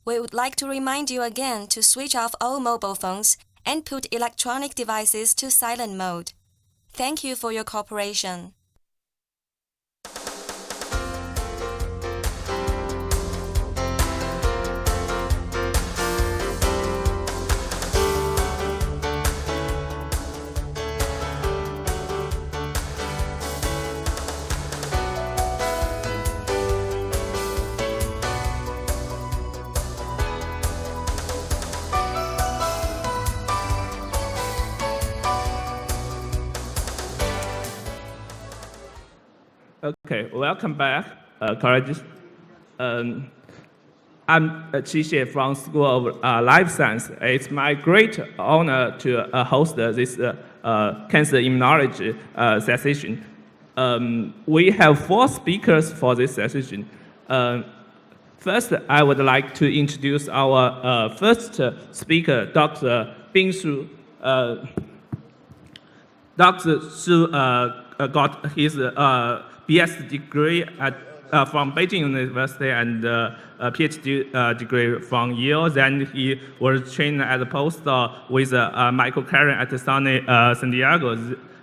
We would like to remind you again to switch off all mobile phones and put electronic devices to silent mode. Thank you for your cooperation. Okay, welcome back, colleagues. I'm Qi Xie from School of Life Science. It's my great honor to host this cancer immunology session. We have 4 speakers for this session. First, I would like to introduce our first speaker, Dr. Bing Xu. Dr. Xu got his BS degree from Beijing University and a PhD degree from Yale. Then he was trained as a postdoc with Michael Karen at SUNY San Diego.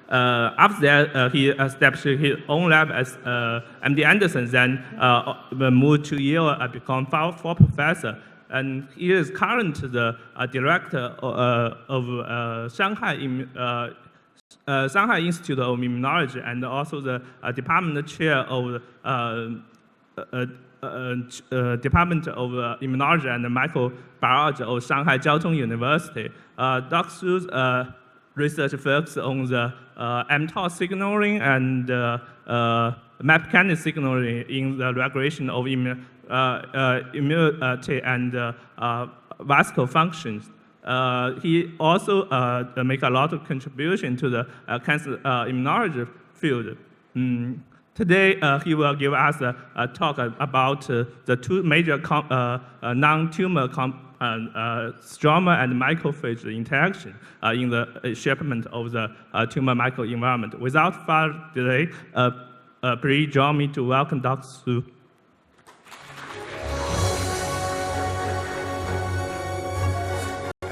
After that, he established his own lab as MD Anderson, then moved to Yale and become full professor. And he is currently the director of Shanghai Institute of Immunology and also the department chair of Department of Immunology and Microbiology of Shanghai Jiao Tong University. Dr. Xu's research focuses on the mTOR signaling and MAP kinase signaling in the regulation of immunity and vascular functions. He also make a lot of contribution to the cancer immunology field. Today, he will give us a talk about the 2 major non-tumor stroma and macrophage interaction in the shapement of the tumor microenvironment. Without further delay, please join me to welcome Dr. Xu.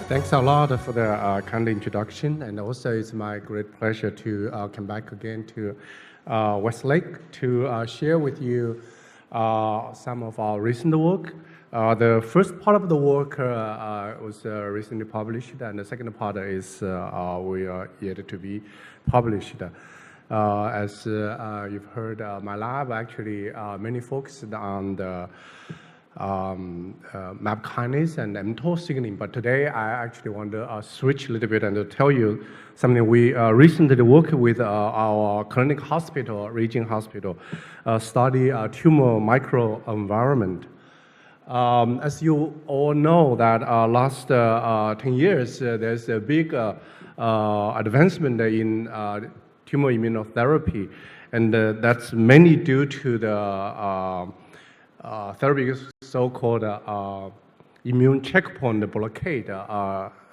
Thanks a lot for the kind introduction, and also it's my great pleasure to come back again to Westlake to share with you some of our recent work. The first part of the work was recently published, and the second part is we are yet to be published. As you've heard, my lab actually mainly focused on the MAP kinase and mTOR signaling, but today I actually want to switch a little bit and to tell you something we recently worked with our clinic hospital, region hospital, study tumor microenvironment. As you all know that last 10 years, there's a big advancement in tumor immunotherapy, and that's mainly due to the therapy so-called immune checkpoint blockade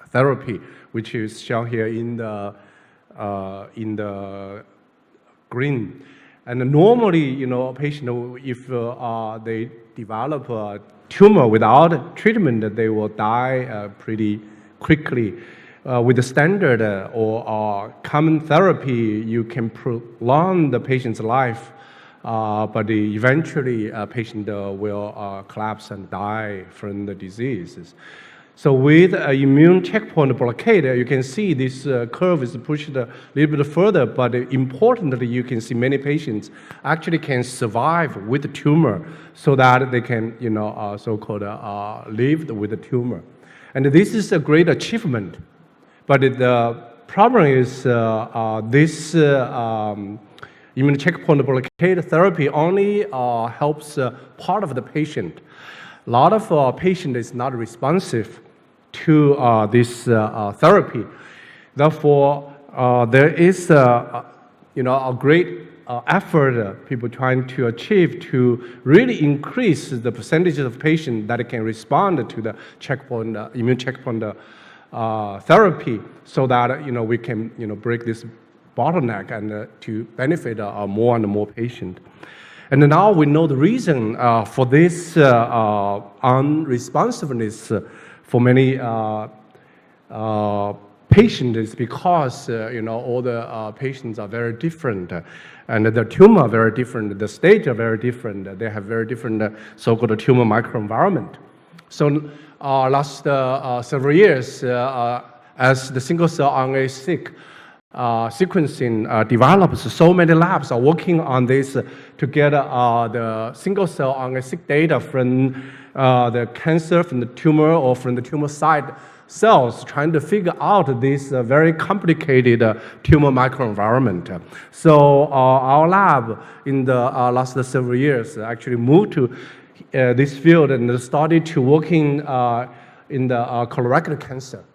therapy, which is shown here in the green. And normally, a patient, if they develop a tumor without treatment, they will die pretty quickly. With the standard or common therapy, you can prolong the patient's life. But eventually, a patient will collapse and die from the diseases. So with immune checkpoint blockade, you can see this curve is pushed a little bit further, but importantly, you can see many patients actually can survive with the tumor so that they can, so-called live with the tumor. And this is a great achievement. But the problem is this immune checkpoint blockade therapy only helps part of the patient. A lot of patient is not responsive to this therapy. Therefore, there is a great effort people trying to achieve to really increase the percentage of patients that can respond to the checkpoint, immune checkpoint therapy, so that we can break this bottleneck and to benefit more and more patients. And now we know the reason for this unresponsiveness for many patients is because all the patients are very different, and the tumor are very different, the stage are very different. They have very different so-called tumor microenvironment. So last several years, as the single-cell RNA-seq sequencing develops, so many labs are working on this to get the single-cell RNA-seq data from the cancer, from the tumor, or from the tumor site cells, trying to figure out this very complicated tumor microenvironment. So our lab in the last several years actually moved to this field and started to working in the colorectal cancer,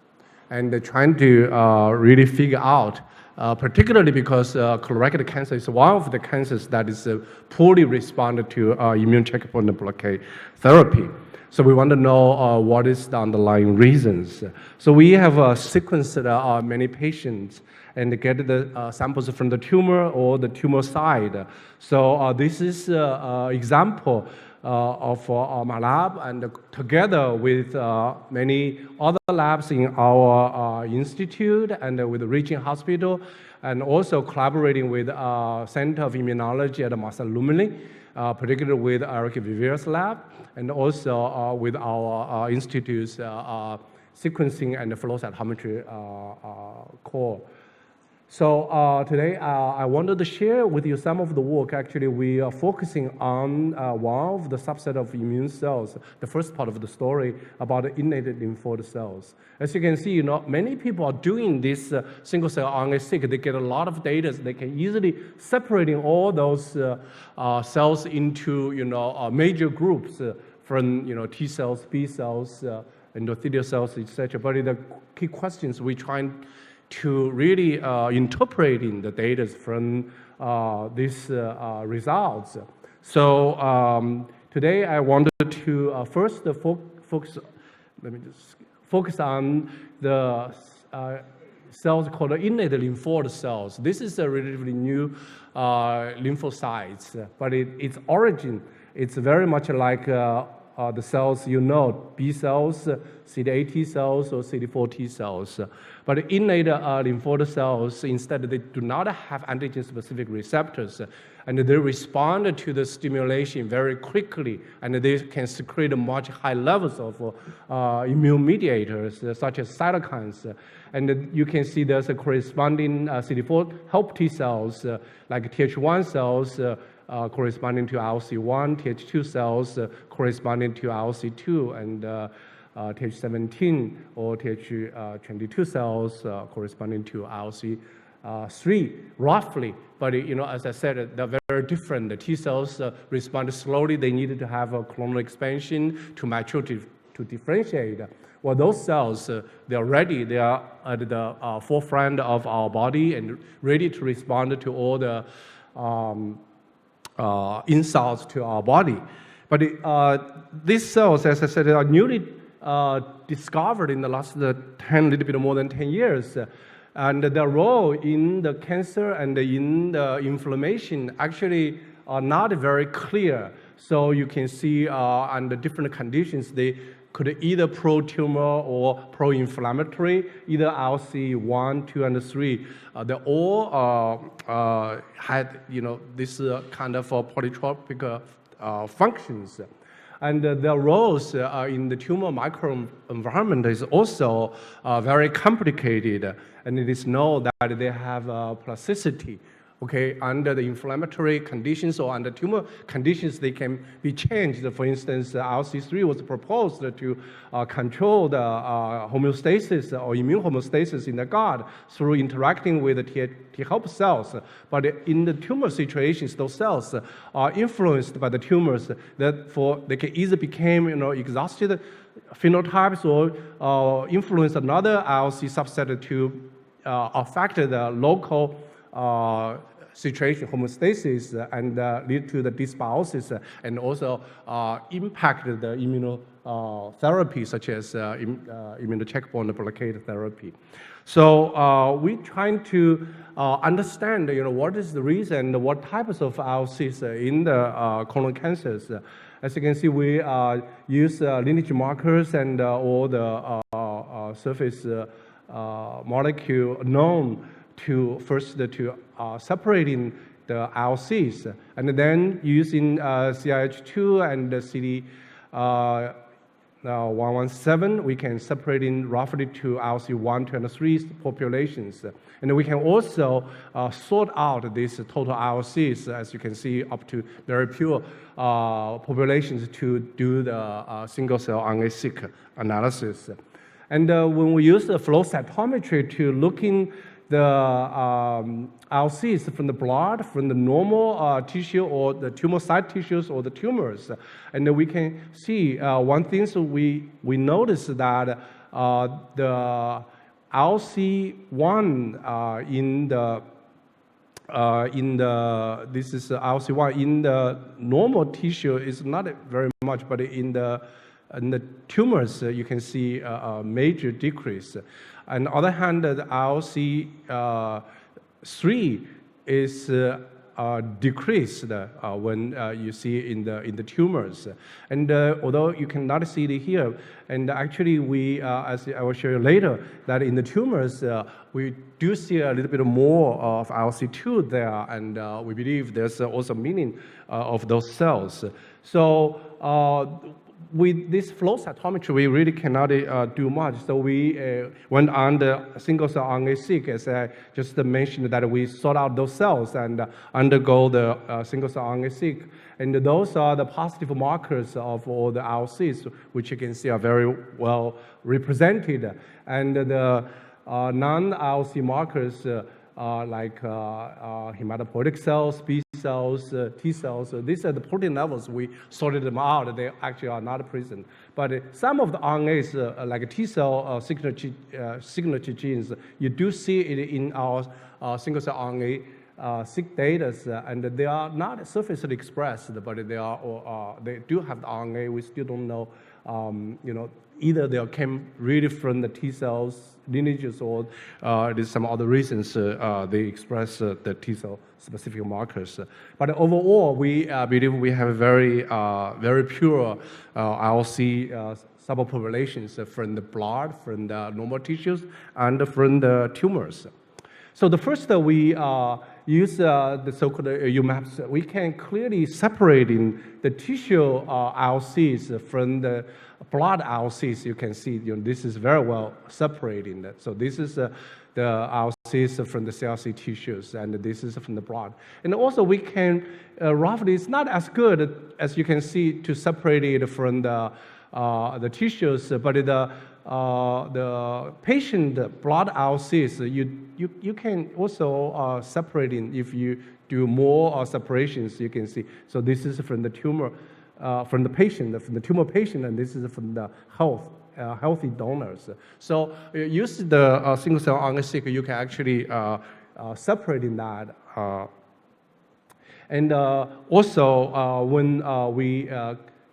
and trying to really figure out, particularly because colorectal cancer is one of the cancers that is poorly responded to immune checkpoint blockade therapy. So we want to know what is the underlying reasons. So we have sequenced many patients and get the samples from the tumor or the tumor side. So this is an example of my lab, and together with many other labs in our institute and with the Region Hospital, and also collaborating with Center of Immunology at Marcel Lumley, particularly with Eric Vivier's lab, and also with our institute's sequencing and flow cytometry core. So today I wanted to share with you some of the work. Actually, we are focusing on one of the subset of immune cells, the first part of the story about innate lymphoid cells. As you can see, many people are doing this single-cell RNA-seq. They get a lot of data. They can easily separating all those cells into major groups from T cells, B cells, endothelial cells, etc. But the key questions we're trying to really interpreting the data from these results. So today I wanted to first focus on the cells called innate lymphoid cells. This is a relatively new lymphocytes, but its origin, it's very much like the cells B cells, CD8 T cells, or CD4 T cells. But innate lymphoid cells, instead, they do not have antigen-specific receptors, and they respond to the stimulation very quickly, and they can secrete much high levels of immune mediators, such as cytokines. And you can see there's a corresponding CD4 help T cells, like Th1 cells, corresponding to ILC1, Th2 cells corresponding to ILC2, and Th17 or Th22 cells corresponding to ILC3, roughly. But as I said, they're very different. The T cells respond slowly. They needed to have a clonal expansion to mature to differentiate. Well, those cells, they're ready. They are at the forefront of our body and ready to respond to all the insults to our body. But these cells, as I said, are newly discovered in the last little bit more than 10 years. And their role in the cancer and in the inflammation actually are not very clear. So you can see under different conditions, they could either pro-tumor or pro-inflammatory, either ILC1, 2, and 3. They all had this kind of polytropic functions. And their roles in the tumor microenvironment is also very complicated. And it is known that they have plasticity. Okay, under the inflammatory conditions or under tumor conditions, they can be changed. For instance, ILC3 was proposed to control the homeostasis or immune homeostasis in the gut through interacting with the T helper cells. But in the tumor situations, those cells are influenced by the tumors. Therefore, they can either become exhausted phenotypes or influence another ILC subset to affect the local situation, homeostasis, and lead to the dysbiosis, and also impact the immunotherapy, such as immunocheckpoint blockade therapy. So we're trying to understand, what is the reason, what types of ILCs in the colon cancers. As you can see, we use lineage markers and all the surface molecule known to separating the ILCs, and then using CIH2 and CD117, we can separate in roughly to ILC1, 2, and 3 populations. And we can also sort out these total ILCs, as you can see, up to very pure populations to do the single-cell RNA-seq analysis. And when we use the flow cytometry to looking the ILCs from the blood, from the normal tissue or the tumor site tissues or the tumors, and we can see one thing. So we notice that the ILC1 this is ILC1 in the normal tissue is not very much, but in the tumors, you can see a major decrease. On the other hand, the ILC3 is decreased when you see in the tumors. And although you cannot see it here, and actually we, as I will show you later, that in the tumors, we do see a little bit more of ILC2 there, and we believe there's also meaning of those cells. So with this flow cytometry, we really cannot do much. So we went on the single-cell RNA-seq, as I just mentioned, that we sort out those cells and undergo the single-cell RNA-seq. And those are the positive markers of all the ILCs, which you can see are very well represented. And the non-ILC markers, like hematopoietic cells, B cells, T cells. These are the protein levels. We sorted them out. They actually are not present. But some of the RNAs, like T cell signature genes, you do see it in our single-cell RNA seq data, and they are not surfacely expressed, but they do have the RNA. We still don't know, either they came really from the T cells lineages, or there's some other reasons they express the T cell specific markers. But overall, we believe we have very pure ILC subpopulations from the blood, from the normal tissues, and from the tumors. So the first we use the so-called UMAPs. We can clearly separate in the tissue ILCs from the blood ILCs. You can see this is very well separating. So this is the ILCs from the CLC tissues, and this is from the blood. And also we can roughly, it's not as good as you can see to separate it from the tissues, but the patient blood ILCs, you can also separate in if you do more separations, you can see. So this is from the tumor, from the patient, from the tumor patient, and this is from the healthy donors. So use the single-cell RNA-seq, you can actually separate in that. And also when we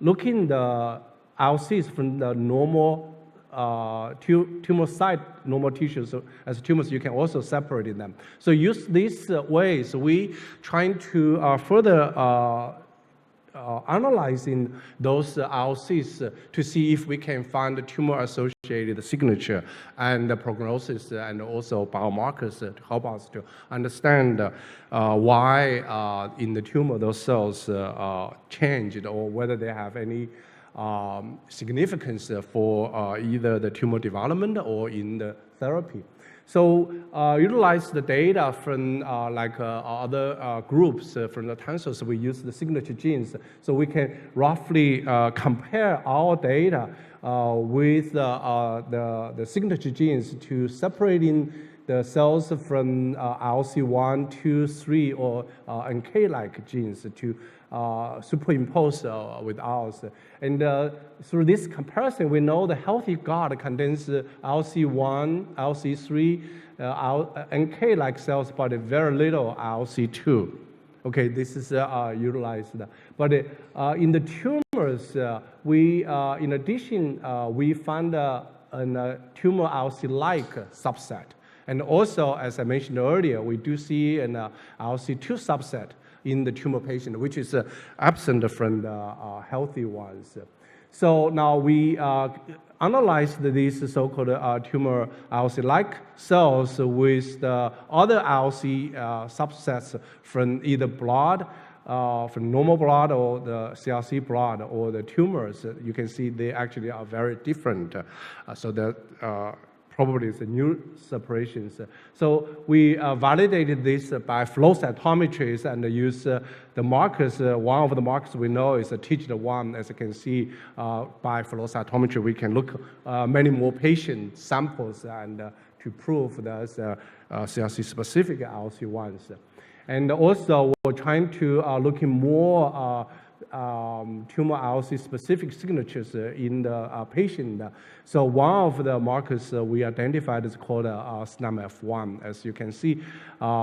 look in the ILCs from the normal tumor site, normal tissues, so as tumors, you can also separate them. So use these ways. We trying to further analyzing those ILCs to see if we can find the tumor-associated signature and the prognosis, and also biomarkers to help us to understand why in the tumor those cells changed, or whether they have any significance for either the tumor development or in the therapy. So utilize the data from other groups from the cancers. We use the signature genes, so we can roughly compare our data with the signature genes to separating the cells from ILC1, 2, 3, or NK-like genes to superimpose with ours. And through this comparison, we know the healthy gut contains ILC1, ILC3, NK-like cells, but very little ILC2. Okay, this is utilized. But in the tumors, in addition, we found a tumor ILC-like subset. And also, as I mentioned earlier, we do see an ILC2 subset in the tumor patient, which is absent from the healthy ones. So now we analyzed these so-called tumor ILC-like cells with the other ILC subsets from either blood, from normal blood or the CRC blood or the tumors. You can see they actually are very different. So that probably is a new separations. So we validated this by flow cytometries and use the markers. One of the markers we know is a TIGIT1. As you can see by flow cytometry, we can look many more patient samples and to prove there's CRC-specific ILC1s. And also, we're trying to look in more tumor ILC-specific signatures in the patient. So one of the markers we identified is called SNAMF1. As you can see,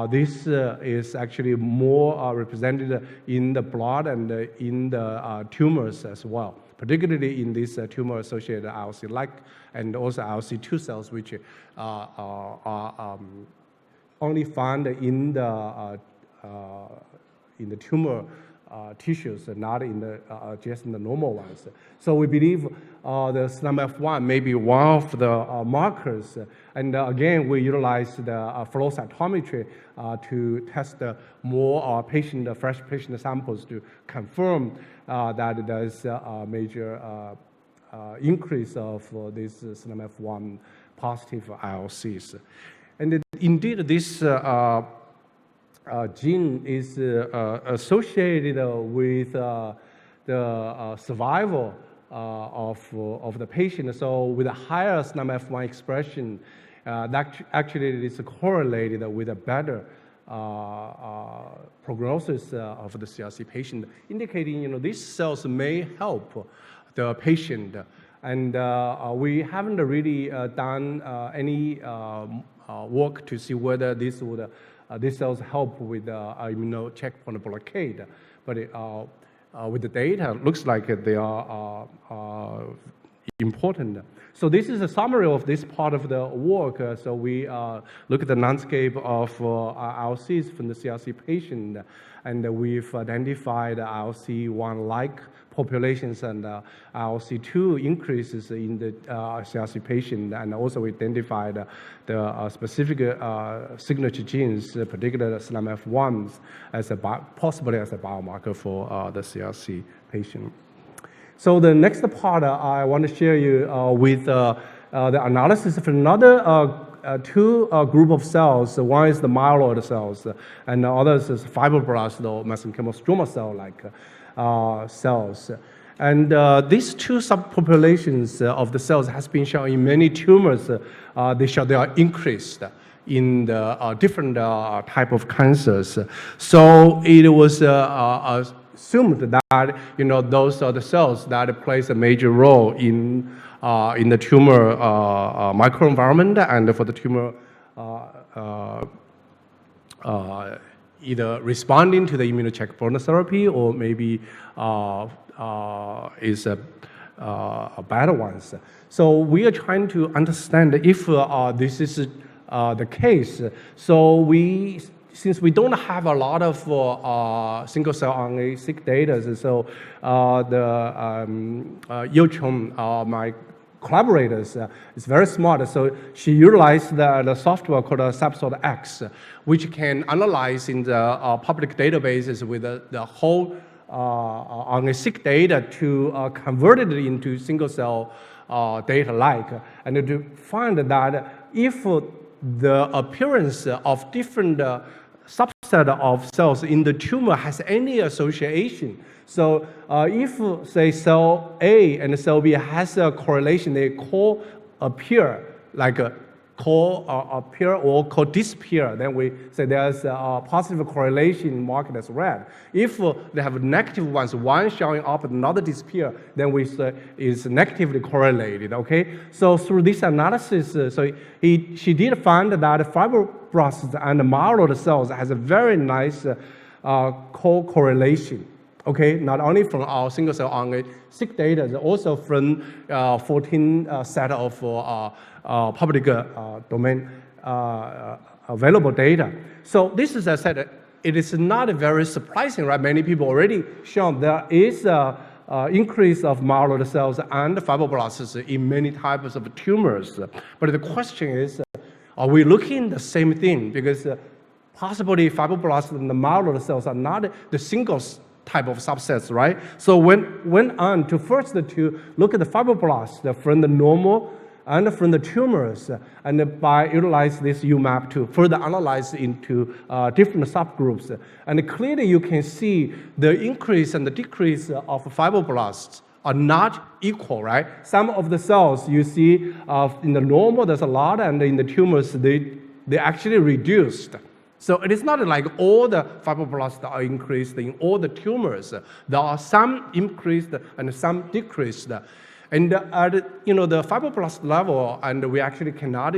this is actually more represented in the blood and in the tumors as well, particularly in these tumor-associated ILC-like and also ILC2 cells, which are only found in the tumor tissues, not in the just in the normal ones. So we believe the SNAMF1 may be one of the markers. And again, we utilize the flow cytometry to test more fresh patient samples to confirm that there's a major increase of these SNAMF1 positive ILCs. And indeed, this gene is associated with the survival of the patient. So with a higher SNAMF1 expression, that actually is correlated with a better prognosis of the CRC patient, indicating these cells may help the patient. And we haven't really done any work to see whether this would these cells help with immuno checkpoint blockade, but with the data, it looks like they are important. So this is a summary of this part of the work. So we look at the landscape of ILCs from the CRC patient, and we've identified ILC1-like populations and ILC2 increases in the CRC patient, and also we identified the specific signature genes, particularly SNAMF1s, as possibly as a biomarker for the CRC patient. So the next part I want to share you with the analysis of another two group of cells. One is the myeloid cells, and the other is fibroblast or mesenchymal stromal cell-like cells. And these two subpopulations of the cells has been shown in many tumors. They are increased in the different type of cancers. So it was assumed that those are the cells that plays a major role in the tumor microenvironment and for the tumor either responding to the immune checkpoint therapy or maybe is a better ones. So we are trying to understand if this is the case. So since we don't have a lot of single cell RNA-seq data, so Yu Chong, my collaborators, is very smart. So she utilized the software called SubSort-X, which can analyze in the public databases with the whole RNA-seq data to convert it into single cell data-like, and to find that if the appearance of different subset of cells in the tumor has any association. So if, say, cell A and cell B has a correlation, they co-appear like co-appear or co-disappear, then we say there's a positive correlation marked as red. If they have negative ones, one showing up and another disappear, then we say is negatively correlated, okay? So through this analysis, she did find that fibroblasts and myeloid cells has a very nice co-correlation. Okay, not only from our single-cell RNA-seq data, but also from 14 set of public domain available data. So this is, as I said, it is not very surprising, right? Many people already shown there is increase of myeloid cells and fibroblasts in many types of tumors. But the question is, are we looking the same thing? Because possibly fibroblasts and the myeloid cells are not the single type of subsets, right? So went on to first to look at the fibroblasts from the normal and from the tumors, and by utilize this UMAP to further analyze into different subgroups. And clearly you can see the increase and the decrease of fibroblasts are not equal, right? Some of the cells you see in the normal there's a lot, and in the tumors they actually reduced. So it is not like all the fibroblasts are increased in all the tumors. There are some increased and some decreased. And at the fibroblast level, and we actually cannot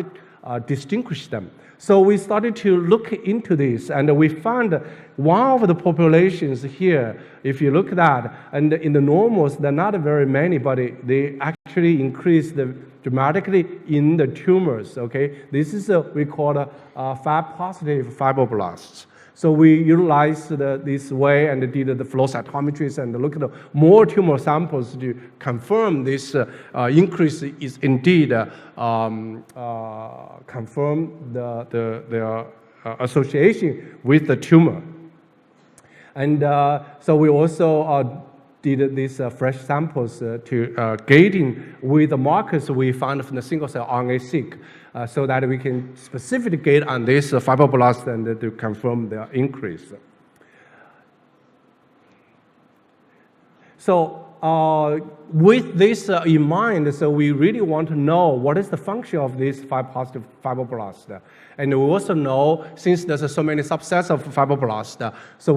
distinguish them. So we started to look into this, and we found one of the populations here, if you look at that, and in the normals, they're not very many, but they actually increased dramatically in the tumors, okay? This is we call Fab-positive fibroblasts. So we utilized this way and did the flow cytometries and looked at more tumor samples to confirm this increase is indeed confirm the association with the tumor. And so we also did these fresh samples to gating with the markers we found from the single-cell RNA-seq, so that we can specifically gate on this fibroblast and to confirm their increase. So with this in mind, so we really want to know what is the function of this Fab-positive fibroblast. And we also know, since there's so many subsets of fibroblasts, so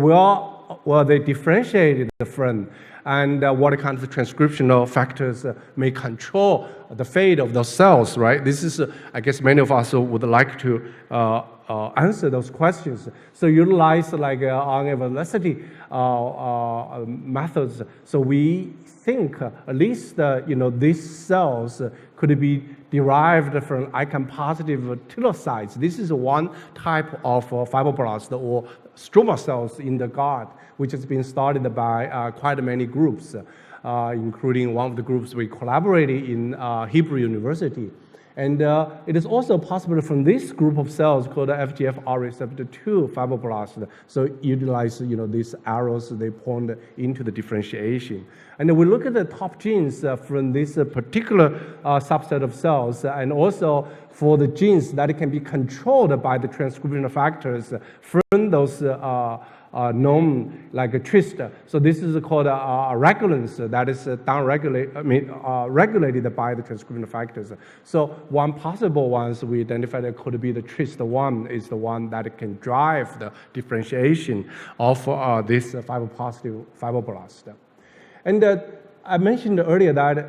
where they differentiated from, and what kind of transcriptional factors may control the fate of those cells, right? This is, I guess many of us would like to answer those questions. So utilize like RNA velocity methods. So we think at least these cells could be derived from icon-positive telocytes. This is one type of fibroblast or stroma cells in the gut, which has been studied by quite many groups, including one of the groups we collaborated in Hebrew University. And it is also possible from this group of cells called FGFR receptor 2 fibroblast. So utilize these arrows, they point into the differentiation. And we look at the top genes from this particular subset of cells, and also for the genes that can be controlled by the transcriptional factors from those known like a TRIST. So this is called a regulance that is regulated by the transcriptional factors. So one possible ones we identified could be the TRIST1 is the one that can drive the differentiation of this fibropositive fibroblast. And I mentioned earlier that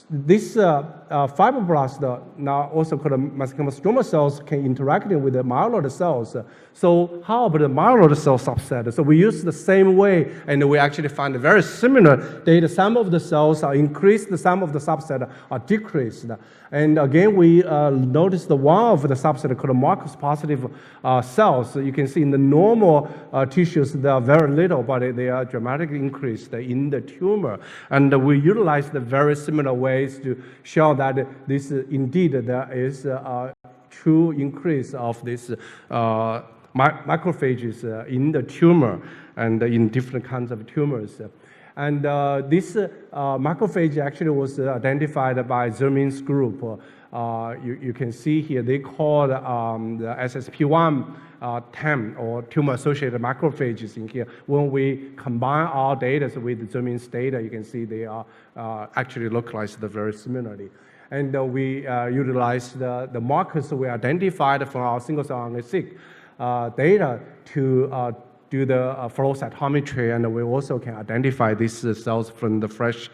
this fibroblast, now also called mesenchymal stroma cells, can interact with the myeloid cells. So how about the myeloid cell subset? So we use the same way, and we actually find very similar data. Some of the cells are increased, some of the subset are decreased. And again, we noticed the one of the subset called Marcus-positive cells. You can see in the normal tissues, they are very little, but they are dramatically increased in the tumor. And we utilize the very similar ways to show that this indeed there is a true increase of this macrophages in the tumor and in different kinds of tumors. And this macrophage actually was identified by Zermin's group. You can see here they call the SSP1 TAM or tumor-associated macrophages in here. When we combine our data with Zermin's data, you can see they are actually localized very similarly. and we utilize the markers we identified from our single-cell RNA-seq data to do the flow cytometry, and we also can identify these cells from the fresh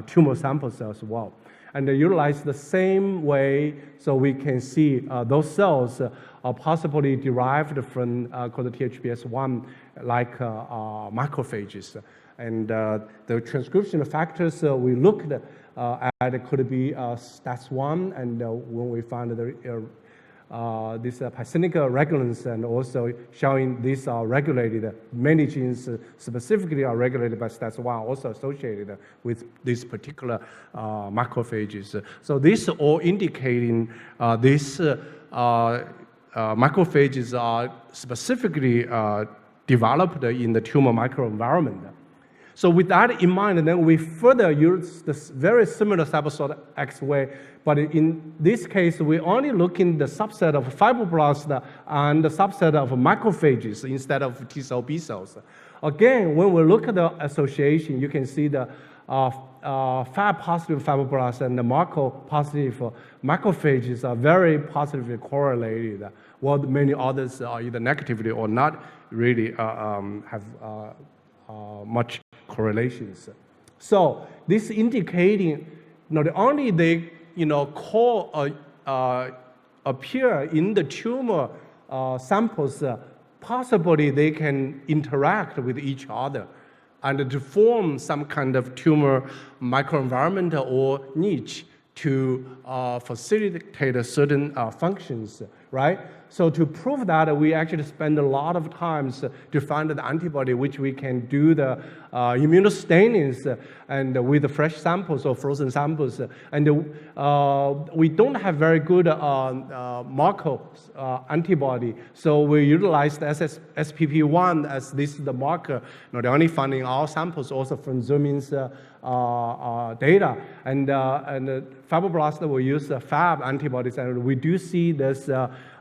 tumor samples as well. And utilize the same way so we can see those cells are possibly derived from called THPS1 like macrophages. And the transcription factors we looked at could be STAT1, and when we found this pycinic regulants, and also showing these are regulated, many genes specifically are regulated by STAT1, also associated with these particular macrophages. So this all indicating these macrophages are specifically developed in the tumor microenvironment. So with that in mind, then we further use this very similar cytosol X way, but in this case, we only look in the subset of fibroblasts and the subset of macrophages instead of T cell, B cells. Again, when we look at the association, you can see the Fab-positive fibroblasts and the Marco-positive macrophages are very positively correlated, while many others are either negatively or not really have much correlations. So this indicating not only they appear in the tumor samples, possibly they can interact with each other and to form some kind of tumor microenvironment or niche to facilitate certain functions, right? So to prove that, we actually spend a lot of time to find the antibody which we can do the immunostainings and with the fresh samples or frozen samples. And we don't have very good marker antibody, so we utilized SPP1 as this is the marker, not only finding our samples, also from Zhuming's data. And fibroblasts will use Fab antibodies, and we do see this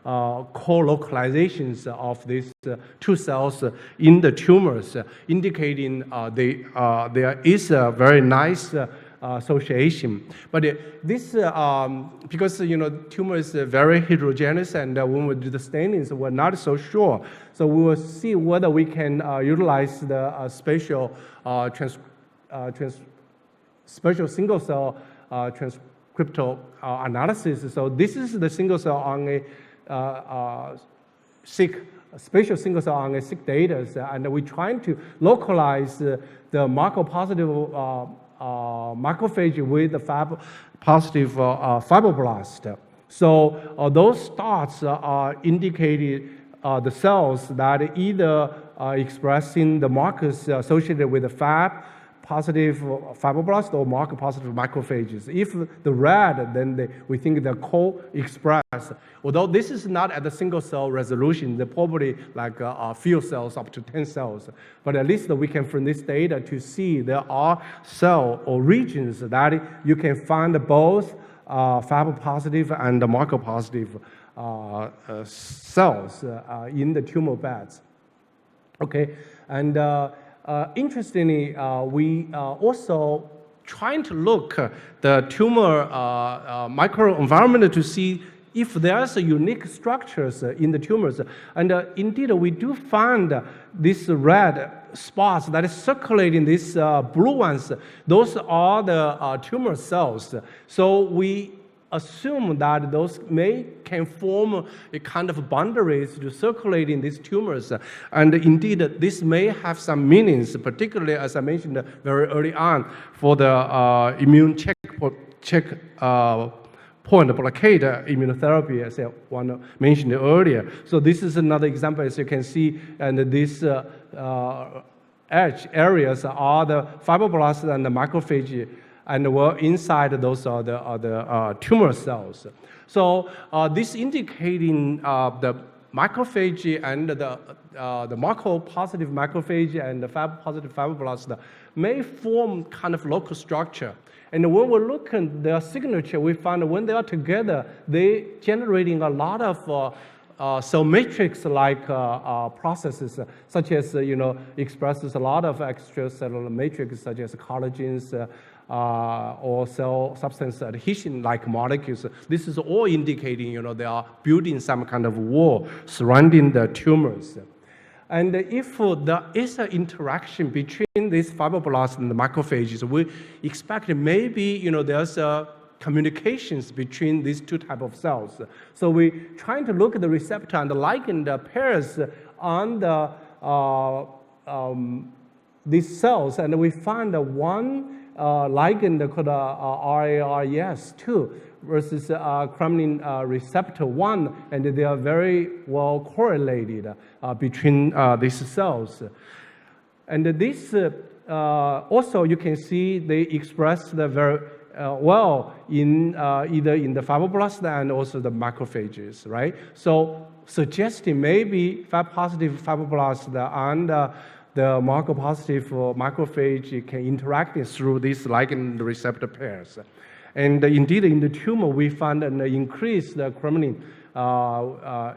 co-localizations of these two cells in the tumors, indicating there is a very nice association. But this, because tumor is very heterogeneous, and when we do the stainings, we're not so sure. So we will see whether we can utilize the spatial spatial single cell transcriptal analysis. So this is the single cell RNA spatial single cell RNA-seq data, and we're trying to localize the Marco-positive macrophage with the Fab-positive fibroblast. So those dots are indicating the cells that either are expressing the markers associated with the Fab-positive fibroblast or Marco-positive macrophages. If the red, then we think they're co-expressed. Although this is not at the single cell resolution, they're probably like a few cells, up to 10 cells. But at least we can, from this data, to see there are cell or regions that you can find both Fab-positive and Marco-positive cells in the tumor beds. Okay, and interestingly, we also trying to look the tumor microenvironment to see if there's a unique structures in the tumors. And indeed, we do find these red spots that is circulating these blue ones. Those are the tumor cells. So we assume that those can form a kind of boundaries to circulate in these tumors. And indeed, this may have some meanings, particularly, as I mentioned very early on, for the immune checkpoint blockade immunotherapy, as I mentioned earlier. So this is another example, as you can see, and these edge areas are the fibroblasts and the macrophage, and well, inside those are the tumor cells. So this indicating the macrophage and the Marco-positive macrophage and the Fab-positive fibroblast may form kind of local structure. And when we look at their signature, we find when they are together, they generating a lot of cell matrix-like processes, such as expresses a lot of extracellular matrix, such as collagens or cell substance adhesion-like molecules. This is all indicating, they are building some kind of wall surrounding the tumors. And if there is an interaction between these fibroblasts and the macrophages, we expect maybe, there's communications between these two types of cells. So we're trying to look at the receptor and the ligand pairs on these cells, and we find one ligand called RARES2 versus cromolyn receptor 1, and they are very well correlated between these cells. And this also you can see they express the very well in either in the fibroblast and also the macrophages, right? So suggesting maybe Fab-positive fibroblast and the Marker-positive macrophage can interact through these ligand receptor pairs. And indeed, in the tumor, we found an increased cromolyn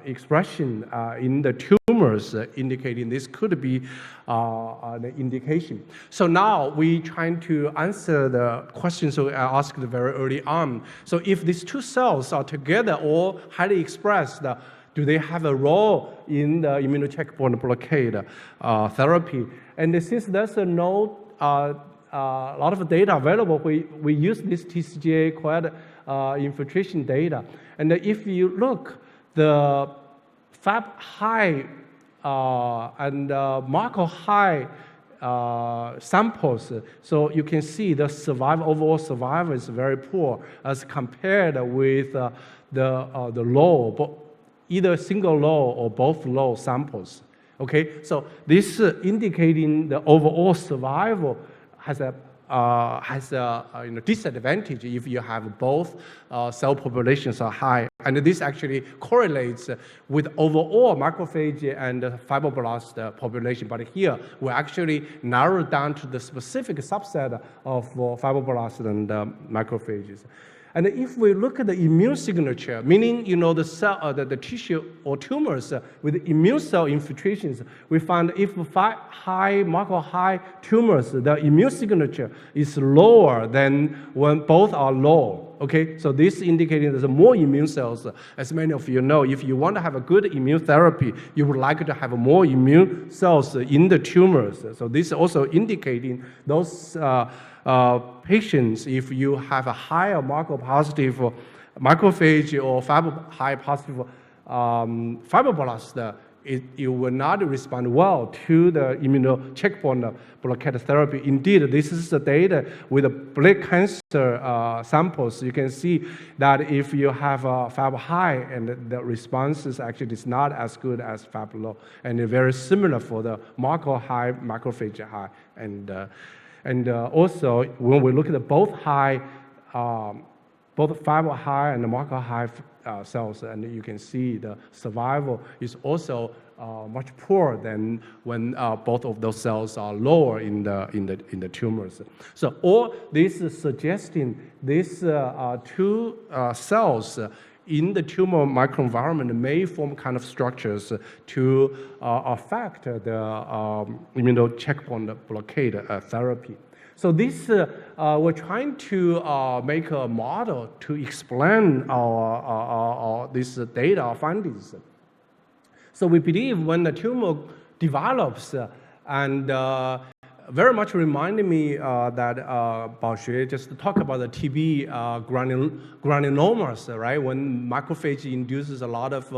expression in the tumors, indicating this could be an indication. So now we're trying to answer the questions I asked very early on. So if these two cells are together or highly expressed, do they have a role in the immunocheckpoint blockade therapy? And since there's a lot of data available, we use this TCGA infiltration data. And if you look, the Fab high and Marker high samples, so you can see the overall survival is very poor as compared with the low, but either single low or both low samples. Okay, so this indicating the overall survival has a disadvantage if you have both cell populations are high. And this actually correlates with overall macrophage and fibroblast population. But here, we actually narrow down to the specific subset of fibroblasts and macrophages. And if we look at the immune signature, meaning the cell, the tissue or tumors with immune cell infiltrations, we find if high Marker high tumors, the immune signature is lower than when both are low. Okay, so this indicating there's more immune cells. As many of you know, if you want to have a good immune therapy, you would like to have more immune cells in the tumors. So this is also indicating those patients, if you have a higher Marker-positive macrophage or high-positive fibroblast, you will not respond well to the immunocheckpoint blockade therapy. Indeed, this is the data with the blood cancer samples. You can see that if you have a Fab high, and the response is actually is not as good as Fab low, and very similar for the Marker high, macrophage high, and also, when we look at both high, both Fab high and the Marker high cells, and you can see the survival is also much poorer than when both of those cells are lower in the tumors. So all this is suggesting these two cells in the tumor microenvironment may form kind of structures to affect the immunocheckpoint blockade therapy. So this, we're trying to make a model to explain this data, our findings. So we believe when the tumor develops, and very much reminded me that Baoxue just talked about the TB granulomas, right? When macrophage induces a lot of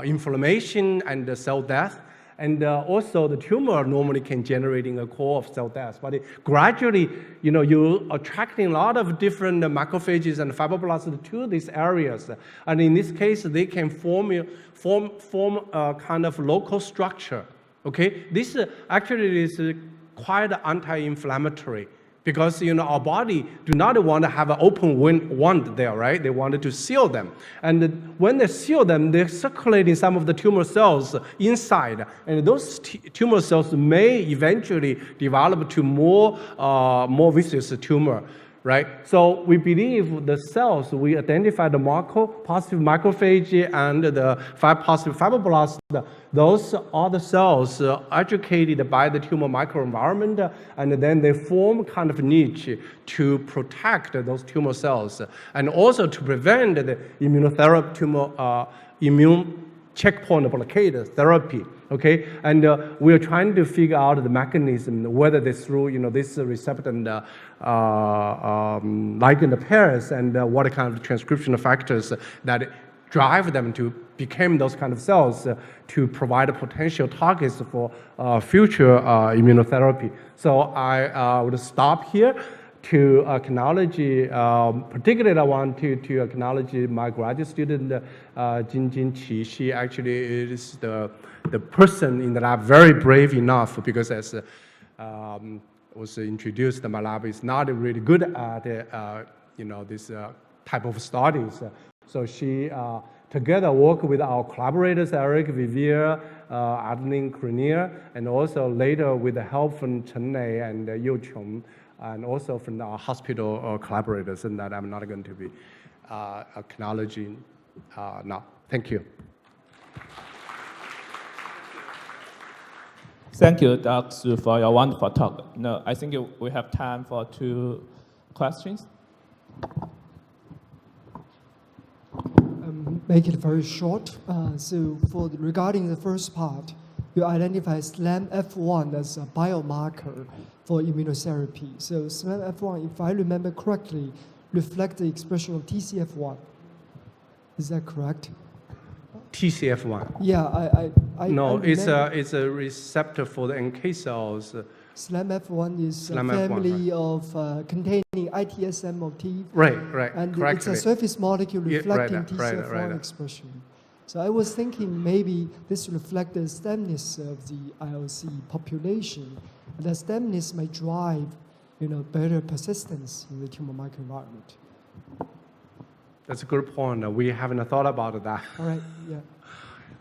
inflammation and cell death. And also the tumor normally can generating a core of cell death. But gradually, you're attracting a lot of different macrophages and fibroblasts to these areas. And in this case, they can form a kind of local structure. Okay, this actually is quite anti-inflammatory, because our body do not want to have an open wound there, right? They wanted to seal them. And when they seal them, they're circulating some of the tumor cells inside. And those tumor cells may eventually develop to more vicious tumor, right? So we believe the cells, we identify the positive macrophage and the positive fibroblasts. Those are the cells educated by the tumor microenvironment, and then they form kind of niche to protect those tumor cells, and also to prevent the immunotherapy, immune checkpoint blockade therapy. Okay, and we are trying to figure out the mechanism, whether it's through this receptor and ligand pairs, and what kind of transcriptional factors that drive them to become those kind of cells to provide potential targets for future immunotherapy. So I would stop here to acknowledge, particularly I want to acknowledge my graduate student, Jin Qi. She actually is the person in the lab very brave enough, because as was introduced, my lab is not really good at this type of studies. So she together work with our collaborators, Eric Vivier, Adeline Crenier, and also later with the help from Chen Lei and Yu Chong, and also from our hospital collaborators, and that I'm not going to be acknowledging now. Thank you. Thank you, Dr. Su, for your wonderful talk. No, I think we have time for 2 questions. Make it very short. So regarding the first part, you identify SLAMF1 as a biomarker for immunotherapy. So SLAMF1, if I remember correctly, reflects the expression of TCF1. Is that correct? TCF1. Yeah, No, it's a receptor for the NK cells. SLAMF1 is SLAMF1, a family of containing ITSM motif. Right, And correctly. it's a surface molecule reflecting right, TCF1 expression. So I was thinking maybe this reflects the stemness of the ILC population. And the stemness may drive, better persistence in the tumor microenvironment. That's a good point. We haven't thought about that. All right, yeah.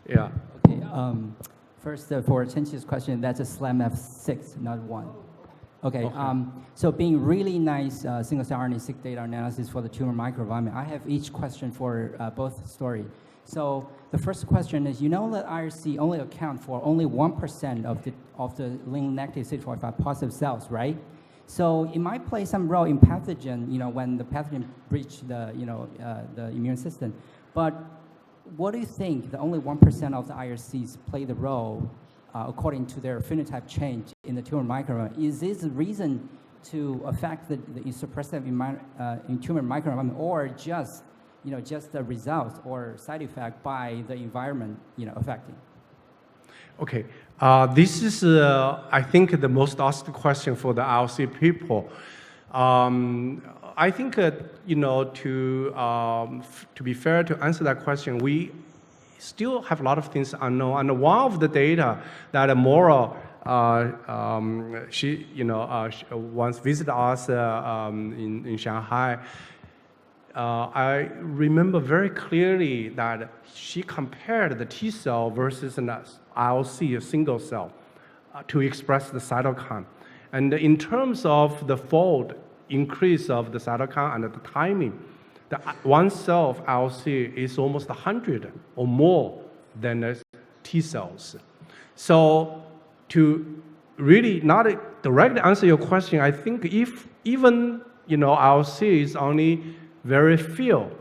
Yeah. Okay, first, for Chenqi's question, that's a SLAMF6, not 1. Okay, so being really nice single-cell RNA-seq data analysis for the tumor microenvironment, I have each question for both story. So the first question is, that IRC only account for only 1% of the link-negative CD45 positive cells, right? So it might play some role in pathogen, when the pathogen breach the immune system. But what do you think the only 1% of the IRCs play the role according to their phenotype change in the tumor microenvironment? Is this a reason to affect the suppressive in tumor microenvironment, or just the results or side effect by the environment affecting? Okay, this is, I think, the most asked question for the ILC people. I think, to be fair to answer that question, we still have a lot of things unknown. And one of the data that Maura, she once visited us in Shanghai. I remember very clearly that she compared the T cell versus an ILC, a single cell, to express the cytokine. And in terms of the fold increase of the cytokine and the timing, the one cell of ILC is almost 100 or more than the T cells. So to really not directly answer your question, I think if even ILC is only very few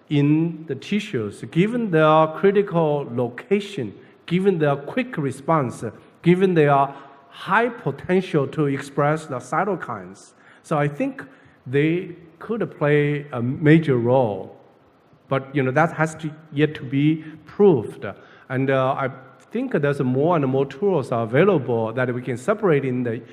in the tissues, given their critical location, given their quick response, given their high potential to express the cytokines. So I think they could play a major role, but that has yet to be proved. And I think there's more and more tools are available that we can separate in the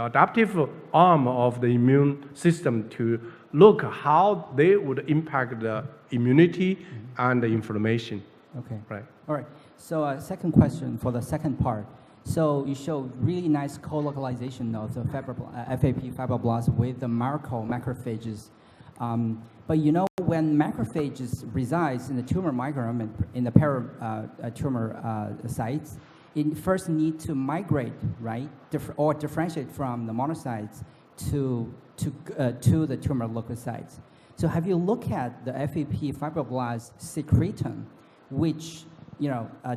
adaptive arm of the immune system to look how they would impact the immunity and the inflammation. Okay. Right. All right. So second question for the second part. So you showed really nice co-localization of the FAP fibroblasts with the macrophages. But when macrophages resides in the tumor microenvironment, in the tumor sites, it first need to migrate, right, or differentiate from the monocytes to the tumor leukocytes. So have you looked at the FAP fibroblast secretin, which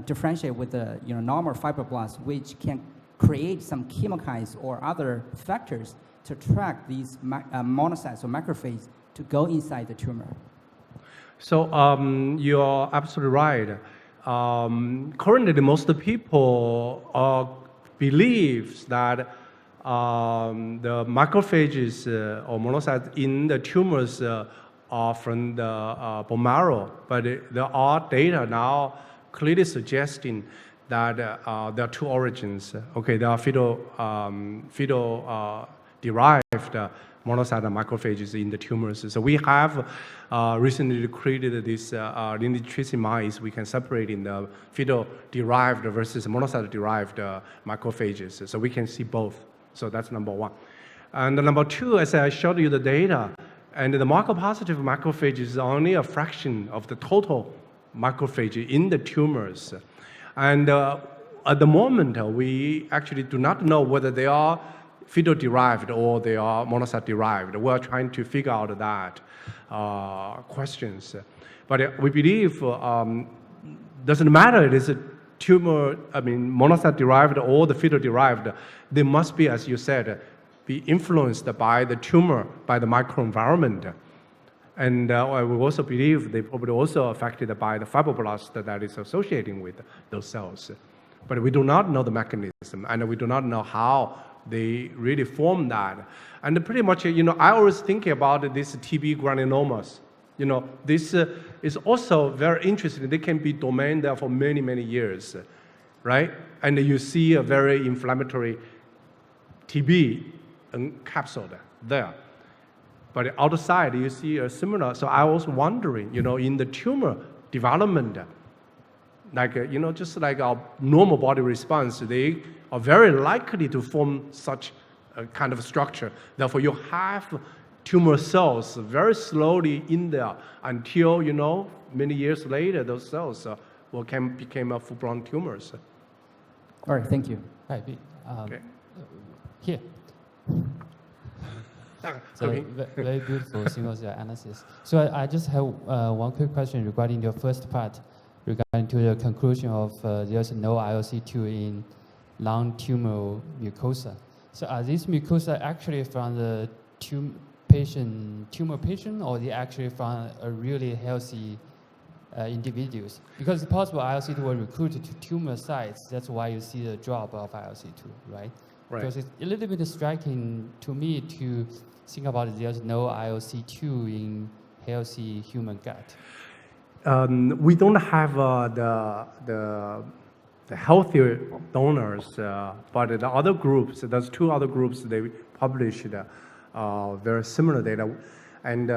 differentiate with the normal fibroblasts, which can create some chemokines or other factors to attract these monocytes or macrophages to go inside the tumor? So you're absolutely right. Currently, most of the people believes that the macrophages or monocytes in the tumors are from the bone marrow, but there are data now clearly suggesting that there are two origins. Okay, there are fetal-derived monocyte and macrophages in the tumors. So we have recently created this lineage tracing mice. We can separate in the fetal-derived versus monocyte-derived macrophages. So we can see both. So that's number one. And number two, as I showed you the data, and the marker-positive macrophage is only a fraction of the total macrophage in the tumors. And at the moment, we actually do not know whether they are fetal-derived or they are monocyte-derived. We are trying to figure out that questions. But we believe doesn't matter it is a tumor, monocyte-derived or the fetal-derived, they must be, as you said, be influenced by the tumor, by the microenvironment. And we also believe they probably also affected by the fibroblast that is associating with those cells. But we do not know the mechanism, and we do not know how they really form that. And pretty much, I always think about this TB granulomas. This is also very interesting. They can be domain there for many, many years, right? And you see a very inflammatory TB encapsulated there. But outside, you see a similar. So I was wondering, in the tumor development, like, just like our normal body response, they are very likely to form such a kind of structure. Therefore, you have tumor cells very slowly in there until, many years later, those cells became full-blown tumors. All right, thank you. Right. Okay. Here. So very beautiful single-cell analysis. So I just have one quick question regarding your first part, regarding to the conclusion of there's no ILC2 in lung tumor mucosa. So are these mucosa actually from the tumor patient, or they actually from a really healthy individuals? Because it's possible ILC2 will recruit to tumor sites. That's why you see the drop of ILC2, right? Right. Because it's a little bit striking to me to think about there's no ILC2 in healthy human gut. We don't have the healthier donors, but the other groups, there's two other groups, they published very similar data. And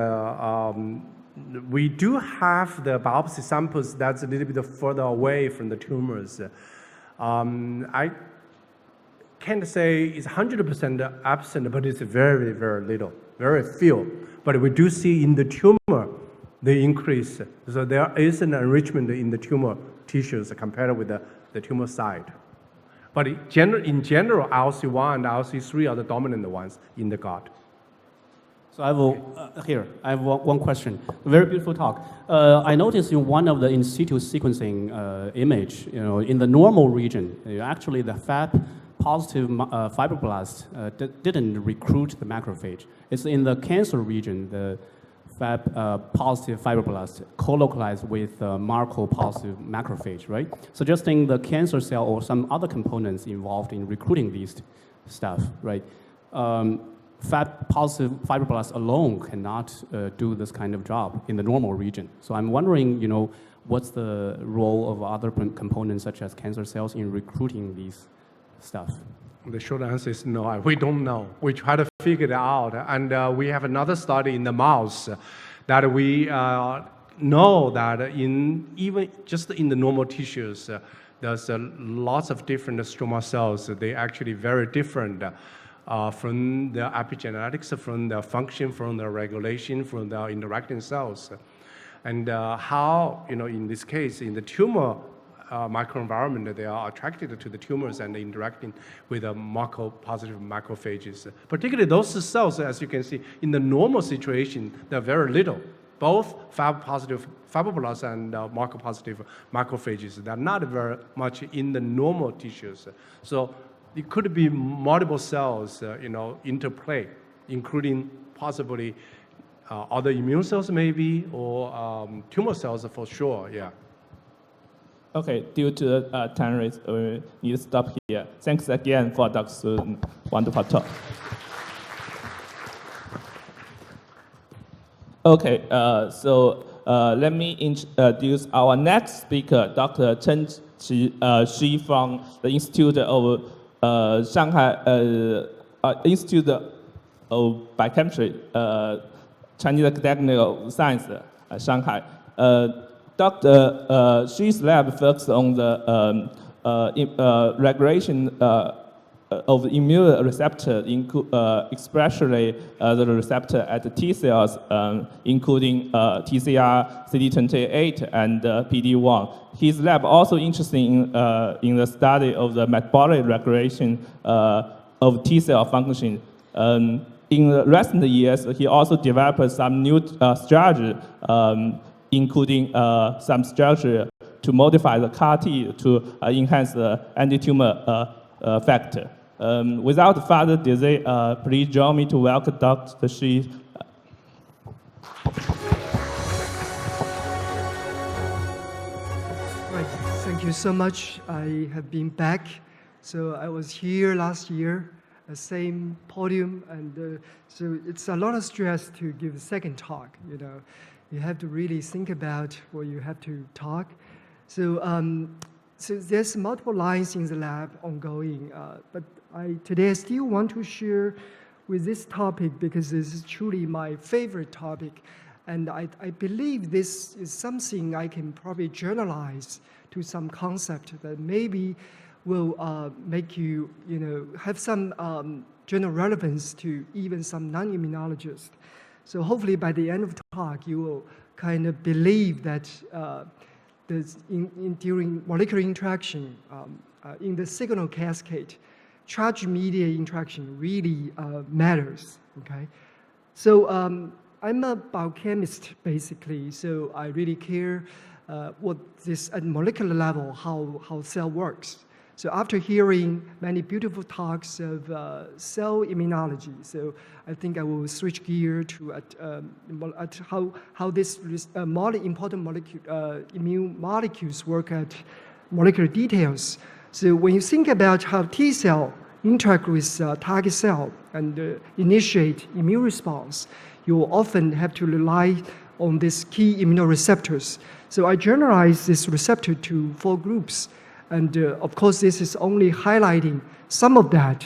we do have the biopsy samples that's a little bit further away from the tumors. I can't say it's 100% absent, but it's very, very little, very few. But we do see in the tumor, they increase. So there is an enrichment in the tumor tissues compared with the tumor site. But in general, ILC1 and ILC3 are the dominant ones in the gut. So I have one question. Very beautiful talk. I noticed in one of the in situ sequencing image, in the normal region, actually the FAP positive fibroblast didn't recruit the macrophage. It's in the cancer region, the FAP positive fibroblast co-localized with Marco positive macrophage, right? Suggesting the cancer cell or some other components involved in recruiting these stuff, right? FAP positive fibroblasts alone cannot do this kind of job in the normal region. So I'm wondering, what's the role of other components such as cancer cells in recruiting these stuff? The short answer is no, we don't know. We try to figure it out. And we have another study in the mouse that we know that even just in the normal tissues, there's lots of different stroma cells. They actually very different from the epigenetics, from the function, from the regulation, from the interacting cells. And how, in this case, in the tumor, microenvironment, they are attracted to the tumors and interacting with the positive macrophages. Particularly those cells, as you can see, in the normal situation, they're very little. Both Fab-positive fibroblasts and positive macrophages, they're not very much in the normal tissues. So it could be multiple cells, interplay, including possibly other immune cells maybe, or tumor cells for sure, yeah. Okay, due to time restraints, we need to stop here. Thanks again for Dr. Su's wonderful talk. Okay, so let me introduce our next speaker, Dr. Chen Shi from the Institute of Shanghai Institute of Biochemistry, Chinese Academy of Science, Shanghai. Dr. Shi's lab focuses on the regulation of the immune receptor, especially the receptor at the T cells, including TCR, CD28, and PD-1. His lab also interested in the study of the metabolic regulation of T cell function. In the recent years, he also developed some new strategy, including some strategy to modify the CAR T to enhance the anti-tumor factor. Without further delay, please join me to welcome Dr. Shi. Right, thank you so much. I have been back. So I was here last year, the same podium, and so it's a lot of stress to give a second talk, You have to really think about what you have to talk. So, so there's multiple lines in the lab ongoing, but today I still want to share with this topic because this is truly my favorite topic. And I believe this is something I can probably generalize to some concept that maybe will make you, have some general relevance to even some non-immunologists. So hopefully by the end of the talk, you will kind of believe that during molecular interaction, in the signal cascade, charge-mediated interaction really matters, okay? So I'm a biochemist, basically, so I really care what this, at molecular level, how cell works. So after hearing many beautiful talks of cell immunology, so I think I will switch gear to at how this important immune molecules work at molecular details. So when you think about how T cell interact with target cell and initiate immune response, you will often have to rely on these key immunoreceptors. So I generalize this receptor to 4 groups. And of course, this is only highlighting some of that,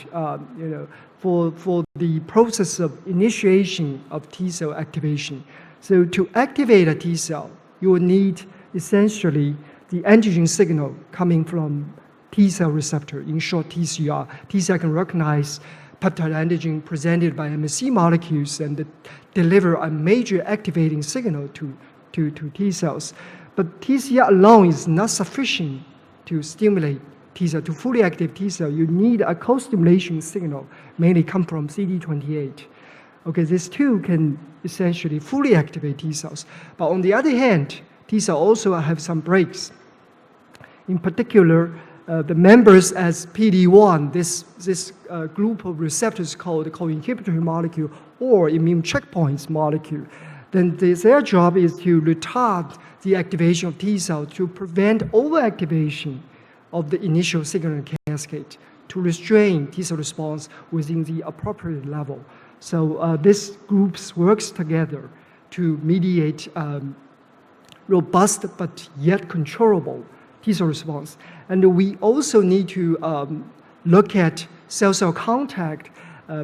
for the process of initiation of T cell activation. So to activate a T cell, you will need essentially the antigen signal coming from T cell receptor, in short TCR. T cell can recognize peptide antigen presented by MSC molecules and deliver a major activating signal to T cells. But TCR alone is not sufficient to stimulate T cell, to fully active T cell. You need a co-stimulation signal, mainly come from CD28. Okay, these two can essentially fully activate T cells. But on the other hand, T cells also have some breaks. In particular, the members as PD-1, this group of receptors called the co-inhibitory molecule or immune checkpoints molecule, then their job is to retard the activation of T cells to prevent overactivation of the initial signal cascade, to restrain T cell response within the appropriate level. So these groups works together to mediate robust but yet controllable T cell response. And we also need to look at cell-cell contact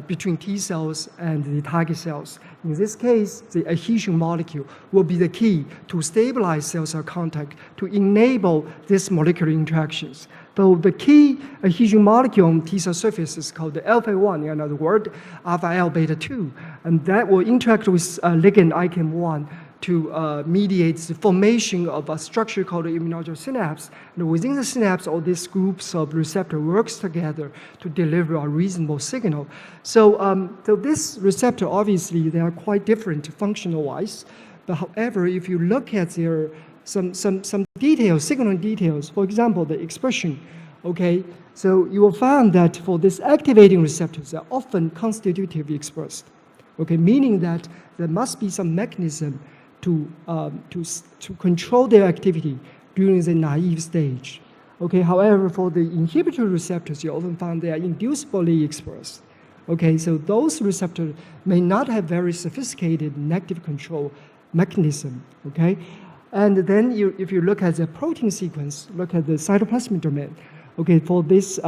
between T cells and the target cells. In this case, the adhesion molecule will be the key to stabilize cell-cell contact to enable these molecular interactions. So the key adhesion molecule on T cell surface is called the alpha-1, in other words, alpha-L beta-2, and that will interact with ligand ICAM1 to mediate the formation of a structure called the immunological synapse. And within the synapse, all these groups of receptor works together to deliver a reasonable signal. So, so this receptor, obviously, they are quite different functional-wise. But however, if you look at their some details, signaling details, for example, the expression, okay, so you will find that for these activating receptors, they're often constitutively expressed, okay, meaning that there must be some mechanism to control their activity during the naive stage. Okay, however, for the inhibitory receptors, you often find they are inducibly expressed. Okay, so those receptors may not have very sophisticated negative control mechanism, okay? And then if you look at the protein sequence, look at the cytoplasmic domain, okay, for this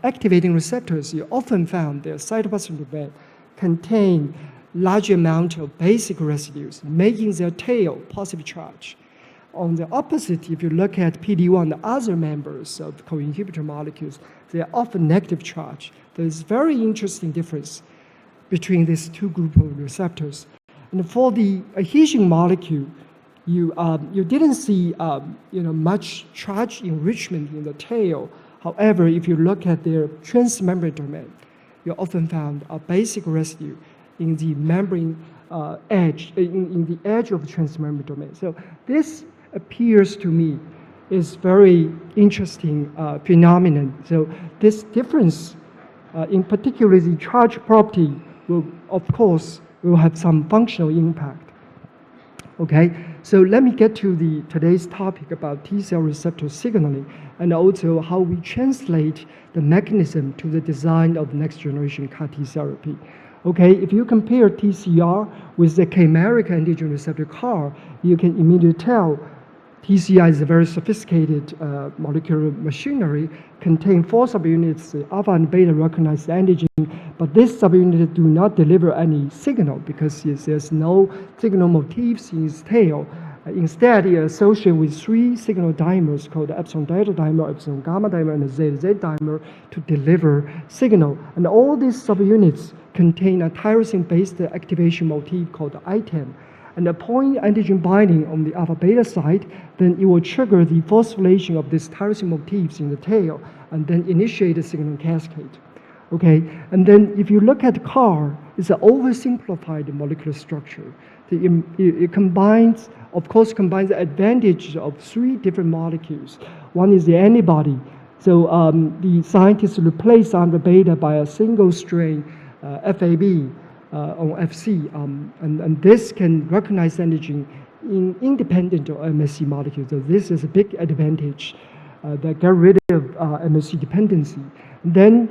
activating receptors, you often found their cytoplasmic domain contain large amount of basic residues, making their tail positive charge. On the opposite, if you look at PD-1, the other members of co-inhibitor molecules, they are often negative charge. There's very interesting difference between these two groups of receptors. And for the adhesion molecule, you didn't see much charge enrichment in the tail. However, if you look at their transmembrane domain, you often found a basic residue in the membrane edge, in the edge of the transmembrane domain. So this appears to me is very interesting phenomenon. So this difference, in particular the charge property, will of course will have some functional impact. Okay, so let me get to today's topic about T-cell receptor signaling and also how we translate the mechanism to the design of next generation CAR T therapy. Okay, if you compare TCR with the chimeric antigen receptor CAR, you can immediately tell TCR is a very sophisticated molecular machinery, contain 4 subunits, alpha and beta recognized antigen, but this subunit do not deliver any signal because there's no signal motifs in its tail. Instead, it is associated with 3 signal dimers called epsilon delta dimer, epsilon gamma dimer, and ZZ dimer to deliver signal. And all these subunits contain a tyrosine-based activation motif called ITAM. And upon antigen binding on the alpha beta side, then it will trigger the phosphorylation of these tyrosine motifs in the tail and then initiate a signaling cascade. Okay, and then if you look at CAR, it's an oversimplified molecular structure. It combines, of course, combines the advantage of 3 different molecules. One is the antibody. So the scientists replace alpha beta by a single strain FAB on FC, and this can recognize antigen independent of MSC molecules. So this is a big advantage that get rid of MSC dependency. Then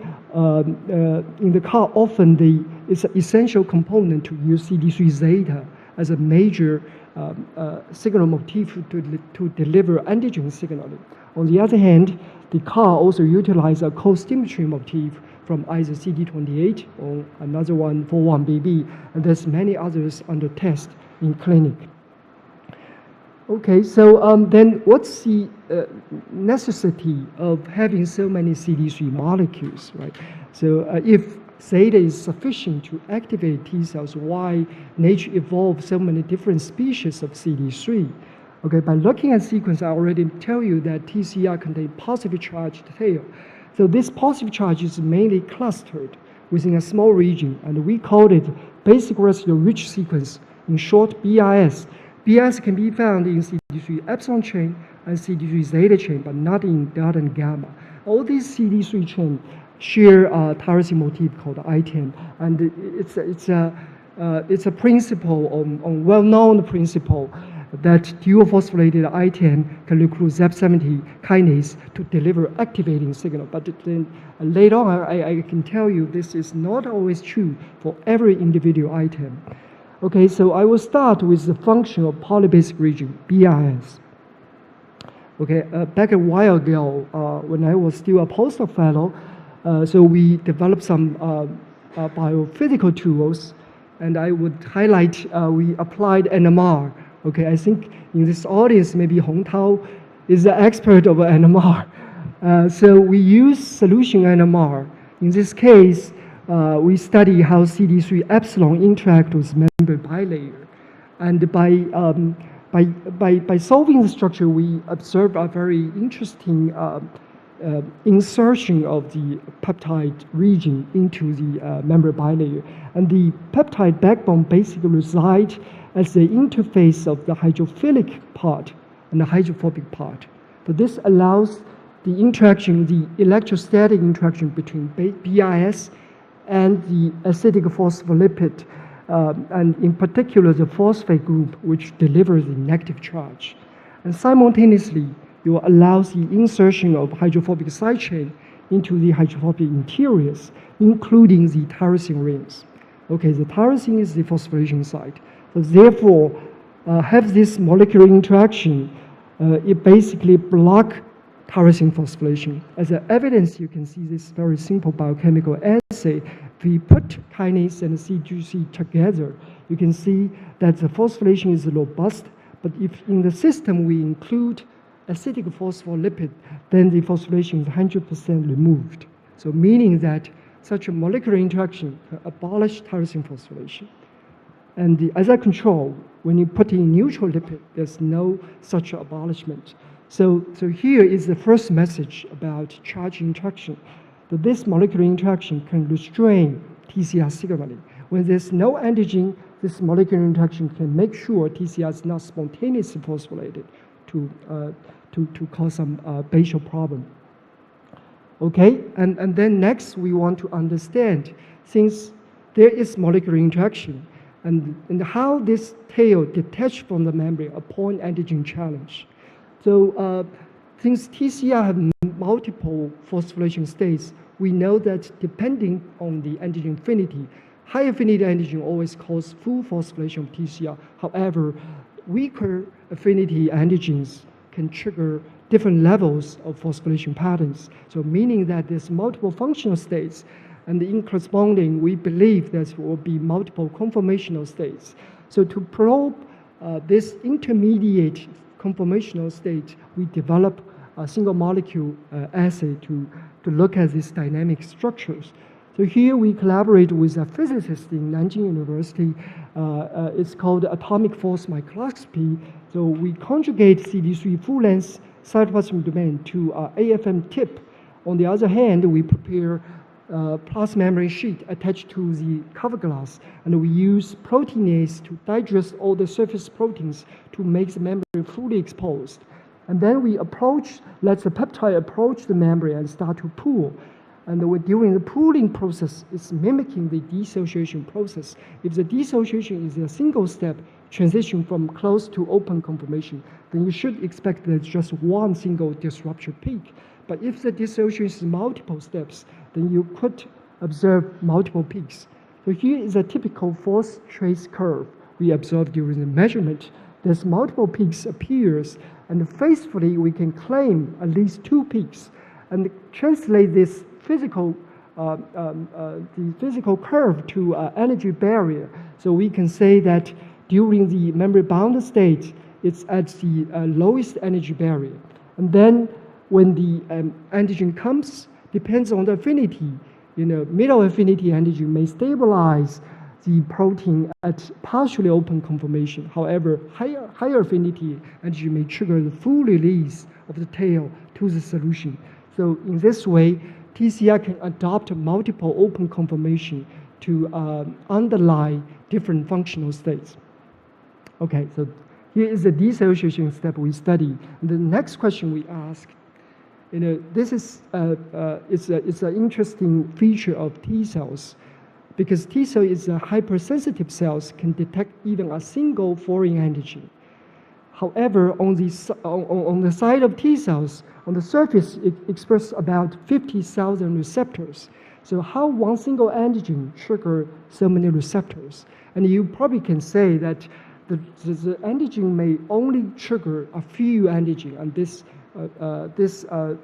in the CAR, often it's an essential component to use CD3 zeta as a major signal motif to deliver antigen signaling. On the other hand, the CAR also utilizes a co-stimulatory motif from either CD28 or another one, forum2, and there's many others under test in clinic. Okay, so then what's the necessity of having so many CD3 molecules, right? So if zeta is sufficient to activate T cells, why nature evolved so many different species of CD3? Okay, by looking at sequence, I already tell you that TCR contains positive charged tail. So this positive charge is mainly clustered within a small region, and we call it basic residue-rich sequence, in short, BRS. BRS can be found in CD3 epsilon chain and CD3 zeta chain, but not in delta and gamma. All these CD3 chains share a tyrosine motif called ITAM, and it's a principle, on well-known principle, that dual phosphorylated ITAM can recruit ZEP70 kinase to deliver activating signal. But then later on, I can tell you this is not always true for every individual ITAM. Okay, so I will start with the function of polybasic region, BRS. Okay, back a while ago, when I was still a postdoc fellow, so we developed some biophysical tools, and I would highlight we applied NMR. Okay, I think in this audience, maybe Hong Tao is the expert of NMR. So we use solution NMR. In this case, we study how CD3 epsilon interact with membrane bilayer. And by solving the structure, we observed a very interesting insertion of the peptide region into the membrane bilayer. And the peptide backbone basically resides as the interface of the hydrophilic part and the hydrophobic part. So this allows the interaction, the electrostatic interaction between BIS and the acidic phospholipid, and in particular the phosphate group, which delivers the negative charge. And simultaneously, it allows the insertion of hydrophobic side chain into the hydrophobic interiors, including the tyrosine rings. Okay, the tyrosine is the phosphorylation site. So therefore, have this molecular interaction, it basically blocks tyrosine phosphorylation. As evidence, you can see this very simple biochemical assay. If we put kinase and CGC together, you can see that the phosphorylation is robust, but if in the system we include acidic phospholipid, then the phosphorylation is 100% removed. So meaning that such a molecular interaction can abolish tyrosine phosphorylation. And as a control, when you put in neutral lipid, there's no such abolishment. So here is the first message about charge interaction, that this molecular interaction can restrain TCR signaling. When there's no antigen, this molecular interaction can make sure TCR is not spontaneously phosphorylated to cause some spatial problem. Okay, and then next we want to understand, since there is molecular interaction, and how this tail detached from the membrane upon antigen challenge. So since TCR have multiple phosphorylation states, we know that depending on the antigen affinity, high affinity antigen always cause full phosphorylation of TCR. However, weaker affinity antigens can trigger different levels of phosphorylation patterns. So meaning that there's multiple functional states, and in corresponding, we believe there will be multiple conformational states. So to probe this intermediate conformational state, we develop a single molecule assay to look at these dynamic structures. So here we collaborate with a physicist in Nanjing University. It's called atomic force microscopy. So we conjugate CD3 full-length cytoplasmic domain to AFM tip. On the other hand, we prepare plasma membrane sheet attached to the cover glass, and we use proteinase to digest all the surface proteins to make the membrane fully exposed. And then we let the peptide approach the membrane and start to pool. And during the pooling process, it's mimicking the dissociation process. If the dissociation is a single step transition from closed to open conformation, then you should expect there's just one single disruption peak. But if the dissociation is multiple steps, then you could observe multiple peaks. So here is a typical force trace curve we observed during the measurement. There's multiple peaks appears, and faithfully we can claim at least 2 peaks, and translate this physical curve to energy barrier. So we can say that during the membrane-bound state, it's at the lowest energy barrier. And then when the antigen comes, depends on the affinity. Middle affinity antigen may stabilize the protein at partially open conformation. However, higher affinity antigen may trigger the full release of the tail to the solution. So in this way, TCR can adopt multiple open conformation to underlie different functional states. Okay, so here is the dissociation step we study. And the next question we ask, this is it's an interesting feature of T cells, because T cell is a hypersensitive cells, can detect even a single foreign antigen. However, on the side of T cells, on the surface, it expresses about 50,000 receptors. So how one single antigen trigger so many receptors? And you probably can say that the antigen may only trigger a few antigen, and this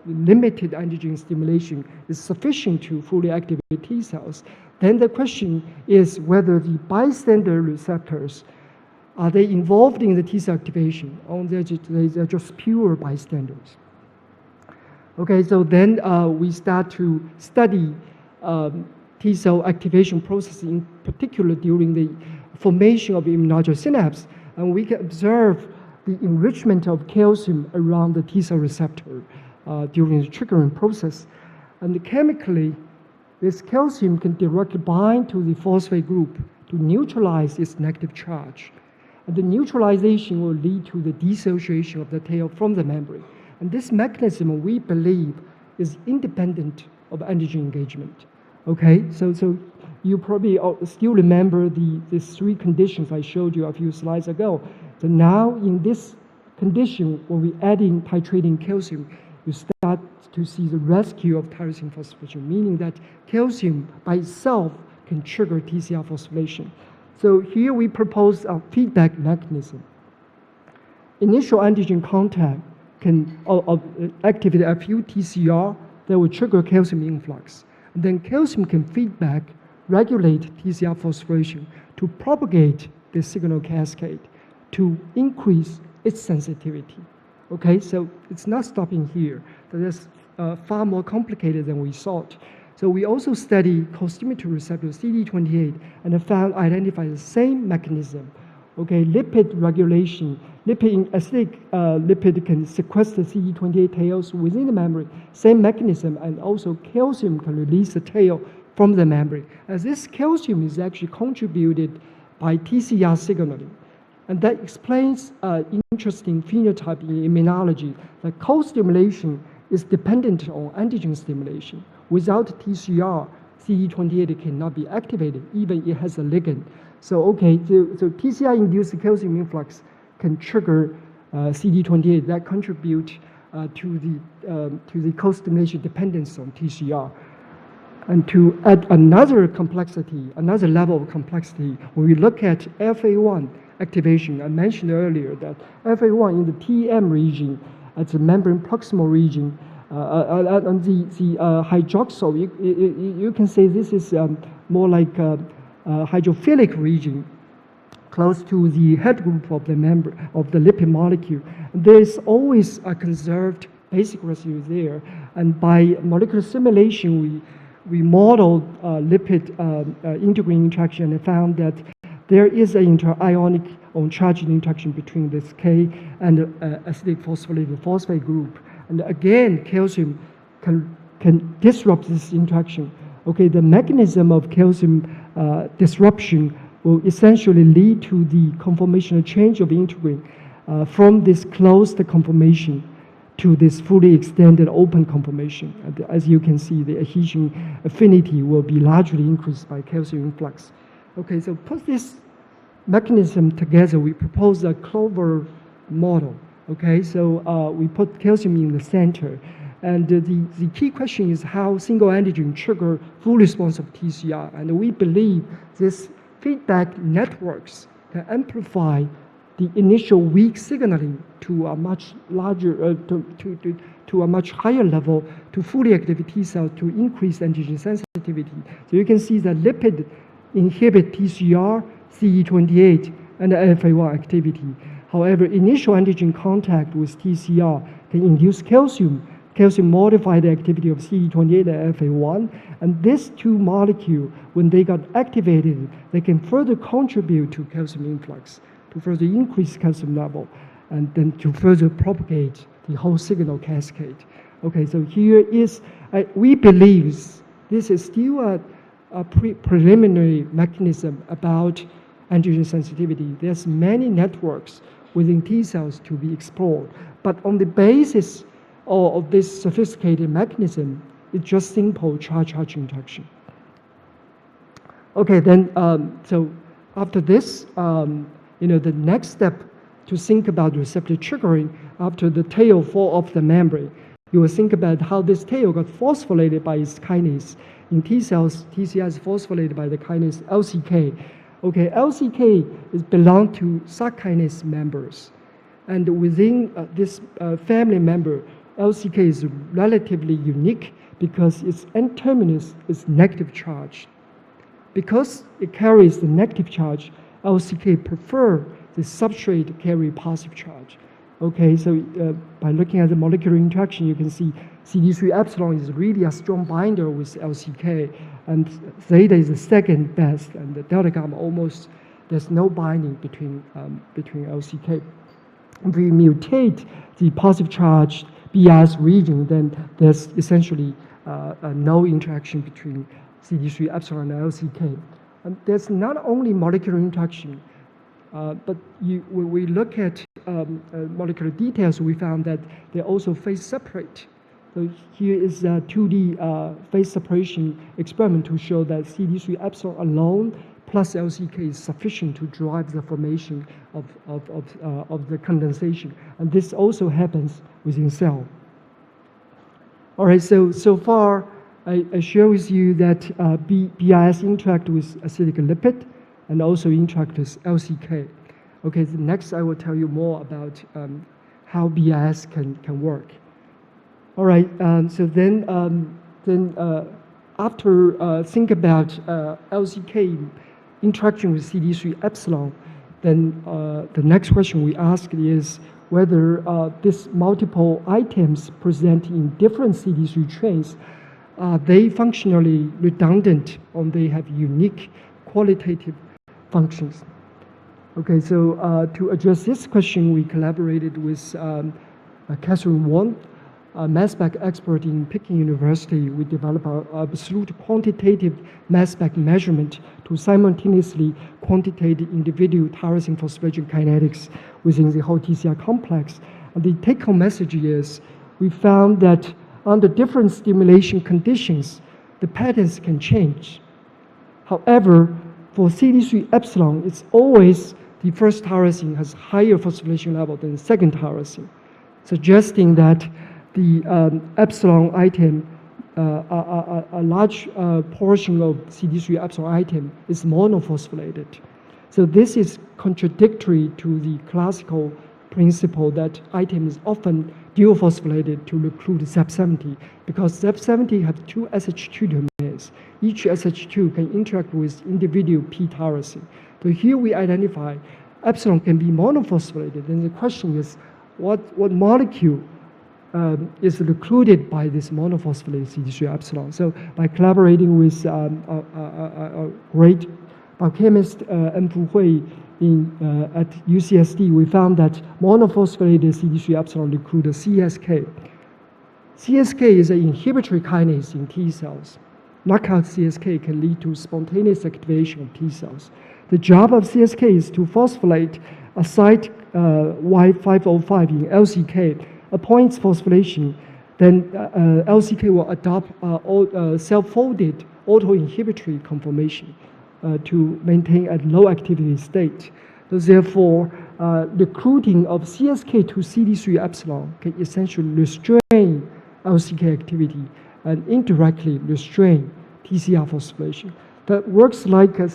limited antigen stimulation is sufficient to fully activate T cells. Then the question is whether the bystander receptors, are they involved in the T cell activation, or they're just pure bystanders? Okay, so then we start to study T cell activation process, in particular during the formation of immunological synapse. And we can observe the enrichment of calcium around the T cell receptor during the triggering process. And chemically, this calcium can directly bind to the phosphate group to neutralize its negative charge. And the neutralization will lead to the dissociation of the tail from the membrane. And this mechanism, we believe, is independent of antigen engagement. Okay, so you probably still remember these three conditions I showed you a few slides ago. So now in this condition, when we add in titrating calcium, you start to see the rescue of tyrosine phosphorylation, meaning that calcium by itself can trigger TCR phosphorylation. So here we propose a feedback mechanism. Initial antigen contact can activate a few TCR that will trigger calcium influx. And then calcium can feedback, regulate TCR phosphorylation to propagate the signal cascade to increase its sensitivity. Okay, so it's not stopping here. That's far more complicated than we thought. So we also study costimulatory receptor CD28 and identified the same mechanism. Okay, lipid regulation, acidic lipid can sequester CD28 tails within the membrane, same mechanism, and also calcium can release the tail from the membrane. As this calcium is actually contributed by TCR signaling. And that explains interesting phenotype in immunology. That co-stimulation is dependent on antigen stimulation. Without TCR, CD28 cannot be activated, even it has a ligand. So TCR-induced calcium influx can trigger CD28 that contribute to the co-stimulation dependence on TCR. And to add another complexity, another level of complexity, when we look at FA1 activation, I mentioned earlier that FA1 in the TM region, at the membrane proximal region, on the hydroxyl, you can say this is more like a hydrophilic region close to the head group of the membrane of the lipid molecule. There is always a conserved basic residue there, and by molecular simulation, we modeled lipid integrin interaction and found that there is an inter-ionic on-charged interaction between this K and acidic phosphorylated phosphate group. And again, calcium can disrupt this interaction. Okay, the mechanism of calcium disruption will essentially lead to the conformational change of integrin from this closed conformation to this fully extended open conformation. And as you can see, the adhesion affinity will be largely increased by calcium influx. Okay, so put this mechanism together, we propose a Clover model. Okay, so we put calcium in the center. And the key question is how single antigen trigger full response of TCR. And we believe this feedback networks can amplify the initial weak signaling to a much larger, to a much higher level to fully active T cells to increase antigen sensitivity. So you can see that lipid inhibit TCR, CD28, and FA1 activity. However, initial antigen contact with TCR can induce calcium. Calcium modify the activity of CD28 and FA1, and these two molecules, when they got activated, they can further contribute to calcium influx, to further increase calcium level, and then to further propagate the whole signal cascade. Okay, so here is, we believe this is still a preliminary mechanism about antigen sensitivity. There's many networks within T cells to be explored, but on the basis of this sophisticated mechanism, it's just simple charge-charge interaction. Okay, then, so after this, the next step to think about receptor triggering after the tail fall off the membrane, you will think about how this tail got phosphorylated by its kinase. In T cells, TCR is phosphorylated by the kinase LCK. Okay, LCK belongs to subkinase members. And within this family member, LCK is relatively unique because its N-terminus is negative charge. Because it carries the negative charge, LCK prefer the substrate carry positive charge. Okay, so by looking at the molecular interaction, you can see CD3 epsilon is really a strong binder with LCK, and theta is the second best, and the delta gamma almost there's no binding between LCK. If we mutate the positive charge BIS region, then there's essentially no interaction between CD3 epsilon and LCK. And there's not only molecular interaction, but when we look at molecular details, we found that they also phase separate. So here is a 2D phase separation experiment to show that CD3 epsilon alone plus LCK is sufficient to drive the formation of the condensation. And this also happens within cell. All right, so far, I share with you that BIS interact with acidic lipid and also interact with LCK. Okay, so next I will tell you more about how BIS can work. All right, so then after think about LCK interaction with CD3 epsilon, then the next question we ask is whether these multiple items present in different CD3 trains, are they functionally redundant or they have unique qualitative functions? Okay, so to address this question, we collaborated with Catherine Wong, a mass spec expert in Peking University. We developed an absolute quantitative mass spec measurement to simultaneously quantitate individual tyrosine phosphorylation kinetics within the whole TCR complex. And the take-home message is we found that under different stimulation conditions, the patterns can change. However, for CD3 epsilon, it's always the first tyrosine has higher phosphorylation level than the second tyrosine, suggesting that the epsilon item, a large portion of CD3 epsilon item is monophosphorylated. So this is contradictory to the classical principle that item is often dual phosphorylated to recruit ZEP70, because ZEP70 have two SH2 domains. Each SH2 can interact with individual P tyrosine. So here we identify epsilon can be monophosphorylated. Then the question is, what molecule is recruited by this monophosphorylated CD3 epsilon? So by collaborating with a great biochemist, En-Fu Hui, at UCSD, we found that monophosphorylated CD3 epsilon recruit CSK. CSK is an inhibitory kinase in T cells. Knockout CSK can lead to spontaneous activation of T cells. The job of CSK is to phosphorylate a site Y505 in LCK. Upon its phosphorylation, then LCK will adopt self-folded autoinhibitory conformation to maintain a low activity state. So therefore, recruiting of CSK to CD3 epsilon can essentially restrain LCK activity and indirectly restrain TCR phosphorylation. That works like a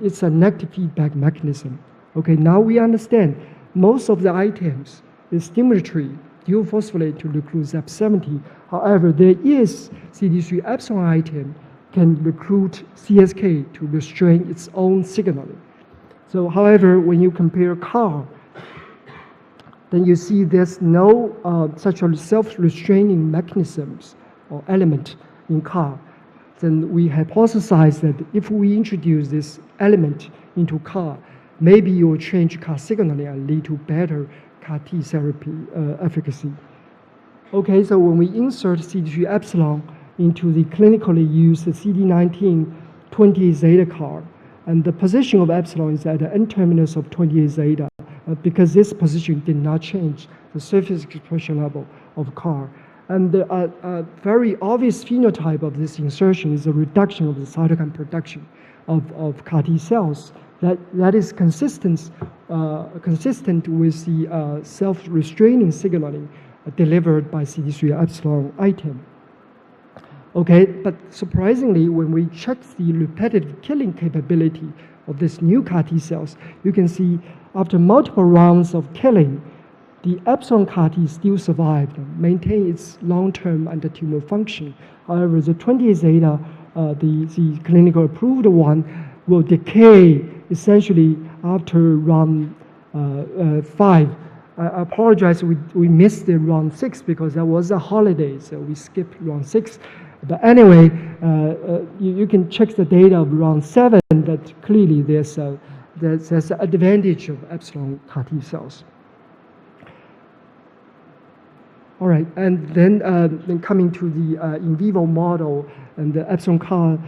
it's a negative feedback mechanism. Okay, now we understand most of the items is stimulatory, dual phosphorylate to recruit ZEP70. However, there is CD3 epsilon item can recruit CSK to restrain its own signaling. So, however, when you compare CAR, then you see there's no such a self-restraining mechanisms or element in CAR. Then we hypothesize that if we introduce this element into CAR, maybe it will change CAR signaling and lead to better CAR T therapy efficacy. Okay, so when we insert CD3 epsilon into the clinically used CD19 28 zeta CAR, and the position of epsilon is at the N-terminus of 28 zeta, because this position did not change the surface expression level of CAR. And the very obvious phenotype of this insertion is a reduction of the cytokine production of CAR T cells. That is consistent with the self-restraining signaling delivered by CD3 epsilon item. Okay, but surprisingly, when we check the repetitive killing capability of this new CAR T cells, you can see after multiple rounds of killing, the epsilon CAR T still survived, maintain its long-term anti-tumor function. However, the 28 zeta, the clinical approved one, will decay essentially after round 5. I apologize, we missed the round 6 because that was a holiday, so we skipped round 6. But anyway, you can check the data of around 7 that clearly there's an advantage of epsilon CAR T cells. All right, and then coming to the in vivo model, and the epsilon CAR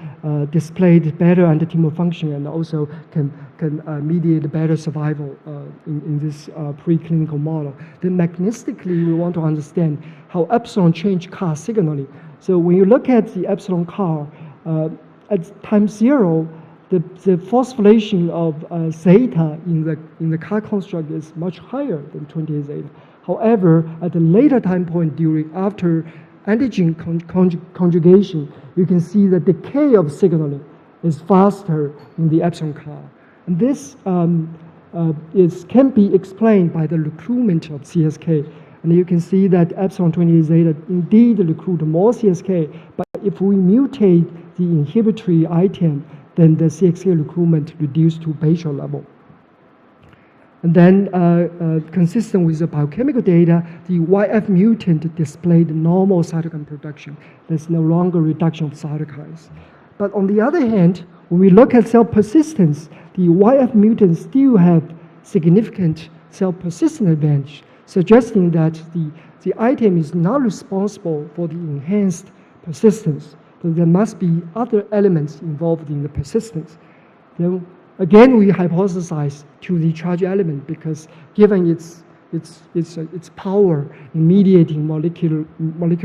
displayed better anti-tumor function and also can mediate better survival in this preclinical model. Then mechanistically, we want to understand how epsilon change CAR signaling. So when you look at the epsilon CAR, at time 0, the phosphorylation of zeta in the CAR construct is much higher than 28 zeta. However, at a later time point after antigen conjugation, you can see the decay of signaling is faster in the epsilon CAR. And this can be explained by the recruitment of CSK. And you can see that epsilon 28 zeta indeed recruit more CSK, but if we mutate the inhibitory item, then the CSK recruitment reduced to basal level. And then, consistent with the biochemical data, the YF mutant displayed normal cytokine production. There's no longer reduction of cytokines. But on the other hand, when we look at cell persistence, the YF mutants still have significant cell persistence advantage, suggesting that the item is not responsible for the enhanced persistence. So there must be other elements involved in the persistence. Then, again, we hypothesize to the charge element because given its power in mediating molecular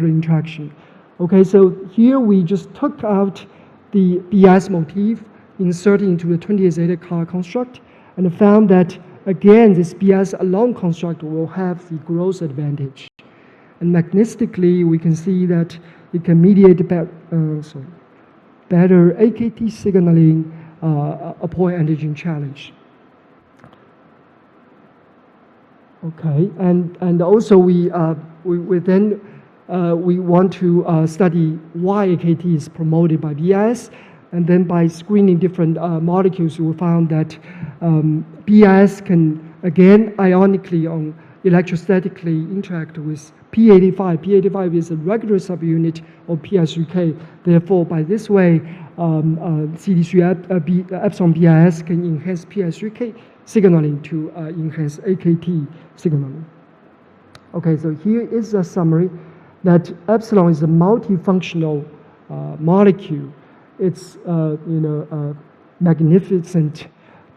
interaction. Okay, so here we just took out the BS motif, inserted into the 28 zeta CAR construct, and found that again this BS alone construct will have the growth advantage. And mechanistically, we can see that it can mediate better AKT signaling upon antigen challenge. Okay, and also we want to study why AKT is promoted by BIS, and then by screening different molecules, we found that BIS can again ionically or electrostatically interact with P85. P85 is a regular subunit of PI3K. Therefore, by this way, CD3 epsilon BIS can enhance PI3K signaling to enhance AKT signaling. Okay, so here is a summary that epsilon is a multifunctional molecule. It's magnificent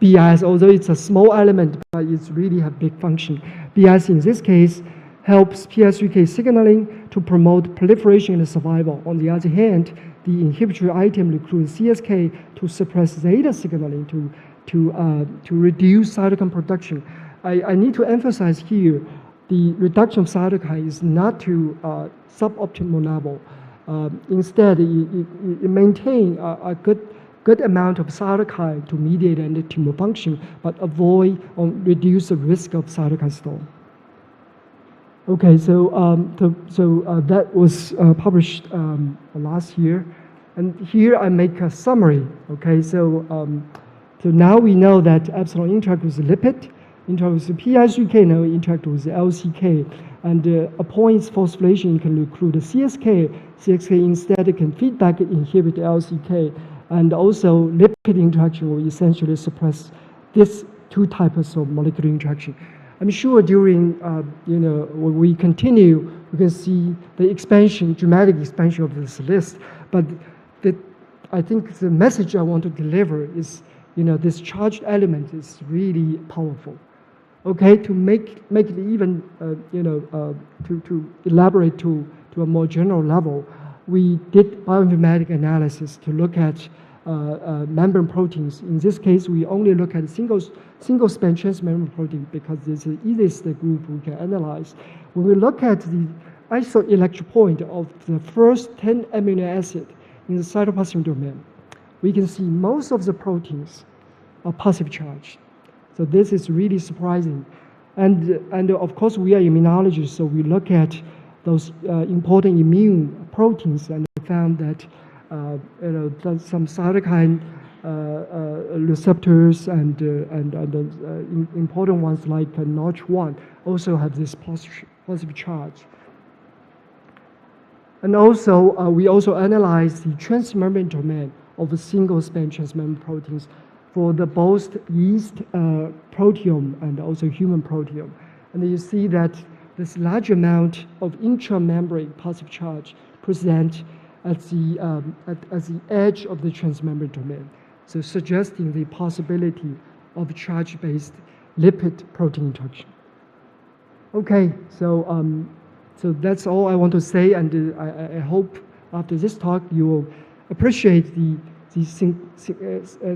BIS, although it's a small element, but it's really have big function. BIS in this case helps PI3K signaling to promote proliferation and survival. On the other hand, the inhibitory item recruits CSK to suppress zeta signaling to reduce cytokine production. I need to emphasize here, the reduction of cytokine is not to suboptimal level. Instead, it maintains a good amount of cytokine to mediate anti-tumor function, but avoid or reduce the risk of cytokine storm. Okay, so that was published last year, and here I make a summary. Okay, so now we know that epsilon interact with lipid, interact with PI3K, now interact with LCK, and upon its phosphorylation, it can recruit the CSK. CSK instead can feedback inhibit LCK, and also lipid interaction will essentially suppress these two types of molecular interaction. I'm sure during, when we continue, we can see the expansion, dramatic expansion of this list. But I think the message I want to deliver is, this charged element is really powerful. Okay, to make it even, to elaborate to a more general level, we did bioinformatic analysis to look at membrane proteins. In this case, we only look at single-strand transmembrane protein because it's the easiest group we can analyze. When we look at the isoelectric point of the first 10 amino acids in the cytoplasmic domain, we can see most of the proteins are positive charged. So this is really surprising. And of course, we are immunologists, so we look at those important immune proteins and found that some cytokine receptors and important ones like Notch1 also have this positive charge. And also, we also analyzed the transmembrane domain of a single-span transmembrane proteins for the both yeast proteome and also human proteome. And you see that this large amount of intramembrane positive charge present at the edge of the transmembrane domain, so suggesting the possibility of charge-based lipid-protein interaction. Okay, so that's all I want to say, and I hope after this talk you will appreciate the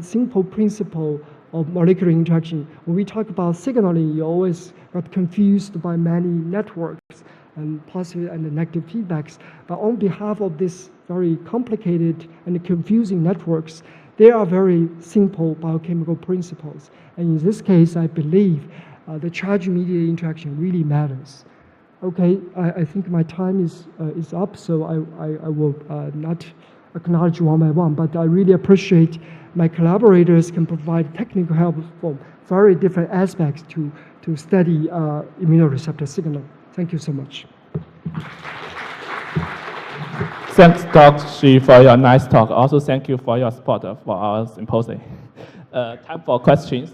simple principle of molecular interaction. When we talk about signaling, you always got confused by many networks and positive and negative feedbacks. But on behalf of this very complicated and confusing networks, there are very simple biochemical principles. And in this case, I believe the charge-mediated interaction really matters. Okay, I think my time is up, so I will not acknowledge one by one, but I really appreciate my collaborators can provide technical help for very different aspects to study immunoreceptor signal. Thank you so much. Thanks, Dr. Shi, for your nice talk. Also, thank you for your support for our symposium. Time for questions.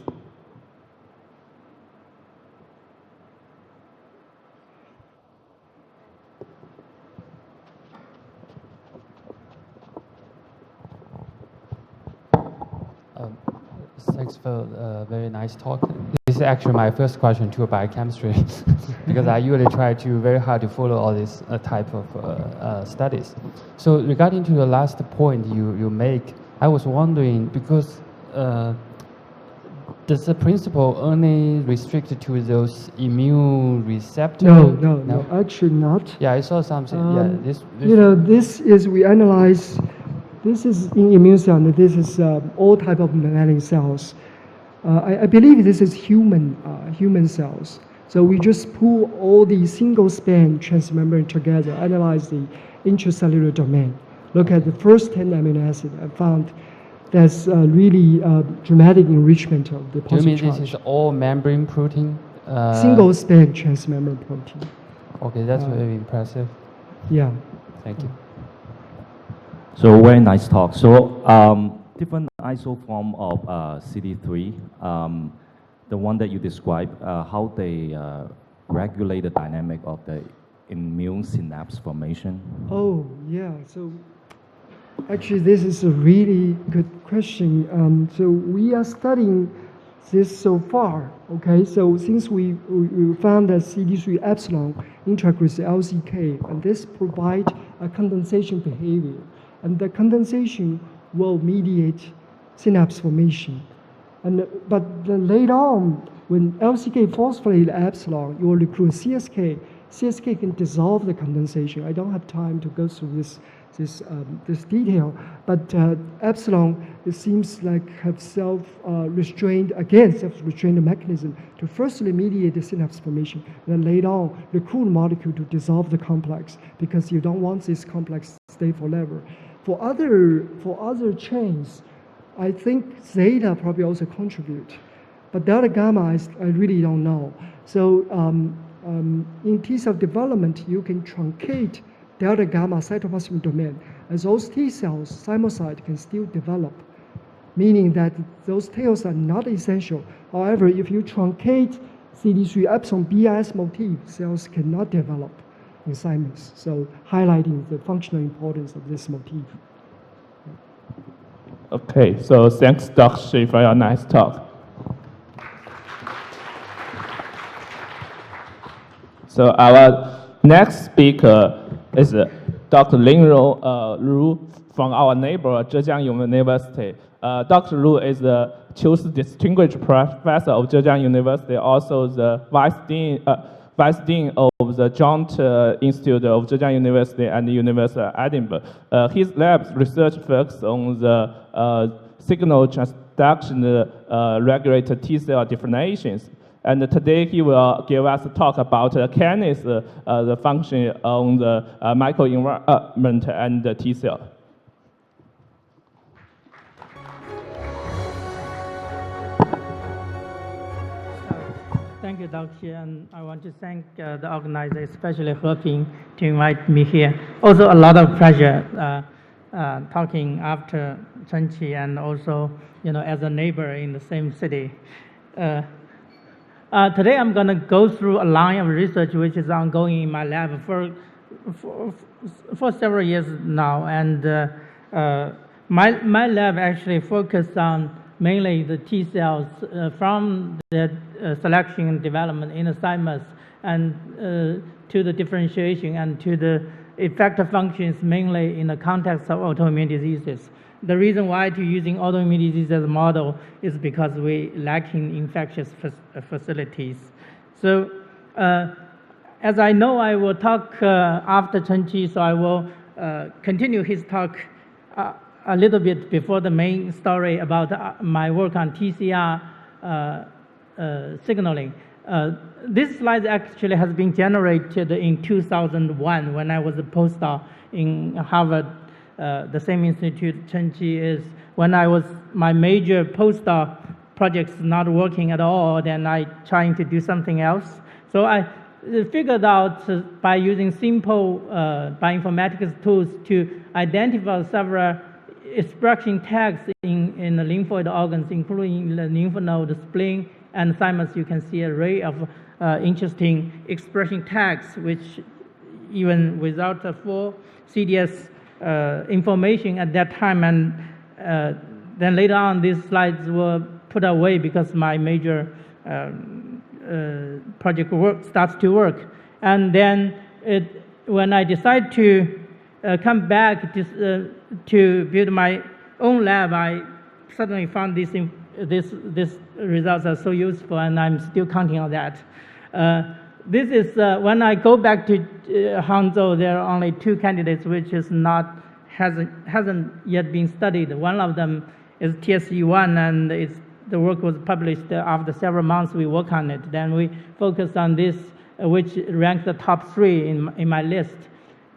Thanks for a very nice talk. This is actually my first question to biochemistry, because I usually try to very hard to follow all this type of studies. So regarding to the last point you make, I was wondering, because does the principle only restrict to those immune receptors? No, actually not. Yeah, I saw something. This you know, this is, we analyze, this is in immune cell, and this is all type of mammalian cells. I believe this is human cells. So we just pull all the single-span transmembrane together, analyze the intracellular domain, look at the first 10 amino acids, and found there's really dramatic enrichment of the positive charge. Do you mean this is all membrane protein? Single-span transmembrane protein. Okay, that's very impressive. Yeah. Thank you. So very nice talk. So different isoform of CD3, the one that you described, how they regulate the dynamic of the immune synapse formation? Oh, yeah. So actually, this is a really good question. So we are studying this so far. Okay, so since we found that CD3 epsilon interact with the LCK, and this provide a condensation behavior, and the condensation will mediate synapse formation. But then later on, when LCK phosphorylates epsilon, you will recruit CSK. CSK can dissolve the condensation. I don't have time to go through this detail, but epsilon, it seems like have self-restrained mechanism to firstly mediate the synapse formation, and then later on recruit molecule to dissolve the complex, because you don't want this complex to stay forever. For other chains, I think zeta probably also contribute, but delta gamma, I really don't know. So in T cell development, you can truncate delta gamma cytoplasmic domain, as those T cells, thymocyte, can still develop, meaning that those tails are not essential. However, if you truncate CD3 epsilon BIS motif, cells cannot develop in thymus, so highlighting the functional importance of this motif. Okay, so thanks, Dr. Shi, for your nice talk. So our next speaker is Dr. Linro Ru from our neighbor, Zhejiang University. Dr. Ru is the Qiusi Distinguished Professor of Zhejiang University, also the Vice Dean of the Joint Institute of Zhejiang University and the University of Edinburgh. His lab's research focuses on the signal transduction regulated T cell differentiations. And today he will give us a talk about kinase, the function on the microenvironment and the T cell. Thank you, Dr. Xie, and I want to thank the organizer, especially Heping, to invite me here. Also, a lot of pleasure talking after Chen Qi and also, as a neighbor in the same city. Today, I'm going to go through a line of research which is ongoing in my lab for several years now, and my lab actually focused on mainly the T cells from the selection and development in the thymus and to the differentiation and to the effector functions mainly in the context of autoimmune diseases. The reason why to using autoimmune disease as a model is because we lacking infectious facilities. So as I know I will talk after Chen Qi, so I will continue his talk a little bit before the main story about my work on TCR signaling. This slide actually has been generated in 2001 when I was a postdoc in Harvard, the same institute Chen Qi is. When my major postdoc projects not working at all, then I trying to do something else. So I figured out by using simple bioinformatics tools to identify several expression tags in the lymphoid organs, including the lymph node, the spleen, and thymus. You can see an array of interesting expression tags, which even without the full CDS information at that time, and then later on these slides were put away because my major project starts to work. And then when I decided to come back to build my own lab, I suddenly found these results are so useful, and I'm still counting on that. This is when I go back to Hangzhou, there are only two candidates which hasn't yet been studied. One of them is TSE1, and the work was published after several months we work on it. Then we focused on this, which ranks the top 3 in my list.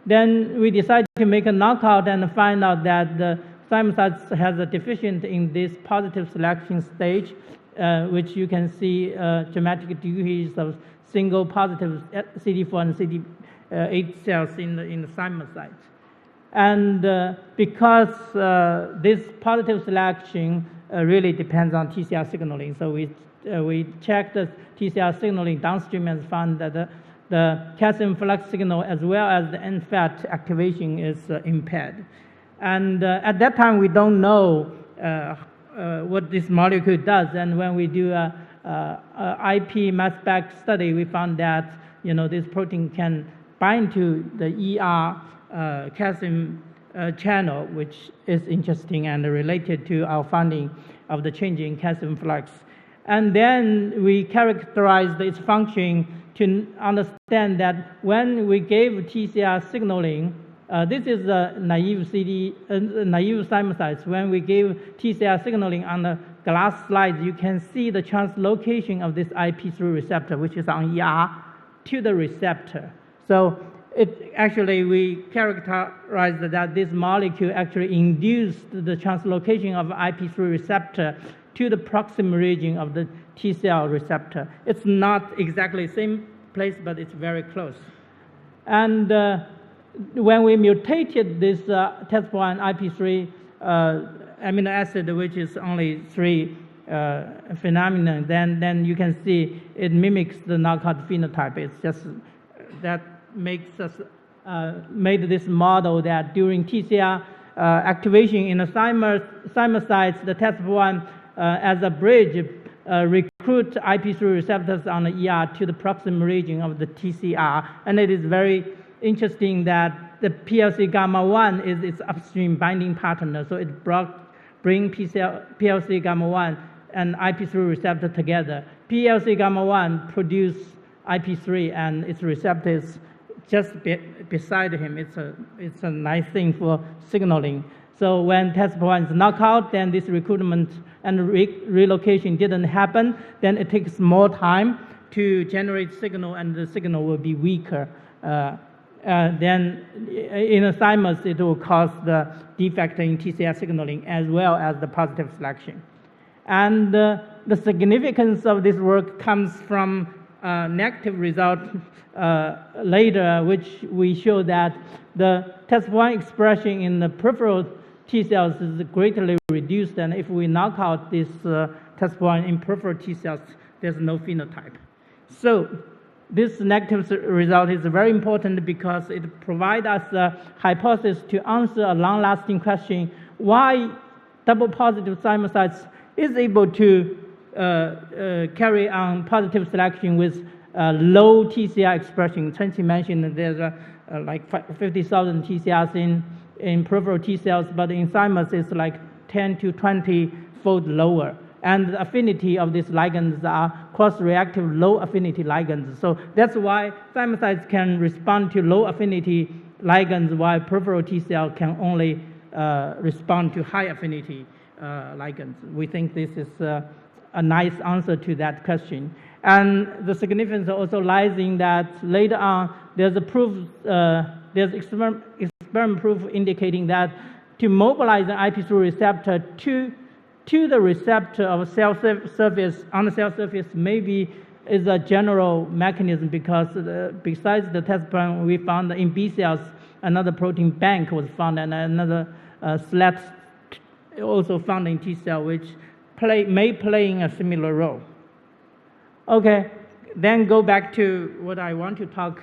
Then we decided to make a knockout and find out that the thymocytes has a deficient in this positive selection stage, which you can see dramatic decrease of single positive CD4 and CD8 cells in the thymocytes. And because this positive selection really depends on TCR signaling, so we checked the TCR signaling downstream and found that the calcium flux signal as well as the NFAT activation is impaired. And at that time, we don't know what this molecule does. And when we do a IP mass spec study, we found that this protein can bind to the ER calcium channel, which is interesting and related to our finding of the change in calcium flux. And then we characterized its function to understand that when we gave TCR signaling, this is a naive thymocytes. When we gave TCR signaling on the glass slides, you can see the translocation of this IP3 receptor, which is on ER, to the receptor. So we characterized that this molecule actually induced the translocation of IP3 receptor to the proximal region of the T cell receptor. It's not exactly the same place, but it's very close. And when we mutated this TESP1 IP3 amino acid, which is only 3 phenomenon, then you can see it mimics the knockout phenotype. It's just that makes us made this model that during TCR activation in the thymocytes, the TESP1 as a bridge recruit IP3 receptors on the ER to the proximal region of the TCR. And it is very interesting that the PLC gamma 1 is its upstream binding partner. So it bring PLC gamma 1 and IP3 receptor together. PLC gamma 1 produce IP3 and its receptor is just beside him. It's a nice thing for signaling. So when TESP1 is knocked out, then this recruitment and relocation didn't happen. Then it takes more time to generate signal, and the signal will be weaker. Then in the thymus, it will cause the defect in TCR signaling as well as the positive selection. And the significance of this work comes from negative result later, which we show that the TESP1 expression in the peripheral T cells is greatly reduced, and if we knock out this TESP1 in peripheral T cells, there's no phenotype. So this negative result is very important because it provides us a hypothesis to answer a long-lasting question: why double positive thymocytes is able to carry on positive selection with low TCR expression. Chen-Qi mentioned that there's like 50,000 TCRs in peripheral T cells, but in thymus it's like 10 to 20-fold lower. And the affinity of these ligands are cross-reactive low affinity ligands. So that's why thymocytes can respond to low affinity ligands, while peripheral T cell can only respond to high affinity ligands. We think this is a nice answer to that question. And the significance also lies in that later on there's a proof, there's experiment proof indicating that to mobilize an IP3 receptor to the receptor of cell surface, on the cell surface, maybe is a general mechanism, because besides the TESP1 we found in B cells, another protein bank was found, and another SLAT also found in T cell, which may play in a similar role. Okay, then go back to what I want to talk,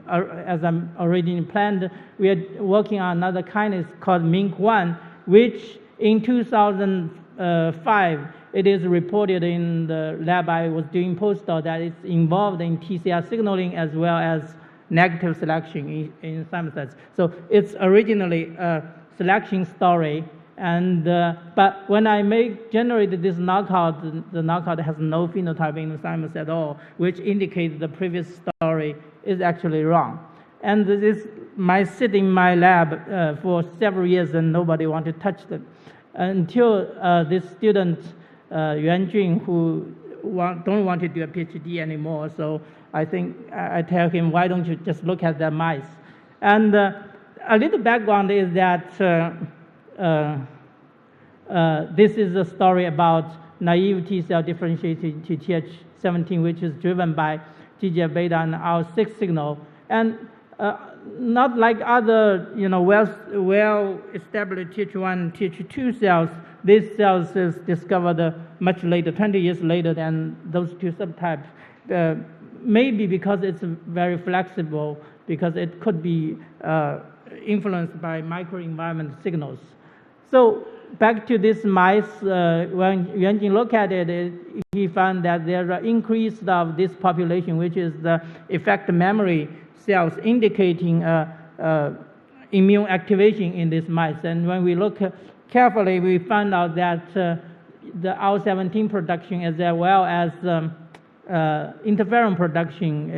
as I'm originally planned. We are working on another kinase called MINC1, which in 2005, it is reported in the lab I was doing postdoc that it's involved in TCR signaling as well as negative selection in thymocytes. So it's originally a selection story, and but when I generated this knockout, the knockout has no phenotype in the thymus at all, which indicates the previous story is actually wrong. And this might sit in my lab for several years, and nobody want to touch them until this student Yuan Jun, who don't want to do a PhD anymore. So I think I tell him, why don't you just look at the mice? And a little background is that this is a story about naive T cell differentiated to Th17, which is driven by TGF-beta and IL-6 signal, and not like other, well-established Th1, Th2 cells. These cells is discovered much later, 20 years later than those two subtypes. Maybe because it's very flexible, because it could be influenced by microenvironment signals. So back to this mice, when Yuan Jin looked at it, he found that there are increase of this population, which is the effector memory cells indicating immune activation in these mice. And when we look carefully, we found out that the IL-17 production as well as interferon production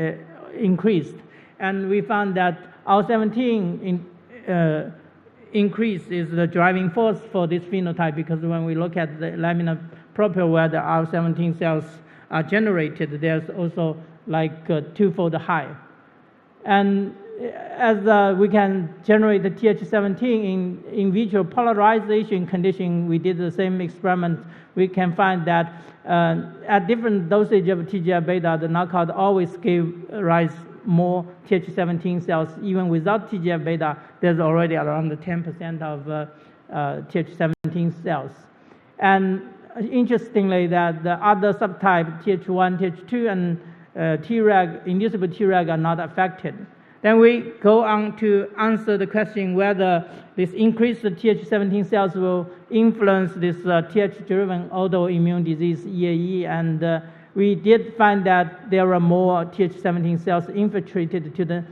increased. And we found that IL-17 increase is the driving force for this phenotype, because when we look at the lamina propria where the IL-17 cells are generated, there's also like twofold high. And as we can generate the Th17 in vitro polarization condition, we did the same experiment. We can find that at different dosage of TGF-beta, the knockout always gave rise more Th17 cells. Even without TGF-beta, there's already around 10% of Th17 cells. And interestingly, that the other subtype, Th1, Th2, and Treg, inducible Treg are not affected. Then we go on to answer the question whether this increased Th17 cells will influence this Th-driven autoimmune disease, EAE, and we did find that there are more Th17 cells infiltrated to the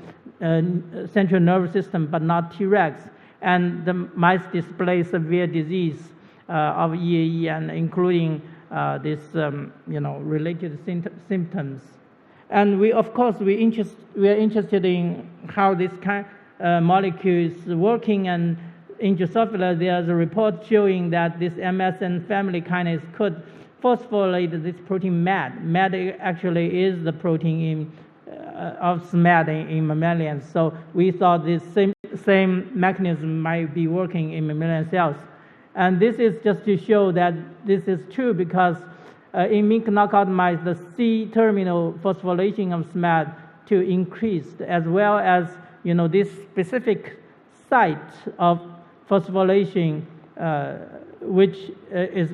central nervous system, but not Tregs. And the mice display severe disease of EAE, and including this, related symptoms. And we, of course, we are interested in how this molecule is working. And in Drosophila, there's a report showing that this MSN family kinase could phosphorylate this protein MAD. MAD actually is the protein of SMAD in mammalians. So we thought this same mechanism might be working in mammalian cells. And this is just to show that this is true, because in mink knockout mice, the C-terminal phosphorylation of SMAD to increased, as well as this specific site of phosphorylation which is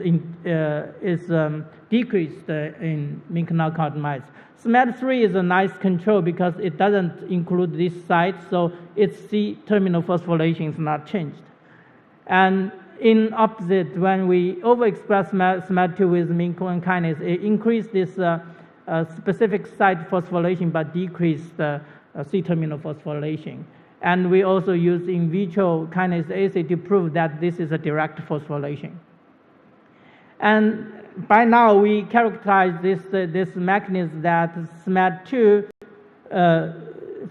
decreased in mink knockout mice. SMAD3 is a nice control because it doesn't include this site, so its C-terminal phosphorylation is not changed. And in opposite, when we overexpress SMAD2 with MINC1 kinase, it increased this specific site phosphorylation but decreased the C-terminal phosphorylation. And we also use in vitro kinase assay to prove that this is a direct phosphorylation. And by now, we characterize this mechanism that SMAD2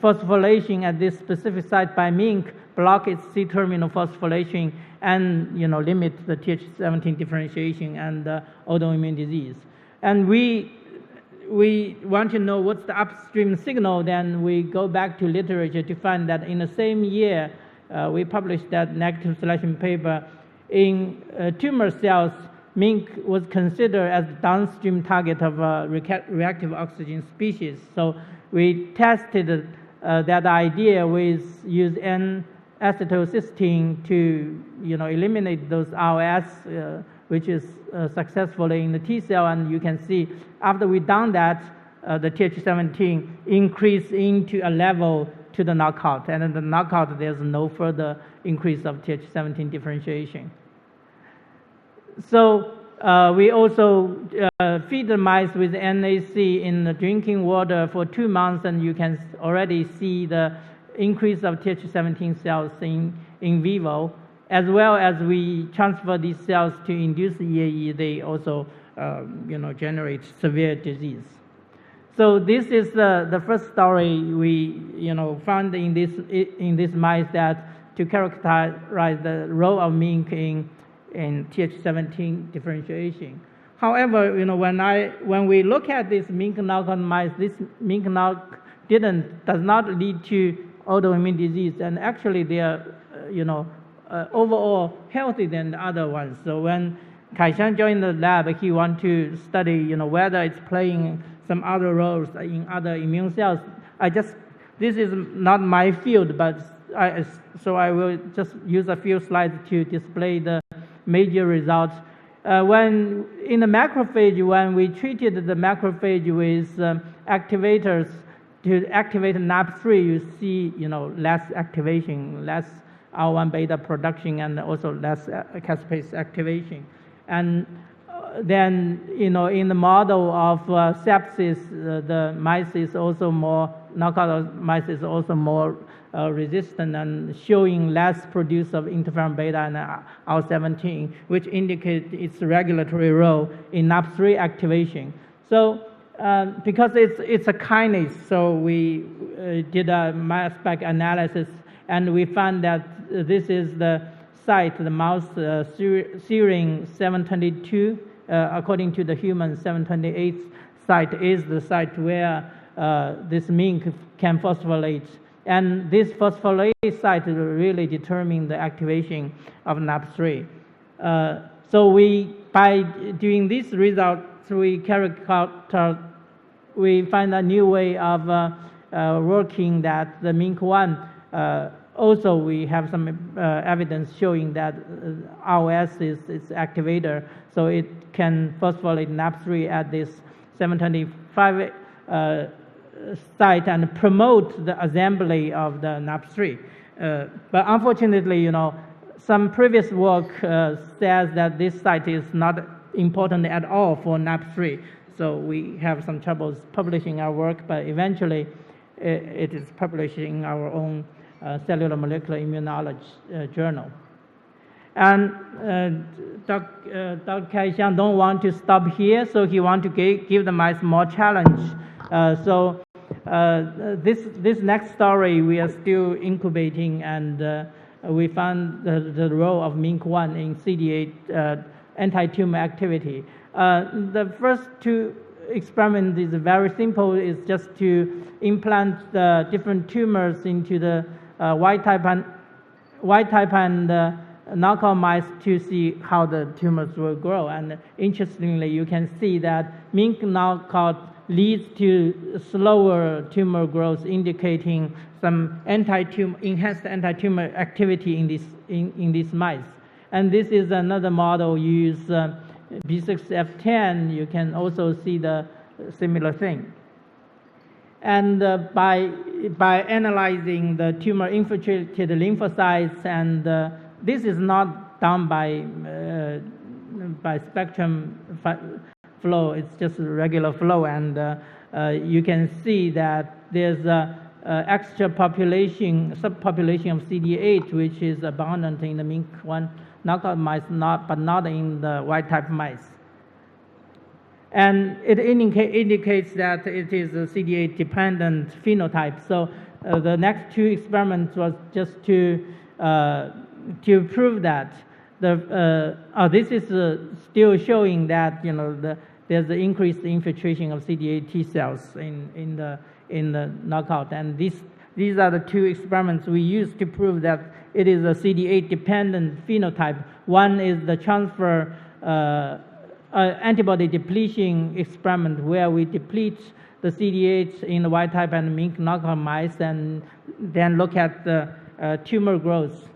phosphorylation at this specific site by MINC block its C-terminal phosphorylation and limit the Th17 differentiation and autoimmune disease. And we want to know what's the upstream signal. Then we go back to literature to find that in the same year we published that negative selection paper in tumor cells. MINC was considered as the downstream target of reactive oxygen species. So we tested that idea with use N-acetylcysteine to eliminate those ROS, which is successfully in the T cell. And you can see after we done that, the Th17 increased into a level to the knockout. And in the knockout, there's no further increase of Th17 differentiation. So we also feed the mice with NAC in the drinking water for 2 months, and you can already see the increase of Th17 cells in vivo. As well as we transfer these cells to induce EAE, they also generate severe disease. So this is the first story we found in this mice that to characterize the role of MINC in Th17 differentiation. However, when we look at this MINC knockout mice, this MINC knock does not lead to autoimmune disease, and actually they are overall healthy than the other ones. So when Kaishan joined the lab, he wanted to study whether it's playing some other roles in other immune cells. This is not my field, but so I will just use a few slides to display the major results. When in the macrophage, when we treated the macrophage with activators to activate NAP3, you see less activation, less R1 beta production, and also less caspase activation. And then in the model of sepsis, the mice is also more knockout mice is also more resistant and showing less produce of interferon beta and IL-17, which indicates its regulatory role in NAP3 activation. So because it's a kinase, so we did a mass spec analysis, and we found that this is the site, the mouse serine 722, according to the human 728 site is the site where this MINC can phosphorylate. And this phosphorylase site really determine the activation of NAP3. So by doing these results, we find a new way of working that the MINC1 also we have some evidence showing that ROS is its activator, so it can phosphorylate NAP3 at this 725 site and promote the assembly of the NAP3. But unfortunately, some previous work says that this site is not important at all for NAP3. So we have some troubles publishing our work, but eventually it is published in our own Cellular Molecular Immunology journal. And Dr. Kaishan don't want to stop here, so he want to give the mice more challenge. So this next story we are still incubating, and we found the role of MINC1 in CD8 anti-tumor activity. The first two experiments is very simple. It's just to implant the different tumors into the white type and knockout mice to see how the tumors will grow. And interestingly, you can see that mink knockout leads to slower tumor growth, indicating some enhanced anti-tumor activity in these mice. And this is another model. Use B6F10. You can also see the similar thing. And by analyzing the tumor-infiltrated lymphocytes, and this is not done by spectrum flow, it's just regular flow, and you can see that there's a extra subpopulation of CD8, which is abundant in the MINC1 knockout mice, but not in the wild-type mice. And it indicates that it is a CD8-dependent phenotype. So the next two experiments was just to prove that. This is still showing that there's an increased infiltration of CD8 T cells in the knockout. And these are the two experiments we use to prove that it is a CD8-dependent phenotype. One is the transfer antibody depletion experiment, where we deplete the CD8 in the wild type and mink knockout mice, and then look at the tumor growth.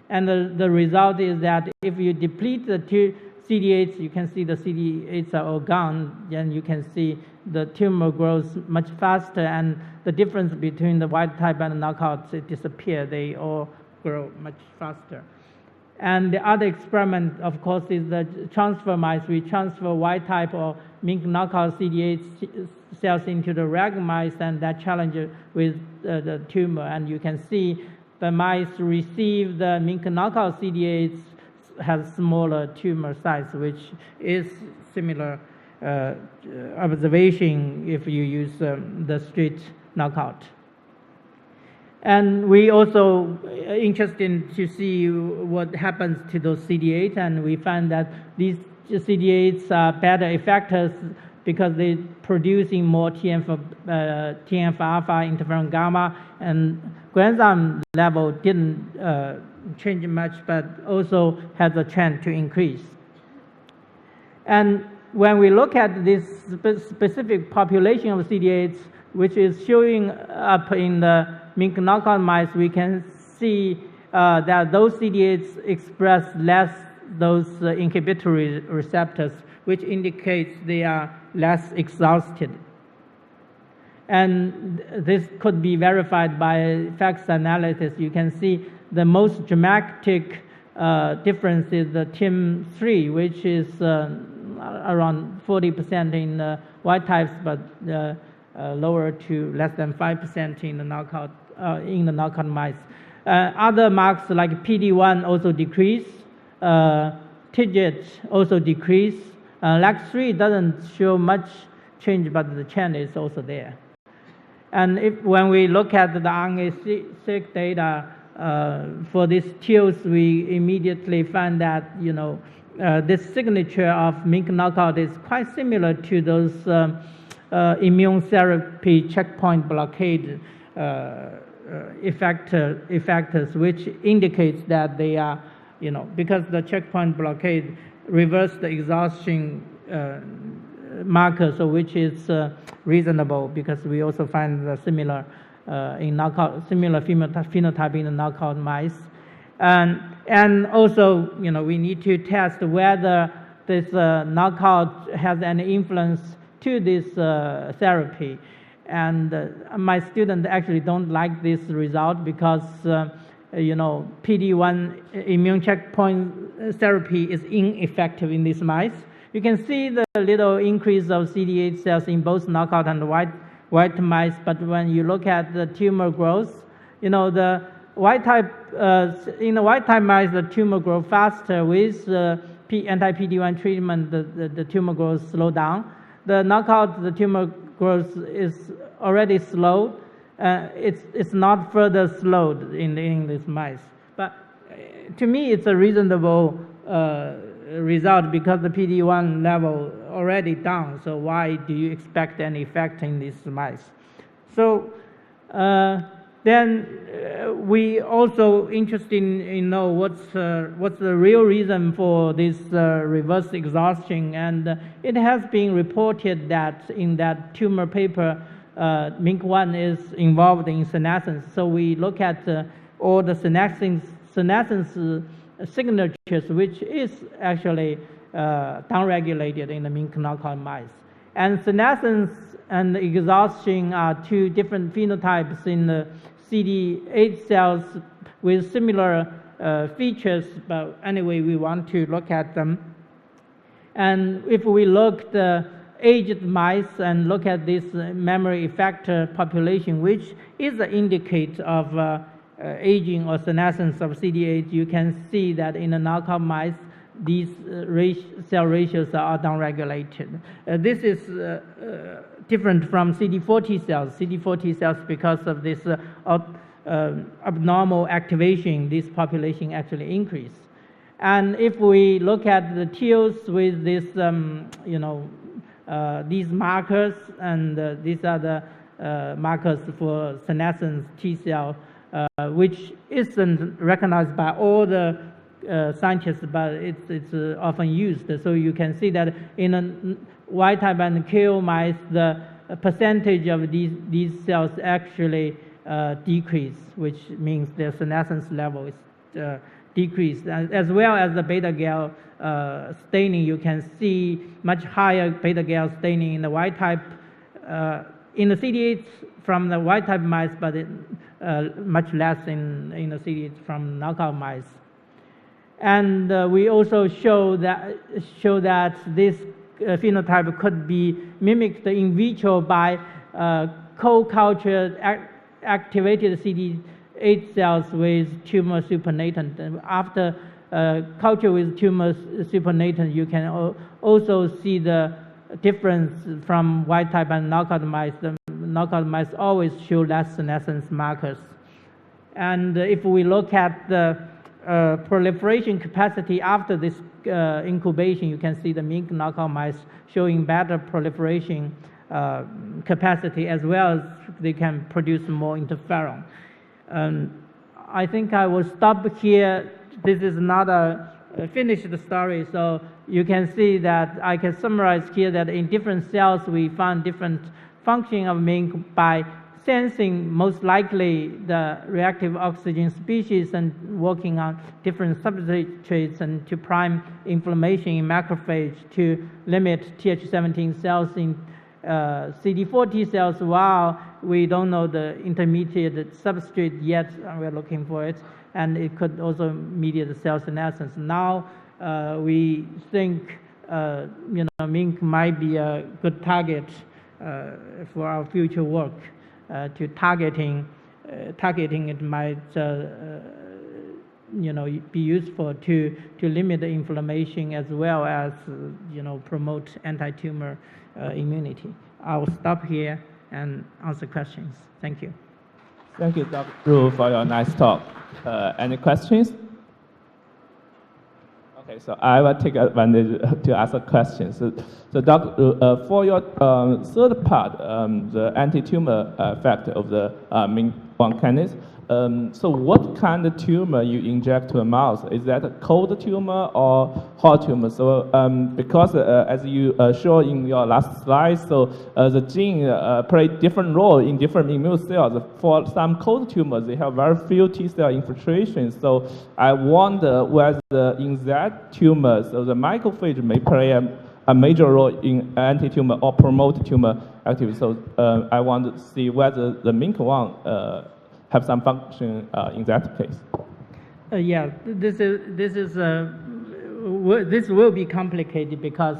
And the result is that if you deplete the CD8s, you can see the CD8s are all gone, then you can see the tumor grows much faster, and the difference between the wild type and the knockouts, it disappears. They all grow much faster. And the other experiment, of course, is the transfer mice. We transfer wild type or mink knockout CD8 cells into the rag mice, and that challenge with the tumor. And you can see the mice receive the mink knockout CD8s have smaller tumor size, which is similar observation if you use the straight knockout. And we also interested to see what happens to those CD8s, and we find that these CD8s are better effectors because they're producing more TNF-alpha, interferon gamma, and granzyme level didn't change much, but also has a trend to increase. And when we look at this specific population of CD8s, which is showing up in the mink knockout mice, we can see that those CD8s express less those inhibitory receptors, which indicates they are less exhausted. And this could be verified by effects analysis. You can see the most dramatic difference is the TIM3, which is around 40% in wild types, but lower to less than 5% in the knockout mice. Other marks like PD1 also decrease, TIGIT also decrease. LAG3 doesn't show much change, but the trend is also there. And when we look at the RNA-seq data for these TILs, we immediately find that this signature of mink knockout is quite similar to those immune therapy checkpoint blockade effectors, which indicates that they are, because the checkpoint blockade reverse the exhaustion marker, so which is reasonable, because we also find the similar phenotype in the knockout mice, and also we need to test whether this knockout has any influence to this therapy. And my students actually don't like this result because PD1 immune checkpoint therapy is ineffective in these mice. You can see the little increase of CD8 cells in both knockout and white mice, but when you look at the tumor growth, the white type in the white type mice, the tumor grows faster. With anti-PD1 treatment, the tumor growth slow down. The knockout, the tumor growth is already slow. It's not further slowed in these mice. But to me, it's a reasonable result because the PD1 level already down. So why do you expect any effect in these mice? So Then we also interested in know what's the real reason for this reverse exhaustion, and it has been reported that in that tumor paper, MINC1 is involved in senescence. So we look at all the senescence signatures, which is actually downregulated in the MINC knockout mice. And senescence and exhaustion are two different phenotypes in the CD8 cells with similar features, but anyway, we want to look at them. And if we look the aged mice and look at this memory effector population, which is an indicator of aging or senescence of CD8, you can see that in the knockout mice, these cell ratios are downregulated. This is different from CD4 cells. CD4 cells, because of this abnormal activation, this population actually increase. And if we look at the TILs with this, these markers, and these are the markers for senescence T cell, which isn't recognized by all the scientists, but it's often used. So you can see that in a wild type and KO mice, the percentage of these cells actually decrease, which means their senescence level is decreased. As well as the beta-gal staining, you can see much higher beta-gal staining in the wild type, in the CD8 from the wild type mice, but much less in the CD8 from knockout mice. And we also show that this phenotype could be mimicked in vitro by co-cultured activated CD8 cells with tumor supernatant. And after culture with tumor supernatant, you can also see the difference from wild type and knockout mice. The knockout mice always show less senescence markers. And if we look at the proliferation capacity after this incubation, you can see the MINC knockout mice showing better proliferation capacity, as well as they can produce more interferon. I think I will stop here. This is not a finished story, so you can see that I can summarize here that in different cells we found different function of MINC by sensing most likely the reactive oxygen species and working on different substrates and to prime inflammation in macrophage to limit Th17 cells in CD4 T cells, while we don't know the intermediate substrate yet, we're looking for it, and it could also mediate the cell senescence. Now we think MINC might be a good target for our future work. To targeting it might be useful to limit the inflammation as well as promote anti-tumor immunity. I will stop here and answer questions. Thank you. Thank you, Dr. Ru, for your nice talk. Any questions? Okay, so I will take advantage to ask a question. So Dr. for your third part, the anti-tumor effect of the MINC1 kinase, so what kind of tumor you inject to a mouse? Is that a cold tumor or hot tumor? So because as you show in your last slide, so the gene play different role in different immune cells. For some cold tumors, they have very few T cell infiltration. So I wonder whether in that tumor, so the macrophage may play a major role in anti-tumor or promote tumor activity. So I want to see whether the MINC1 have some function in that case. Yeah, this will be complicated because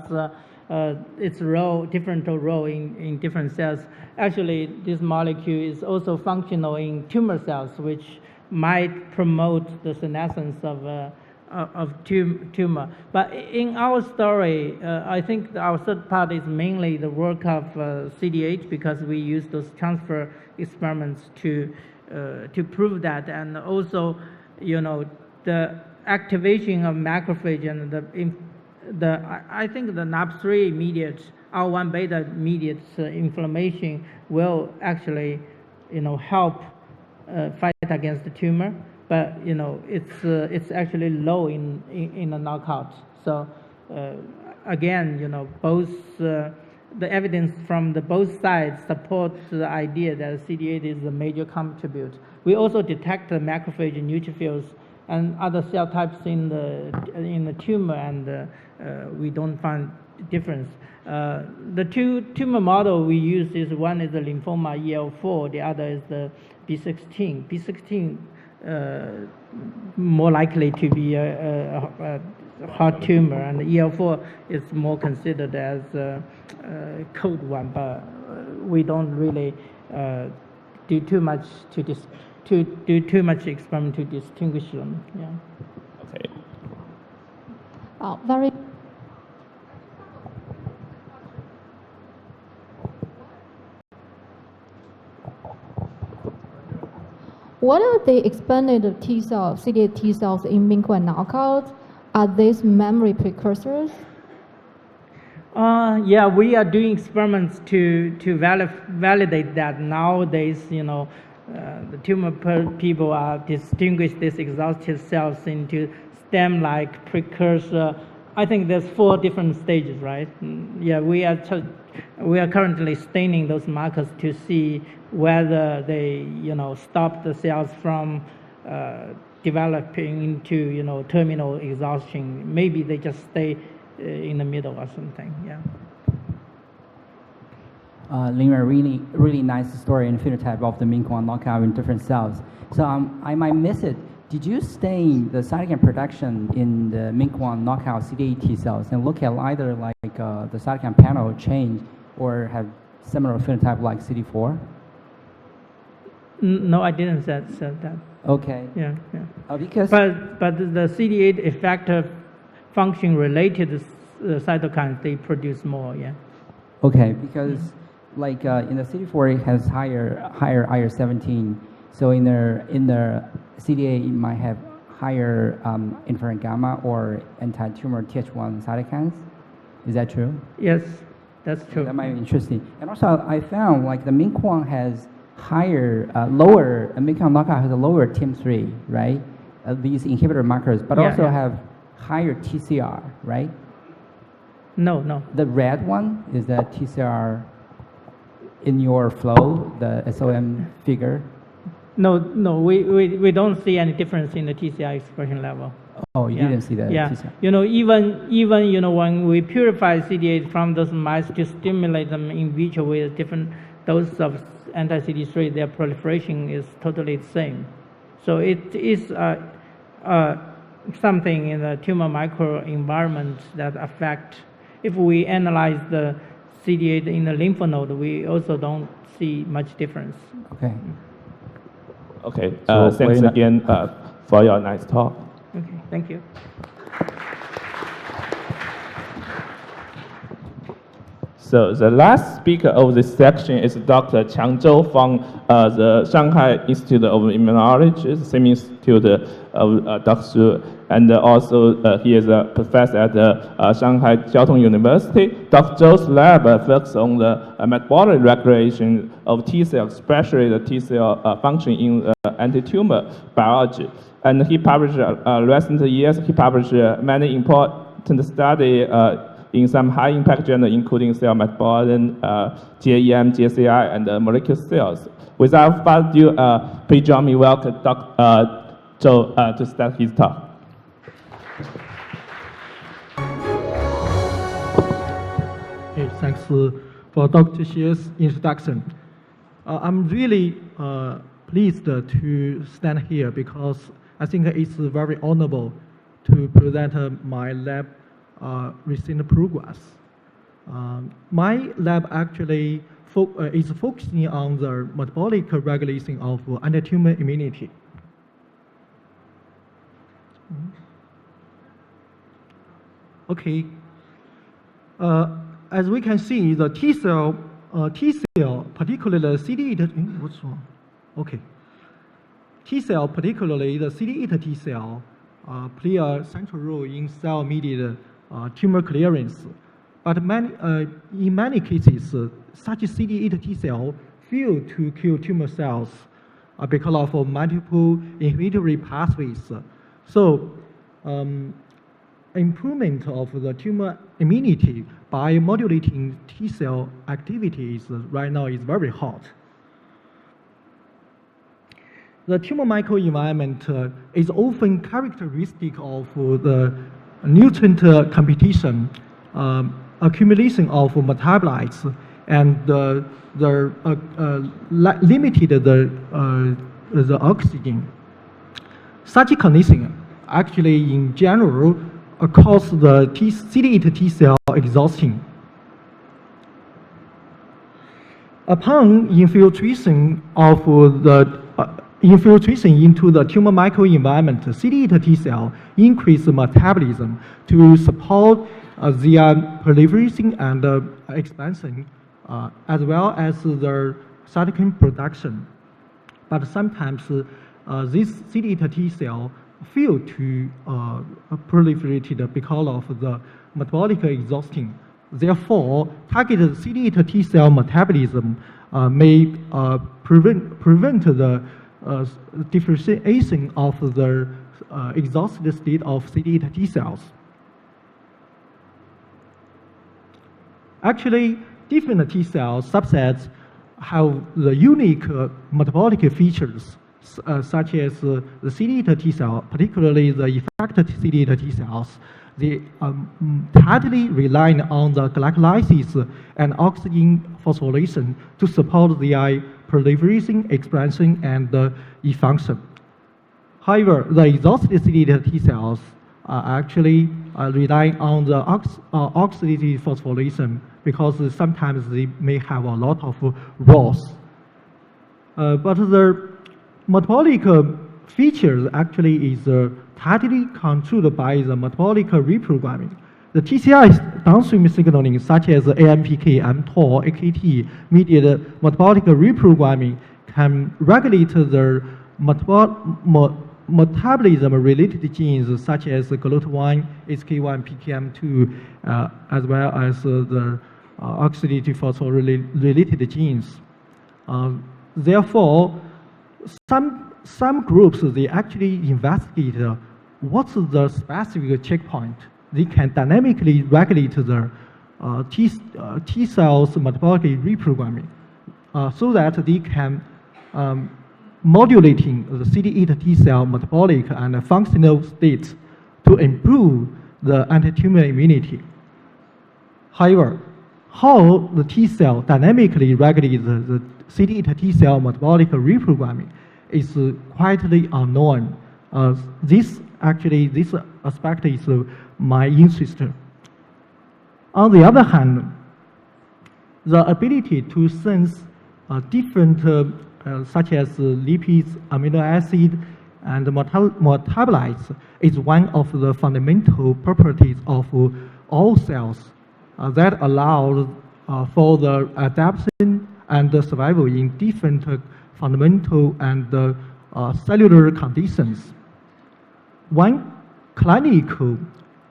its role, different role in different cells. Actually, this molecule is also functional in tumor cells, which might promote the senescence of tumor. But in our story, I think our third part is mainly the work of CD8, because we use those transfer experiments to prove that, and also, the activation of macrophage and I think the NAP3 mediates, R1 beta mediates inflammation will actually, help fight against the tumor, but it's actually low in the knockout. So again, both the evidence from both sides supports the idea that CD8 is a major contributor. We also detect the macrophage, neutrophils, and other cell types in the tumor, and we don't find difference. The two tumor model we use is one is the lymphoma EL4, the other is the B16. B16 more likely to be a hot tumor, and the EL4 is more considered as a cold one, but we don't really do too much experiment to distinguish them. Yeah. Okay. Very. What are the expanded T cells, CD8 T cells in MINC1 knockout? Are these memory precursors? Yeah, we are doing experiments to validate that. Nowadays, the tumor people are distinguish these exhausted cells into stem-like precursor. I think there's 4 different stages, right? Yeah, we are currently staining those markers to see whether they, stop the cells from developing into, terminal exhaustion. Maybe they just stay in the middle or something. Yeah. Lingren, really nice story and phenotype of the MINC1 knockout in different cells. So I might miss it. Did you stain the cytokine production in the MINC1 knockout CD8 T cells and look at either like the cytokine panel change or have similar phenotype like CD4? No, I didn't say that. Okay. Yeah. Because but the CD8 effector function related cytokines, they produce more. Yeah. Okay, because like in the CD4 it has higher IL-17, so in the CD8 it might have higher interferon gamma or anti-tumor Th1 cytokines. Is that true? Yes, that's true. That might be interesting. And also I found like the MINC1 has lower MINC1 knockout has a lower TIM3, right? These inhibitor markers, but also have higher TCR, right? No. The red one is the TCR in your flow, the SOM figure? No, we don't see any difference in the TCR expression level. Oh, you didn't see that? Yeah, TCR. even when we purify CD8 from those mice to stimulate them in vitro with different doses of anti-CD3, their proliferation is totally the same. So it is something in the tumor microenvironment that affect. If we analyze the CD8 in the lymph node, we also don't see much difference. Okay. Okay. Thanks again for your nice talk. Okay. Thank you. So the last speaker of this section is Dr. Qiang Zhou from the Shanghai Institute of Immunology, the same institute of Dr. Xu, and also he is a professor at the Shanghai Jiao Tong University. Dr. Zhou's lab focuses on the metabolic regulation of T cells, especially the T cell function in anti-tumor biology. And he published recent years, he published many important studies in some high-impact journals, including cell metabolism, GAM, GCI, and molecular cells. Without further ado, please join me welcome Dr. Zhou to start his talk. Hey, thanks for Dr. Xie's introduction. I'm really pleased to stand here because I think it's very honorable to present my lab recent progress. My lab actually is focusing on the metabolic regulation of anti-tumor immunity. Okay. As we can see, the T cell, particularly the CD8, what's wrong? Okay. T cell, particularly the CD8 T cell, play a central role in cell-mediated tumor clearance. But in many cases, such CD8 T cell fail to kill tumor cells because of multiple inhibitory pathways. So, improvement of the tumor immunity by modulating T cell activities right now is very hot. The tumor microenvironment is often characteristic of the nutrient competition, accumulation of metabolites, and limited the oxygen. Such condition actually in general cause the CD8 T cell exhaustion. Upon infiltration of infiltration into the tumor microenvironment, CD8 T cell increase metabolism to support their proliferation and expansion, as well as the cytokine production. But sometimes this CD8 T cell fail to proliferate because of the metabolic exhaustion. Therefore, targeted CD8 T cell metabolism may prevent the differentiation of the exhausted state of CD8 T cells. Actually, different T cell subsets have the unique metabolic features, such as the CD8 T cell, particularly the effector CD8 T cells. They tightly rely on the glycolysis and oxygen phosphorylation to support their proliferation, expansion, and function. However, the exhausted CD8 T cells are actually relying on the oxidative phosphorylation because sometimes they may have a lot of loss. But the metabolic features actually is tightly controlled by the metabolic reprogramming. The TCI downstream signaling, such as AMPK, mTOR, AKT, mediated metabolic reprogramming, can regulate the metabolism-related genes such as GLUT1, HK1, PKM2, as well as the oxidative phosphorylation-related genes. Therefore, some groups, they actually investigate what's the specific checkpoint. They can dynamically regulate the T cells metabolic reprogramming so that they can modulating the CD8 T cell metabolic and functional states to improve the anti-tumor immunity. However, how the T cell dynamically regulates the CD8 T cell metabolic reprogramming is quietly unknown. This aspect is my interest. On the other hand, the ability to sense different, such as lipids, amino acid, and metabolites is one of the fundamental properties of all cells that allows for the adaptation and the survival in different fundamental and cellular conditions. One clinical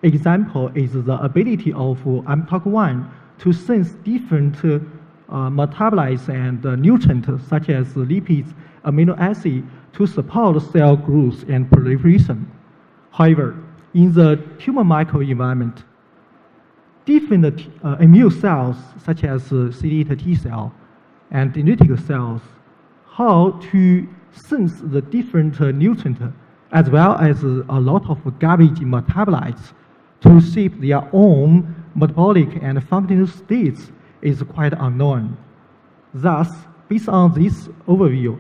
example is the ability of mTOR1 to sense different metabolites and nutrients such as lipids, amino acid to support cell growth and proliferation. However, in the tumor microenvironment, different immune cells such as CD8 T cell and dendritic cells, how to sense the different nutrients as well as a lot of garbage metabolites to shape their own metabolic and functional states is quite unknown. Thus, based on this overview,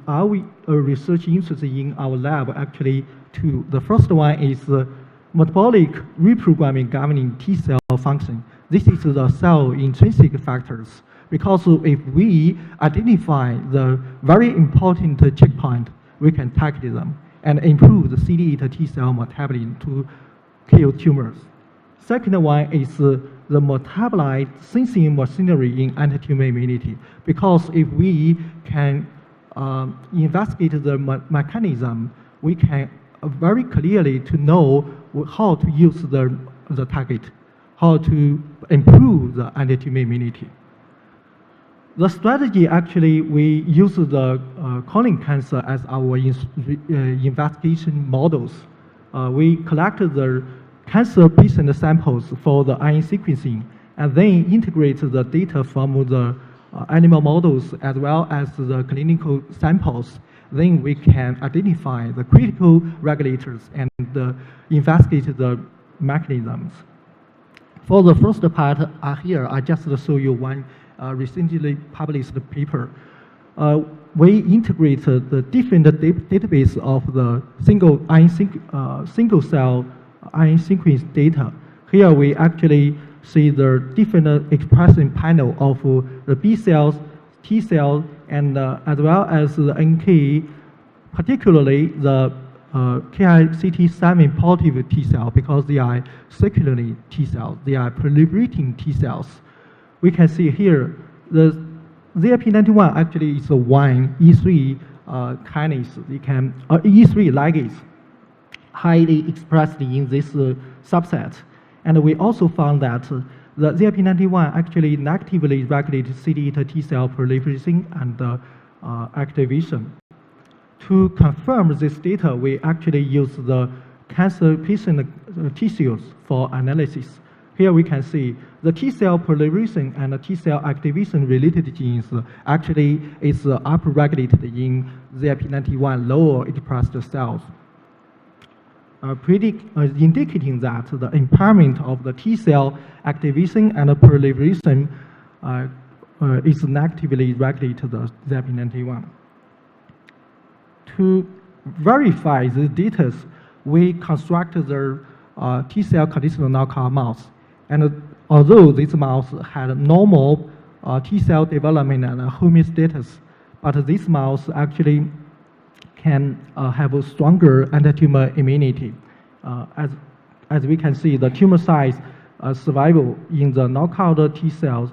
our research interests in our lab actually two. The first one is metabolic reprogramming governing T cell function. This is the cell intrinsic factors, because if we identify the very important checkpoint, we can target them and improve the CD8 T cell metabolism to kill tumors. Second one is the metabolite sensing machinery in anti-tumor immunity, because if we can investigate the mechanism, we can very clearly to know how to use the target, how to improve the anti-tumor immunity. The strategy actually, we use the colon cancer as our investigation models. We collected the cancer patient samples for the RNA sequencing and then integrate the data from the animal models as well as the clinical samples. Then we can identify the critical regulators and investigate the mechanisms. For the first part here, I just show you one recently published paper. We integrated the different database of the single cell RNA sequence data. Here we actually see the different expression panel of the B cells, T cells, and as well as the NK, particularly the KICT7 positive T cell, because they are circulating T cells, they are proliferating T cells. We can see here the ZIP91 actually is a one E3 kinase. It can E3 ligase highly expressed in this subset, and we also found that the ZIP91 actually negatively regulates CD8 T cell proliferation and activation. To confirm this data, we actually use the cancer patient tissues for analysis. Here we can see the T cell proliferation and the T cell activation related genes actually is upregulated in ZIP91 lower expressed cells, indicating that the impairment of the T cell activation and proliferation is negatively regulated the ZIP91. To verify the data, we constructed the T cell conditional knockout mouse. And although this mouse had normal T cell development and homeostasis, but this mouse actually can have a stronger anti-tumor immunity. As we can see, the tumor size survival in the knockout T cells,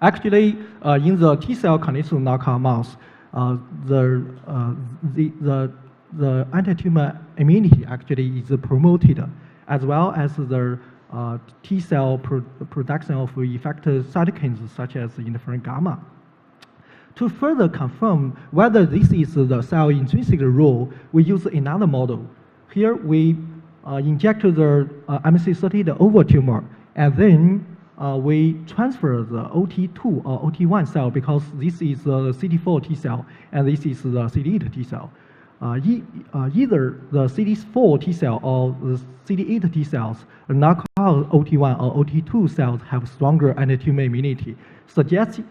Actually, in the T cell conditional knockout mouse, the anti-tumor immunity actually is promoted, as well as the T cell production of effector cytokines such as interferon gamma. To further confirm whether this is the cell intrinsic role, we use another model. Here we inject the MC38 over tumor, and then we transfer the OT2 or OT1 cell, because this is the CD4 T cell and this is the CD8 T cell. Either the CD4 T cell or the CD8 T cells, knockout OT1 or OT2 cells have stronger anti-tumor immunity, suggesting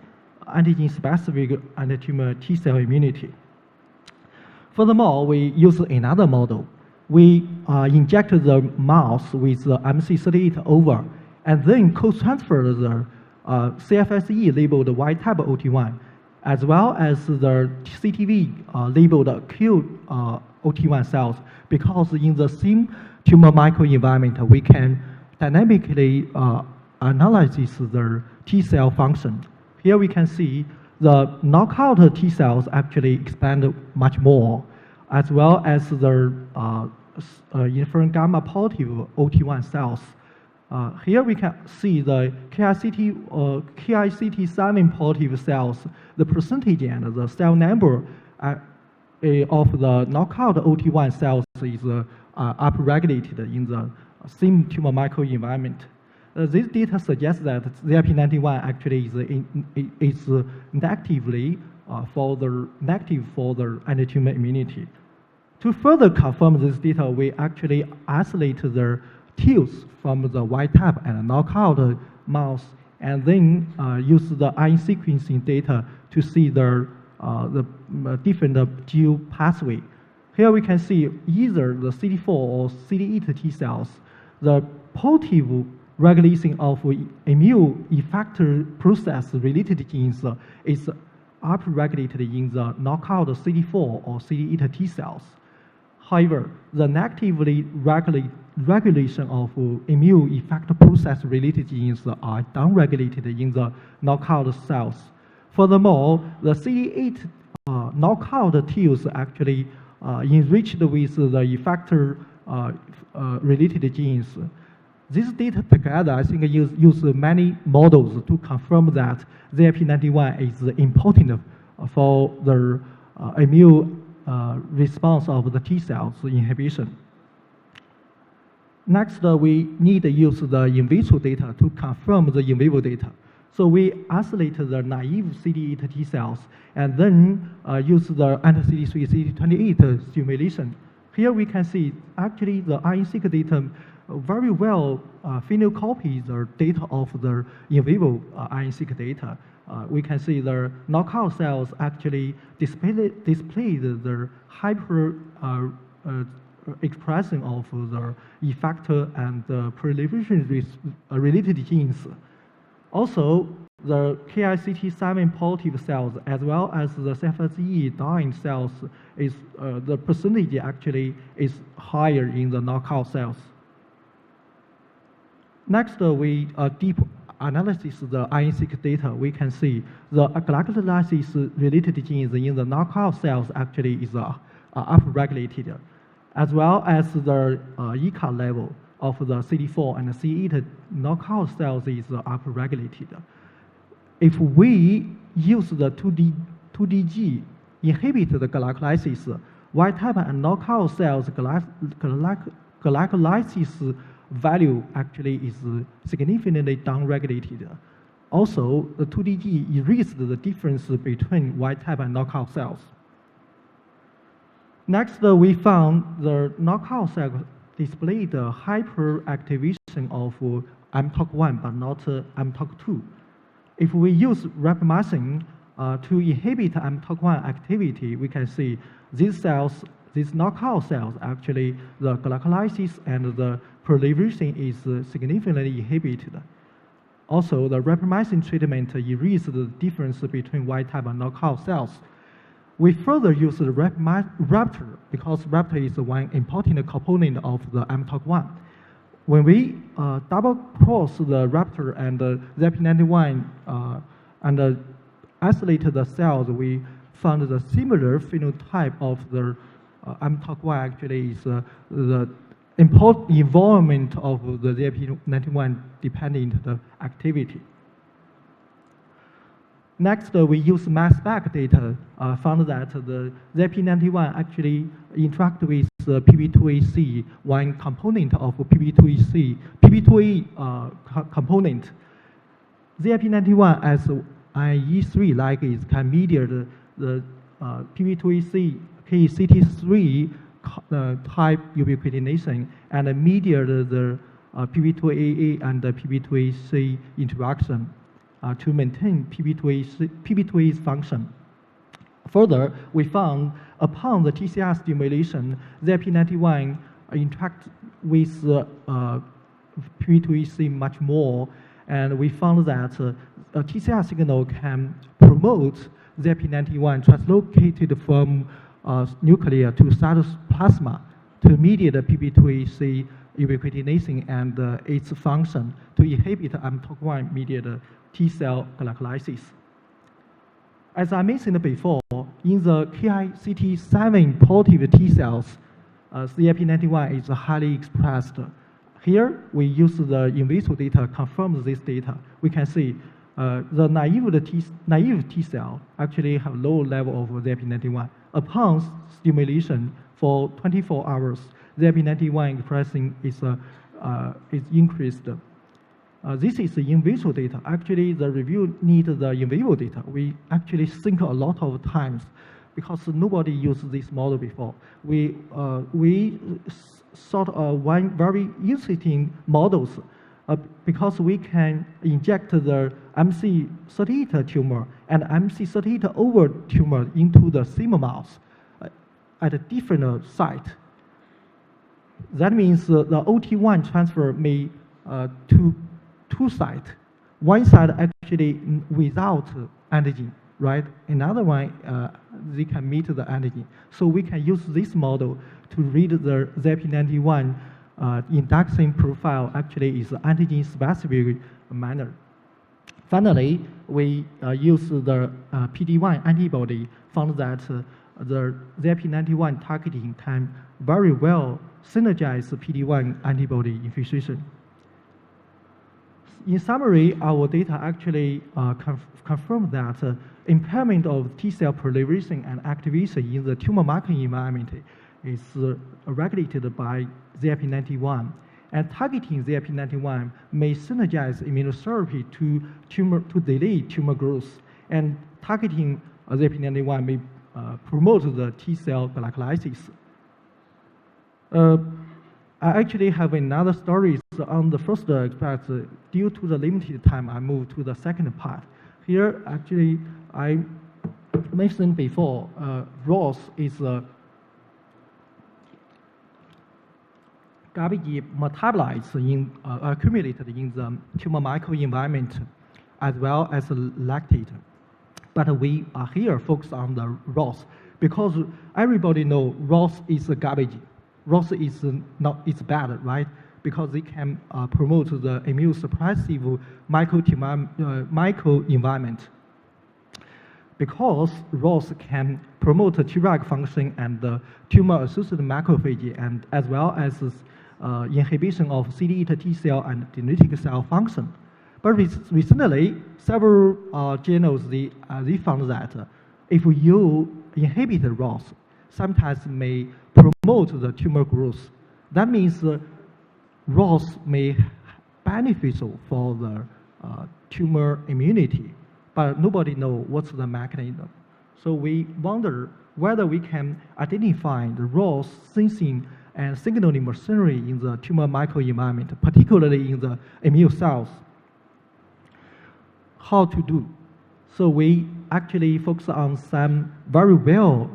antigen-specific anti-tumor T cell immunity. Furthermore, we use another model. We inject the mouse with the MC38 over, and then co-transfer the CFSE labeled Y-type OT1, as well as the CTV labeled Q OT1 cells, because in the same tumor microenvironment, we can dynamically analyze the T cell function. Here we can see the knockout T cells actually expand much more, as well as the interferon gamma positive OT1 cells. Here we can see the KICT7 positive cells, the percentage and the cell number of the knockout OT1 cells is upregulated in the same tumor microenvironment. This data suggests that ZIP91 actually is negative for the anti-tumor immunity. To further confirm this data, we actually isolate the TILs from the Y-type and knockout mouse, and then use the RNA sequencing data to see the different gene pathway. Here we can see either the CD4 or CD8 T cells, the positive regulation of immune effector process related genes is upregulated in the knockout CD4 or CD8 T cells. However, the negatively regulation of immune effector process-related genes are downregulated in the knockout cells. Furthermore, the CD8 knockout TILs actually enriched with the effector related genes. This data together, I think, use many models to confirm that ZIP91 is important for the immune response of the T cells inhibition. Next, we need to use the in vitro data to confirm the in vivo data. So we isolate the naive CD8 T cells and then use the anti-CD3, CD28 stimulation. Here we can see actually the iron-seq data very well phenocopies the data of the in vivo iron-seq data. We can see the knockout cells actually display the hyper expression of the effector and the proliferation related genes. Also, the KICT7 positive cells as well as the CFSE dying cells is the percentage actually is higher in the knockout cells. Next, we deep analysis the iron-seq data. We can see the glycolysis related genes in the knockout cells actually is upregulated, as well as the ECA level of the CD4 and the C8 knockout cells is upregulated. If we use the 2DG inhibit the glycolysis, wild type and knockout cells glycolysis value actually is significantly downregulated. Also, the 2DG erased the difference between wild type and knockout cells. Next, we found the knockout cells display the hyperactivation of mTOR1 but not mTOR2. If we use rapamycin to inhibit mTOR1 activity, we can see these cells, these knockout cells, actually the glycolysis and the proliferation is significantly inhibited. Also, the rapamycin treatment erases the difference between wild type and knockout cells. We further use the raptor because raptor is one important component of the mTOR1. When we double cross the raptor and the ZIP91 and isolate the cells, we found the similar phenotype of the mTOR1 actually is the involvement of the ZIP91 dependent activity. Next, we use mass spec data, found that the ZIP91 actually interact with the PB2AC, one component of PB2AC, PB2A component. ZIP91 as IE3 ligase can mediate the PB2AC KCT3 type ubiquitination and mediate the PB2AA and the PB2AC interaction to maintain PB2A's function. Further, we found upon the TCR stimulation, ZIP91 interact with PB2AC much more, and we found that a TCR signal can promote ZIP91 translocated from nuclear to cytoplasma to mediate the PB2AC ubiquitination and its function to inhibit mTOR1 mediated T cell glycolysis. As I mentioned before, in the KICT7 positive T cells, ZIP91 is highly expressed. Here, we use the in vitro data confirm this data. We can see the naive T cell actually have low level of ZIP91. Upon stimulation for 24 hours, ZIP91 expressing is increased. This is the in vitro data. Actually, the review needs the in vivo data. We actually think a lot of times because nobody used this model before. We sort of one very interesting models because we can inject the MC38 tumor and MC38 over tumor into the same mouse at a different site. That means the OT1 transfer may to two sites. One side actually without antigen, right? Another one, they can meet the antigen. So we can use this model to read the ZP91 induction profile actually is antigen specific manner. Finally, we use the PD-1 antibody, found that the ZP91 targeting can very well synergize the PD-1 antibody infiltration. In summary, our data actually confirm that impairment of T-cell proliferation and activation in the tumor microenvironment is regulated by ZP91. And targeting ZP91 may synergize immunotherapy to delay tumor growth. And targeting ZP91 may promote the T-cell glycolysis. I actually have another story on the first aspect. Due to the limited time, I moved to the second part. Here, actually, I mentioned before, ROS is garbage metabolites accumulated in the tumor microenvironment, as well as lactate. But we are here focused on the ROS because everybody knows ROS is garbage. ROS is bad, right? Because it can promote the immune suppressive microenvironment. Because ROS can promote Treg function and tumor-associated macrophagy, and as well as inhibition of CD8 T cell and dendritic cell function. But recently, several journals they found that if you inhibit ROS, sometimes may promote the tumor growth. That means ROS may beneficial for the tumor immunity, but nobody knows what's the mechanism. So we wonder whether we can identify the ROS sensing and signaling machinery in the tumor microenvironment, particularly in the immune cells. How to do? So we actually focus on some very well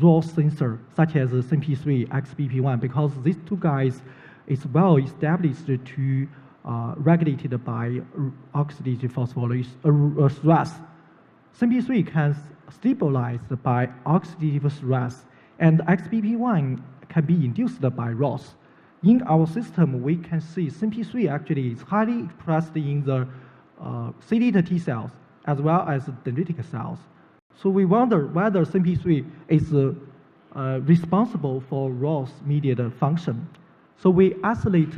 ROS sensor, such as CMP3, XBP1, because these two guys is well established to regulated by oxidative phosphorylase stress. CMP3 can stabilize by oxidative stress, and XBP1 can be induced by ROS. In our system, we can see CMP3 actually is highly expressed in the CD8 T cells as well as dendritic cells. So we wonder whether CMP3 is responsible for ROS-mediated function. So we isolate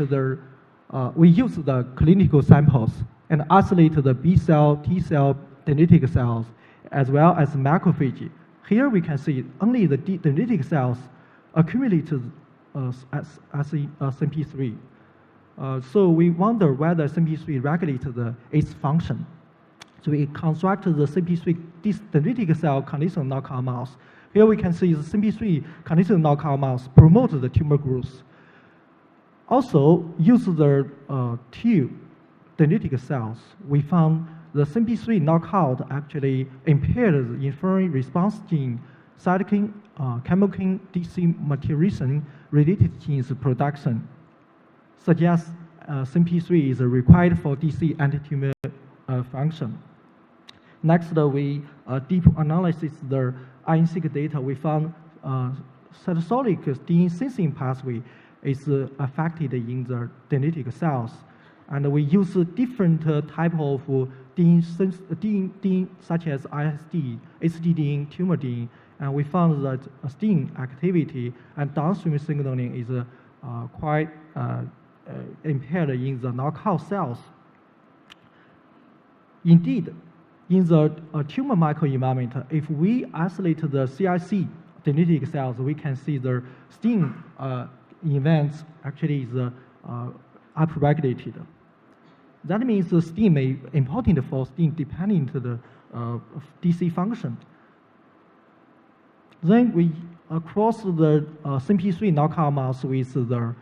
we use the clinical samples and isolate the B cell, T cell, dendritic cells, as well as macrophagy. Here we can see only the dendritic cells accumulated as CMP3. So we wonder whether CMP3 regulates its function. So we constructed the CMP3 dendritic cell conditional knockout mouse. Here we can see the CMP3 conditional knockout mouse promotes the tumor growth. Also, use the two dendritic cells. We found the CMP3 knockout actually impaired the inferring response gene, cytokine, chemokine DC maturation related genes production, suggests CMP3 is required for DC anti-tumor function. Next, we deep analysis the iron-seq data. We found cytosolic gene sensing pathway is affected in the dendritic cells. And we use different type of gene such as ISD, HDD, tumor gene, and we found that STING activity and downstream signaling is quite impaired in the knockout cells. Indeed, in the tumor microenvironment, if we isolate the CIC dendritic cells, we can see the STING events actually is upregulated. That means the STING may be important for STING depending to the DC function. Then we cross the CMP3 knockout mouse with the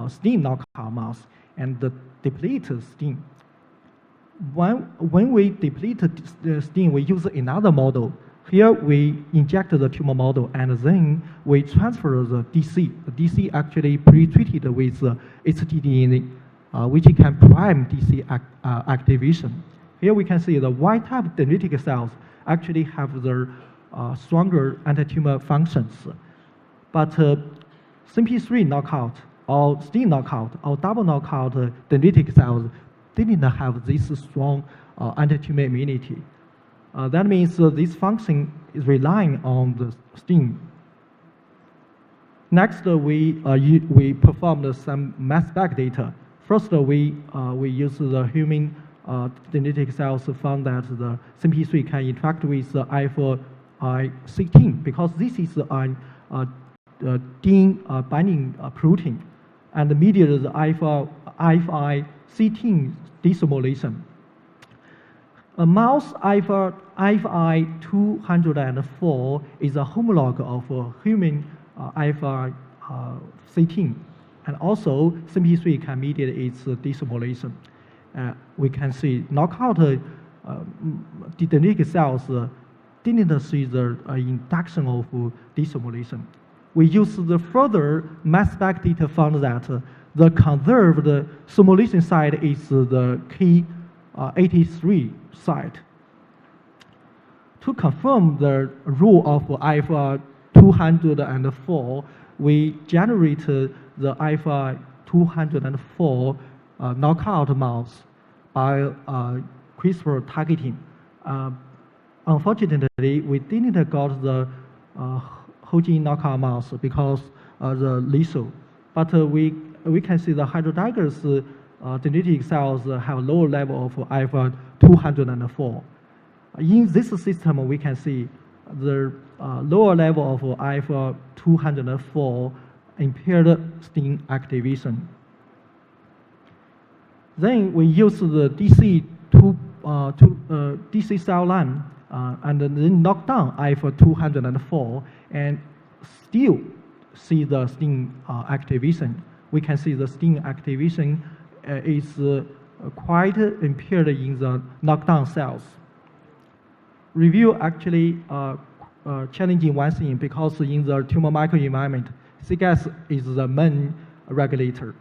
STING knockout mouse and deplete STING. When we deplete the STING, we use another model. Here we inject the tumor model and then we transfer the DC. The DC actually pre-treated with HDDNA, which can prime DC activation. Here we can see the Y-type dendritic cells actually have the stronger anti-tumor functions. But CMP3 knockout or STING knockout or double knockout dendritic cells didn't have this strong anti-tumor immunity. That means this function is relying on the STING. Next, we performed some mass spec data. First, we use the human dendritic cells found that the CMP3 can interact with the IFI-16 because this is a DIN binding protein and mediates the IFI-16 destimulation. A mouse IFI-204 is a homologue of a human IFI-16, and also CMP3 can mediate its destimulation. We can see knockout dendritic cells didn't see the induction of destimulation. We used the further mass spec data found that the conserved stimulation site is the K83 site. To confirm the rule of IFI-204, we generated the IFI-204 knockout mouse by CRISPR targeting. Unfortunately, we didn't got the whole gene knockout mouse because the lethal. But we can see the heterozygous dendritic cells have lower level of IFI-204. In this system, we can see the lower level of IFI-204 impaired STING activation. Then we use the DC cell line and then knock down IFI-204 and still see the STING activation. We can see the STING activation is quite impaired in the knockdown cells. Review actually challenging one thing because in the tumor microenvironment, CGAS is the main regulator.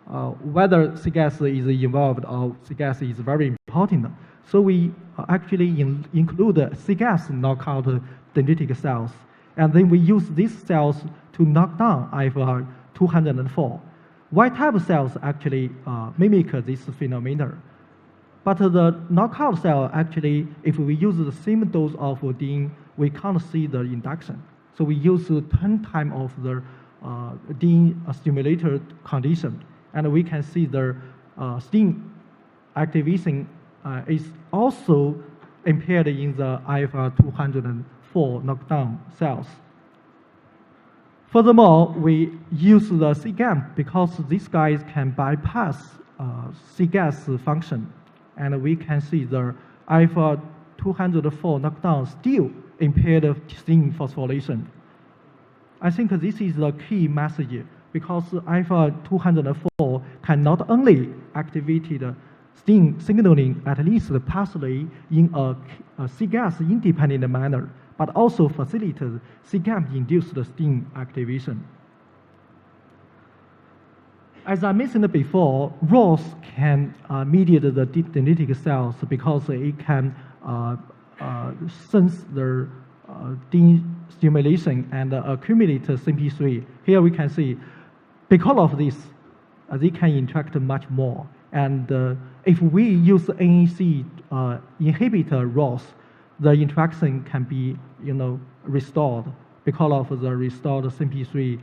Whether CGAS is involved or CGAS is very important. So we actually include CGAS knockout dendritic cells. And then we use these cells to knock down IFI-204. Y-type cells actually mimic this phenomenon. But the knockout cell actually, if we use the same dose of DIN, we can't see the induction. So we use 10 times of the DIN stimulator condition. And we can see the STING activation is also impaired in the IFI-204 knockdown cells. Furthermore, we use the CGAM because these guys can bypass CGAS function. And we can see the IFI-204 knockdown still impaired STING phosphorylation. I think this is the key message because IFI-204 can not only activate the STING signaling at least partially in a CGAS-independent manner, but also facilitate CGAM-induced STING activation. As I mentioned before, ROS can mediate the dendritic cells because it can sense the DIN stimulation and accumulate CMP3. Here we can see, because of this, they can interact much more. And if we use NEC inhibitor ROS, the interaction can be restored because of the restored CMP3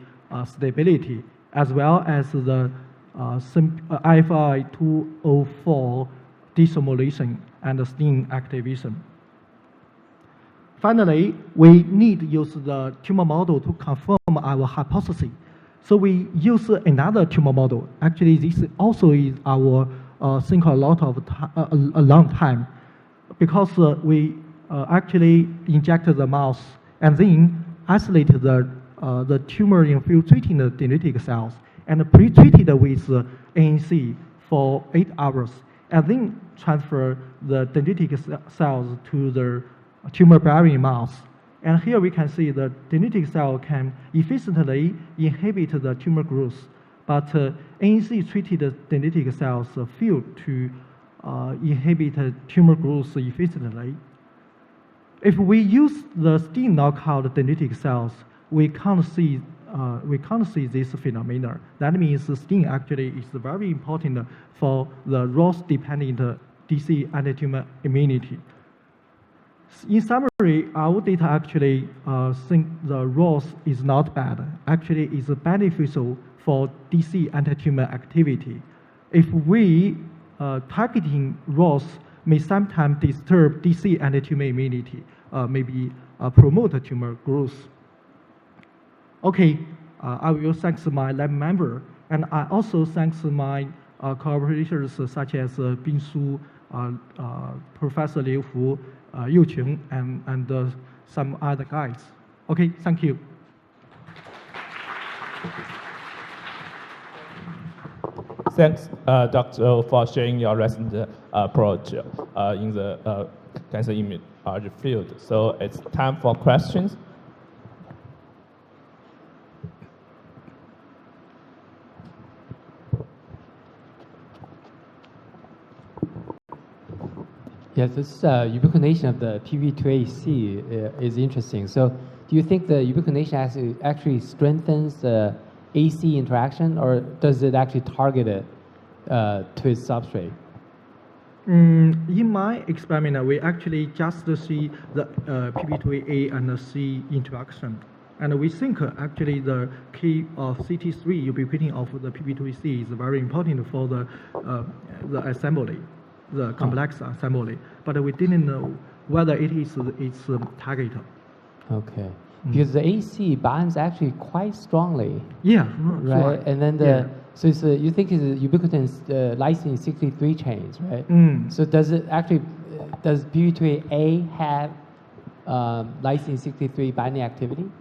stability, as well as the IFI-204 destimulation and STING activation. Finally, we need to use the tumor model to confirm our hypothesis. So we use another tumor model. Actually, this also is our think a long time, because we actually injected the mouse and then isolated the tumor infiltrating the dendritic cells and pre-treated with ANC for 8 hours, and then transfer the dendritic cells to the tumor-bearing mouse. And here we can see the dendritic cell can efficiently inhibit the tumor growth, but ANC-treated dendritic cells fail to inhibit tumor growth efficiently. if we use the STING knockout dendritic cells, we can't see this phenomena. That means the STING actually is very important for the ROS-dependent DC anti-tumor immunity. In summary, our data actually think the ROS is not bad. Actually, it's beneficial for DC anti-tumor activity. If we targeting ROS may sometimes disturb DC anti-tumor immunity, maybe promote tumor growth. Okay, I will thank my lab member, and I also thank my collaborators such as Bin Su, Professor Liu Fu, Yu Qing, and some other guys. Okay, thank you. Thanks, Dr. O, for sharing your recent approach in the cancer immunology field. So it's time for questions. Yes, this ubiquination of the PB2AC is interesting. So do you think the ubiquination actually strengthens the AC interaction, or does it actually target it to its substrate? In my experiment, we actually just see the PB2A and the C interaction. And we think actually the key of CT3 ubiquitin of the PB2C is very important for the assembly, the complex assembly. But we didn't know whether it is its target. Okay. Because the AC binds actually quite strongly. Yeah, right. And then the so it's you think it's ubiquitin lysine 63 chains, right? So does it actually does PB2A have lysine 63 binding activity?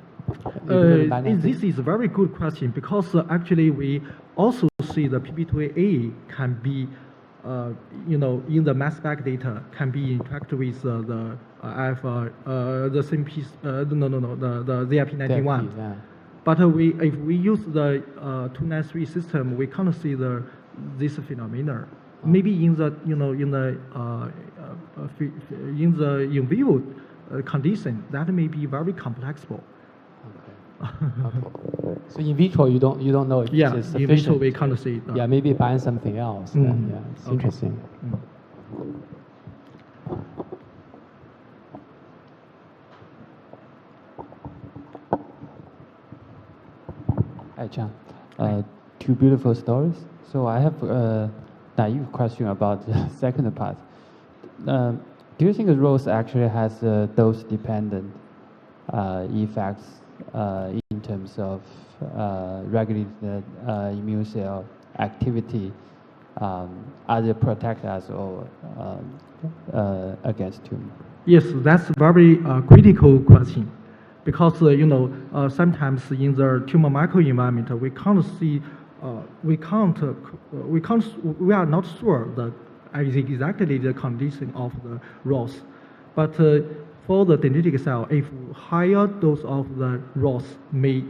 This is a very good question because actually we also see the PB2A can be, in the mass spec data can be interact with the CMP, the ZIP91. Yeah. But if we use the 293 system, we can't see this phenomena. Maybe in the in vivo condition that may be very complexible. Okay. So in vitro you don't know if it's sufficient. In vitro we can't see it. Yeah, maybe it binds something else. Then, yeah, it's interesting. Hi, John. Two beautiful stories. So I have a naive question about the second part. Do you think the ROS actually has dose-dependent effects in terms of regulating the immune cell activity, either protect us or against tumor? Yes, that's a very critical question. Because sometimes in the tumor microenvironment we can't see, we are not sure that exactly the condition of the ROS. But for the dendritic cell, if higher dose of the ROS may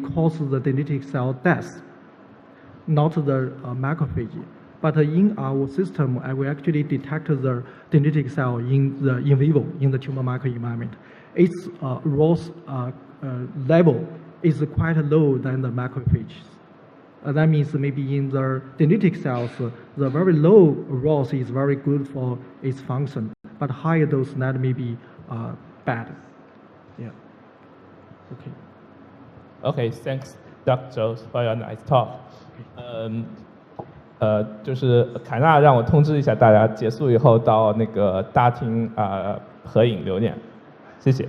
cause the dendritic cell death, not the macrophage. But in our system, we actually detect the dendritic cell in vivo, in the tumor microenvironment. Its ROS level is quite low than the macrophages. That means maybe in the dendritic cells, the very low ROS is very good for its function, but higher dose that may be bad. Yeah. Okay. Okay, thanks, Dr. for your nice talk. 就是凯纳让我通知一下大家，结束以后到那个大厅合影留念，谢谢。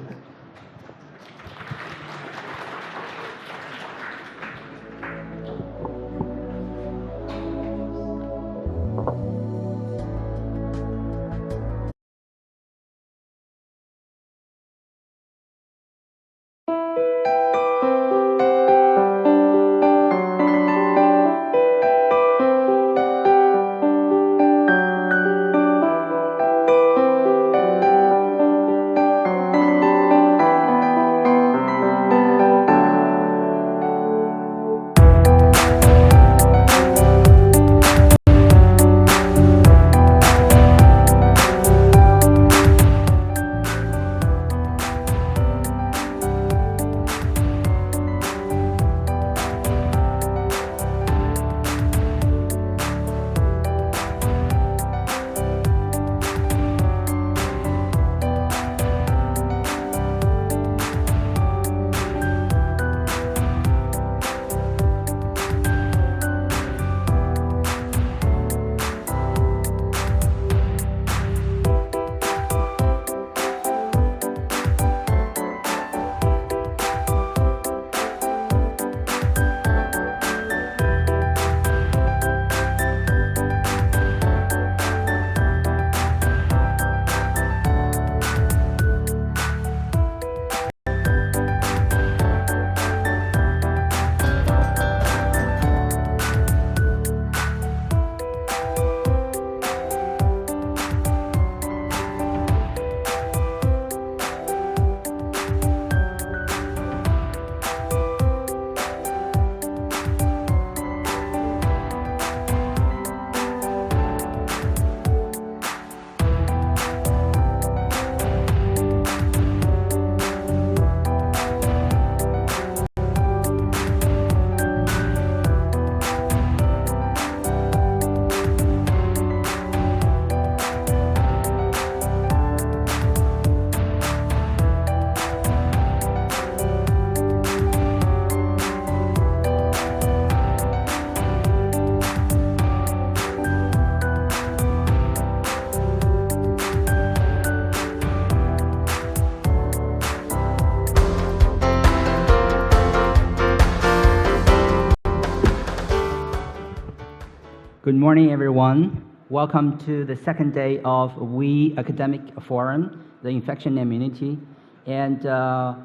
Good morning, everyone. Welcome to the second day of We Academic Forum, the Infection and Immunity. And I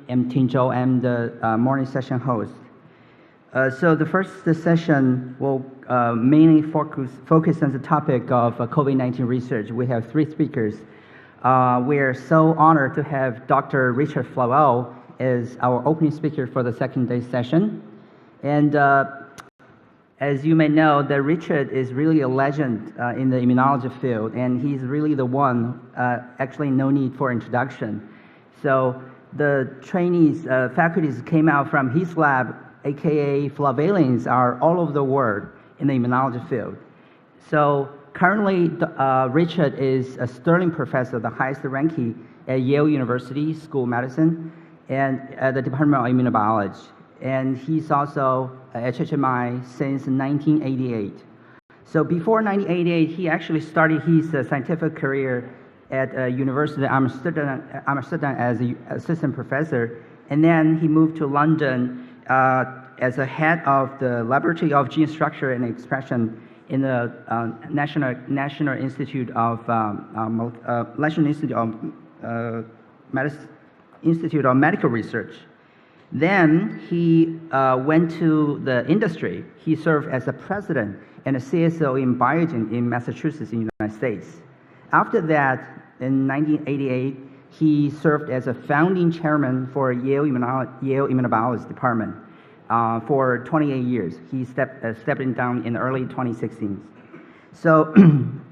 am Ting Zhou. I'm the morning session host. So the first session will mainly focus on the topic of COVID-19 research. We have 3 speakers. We are so honored to have Dr. Richard Flowell as our opening speaker for the second day session. And as you may know, that Richard is really a legend in the immunology field, and he's really the one, actually no need for introduction. So the trainees, faculties came out from his lab, aka flavalins, are all over the world in the immunology field. So currently, Richard is a Sterling Professor, the highest ranking at Yale University School of Medicine, and at the Department of Immunobiology. And he's also at HHMI since 1988. So before 1988, he actually started his scientific career at University of Amsterdam as an assistant professor, and then he moved to London as a head of the Laboratory of Gene Structure and Expression in the National Institute of Medical Research. Then he went to the industry. He served as a president and a CSO in Biogen in Massachusetts, in the United States. After that, in 1988, he served as a founding chairman for Yale Immunobiology Department for 28 years. He stepping down in early 2016. So,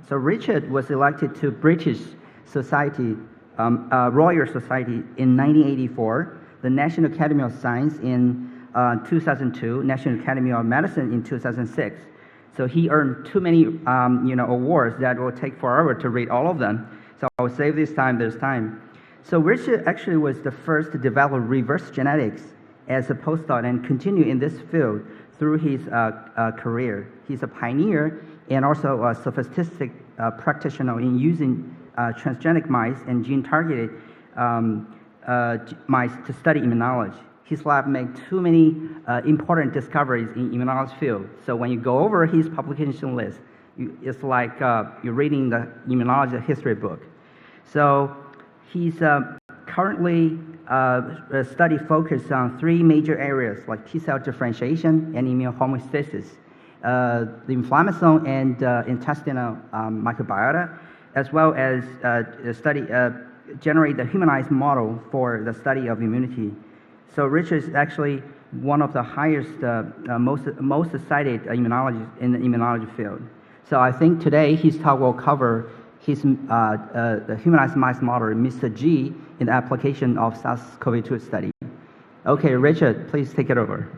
so Richard was elected to British Society, Royal Society in 1984, the National Academy of Science in 2002, National Academy of Medicine in 2006. So he earned too many awards that will take forever to read all of them. So I'll save this time, there's time. So Richard actually was the first to develop reverse genetics as a postdoc and continue in this field through his career. He's a pioneer and also a sophisticated practitioner in using transgenic mice and gene-targeted mice to study immunology. His lab made too many important discoveries in immunology field. So when you go over his publication list, it's like you're reading the immunology history book. So he's currently study focused on 3 major areas like T-cell differentiation and immune homeostasis, the inflammasome and intestinal microbiota, as well as generate the humanized model for the study of immunity. So Richard is actually one of the highest, most cited immunologists in the immunology field. So I think today his talk will cover his the humanized mice model, Mr. G, in the application of SARS-CoV-2 study. Okay, Richard, please take it over.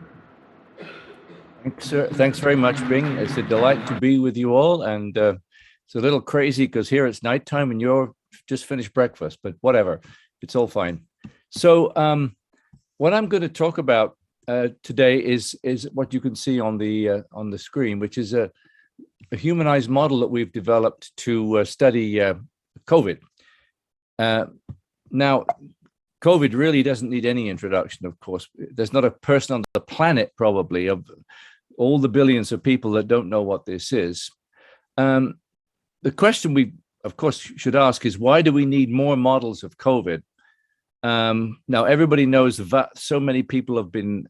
Thanks, sir. Thanks very much, Bing. It's a delight to be with you all, and it's a little crazy because here it's nighttime and you're just finished breakfast, but whatever, it's all fine. So what I'm going to talk about today is what you can see on the screen, which is a humanized model that we've developed to study COVID. Now, COVID really doesn't need any introduction, of course. There's not a person on the planet, probably, of all the billions of people that don't know what this is. The question we, of course, should ask is, why do we need more models of COVID? Now, everybody knows that so many people have been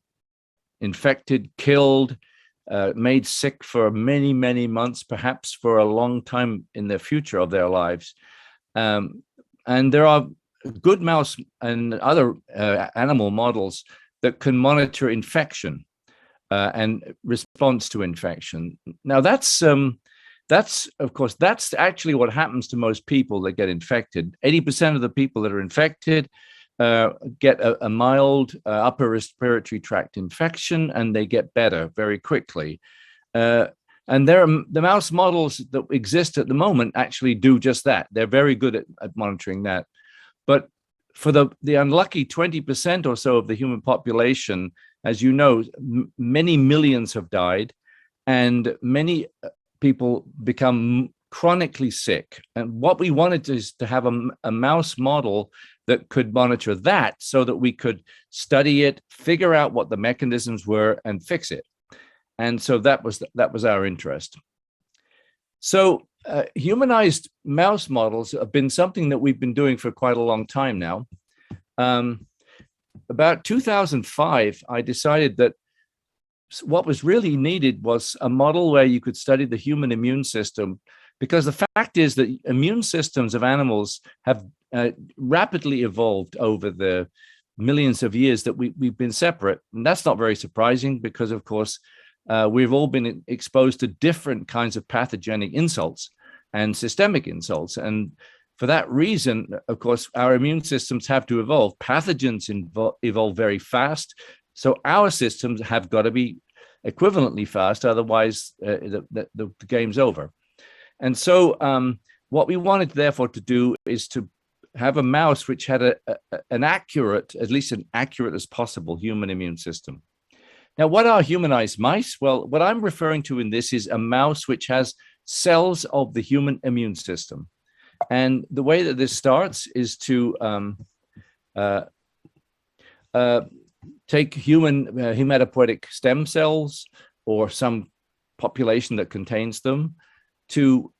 infected, killed, made sick for many, many months, perhaps for a long time in the future of their lives. And there are good mouse and other animal models that can monitor infection and response to infection. Now, that's of course, that's actually what happens to most people that get infected. 80% of the people that are infected get a mild upper respiratory tract infection, and they get better very quickly. And the mouse models that exist at the moment actually do just that. They're very good at monitoring that. But for the unlucky 20% or so of the human population, as you know, many millions have died, and many people become chronically sick. And what we wanted is to have a mouse model that could monitor that so that we could study it, figure out what the mechanisms were, and fix it. And so that was our interest. So humanized mouse models have been something that we've been doing for quite a long time now. About 2005, I decided that what was really needed was a model where you could study the human immune system, because the fact is that immune systems of animals have rapidly evolved over the millions of years that we've been separate. And that's not very surprising because, of course, we've all been exposed to different kinds of pathogenic insults and systemic insults. And for that reason, of course, our immune systems have to evolve. Pathogens evolve very fast. So our systems have got to be equivalently fast, otherwise the game's over. And so what we wanted, therefore, to do is to have a mouse which had an accurate, at least an accurate as possible, human immune system. Now, what are humanized mice? Well, what I'm referring to in this is a mouse which has cells of the human immune system. And the way that this starts is to take human hematopoietic stem cells or some population that contains them, to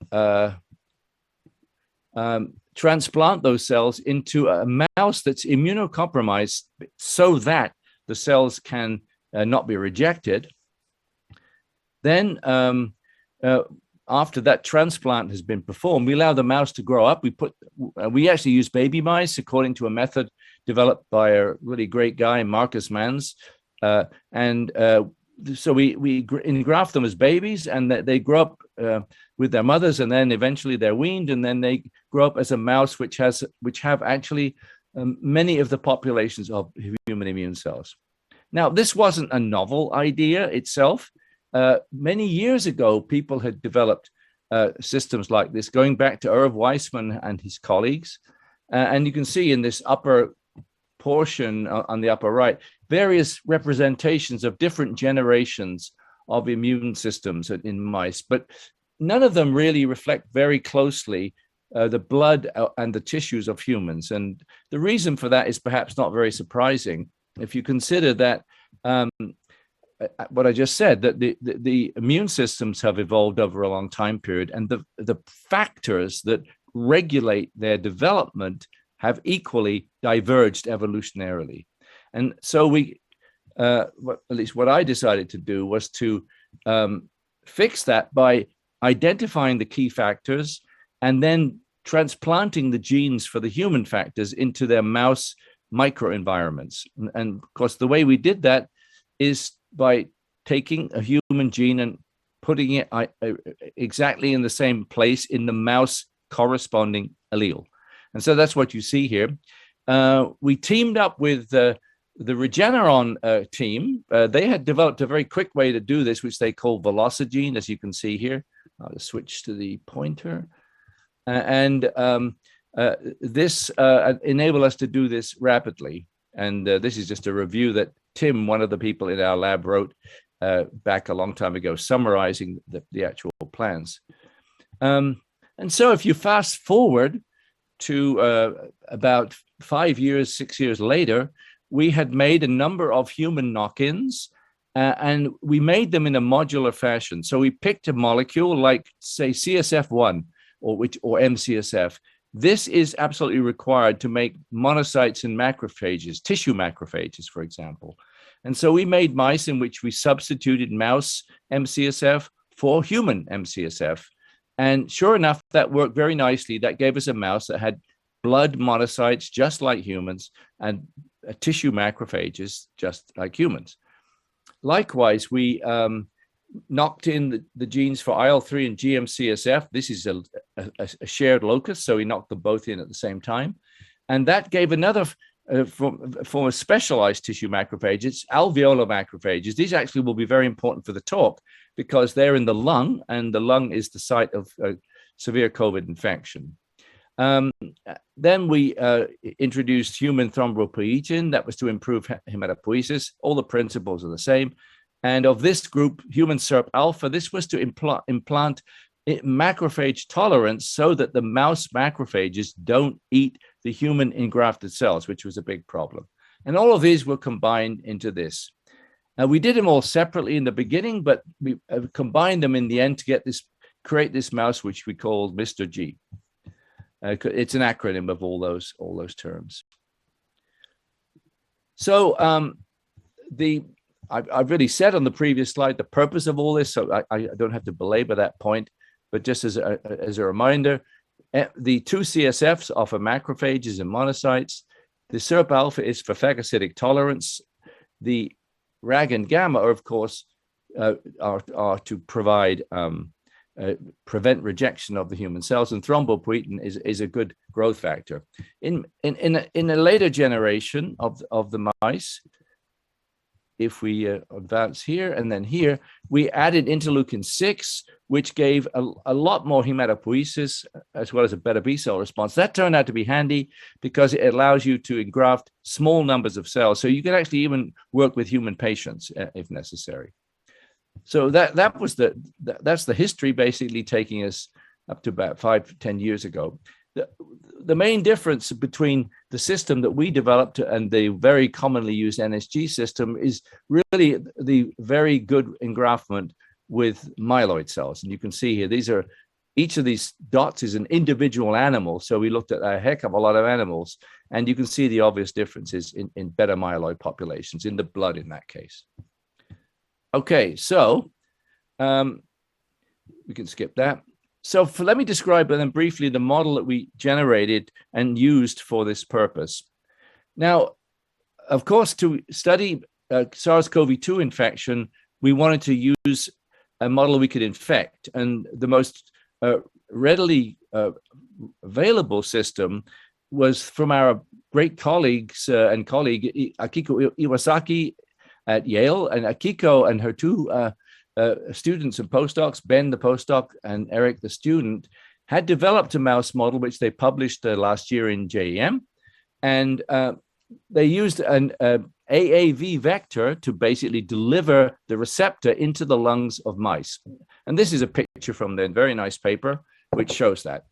transplant those cells into a mouse that's immunocompromised so that the cells can not be rejected. Then after that transplant has been performed, we allow the mouse to grow up. We actually use baby mice according to a method developed by a really great guy, Marcus Manns. So we engraft them as babies, and they grow up with their mothers, and then eventually they're weaned, and then they grow up as a mouse which have actually many of the populations of human immune cells. Now, this wasn't a novel idea itself. Many years ago, people had developed systems like this, going back to Irv Weissman and his colleagues. And you can see in this upper portion on the upper right, various representations of different generations of immune systems in mice, but none of them really reflect very closely the blood and the tissues of humans. And the reason for that is perhaps not very surprising if you consider that what I just said, that the immune systems have evolved over a long time period, and the factors that regulate their development have equally diverged evolutionarily. And so at least what I decided to do was to fix that by identifying the key factors and then transplanting the genes for the human factors into their mouse microenvironments. And of course, the way we did that is by taking a human gene and putting it exactly in the same place in the mouse corresponding allele. And so that's what you see here. We teamed up with the Regeneron team. They had developed a very quick way to do this, which they call Velocigene, as you can see here. I'll just switch to the pointer. This enabled us to do this rapidly. And this is just a review that Tim, one of the people in our lab, wrote back a long time ago, summarizing the actual plans. And so if you fast forward to about 5 years, 6 years later, we had made a number of human knock-ins, and we made them in a modular fashion. So we picked a molecule like, say, CSF1 or MCSF. This is absolutely required to make monocytes and macrophages, tissue macrophages, for example. And so we made mice in which we substituted mouse MCSF for human MCSF. And sure enough, that worked very nicely. That gave us a mouse that had blood monocytes, just like humans, and tissue macrophages, just like humans. Likewise, we knocked in the genes for IL-3 and GM-CSF. This is a shared locus, so we knocked them both in at the same time. And that gave another form of specialized tissue macrophages, alveolar macrophages. These actually will be very important for the talk because they're in the lung, and the lung is the site of severe COVID infection. Then we introduced human thrombopoietin. That was to improve hematopoiesis. All the principles are the same. And of this group, human SERP alpha, this was to implant macrophage tolerance so that the mouse macrophages don't eat the human engrafted cells, which was a big problem. And all of these were combined into this. We did them all separately in the beginning, but we combined them in the end to create this mouse, which we called Mr. G. It's an acronym of all those terms. So I've really said on the previous slide the purpose of all this, so I don't have to belabor that point. But just as a reminder, the two CSFs offer macrophages and monocytes. The SERP alpha is for phagocytic tolerance. The RAG and gamma are, of course, are to provide prevent rejection of the human cells, and thrombopoietin is a good growth factor. In a later generation of the mice, if we advance here and then here, we added interleukin-6, which gave a lot more hematopoiesis as well as a better B cell response. That turned out to be handy because it allows you to engraft small numbers of cells. So you can actually even work with human patients if necessary. So that's the history, basically taking us up to about 5 to 10 years ago. The main difference between the system that we developed and the very commonly used NSG system is really the very good engraftment with myeloid cells. And you can see here, each of these dots is an individual animal. So we looked at a heck of a lot of animals, and you can see the obvious differences in beta myeloid populations, in the blood in that case. Okay, so we can skip that. So let me describe then briefly the model that we generated and used for this purpose. Now, of course, to study SARS-CoV-2 infection, we wanted to use a model we could infect. And the most readily available system was from our great colleagues and colleague Akiko Iwasaki at Yale. And Akiko and her two students and postdocs, Ben the postdoc and Eric the student, had developed a mouse model which they published last year in JEM. And they used an AAV vector to basically deliver the receptor into the lungs of mice. And this is a picture from their very nice paper, which shows that.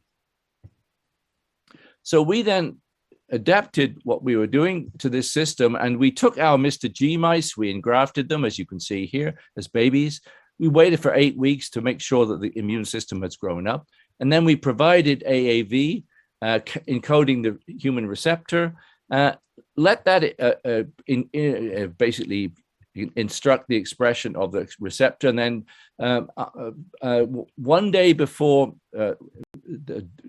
So we then adapted what we were doing to this system, and we took our Mr. G mice, we engrafted them, as you can see here, as babies. We waited for 8 weeks to make sure that the immune system has grown up. And then we provided AAV, encoding the human receptor, let that basically instruct the expression of the receptor. And then 1 day before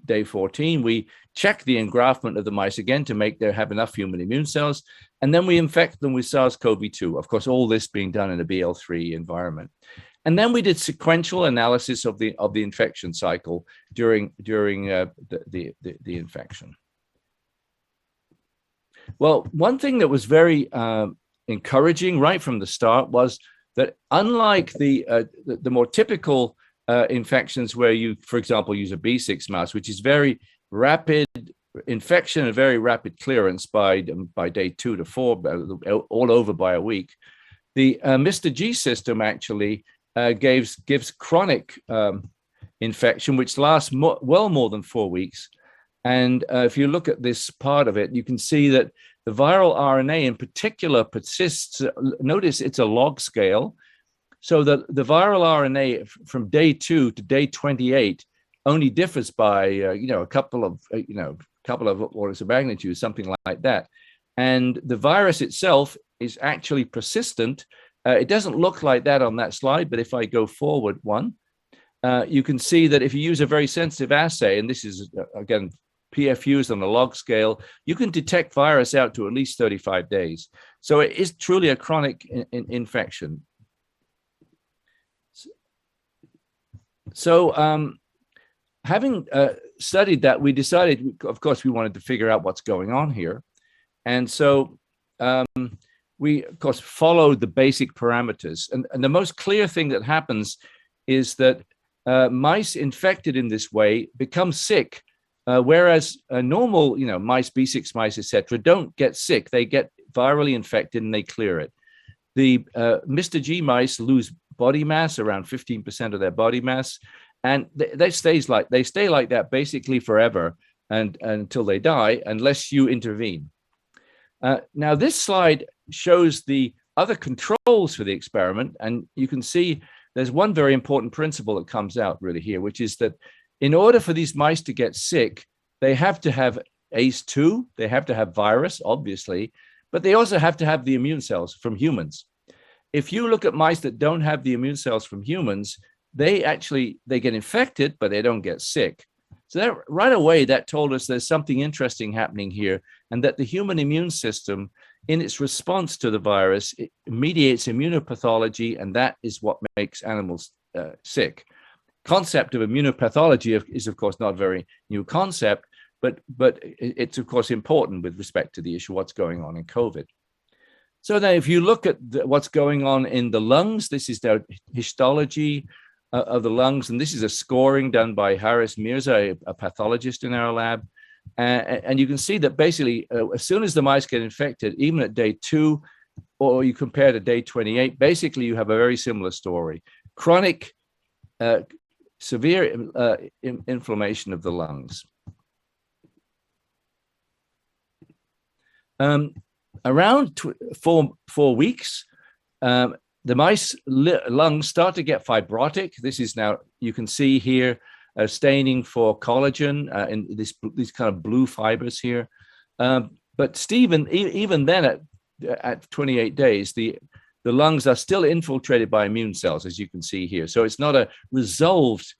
day 14, we check the engraftment of the mice again to make them have enough human immune cells. And then we infect them with SARS-CoV-2. Of course, all this being done in a BL3 environment. And then we did sequential analysis of the infection cycle during the infection. Well, one thing that was very encouraging right from the start was that unlike the more typical infections where you, for example, use a B6 mouse, which is very rapid infection and very rapid clearance by day 2 to 4, all over by a week, the Mr. G system actually gives chronic infection, which lasts well more than 4 weeks. And if you look at this part of it, you can see that the viral RNA in particular persists. Notice it's a log scale. So the viral RNA from day 2 to day 28 only differs by a couple of orders of magnitude, something like that. And the virus itself is actually persistent. It doesn't look like that on that slide, but if I go forward one, you can see that if you use a very sensitive assay, and this is again PFUs on a log scale, you can detect virus out to at least 35 days. So it is truly a chronic infection. So having studied that, we decided, of course, we wanted to figure out what's going on here. And so we, of course, followed the basic parameters. And the most clear thing that happens is that mice infected in this way become sick, whereas normal, mice, B6 mice, etc., don't get sick. They get virally infected and they clear it. The Mr. G mice lose body mass, around 15% of their body mass, and they stay like that basically forever and until they die, unless you intervene. Now, this slide shows the other controls for the experiment. And you can see there's one very important principle that comes out really here, which is that in order for these mice to get sick, they have to have ACE2, they have to have virus, obviously, but they also have to have the immune cells from humans. If you look at mice that don't have the immune cells from humans, they get infected, but they don't get sick. So that right away, that told us there's something interesting happening here, and that the human immune system, in its response to the virus, it mediates immunopathology, and that is what makes animals sick. Concept of immunopathology is, of course, not a very new concept, but it's, of course, important with respect to the issue what's going on in COVID. So now if you look at what's going on in the lungs, this is the histology of the lungs, and this is a scoring done by Haris Mirza, a pathologist in our lab. And you can see that basically, as soon as the mice get infected, even at day 2, or you compare to day 28, basically you have a very similar story. Chronic, severe inflammation of the lungs. Around 4 weeks, the mice lungs start to get fibrotic. This is now, you can see here, staining for collagen in these kind of blue fibers here. But Stephen, even then at 28 days, the lungs are still infiltrated by immune cells, as you can see here. So it's not a resolved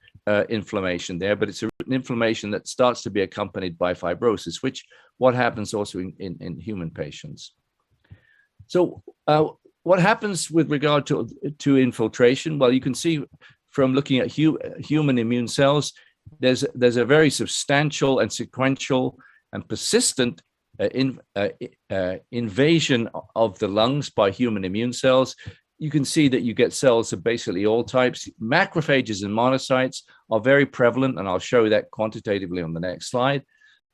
inflammation there, but it's an inflammation that starts to be accompanied by fibrosis, which what happens also in human patients. So what happens with regard to infiltration? Well, you can see from looking at human immune cells, there's a very substantial and sequential and persistent invasion of the lungs by human immune cells. You can see that you get cells of basically all types. Macrophages and monocytes are very prevalent, and I'll show that quantitatively on the next slide.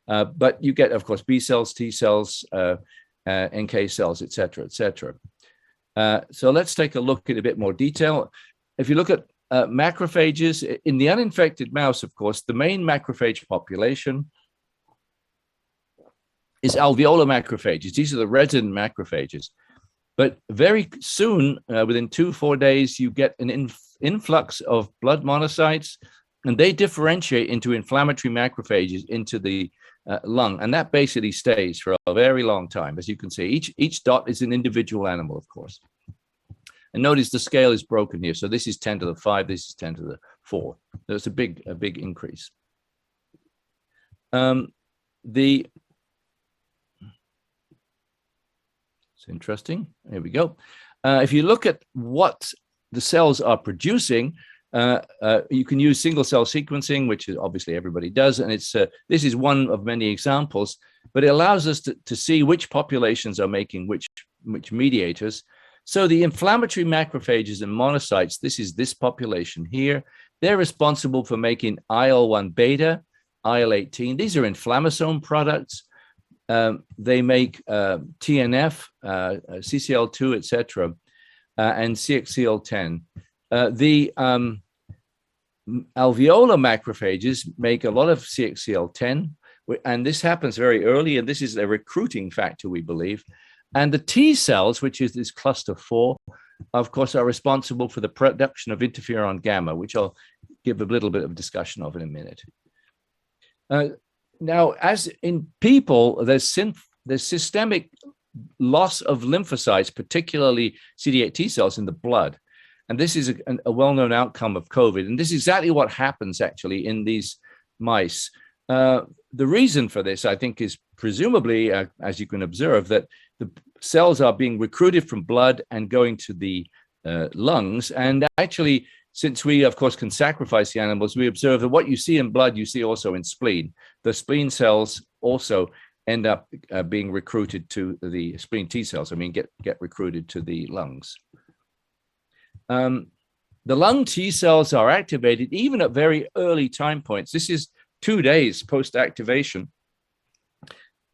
But you get, of course, B cells, T cells, NK cells, et cetera, et cetera. So let's take a look at a bit more detail. If you look at macrophages, in the uninfected mouse, of course, the main macrophage population is alveolar macrophages. These are the resident macrophages. But very soon, within 2-4 days, you get an influx of blood monocytes, and they differentiate into inflammatory macrophages into the lung. And that basically stays for a very long time. As you can see, each dot is an individual animal, of course. And notice the scale is broken here. So this is 10 to the 5, this is 10 to the 4. There's a big increase. It's interesting. Here we go. If you look at what the cells are producing, you can use single cell sequencing, which is obviously everybody does. And it's this is one of many examples, but it allows us to see which populations are making which mediators. So the inflammatory macrophages and monocytes, this is this population here. They're responsible for making IL-1 beta, IL-18. These are inflammasome products. They make TNF, CCL2, etc., and CXCL10. The alveolar macrophages make a lot of CXCL10, and this happens very early, and this is a recruiting factor, we believe. And the T cells, which is this cluster 4, of course, are responsible for the production of interferon gamma, which I'll give a little bit of discussion of in a minute. Now, as in people, there's systemic loss of lymphocytes, particularly CD8 T cells in the blood. And this is a well-known outcome of COVID. And this is exactly what happens actually in these mice. The reason for this, I think, is presumably, as you can observe, that the cells are being recruited from blood and going to the lungs. And actually, since we, of course, can sacrifice the animals, we observe that what you see in blood, you see also in spleen. The spleen cells also end up being recruited to the spleen T cells, get recruited to the lungs. The lung T cells are activated even at very early time points. This is 2 days post-activation.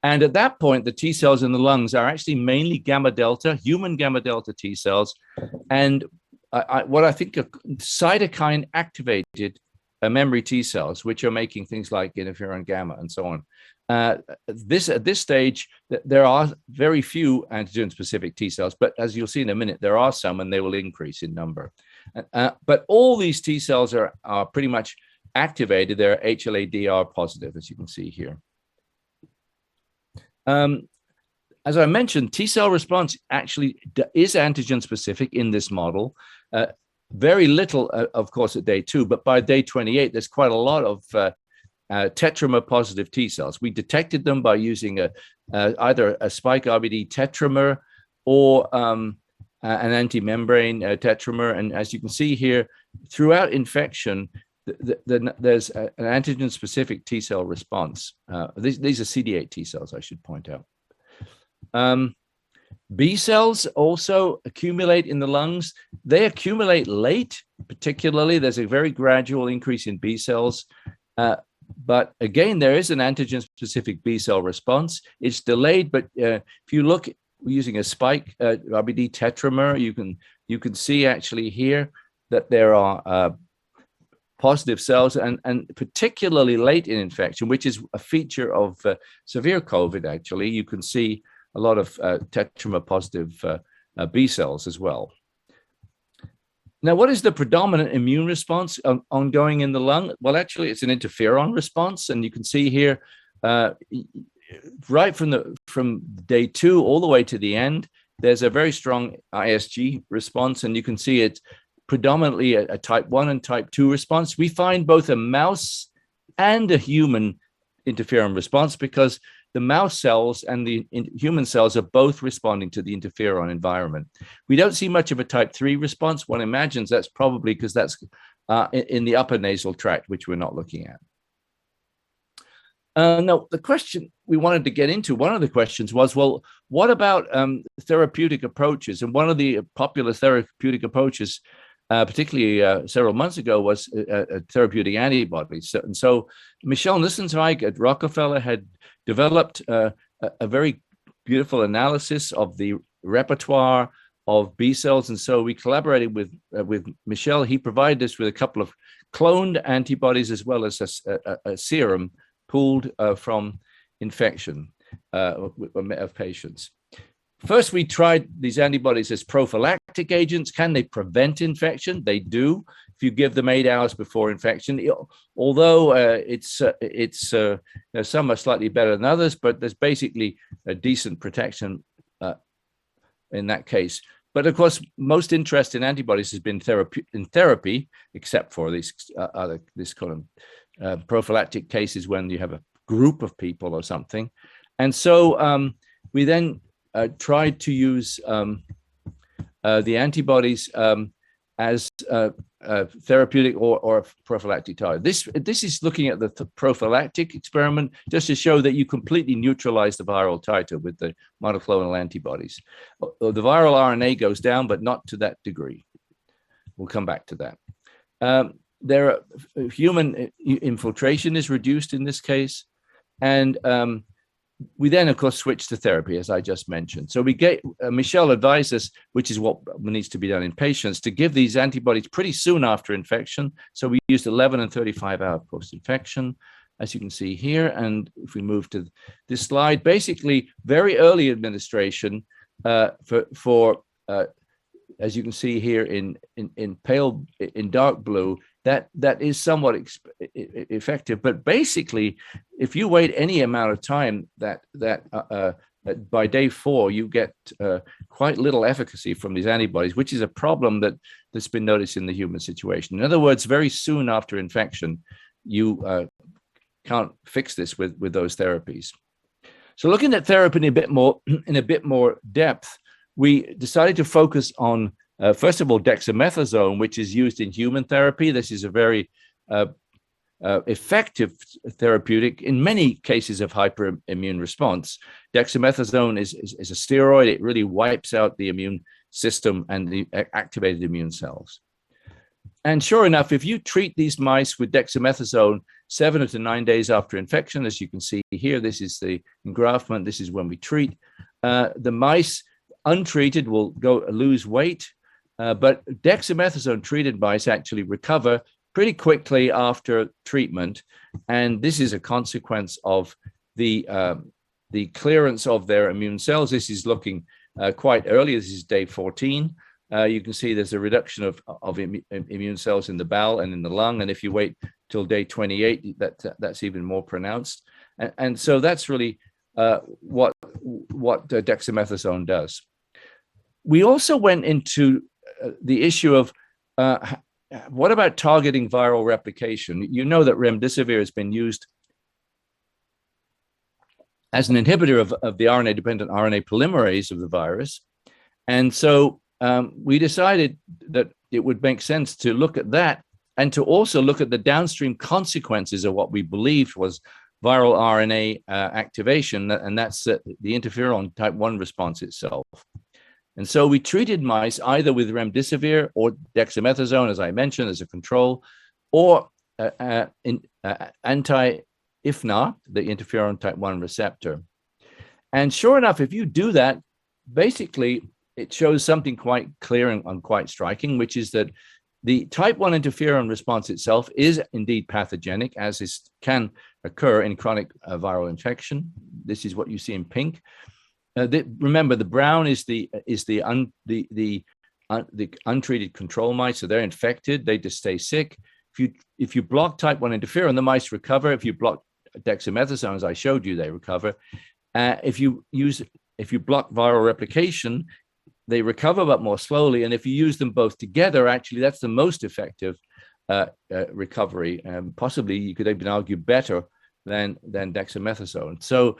And at that point, the T cells in the lungs are actually mainly gamma delta, human gamma delta T cells, and what I think are cytokine activated memory T cells, which are making things like interferon gamma and so on. At this stage, there are very few antigen-specific T cells, but as you'll see in a minute, there are some, and they will increase in number. But all these T cells are pretty much activated. They're HLA-DR positive, as you can see here. As I mentioned, T cell response actually is antigen-specific in this model. Very little, of course, at day 2, but by day 28, there's quite a lot of tetramer positive T cells. We detected them by using either a spike RBD tetramer or an anti-membrane tetramer. And as you can see here, throughout infection, there's an antigen-specific T cell response. These are CD8 T cells, I should point out. B cells also accumulate in the lungs. They accumulate late, particularly. There's a very gradual increase in B cells. But again, there is an antigen-specific B cell response. It's delayed, but if you look using a spike RBD tetramer, you can see actually here that there are positive cells, and particularly late in infection, which is a feature of severe COVID, actually. You can see a lot of tetramer positive B cells as well. Now, what is the predominant immune response ongoing in the lung? Well, actually, it's an interferon response, and you can see here, right from day 2 all the way to the end, there's a very strong ISG response, and you can see it's predominantly a type 1 and type 2 response. We find both a mouse and a human interferon response because the mouse cells and the human cells are both responding to the interferon environment. We don't see much of a type 3 response. One imagines that's probably because that's in the upper nasal tract, which we're not looking at. Now, the question we wanted to get into, one of the questions was, well, what about therapeutic approaches? And one of the popular therapeutic approaches, particularly several months ago, was therapeutic antibodies. And so Michel Nussenzweig at Rockefeller had developed a very beautiful analysis of the repertoire of B cells. And so we collaborated with Michel. He provided us with a couple of cloned antibodies as well as a serum pooled from infection of patients. First, we tried these antibodies as prophylactic agents. Can they prevent infection? They do. If you give them 8 hours before infection, although some are slightly better than others, but there's basically a decent protection in that case. But of course, most interest in antibodies has been in therapy, except for this kind of prophylactic cases when you have a group of people or something. And so we then tried to use the antibodies as therapeutic or prophylactic target. This is looking at the prophylactic experiment just to show that you completely neutralize the viral titer with the monoclonal antibodies. The viral RNA goes down, but not to that degree. We'll come back to that. Human infiltration is reduced in this case, and we then, of course, switch to therapy, as I just mentioned. So Michel advised us, which is what needs to be done in patients, to give these antibodies pretty soon after infection. So we used 11 and 35 hours post-infection, as you can see here. And if we move to this slide, basically very early administration for as you can see here in dark blue, that is somewhat effective. But basically, if you wait any amount of time, that by day 4, you get quite little efficacy from these antibodies, which is a problem that's been noticed in the human situation. In other words, very soon after infection, you can't fix this with those therapies. So looking at therapy in a bit more depth, we decided to focus on, first of all, dexamethasone, which is used in human therapy. This is a very effective therapeutic in many cases of hyperimmune response. Dexamethasone is a steroid. It really wipes out the immune system and the activated immune cells. And sure enough, if you treat these mice with dexamethasone 7 to 9 days after infection, as you can see here, this is the engraftment. This is when we treat. The mice untreated will lose weight, but dexamethasone treated mice actually recover pretty quickly after treatment, and this is a consequence of the clearance of their immune cells. This is looking quite early. This is day 14. You can see there's a reduction of immune cells in the bowel and in the lung, and if you wait till day 28, that's even more pronounced. And so that's really what dexamethasone does. We also went into the issue of what about targeting viral replication? You know that remdesivir has been used as an inhibitor of the RNA-dependent RNA polymerase of the virus. And so we decided that it would make sense to look at that and to also look at the downstream consequences of what we believed was viral RNA activation, and that's the interferon type 1 response itself. And so we treated mice either with remdesivir or dexamethasone, as I mentioned, as a control, or anti-IFNA, the interferon type 1 receptor. And sure enough, if you do that, basically it shows something quite clear and quite striking, which is that the type 1 interferon response itself is indeed pathogenic, as is can occur in chronic viral infection. This is what you see in pink. Remember, the brown is the untreated control mice, so they're infected. They just stay sick. If you block type 1 interferon, the mice recover. If you block dexamethasone, as I showed you, they recover. If you block viral replication, they recover, but more slowly. And if you use them both together, actually, that's the most effective recovery. Possibly, you could even argue better than dexamethasone. So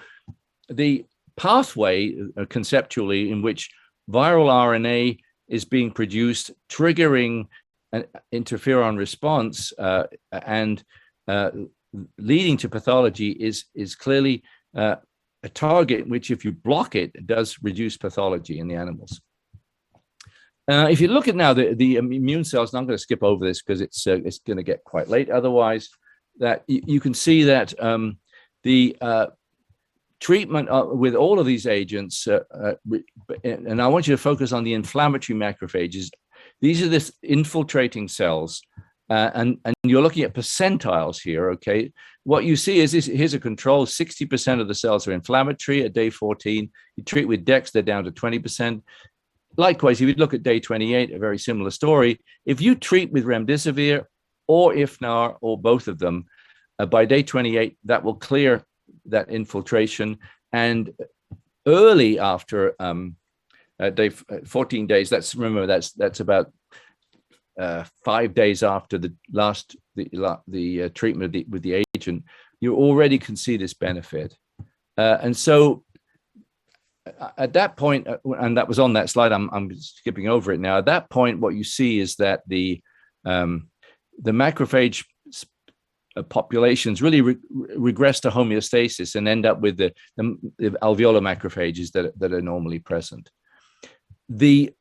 the pathway conceptually in which viral RNA is being produced, triggering an interferon response and leading to pathology is clearly a target which, if you block it, does reduce pathology in the animals. If you look at now the immune cells, and I'm going to skip over this because it's going to get quite late otherwise, that you can see that the treatment with all of these agents, and I want you to focus on the inflammatory macrophages. These are the infiltrating cells, and you're looking at percentiles here, okay? What you see is here's a control. 60% of the cells are inflammatory at day 14. You treat with dex, they're down to 20%. Likewise, if you look at day 28, a very similar story. If you treat with remdesivir or IFNAR or both of them, by day 28, that will clear that infiltration. And early after day 14 days, remember that's about 5 days after the last treatment with the agent, you already can see this benefit. And so at that point, and that was on that slide, I'm skipping over it now. At that point, what you see is that the macrophage populations really regress to homeostasis and end up with the alveolar macrophages that are normally present. These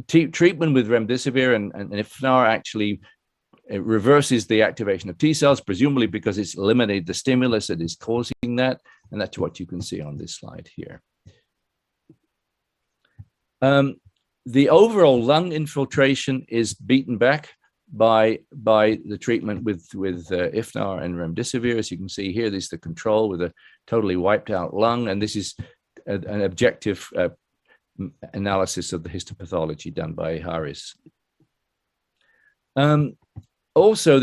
treatment with remdesivir and IFNAR actually reverses the activation of T cells, presumably because it's eliminated the stimulus that is causing that, and that's what you can see on this slide here. The overall lung infiltration is beaten back by the treatment with IFNAR and remdesivir. As you can see here, this is the control with a totally wiped out lung, and this is an objective analysis of the histopathology done by Harris. Also,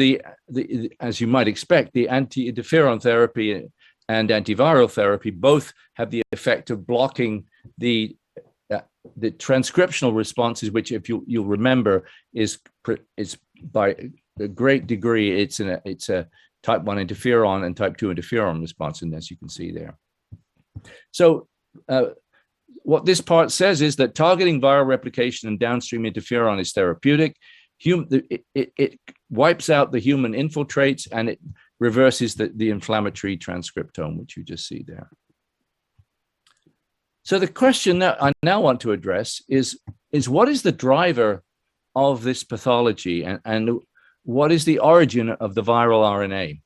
as you might expect, the anti-interferon therapy and antiviral therapy both have the effect of blocking the transcriptional responses, which, if you'll remember, is by a great degree it's a type 1 interferon and type 2 interferon response, and as you can see there. So what this part says is that targeting viral replication and downstream interferon is therapeutic. It wipes out the human infiltrates and it reverses the inflammatory transcriptome, which you just see there. So the question that I now want to address is what is the driver of this pathology, and what is the origin of the viral RNA?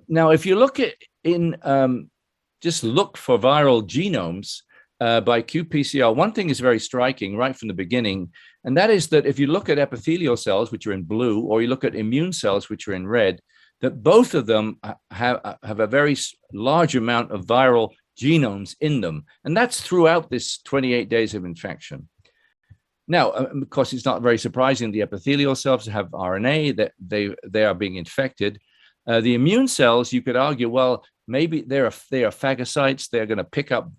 Now, if you look at just look for viral genomes by qPCR, one thing is very striking right from the beginning, And that is that if you look at epithelial cells, which are in blue, or you look at immune cells, which are in red, that both of them have a very large amount of viral genomes in them. And that's throughout this 28 days of infection. Now, of course, it's not very surprising the epithelial cells have RNA, that they are being infected. The immune cells, you could argue, well, maybe they are phagocytes. They're going to pick up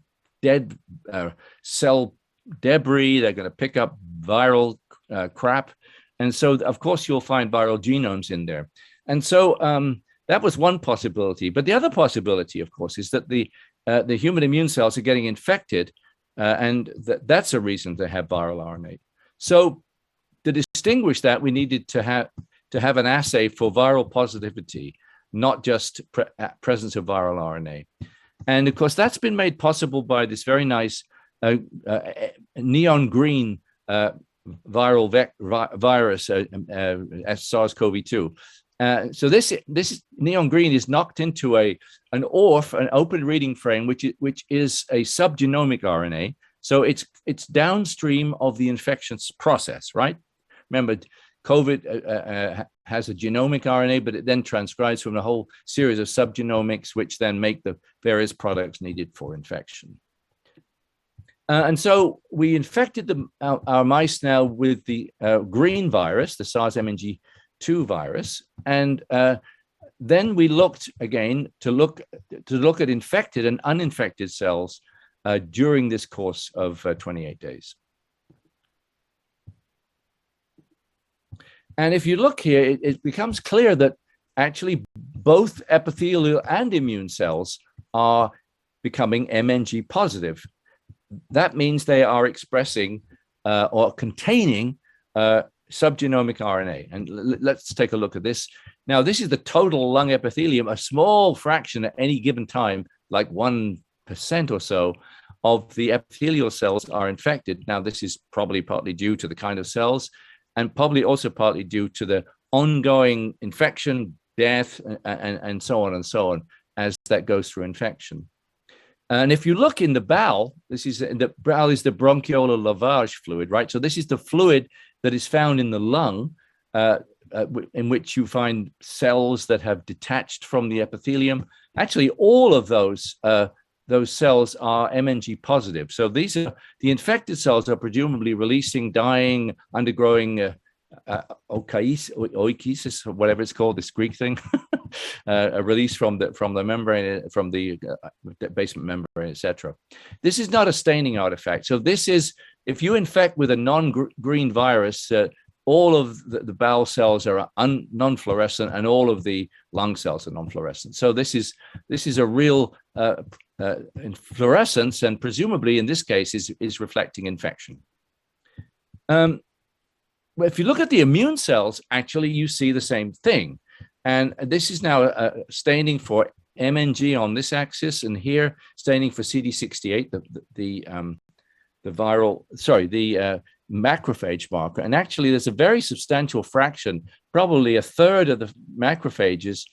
dead cell debris. They're going to pick up viral crap. And so, of course, you'll find viral genomes in there. And so that was one possibility. But the other possibility, of course, is that the human immune cells are getting infected, and that's a reason to have viral RNA. So to distinguish that, we needed to have an assay for viral positivity, not just presence of viral RNA. And of course, that's been made possible by this very nice neon green viral virus, SARS-CoV-2. So this neon green is knocked into an ORF, an open reading frame, which is a subgenomic RNA. So it's downstream of the infections process, right? Remember, COVID has a genomic RNA, but it then transcribes from a whole series of subgenomics, which then make the various products needed for infection. And so we infected our mice now with the green virus, the SARS-MNG2 virus, and then we looked again to look at infected and uninfected cells during this course of 28 days. And if you look here, it becomes clear that actually both epithelial and immune cells are becoming MNG positive. That means they are expressing or containing subgenomic RNA. And let's take a look at this. Now, this is the total lung epithelium, a small fraction at any given time, like 1% or so of the epithelial cells are infected. Now, this is probably partly due to the kind of cells, and probably also partly due to the ongoing infection, death, and so on as that goes through infection. And if you look in the bowel, the bowel is the bronchiolar lavage fluid, right? So this is the fluid that is found in the lung, in which you find cells that have detached from the epithelium. Actually, all of those cells are MNG positive. So these are the infected cells are presumably releasing, dying, undergoing oekisis, or whatever it's called, this Greek thing, a release from the membrane, from the basement membrane, etc. This is not a staining artifact. So this is, if you infect with a non-green virus, all of the bowel cells are non-fluorescent, and all of the lung cells are non-fluorescent. So this is a real fluorescence, and presumably in this case is reflecting infection. If you look at the immune cells, actually you see the same thing. And this is now staining for MNG on this axis, and here staining for CD68, the macrophage marker. And actually there's a very substantial fraction, probably a third of the macrophages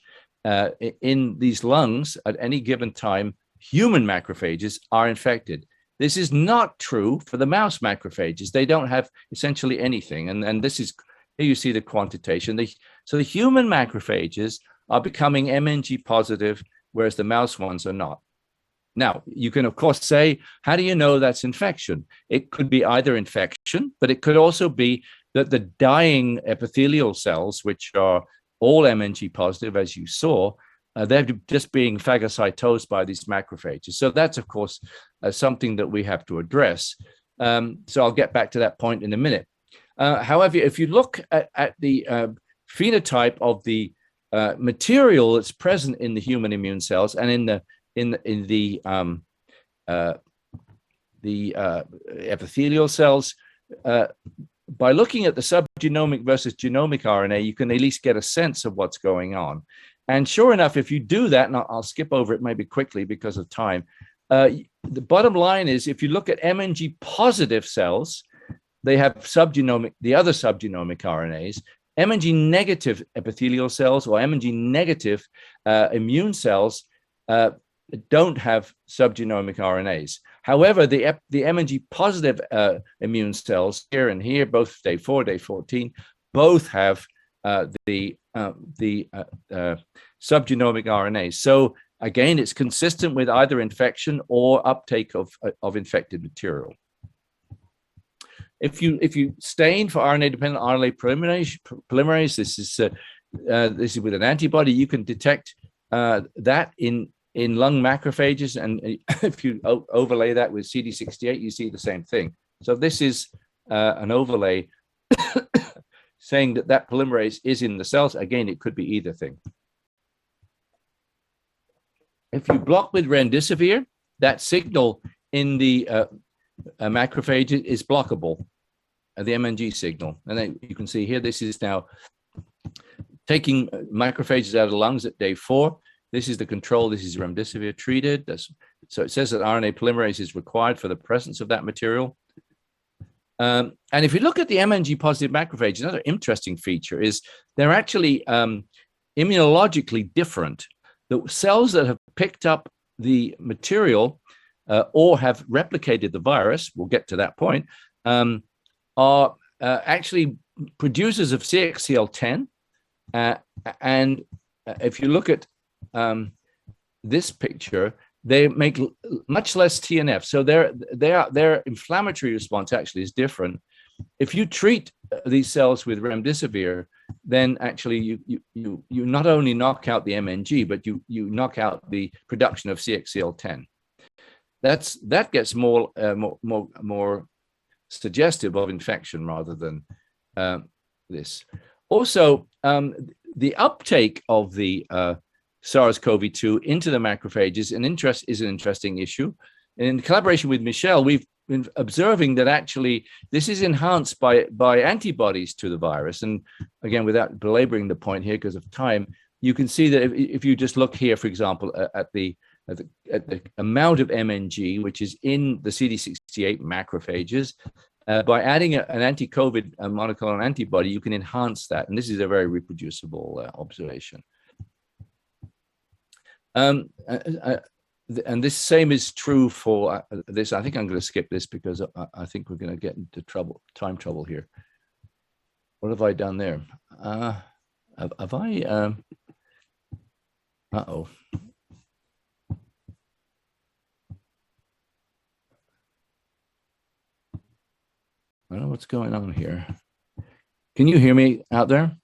in these lungs at any given time, human macrophages, are infected. This is not true for the mouse macrophages. They don't have essentially anything. And this is, here you see the quantitation. So the human macrophages are becoming MNG positive, whereas the mouse ones are not. Now, you can, of course, say, how do you know that's infection? It could be either infection, but it could also be that the dying epithelial cells, which are all MNG positive, as you saw, they're just being phagocytosed by these macrophages. So that's, of course, something that we have to address. So I'll get back to that point in a minute. However, if you look at the phenotype of the material that's present in the human immune cells and in the epithelial cells, by looking at the subgenomic versus genomic RNA, you can at least get a sense of what's going on. And sure enough, if you do that, and I'll skip over it maybe quickly because of time, the bottom line is if you look at MNG positive cells, they have the other subgenomic RNAs. MNG negative epithelial cells or MNG negative immune cells don't have subgenomic RNAs. However, the MNG positive immune cells here and here, both day 4, day 14, both have the subgenomic RNA. So again, it's consistent with either infection or uptake of infected material. If you stain for RNA-dependent RNA polymerase, this is with an antibody, you can detect that in lung macrophages, and if you overlay that with CD68, you see the same thing. So this is an overlay saying that polymerase is in the cells. Again, it could be either thing. If you block with remdesivir, that signal in the macrophage is blockable, the MNG signal. And then you can see here, this is now taking macrophages out of the lungs at day 4. This is the control. This is remdesivir treated. So it says that RNA polymerase is required for the presence of that material. And if you look at the MNG positive macrophage, another interesting feature is they're actually immunologically different. The cells that have picked up the material or have replicated the virus, we'll get to that point, are actually producers of CXCL10. And if you look at this picture, they make much less TNF. So their inflammatory response actually is different. If you treat these cells with remdesivir, then actually you not only knock out the MNG, but you knock out the production of CXCL10. That gets more suggestive of infection rather than this. Also, the uptake of the SARS-CoV-2 into the macrophages is an interesting issue. In collaboration with Michelle, we've been observing that actually this is enhanced by antibodies to the virus. And again, without belaboring the point here because of time, you can see that if you just look here, for example, at the amount of MNG, which is in the CD68 macrophages, by adding an anti-COVID monoclonal antibody, you can enhance that. And this is a very reproducible observation. And this same is true for this. I think I'm going to skip this because I think we're going to get into time trouble here. What have I done there? Have I? Uh-oh. I don't know what's going on here. Can you hear me out there?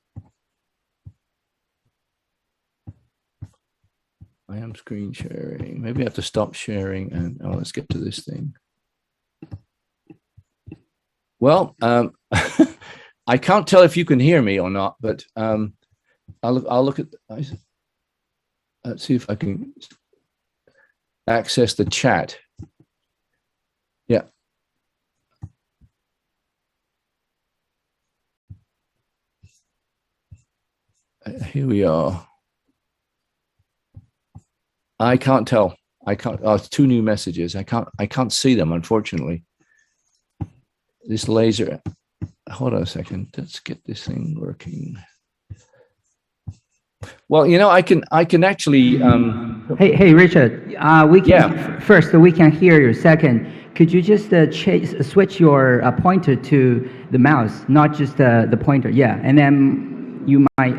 I am screen sharing. Maybe I have to stop sharing and let's get to this thing. Well, I can't tell if you can hear me or not, but I'll look at. Let's see if I can access the chat. Yeah. Here we are. I can't tell. I can't. Oh, it's 2 new messages. I can't see them, unfortunately. This laser. Hold on a second. Let's get this thing working. Well, you know, I can actually. Hey, Richard. We can first. We can hear you. Second, could you just switch your pointer to the mouse, not just the pointer? Yeah, and then you might.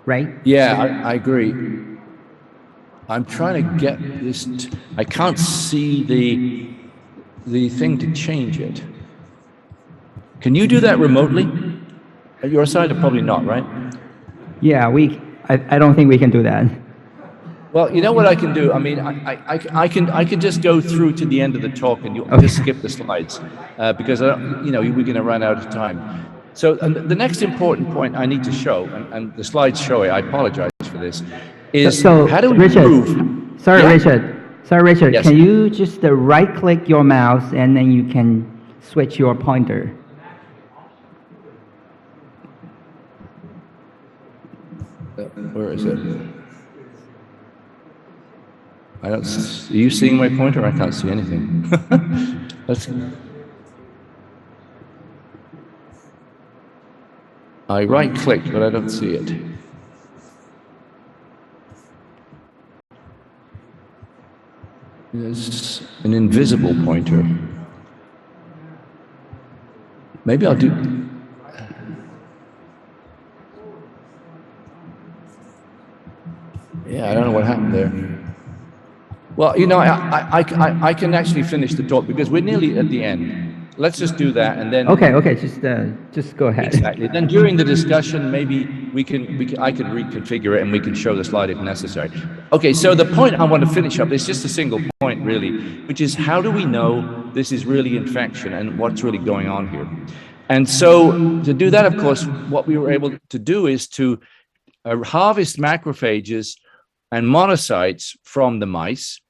Right? Yeah, I agree. I'm trying to get this. I can't see the thing to change it. Can you do that remotely? At your side, or probably not, right? Yeah, I don't think we can do that. Well, you know what I can do? I mean, I can just go through to the end of the talk and you just skip the slides because you know we're going to run out of time. So the next important point I need to show, and the slides show it. I apologize for this. Is how do we prove? Sorry, Richard. Yes. Can you just right-click your mouse and then you can switch your pointer? Where is it? I don't. Are you seeing my pointer? I can't see anything. I right-clicked, but I don't see it. There's an invisible pointer. Maybe I'll do. Yeah, I don't know what happened there. Well, you know, I can actually finish the talk because we're nearly at the end. Let's just do that, and then. Okay, just go ahead. Exactly. Then during the discussion, maybe I could reconfigure it and we can show the slide if necessary. Okay, so the point I want to finish up is just a single point, really, which is how do we know this is really infection and what's really going on here? And so to do that, of course, what we were able to do is to harvest macrophages and monocytes from the mice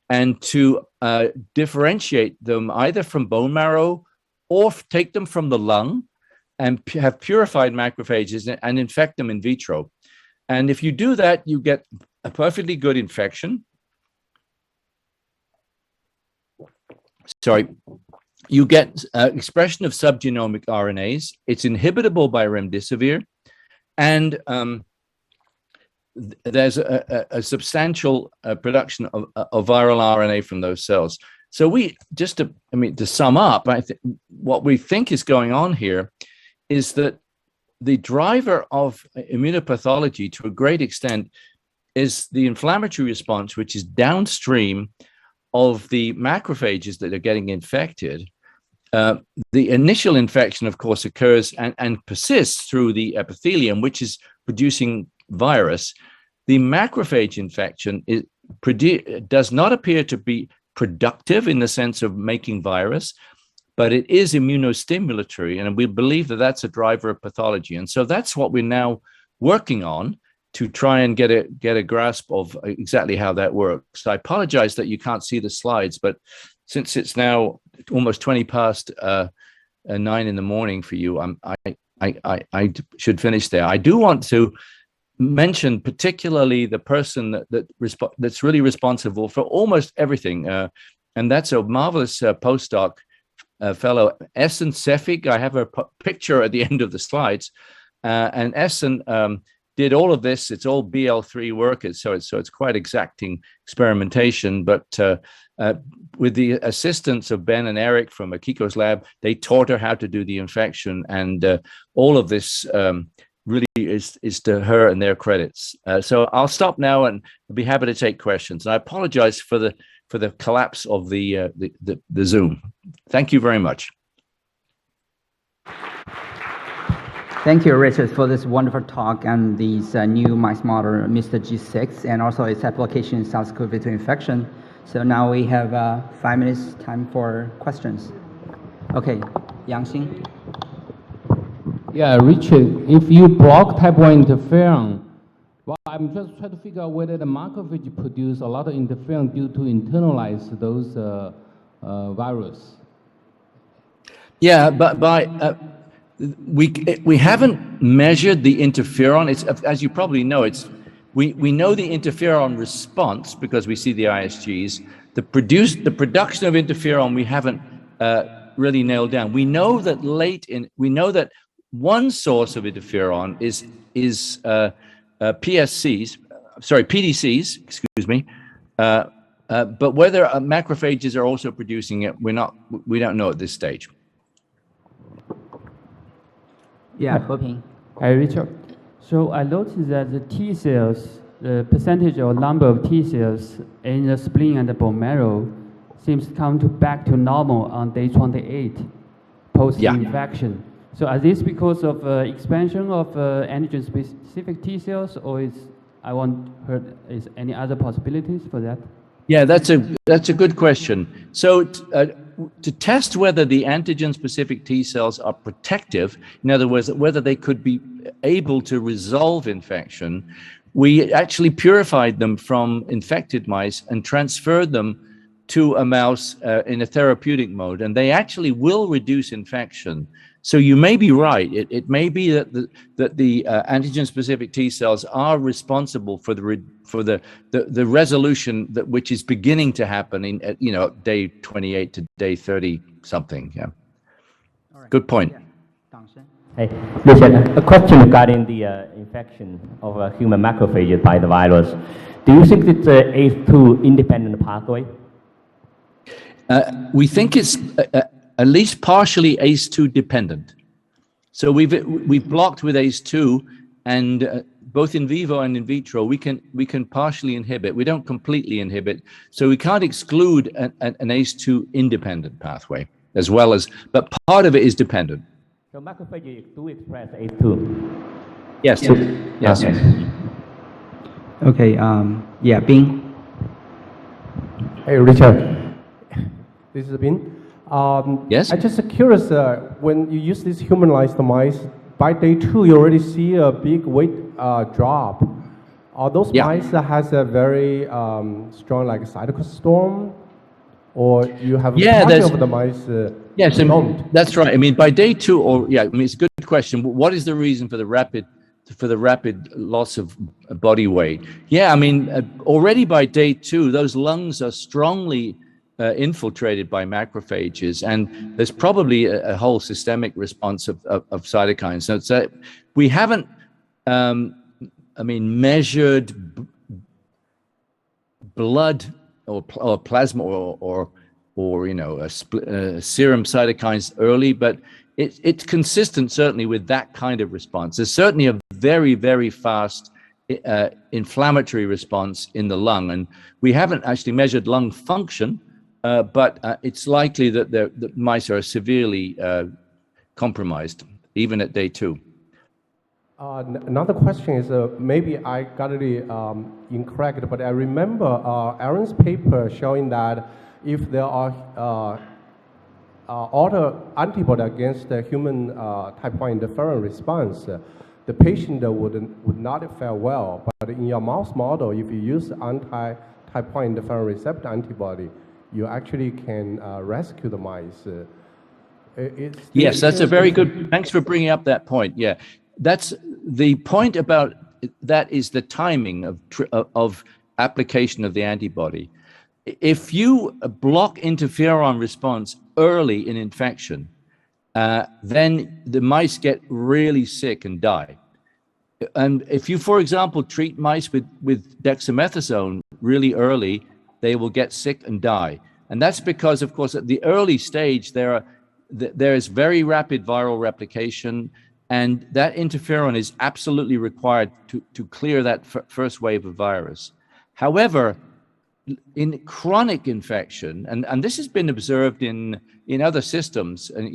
and to differentiate them either from bone marrow or take them from the lung and have purified macrophages and infect them in vitro. And if you do that, you get a perfectly good infection. Sorry. You get expression of subgenomic RNAs. It's inhibitable by remdesivir. And there's a substantial production of viral RNA from those cells. So to sum up, what we think is going on here is that the driver of immunopathology to a great extent is the inflammatory response, which is downstream of the macrophages that are getting infected. The initial infection, of course, occurs and persists through the epithelium, which is producing virus. The macrophage infection does not appear to be productive in the sense of making virus, but it is immunostimulatory, and we believe that that's a driver of pathology. And so that's what we're now working on to try and get a grasp of exactly how that works. I apologize that you can't see the slides, but since it's now almost 20 past 9 in the morning for you, I should finish there. I do want to mention particularly the person that's really responsible for almost everything, and that's a marvelous postdoc fellow, Essen Sefig. I have a picture at the end of the slides, and Essen did all of this. It's all BL3 work, so it's quite exacting experimentation, but with the assistance of Ben and Eric from Akiko's lab, they taught her how to do the infection, and all of this really is to her and their credits. So I'll stop now and be happy to take questions. And I apologize for the collapse of the Zoom. Thank you very much. Thank you, Richard, for this wonderful talk and these new mice model, Mr. G6, and also its application in SARS-CoV-2 infection. So now we have 5 minutes time for questions. Okay, Yangxing. Yeah, Richard, if you block type 1 interferon, well, I'm just trying to figure out whether the macrophage produce a lot of interferon due to internalize those virus. Yeah, but we haven't measured the interferon. It's, as you probably know, we know the interferon response because we see the ISGs. The production of interferon we haven't really nailed down. We know that one source of interferon is PDCs, excuse me, but whether macrophages are also producing it, we don't know at this stage. Yeah, Hoping. Hi, Richard. So I noticed that the T cells, the percentage or number of T cells in the spleen and the bone marrow seems to come back to normal on day 28 post-infection. Yeah. So are these because of expansion of antigen-specific T cells, or is any other possibilities for that? Yeah, that's a good question. So to test whether the antigen-specific T cells are protective, in other words, whether they could be able to resolve infection, we actually purified them from infected mice and transferred them to a mouse in a therapeutic mode, and they actually will reduce infection. So you may be right. It may be that the antigen-specific T cells are responsible for the resolution which is beginning to happen in day 28 to day 30 something. Yeah. Right. Good point. Yeah. Hey, Richard, a question regarding the infection of human macrophages by the virus. Do you think it's a ACE2 independent pathway? We think it's at least partially ACE2 dependent. So we've blocked with ACE2, and both in vivo and in vitro, we can partially inhibit. We don't completely inhibit, so we can't exclude an ACE2 independent pathway as well as, but part of it is dependent. So macrophages do express ACE2. Yes. Yes. Okay. Yeah, Bing. Hey, Richard. This is Bin. Yes. I'm just curious, when you use these humanized mice, by day 2, you already see a big weight drop. Are those mice that has a very strong like cytokine storm, or you have part of the mice? Yes, that's right. I mean, by day 2, or it's a good question. What is the reason for the rapid loss of body weight? Yeah, I mean, already by day 2, those lungs are strongly infiltrated by macrophages, and there's probably a whole systemic response of cytokines. So we haven't, measured blood or plasma or serum cytokines early, but it's consistent certainly with that kind of response. There's certainly a very, very fast inflammatory response in the lung, and we haven't actually measured lung function, but it's likely that the mice are severely compromised, even at day 2. Another question is, maybe I got it incorrect, but I remember Aaron's paper showing that if there are auto antibody against the human type 1 interferon response, the patient would not fare well. But in your mouse model, if you use anti-type 1 interferon receptor antibody, you actually can rescue the mice. Yes, that's a very good, thanks for bringing up that point. Yeah, that's the point about that, is the timing of application of the antibody. If you block interferon response early in infection, then the mice get really sick and die. And if you, for example, treat mice with dexamethasone really early, they will get sick and die. And that's because, of course, at the early stage, there is very rapid viral replication, and that interferon is absolutely required to clear that first wave of virus. However, in chronic infection, and this has been observed in other systems, and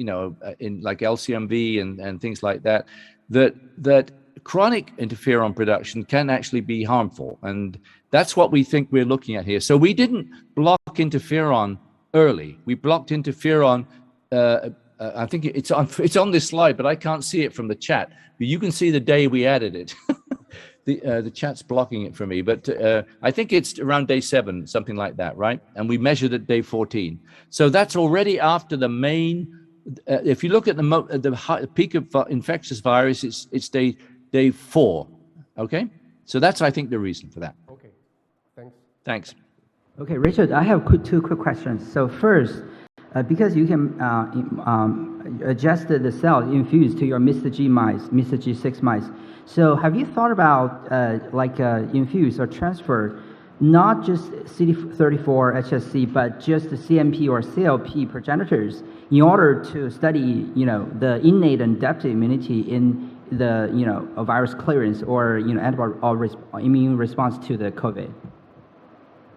in like LCMV and things like that, that chronic interferon production can actually be harmful, and that's what we think we're looking at here. So we didn't block interferon early. We blocked interferon. I think it's on this slide, but I can't see it from the chat. But you can see the day we added it. The chat's blocking it for me, but I think it's around day 7, something like that, right? And we measured at day 14. So that's already after the main. If you look at the peak of infectious virus, it's day 4. Okay, so that's, I think, the reason for that. Okay, thanks. Thanks. Okay, Richard, I have 2 quick questions. So first, because you can adjust the cell infused to your Mr. G mice, Mr. G6 mice. So have you thought about infuse or transfer not just CD34 HSC, but just the CMP or CLP progenitors in order to study, the innate and adaptive immunity in the, a virus clearance or, antibody or immune response to the COVID?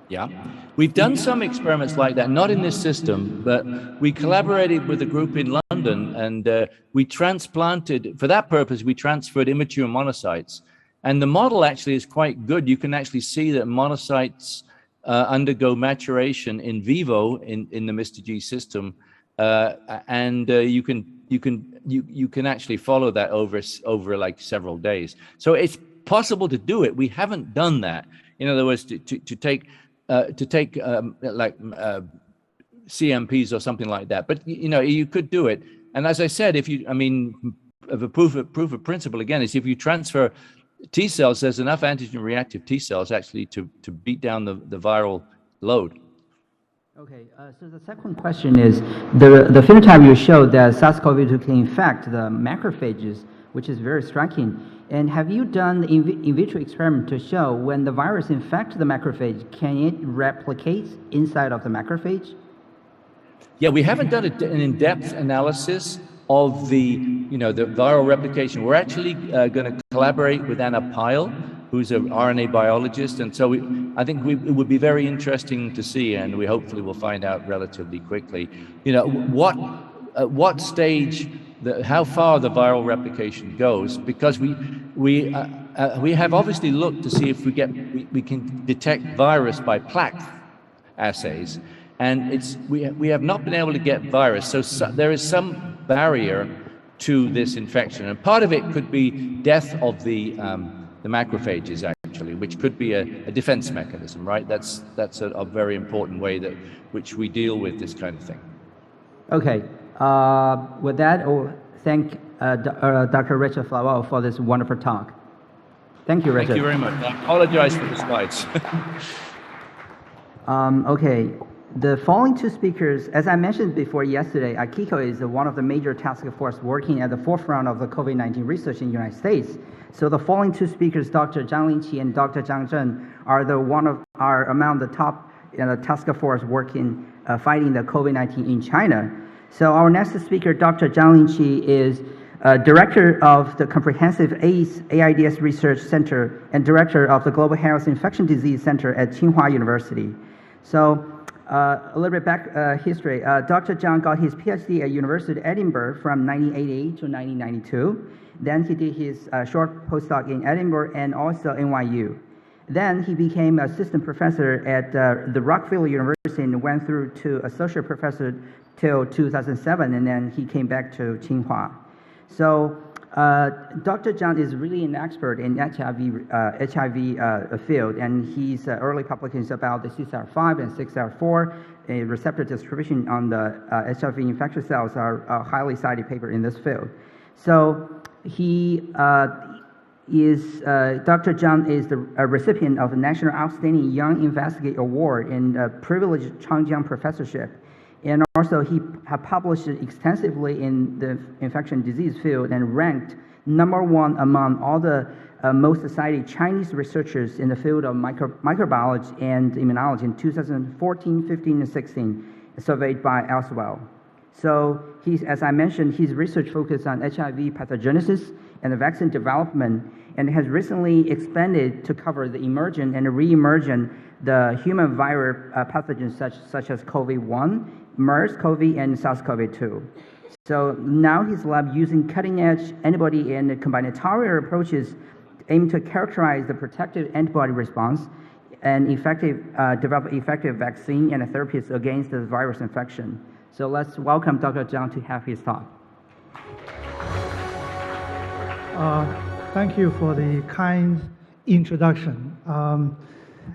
Yeah, we've done some experiments like that, not in this system, but we collaborated with a group in London, and we transplanted, for that purpose, we transferred immature monocytes. And the model actually is quite good. You can actually see that monocytes undergo maturation in vivo in the Mr. G system, and you can actually follow that over like several days. So it's possible to do it. We haven't done that. In other words, to take CMPs or something like that, but you could do it. And as I said, if you, a proof of principle again is if you transfer T cells, there's enough antigen reactive T cells actually to beat down the viral load. Okay, so the second question is the phenotype you showed that SARS-CoV-2 can infect the macrophages, which is very striking. And have you done the in vitro experiment to show when the virus infects the macrophage, can it replicate inside of the macrophage? Yeah, we haven't done an in-depth analysis of the viral replication. We're actually going to collaborate with Anna Pyle, who's an RNA biologist, and so I think it would be very interesting to see, and we hopefully will find out relatively quickly, at what stage, how far the viral replication goes, because we have obviously looked to see if we can detect virus by plaque assays, and we have not been able to get virus. So there is some barrier to this infection, and part of it could be death of the macrophages actually, which could be a defense mechanism, right? That's a very important way which we deal with this kind of thing. Okay. With that, I'll thank Dr. Richard Flawell for this wonderful talk. Thank you, Richard. Thank you very much. I apologize for the slides. Okay, the following two speakers, as I mentioned before yesterday, Akiko is one of the major task force working at the forefront of the COVID-19 research in the United States. So the following two speakers, Dr. Zhang Linqi and Dr. Zhang Zhen, are among the top task force working fighting the COVID-19 in China. So our next speaker, Dr. Zhang Linqi, is Director of the Comprehensive AIDS Research Center and Director of the Global Health Infection Disease Center at Tsinghua University. So a little bit back history. Dr. Zhang got his PhD at University of Edinburgh from 1988 to 1992. Then he did his short postdoc in Edinburgh and also NYU. Then he became assistant professor at the Rockefeller University and went through to associate professor till 2007, and then he came back to Tsinghua. So Dr. Zhang is really an expert in HIV field, and his early publications about the CCR5 and CXCR4 receptor distribution on the HIV infectious cells are highly cited paper in this field. So Dr. Zhang is a recipient of the National Outstanding Young Investigator Award and a privileged Changjiang professorship. And also he published extensively in the infection disease field and ranked #1 among all the most cited Chinese researchers in the field of microbiology and immunology in 2014, 15, and 16, surveyed by Elsewell. So as I mentioned, his research focused on HIV pathogenesis and the vaccine development, and has recently expanded to cover the emergent and re-emergent the human viral pathogens such as COVID-1, MERS-CoV, and SARS-CoV-2. So now his lab using cutting-edge antibody and combinatorial approaches aim to characterize the protective antibody response and develop effective vaccine and therapies against the virus infection. So let's welcome Dr. Zhang to have his talk. Thank you for the kind introduction.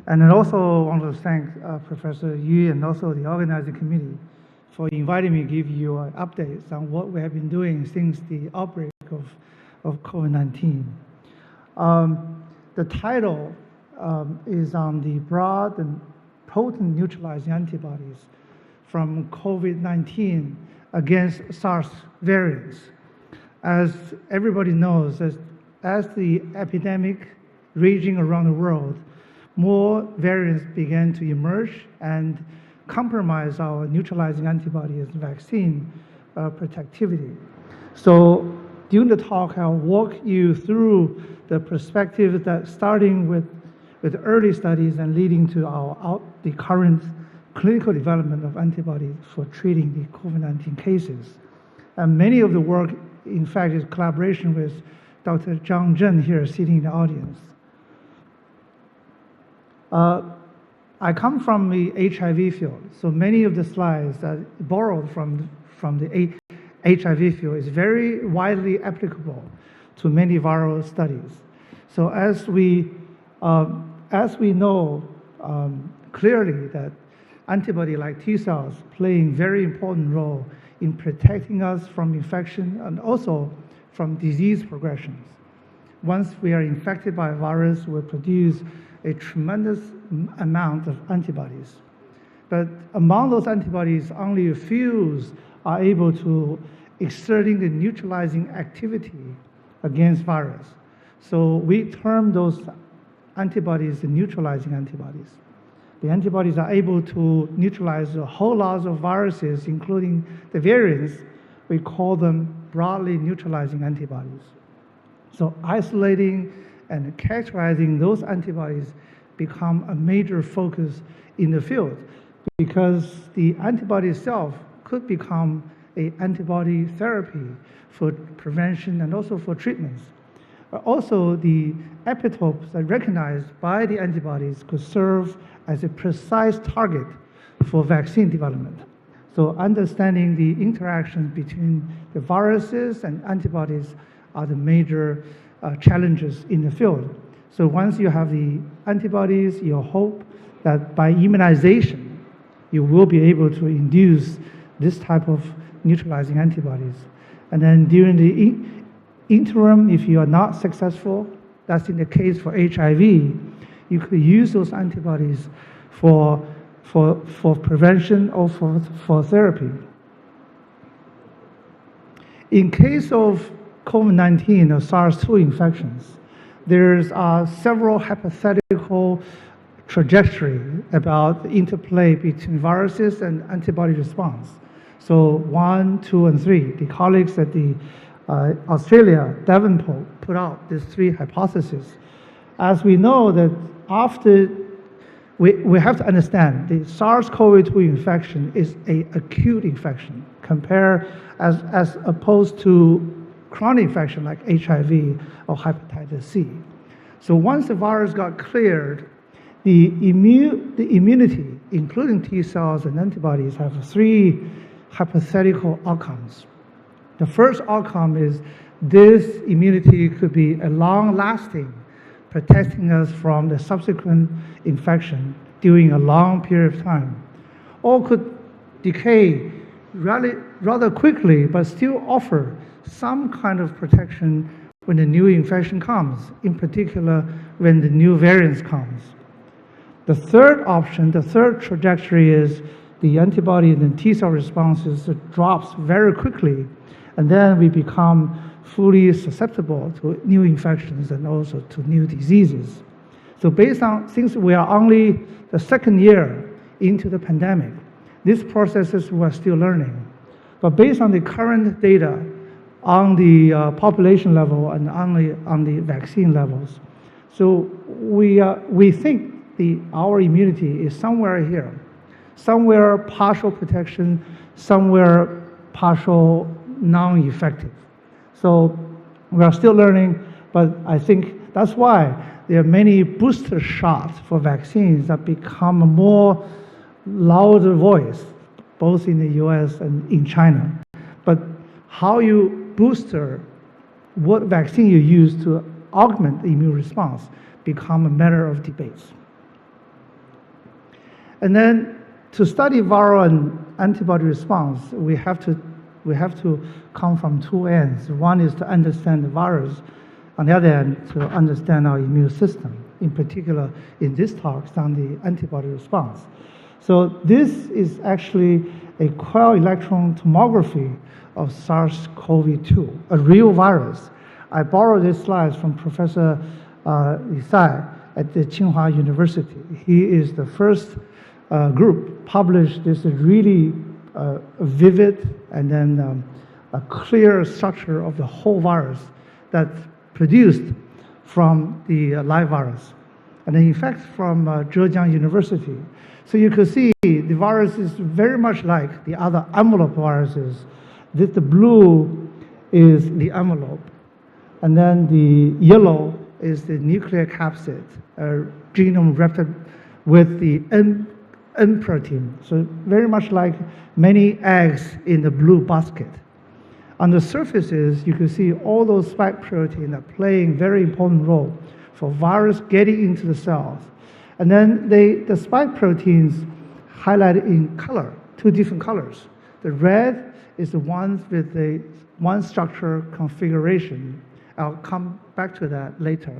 And I also want to thank Professor Yu and also the organizing committee for inviting me to give you updates on what we have been doing since the outbreak of COVID-19. The title is on the broad and potent neutralizing antibodies from COVID-19 against SARS variants. As everybody knows, as the epidemic raging around the world, more variants began to emerge and compromise our neutralizing antibodies vaccine protectivity. So during the talk, I'll walk you through the perspective that starting with early studies and leading to the current clinical development of antibodies for treating the COVID-19 cases. And many of the work, in fact, is collaboration with Dr. Zhang Zhen here sitting in the audience. I come from the HIV field, so many of the slides that borrowed from the HIV field is very widely applicable to many viral studies. So as we know clearly that antibody like T cells playing very important role in protecting us from infection and also from disease progressions. Once we are infected by a virus, we produce a tremendous amount of antibodies. But among those antibodies, only a few are able to exerting the neutralizing activity against virus. So we term those antibodies the neutralizing antibodies. The antibodies are able to neutralize a whole lot of viruses, including the variants. We call them broadly neutralizing antibodies. So isolating and characterizing those antibodies become a major focus in the field, because the antibody itself could become an antibody therapy for prevention and also for treatments. Also, the epitopes that are recognized by the antibodies could serve as a precise target for vaccine development. So understanding the interaction between the viruses and antibodies are the major challenges in the field. So once you have the antibodies, you hope that by immunization, you will be able to induce this type of neutralizing antibodies. And then during the interim, if you are not successful, that's in the case for HIV, you could use those antibodies for prevention or for therapy. In case of COVID-19 or SARS-2 infections, there's several hypothetical trajectory about the interplay between viruses and antibody response. So 1, 2, and 3, the colleagues at the Australia, Davenport, put out these 3 hypotheses. As we know that after, we have to understand the SARS-CoV-2 infection is an acute infection compared as opposed to chronic infection like HIV or hepatitis C. So once the virus got cleared, the immunity, including T cells and antibodies, have 3 hypothetical outcomes. The first outcome is this immunity could be a long-lasting, protecting us from the subsequent infection during a long period of time, or could decay rather quickly, but still offer some kind of protection when the new infection comes, in particular when the new variants comes. The third option, the third trajectory is the antibody and the T cell responses drops very quickly, and then we become fully susceptible to new infections and also to new diseases. So based on, since we are only the second year into the pandemic, these processes we're still learning. But based on the current data on the population level and on the vaccine levels, so we think our immunity is somewhere here, somewhere partial protection, somewhere partial non-effective. So we are still learning, but I think that's why there are many booster shots for vaccines that become a more louder voice, both in the US and in China. But how you booster, what vaccine you use to augment the immune response become a matter of debates. And then to study viral and antibody response, we have to come from 2 ends. One is to understand the virus, on the other hand, to understand our immune system. In particular, in this talk, it's on the antibody response. So this is actually a quell-electron tomography of SARS-CoV-2, a real virus. I borrowed these slides from Professor Isai at the Tsinghua University. He is the first group published this really vivid and then a clear structure of the whole virus that's produced from the live virus. And then in fact from Zhejiang University. So you can see the virus is very much like the other envelope viruses. The blue is the envelope. And then the yellow is the nuclear capsid, genome wrapped with the N protein. So very much like many eggs in the blue basket. On the surfaces, you can see all those spike proteins are playing very important role for virus getting into the cells. And then the spike proteins highlighted in color, 2 different colors. The red is the ones with the one structure configuration. I'll come back to that later.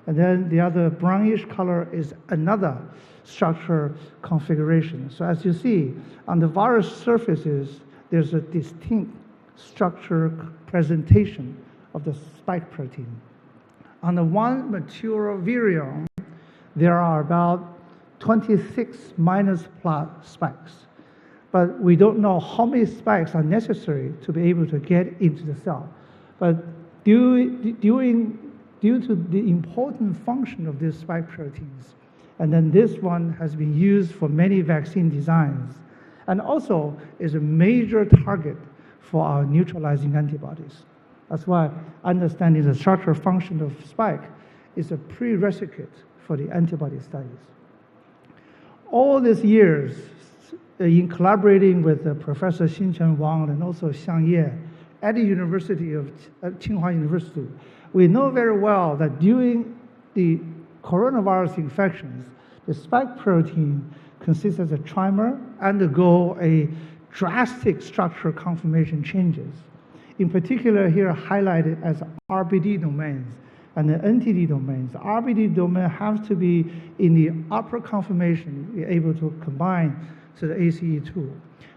And then the other brownish color is another structure configuration. So as you see, on the virus surfaces, there's a distinct structure presentation of the spike protein. On the one mature virion, there are about 26 minus plus spikes. But we don't know how many spikes are necessary to be able to get into the cell. But due to the important function of these spike proteins, and then this one has been used for many vaccine designs, and also is a major target for our neutralizing antibodies. That's why understanding the structural function of spike is a prerequisite for the antibody studies. All these years, in collaborating with Professor Xinchen Wang and also Xiang Ye at the University of Tsinghua University, we know very well that during the coronavirus infections, the spike protein consists of a trimer undergo a drastic structural conformation changes. In particular, here highlighted as RBD domains and the NTD domains. The RBD domain has to be in the upper conformation, be able to combine to the ACE2,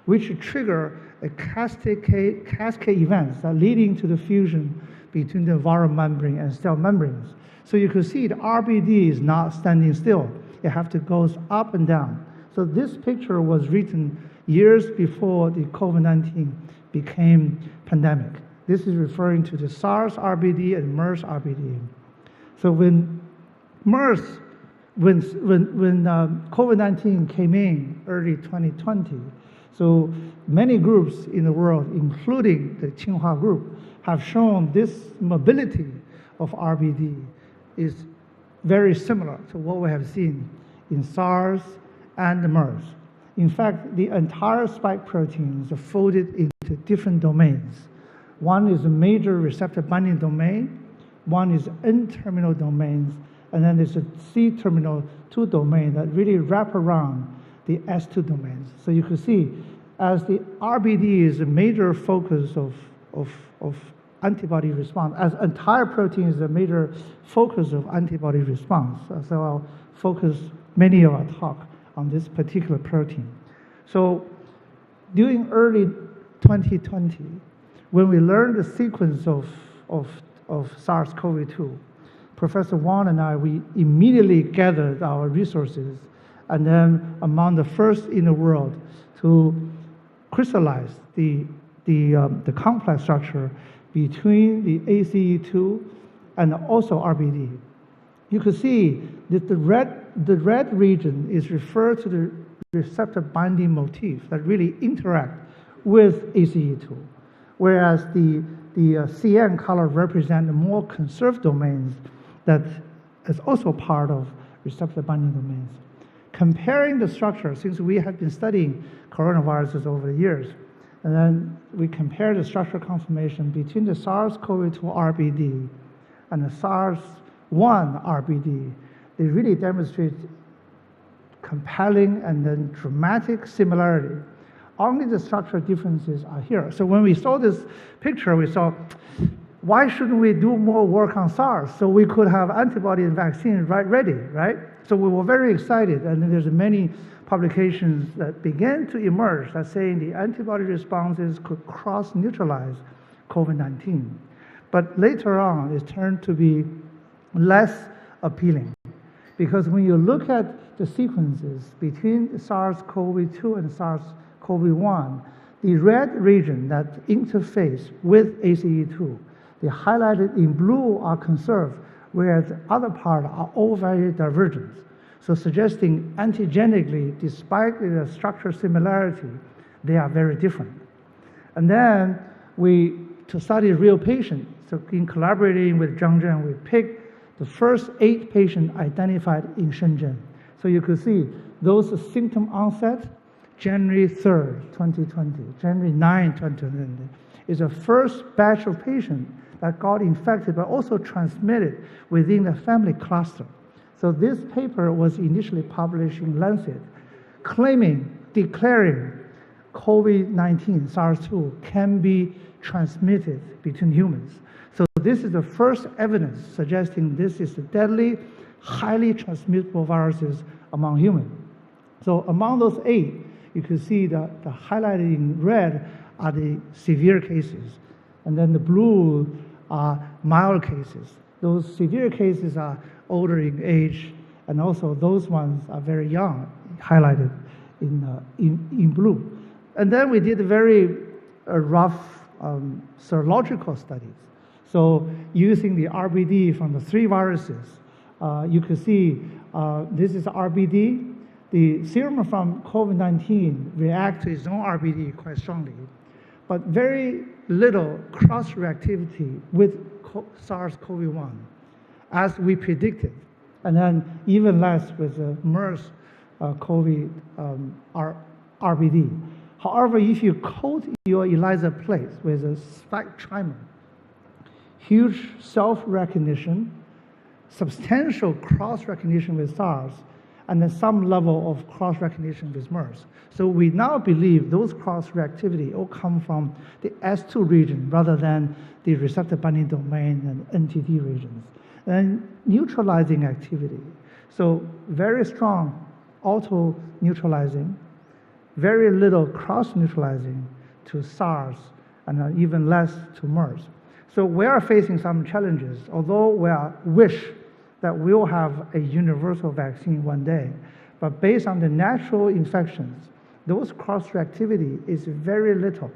which trigger a cascade events that leading to the fusion between the viral membrane and cell membranes. So you can see the RBD is not standing still. It have to go up and down. So this picture was written years before the COVID-19 became pandemic. This is referring to the SARS RBD and MERS RBD. So when COVID-19 came in early 2020, so many groups in the world, including the Tsinghua group, have shown this mobility of RBD is very similar to what we have seen in SARS and MERS. In fact, the entire spike proteins are folded into different domains. One is a major receptor binding domain, one is N-terminal domains, and then there's a C-terminal 2 domain that really wrap around the S2 domains. So you can see, as the RBD is a major focus of antibody response, as entire protein is a major focus of antibody response. So I'll focus many of our talk on this particular protein. So during early 2020, when we learned the sequence of SARS-CoV-2, Professor Wang and I, we immediately gathered our resources and then among the first in the world to crystallize the complex structure between the ACE2 and also RBD. You can see that the red region is referred to the receptor binding motif that really interact with ACE2, whereas the cyan color represent the more conserved domains that is also part of receptor binding domains. Comparing the structure, since we have been studying coronaviruses over the years, and then we compare the structural conformation between the SARS-CoV-2 RBD and the SARS-1 RBD, they really demonstrate compelling and then dramatic similarity. Only the structural differences are here. So when we saw this picture, we saw, why shouldn't we do more work on SARS so we could have antibody and vaccine ready, right? So we were very excited, and then there's many publications that began to emerge that saying the antibody responses could cross-neutralize COVID-19. But later on, it turned to be less appealing, because when you look at the sequences between SARS-CoV-2 and SARS-CoV-1, the red region that interface with ACE2, the highlighted in blue are conserved, whereas the other part are all very divergent. So suggesting antigenically, despite the structural similarity, they are very different. And then to study real patients, so in collaborating with Zhang Zhen, we picked the first 8 patients identified in Shenzhen. So you could see those symptom onset, January 3rd, 2020, January 9, 2020, is the first batch of patients that got infected but also transmitted within the family cluster. So this paper was initially published in Lancet, declaring COVID-19, SARS-2, can be transmitted between humans. So this is the first evidence suggesting this is a deadly, highly transmissible viruses among humans. So among those 8, you can see that the highlighted in red are the severe cases, and then the blue are mild cases. Those severe cases are older in age And also those ones are very young, highlighted in blue. And then we did very rough serological studies. So using the RBD from the 3 viruses, you can see this is RBD. The serum from COVID-19 reacts to its own RBD quite strongly, but very little cross-reactivity with SARS-CoV-1, as we predicted, and then even less with the MERS-CoV RBD. However, if you coat your ELISA plates with a spike trimer, huge self-recognition, substantial cross-recognition with SARS, and then some level of cross-recognition with MERS. So we now believe those cross-reactivity all come from the S2 region rather than the receptor binding domain and NTD regions. And neutralizing activity. So very strong auto-neutralizing, very little cross-neutralizing to SARS, and even less to MERS. So we are facing some challenges, although we wish that we'll have a universal vaccine one day. But based on the natural infections, those cross-reactivity is very little,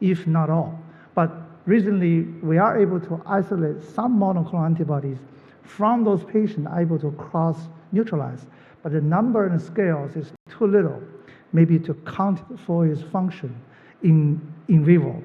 if not all. But recently, we are able to isolate some monoclonal antibodies from those patients able to cross-neutralize. But the number and scales is too little, maybe to count for its function in vivo.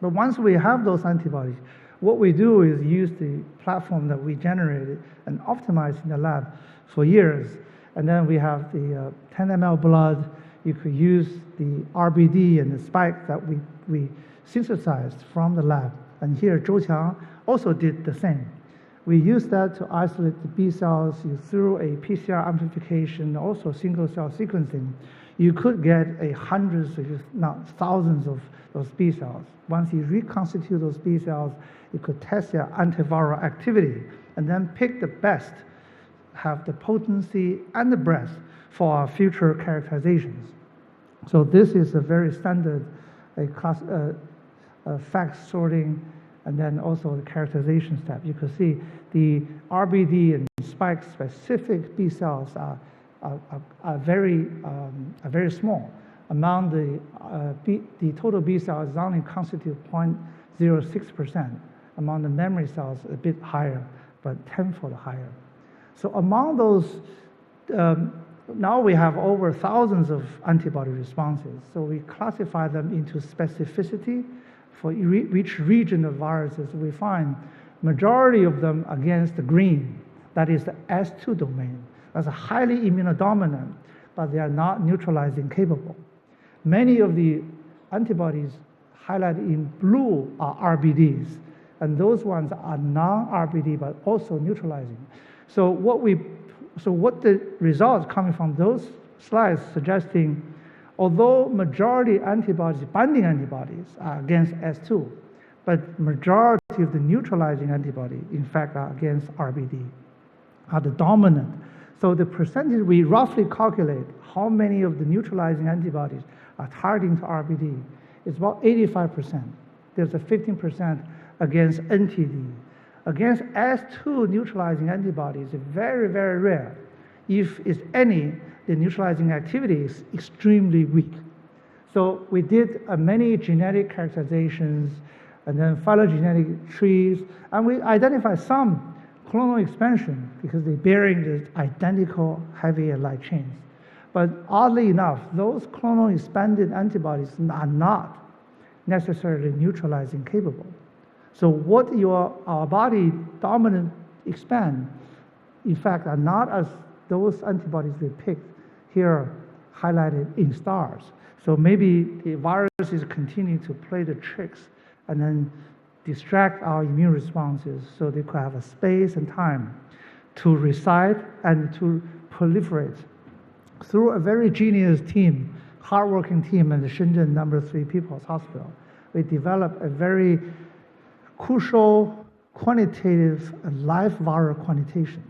But once we have those antibodies, what we do is use the platform that we generated and optimized in the lab for years. And then we have the 10 ml blood. You could use the RBD and the spike that we synthesized from the lab. And here, Zhou Qiang also did the same. We used that to isolate the B cells through a PCR amplification, also single cell sequencing. You could get hundreds, if not thousands, of those B cells. Once you reconstitute those B cells, you could test their antiviral activity and then pick the best, have the potency and the breadth for our future characterizations. So this is a very standard fact sorting and then also the characterization step. You can see the RBD and spike specific B cells are very small. Among the total B cells only constitute 0.06%. Among the memory cells, a bit higher, but tenfold higher. So among those, now we have over thousands of antibody responses. So we classify them into specificity for each region of viruses. We find majority of them against the green, that is the S2 domain. That's highly immunodominant, but they are not neutralizing capable. Many of the antibodies highlighted in blue are RBDs, and those ones are non-RBD but also neutralizing. So what the results coming from those slides suggesting, although majority antibodies, binding antibodies, are against S2, but majority of the neutralizing antibody, in fact, are against RBD, are the dominant. So the percentage we roughly calculate how many of the neutralizing antibodies are targeting to RBD is about 85%. There's a 15% against NTD. Against S2 neutralizing antibodies is very, very rare. If it's any, the neutralizing activity is extremely weak. So we did many genetic characterizations and then phylogenetic trees, and we identified some clonal expansion because they're bearing the identical heavy and light chains. But oddly enough, those clonal expanded antibodies are not necessarily neutralizing capable. So what our body dominant expand, in fact, are not as those antibodies we picked here highlighted in stars. So maybe the viruses continue to play the tricks and then distract our immune responses so they could have a space and time to reside and to proliferate. Through a very genius team, hardworking team at the Shenzhen No. 3 People's Hospital, we developed a very crucial quantitative live viral quantitation.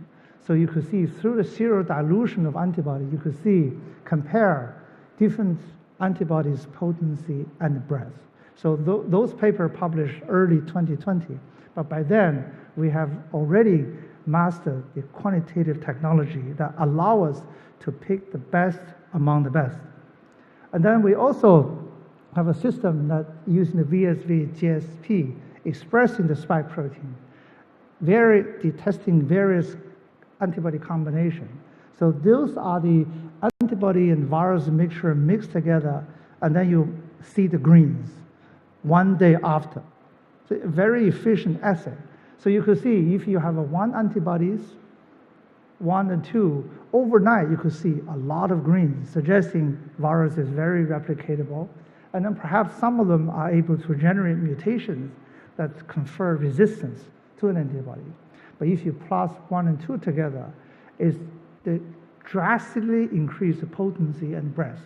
So you could see through the serial dilution of antibody, you could see, compare different antibodies' potency and breadth. So those papers published early 2020, but by then we have already master the quantitative technology that allow us to pick the best among the best. And then we also have a system that using the VSV GSP expressing the spike protein, testing various antibody combination. So those are the antibody and virus mixture mixed together, and then you see the greens one day after. So a very efficient assay. So you could see if you have one antibodies, 1 and 2, overnight you could see a lot of greens, suggesting virus is very replicatable. And then perhaps some of them are able to generate mutations that confer resistance to an antibody. But if you plus 1 and 2 together, they drastically increase the potency and breadth.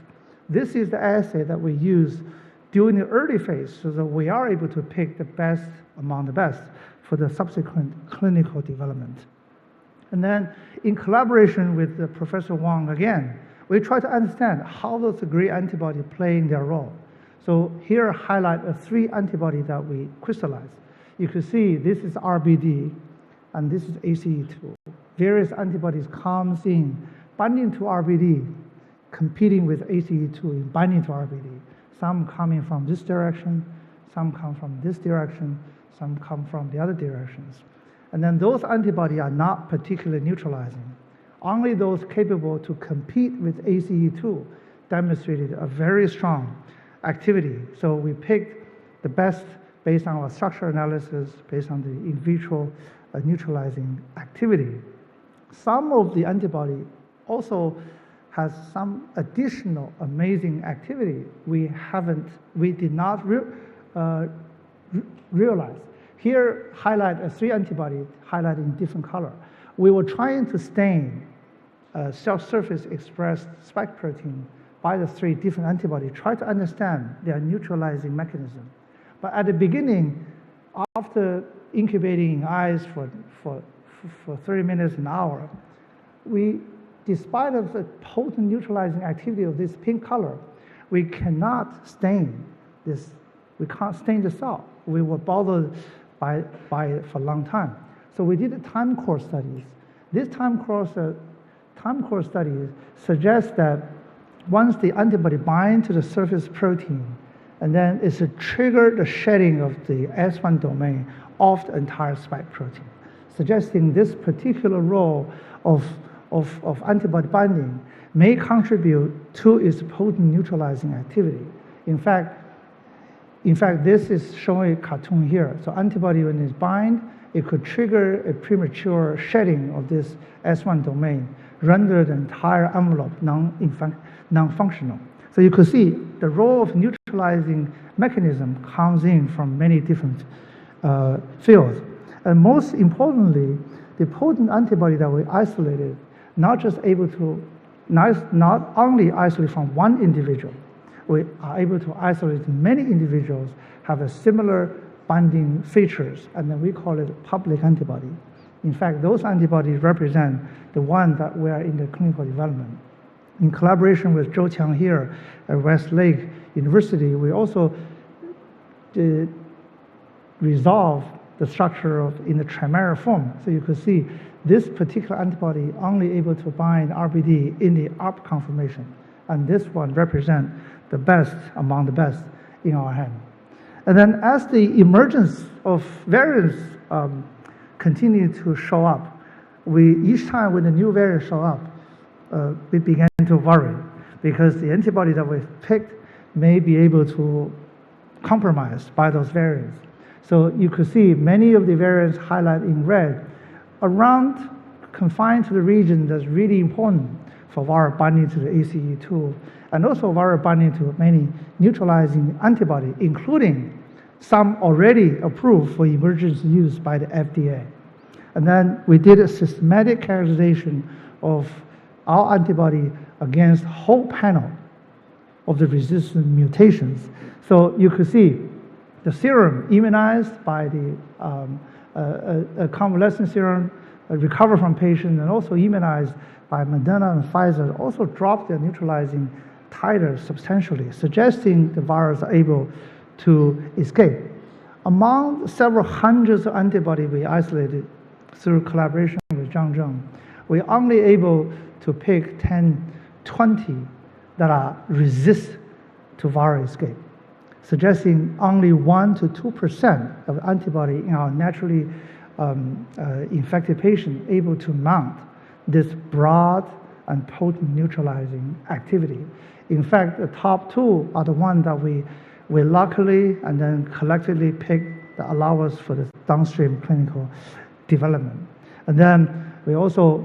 This is the assay that we use during the early phase so that we are able to pick the best among the best for the subsequent clinical development. And then in collaboration with Professor Wang again, we try to understand how those great antibodies play in their role. So here I highlight 3 antibodies that we crystallize. You can see this is RBD and this is ACE2. Various antibodies comes in binding to RBD, competing with ACE2 in binding to RBD. Some coming from this direction, some come from this direction, some come from the other directions. And then those antibodies are not particularly neutralizing. Only those capable to compete with ACE2 demonstrated a very strong activity. So we picked the best based on our structure analysis, based on the in vitro neutralizing activity. Some of the antibody also has some additional amazing activity we did not realize. Here, highlight 3 antibodies highlighted in different color. We were trying to stain cell surface expressed spike protein by the 3 different antibodies, try to understand their neutralizing mechanism. But at the beginning, after incubating in eyes for 30 minutes, an hour, despite of the potent neutralizing activity of this pink color, we cannot stain this. We can't stain the cell. We were bothered by it for a long time. So we did time course studies. This time course studies suggest that once the antibody binds to the surface protein, and then it's a trigger the shedding of the S1 domain of the entire spike protein, suggesting this particular role of antibody binding may contribute to its potent neutralizing activity. In fact, this is showing a cartoon here. So antibody, when it's bind, it could trigger a premature shedding of this S1 domain, render the entire envelope non-functional. So you could see the role of neutralizing mechanism comes in from many different fields. And most importantly, the potent antibody that we isolated, not only isolate from one individual, we are able to isolate many individuals have a similar binding features, and then we call it public antibody. In fact, those antibodies represent the one that we are in the clinical development. In collaboration with Zhou Qiang here at Westlake University, we also resolve the structure in the trimeric form. So you can see this particular antibody only able to bind RBD in the UP conformation, and this one represents the best among the best in our hand. And then as the emergence of variants continue to show up, each time when a new variant show up, we began to worry because the antibody that we picked may be able to compromise by those variants. So you could see many of the variants highlighted in red around confined to the region that's really important for viral binding to the ACE2 and also viral binding to many neutralizing antibody, including some already approved for emergency use by the FDA. And then we did a systematic characterization of our antibody against whole panel of the resistant mutations. So you could see the serum immunized by the convalescent serum, recover from patient, and also immunized by Moderna and Pfizer also dropped their neutralizing titers substantially, suggesting the virus are able to escape. Among several hundreds of antibodies we isolated, through collaboration with Zhang Zheng, we're only able to pick 10, 20 that are resist to viral escape, suggesting only 1 to 2% of antibody in our naturally infected patient able to mount this broad and potent neutralizing activity. In fact, the top 2 are the ones that we luckily and then collectively picked that allow us for the downstream clinical development. And then we also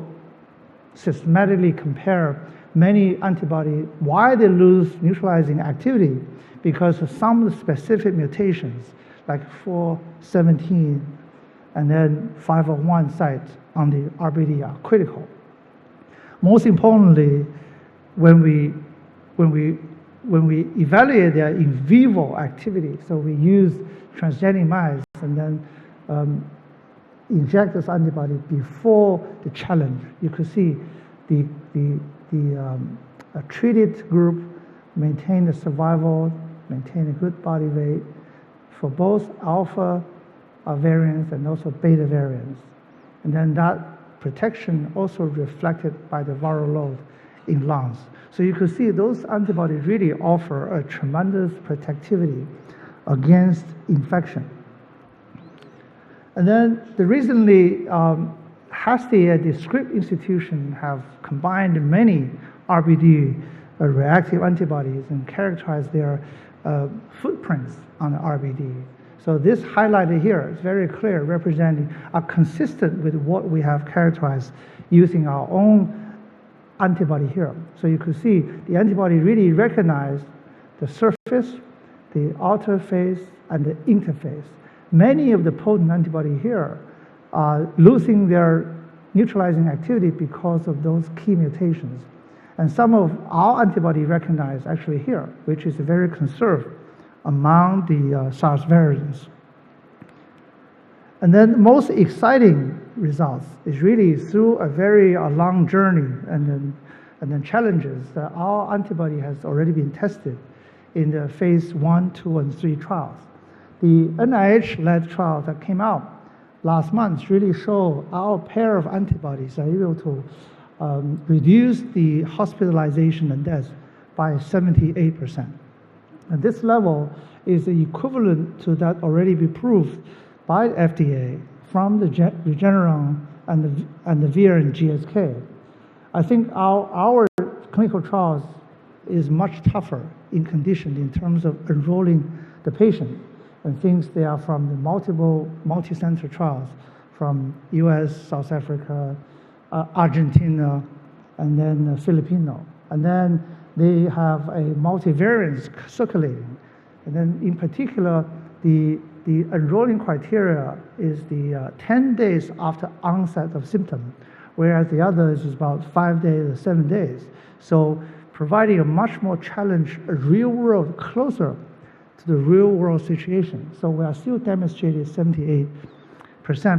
systematically compare many antibodies, why they lose neutralizing activity, because of some of the specific mutations, like 417 and then 501 sites on the RBD are critical. Most importantly, when we evaluate their in vivo activity, so we use transgenic mice and then inject this antibody before the challenge, you could see the treated group maintain the survival, maintain a good body weight for both alpha variants and also beta variants. And then that protection also reflected by the viral load in lungs. So you could see those antibodies really offer a tremendous protectivity against infection. And then the recently Hasty at the Scripps Institution have combined many RBD reactive antibodies and characterized their footprints on the RBD. So this highlighted here is very clear, representing are consistent with what we have characterized using our own antibody here. So you could see the antibody really recognized the surface, the outer face, and the interface. Many of the potent antibody here are losing their neutralizing activity because of those key mutations. And some of our antibody recognized actually here, which is very conserved among the SARS variants. And then most exciting results is really through a very long journey and then challenges that our antibody has already been tested in the phase 1, 2, and 3 trials. The NIH-led trial that came out last month really show our pair of antibodies are able to reduce the hospitalization and death by 78%. And this level is equivalent to that already be proved by the FDA from the Regeneron and the Vir and GSK. I think our clinical trials is much tougher in condition in terms of enrolling the patient, and things they are from the multi-center trials from US, South Africa, Argentina, and then Filipino. And then they have a multivariance circulating. And then in particular, the enrolling criteria is the 10 days after onset of symptom, whereas the others is about 5 days or 7 days. So providing a much more challenge, a real world, closer to the real world situation. So we are still demonstrating 78%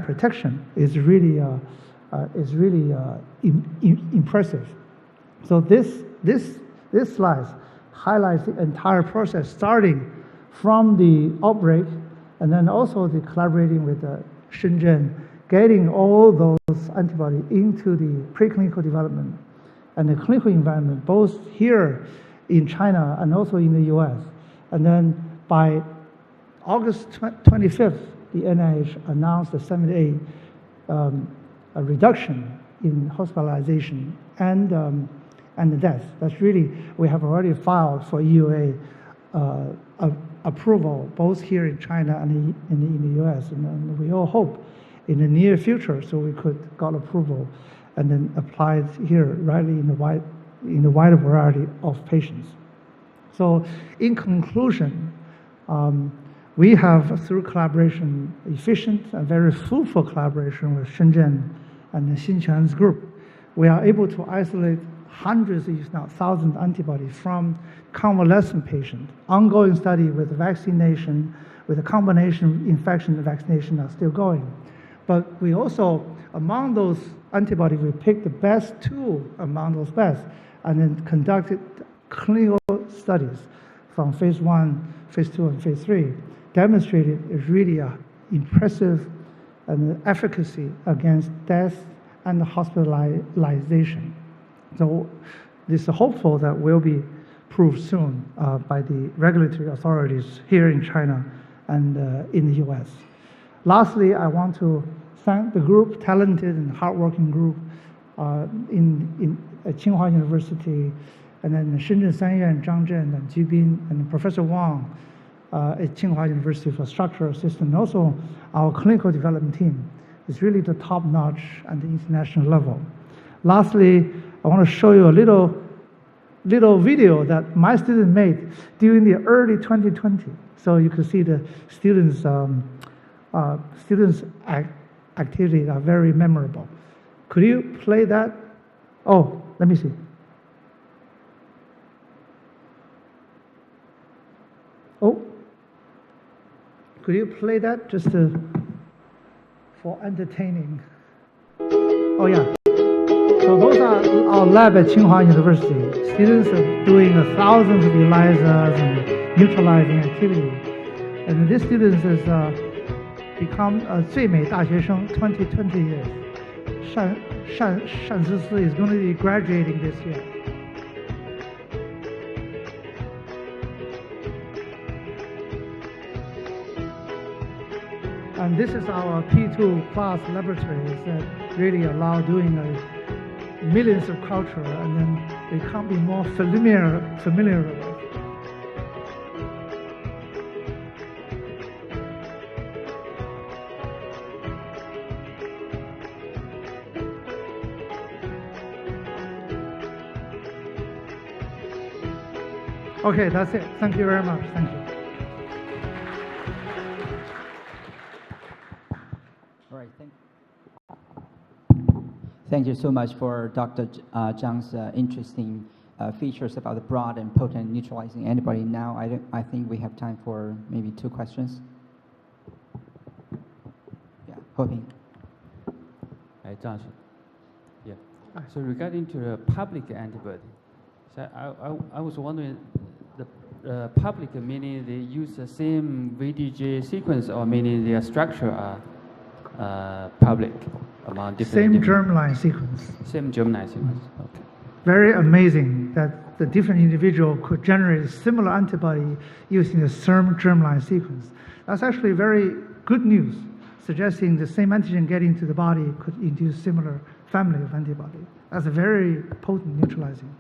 protection is really impressive. So this slide highlights the entire process, starting from the outbreak, and then also the collaborating with Shenzhen, getting all those antibodies into the preclinical development and the clinical environment, both here in China and also in the US. And then by August 25th, the NIH announced a 78 a reduction in hospitalization and the death. That's really, we have already filed for EUA approval, both here in China and in the US. And we all hope in the near future, so we could get approval and then apply it here, rightly in the wider variety of patients. So in conclusion, we have, through collaboration, efficient and very fruitful collaboration with Shenzhen and the Xinqiang's group, we are able to isolate hundreds, if not thousands, antibodies from convalescent patients. Ongoing study with vaccination, with a combination infection and vaccination are still going. But we also, among those antibodies, we picked the best 2 among those best, and then conducted clinical studies from phase 1, phase 2, and phase 3, demonstrated is really an impressive and efficacy against death and hospitalization. So this is hopeful that will be proved soon by the regulatory authorities here in China and in the US. Lastly, I want to thank the group, talented and hardworking group in Tsinghua University, and then Shenzhen Sanyuan, Zhang Zhen, and Jibin, and Professor Wang at Tsinghua University for Structural Systems, and also our clinical development team. It's really the top-notch at the international level. Lastly, I want to show you a little video that my student made during the early 2020. So you can see the students' activities are very memorable. Could you play that? Oh, let me see. Oh, could you play that just for entertaining? Oh yeah. So those are our lab at Tsinghua University. Students are doing thousands of ELISAs and neutralizing activity. And this student has become a 最美大学生 2020 years. Shan Sisi is going to be graduating this year. And this is our P2 plus laboratories that really allow doing millions of culture, and then they can't be more familiar with. Okay, that's it. Thank you very much. Thank you. All right, thank you so much for Dr. Zhang's interesting features about the broad and potent neutralizing antibody. Now I think we have time for maybe 2 questions. Yeah, hoping. Hi, Johnson. Yeah. So regarding to the public antibody, so I was wondering, the public meaning they use the same VDJ sequence, or meaning their structure are public among different... Same germline sequence. Same germline sequence, okay. Very amazing that the different individual could generate a similar antibody using the same germline sequence. That's actually very good news, suggesting the same antigen getting to the body could induce similar family of antibody. That's a very potent neutralizing.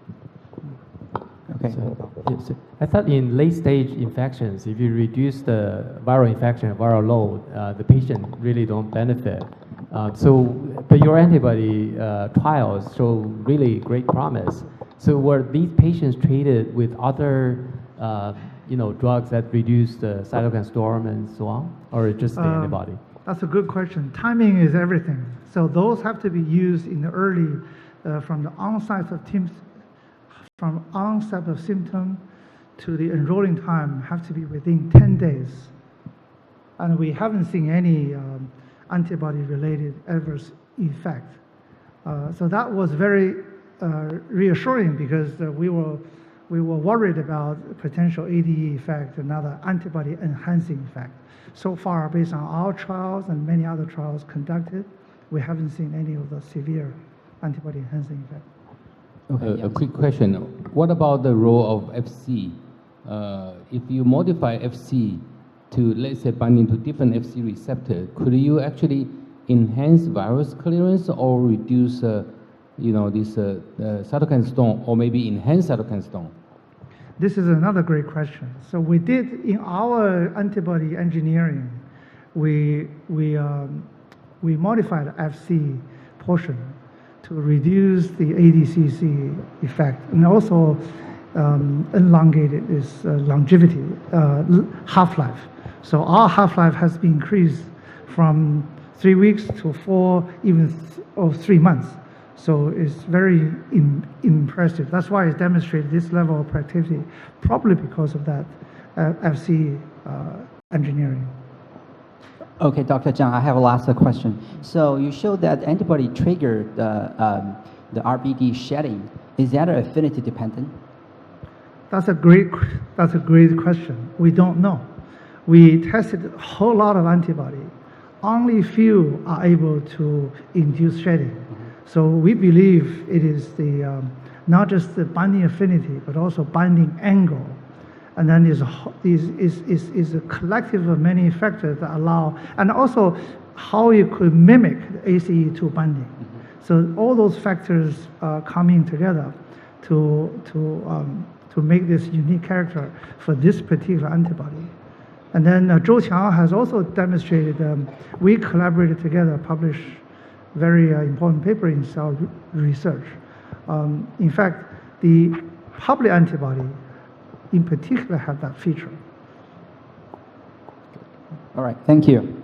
Okay. So, yes, I thought in late-stage infections, if you reduce the viral infection, viral load, the patient really don't benefit. But your antibody trials show really great promise. So were these patients treated with other, drugs that reduce the cytokine storm and so on, or just the antibody? That's a good question. Timing is everything. So those have to be used in the early, from the onset of symptom to the enrolling time have to be within 10 days. And we haven't seen any antibody-related adverse effect. So that was very reassuring, because we were worried about potential ADE effect, another antibody-enhancing effect. So far, based on our trials and many other trials conducted, we haven't seen any of the severe antibody-enhancing effect. Okay, A quick question. What about the role of FC? If you modify FC to, let's say, binding to different FC receptor, could you actually enhance virus clearance or reduce, this cytokine storm, or maybe enhance cytokine storm? This is another great question. So we did, in our antibody engineering, we modified the FC portion to reduce the ADCC effect, and also elongated its longevity, half-life. So our half-life has been increased from 3 weeks to 4, even 3 months. So it's very impressive. That's why it demonstrated this level of activity, probably because of that FC engineering. Okay, Dr. Zhang, I have a last question. So you showed that antibody triggered the RBD shedding. Is that affinity dependent? That's a great question. We don't know. We tested a whole lot of antibody only few are able to induce shedding. So we believe it is the not just the binding affinity, but also binding angle. And then is a collective of many factors that allow, and also how you could mimic the ACE2 binding. So all those factors are coming together to make this unique character for this particular antibody. And then Zhou Qiao has also demonstrated, we collaborated together, published very important paper in Cell Research. In fact, the public antibody in particular have that feature. All right, thank you.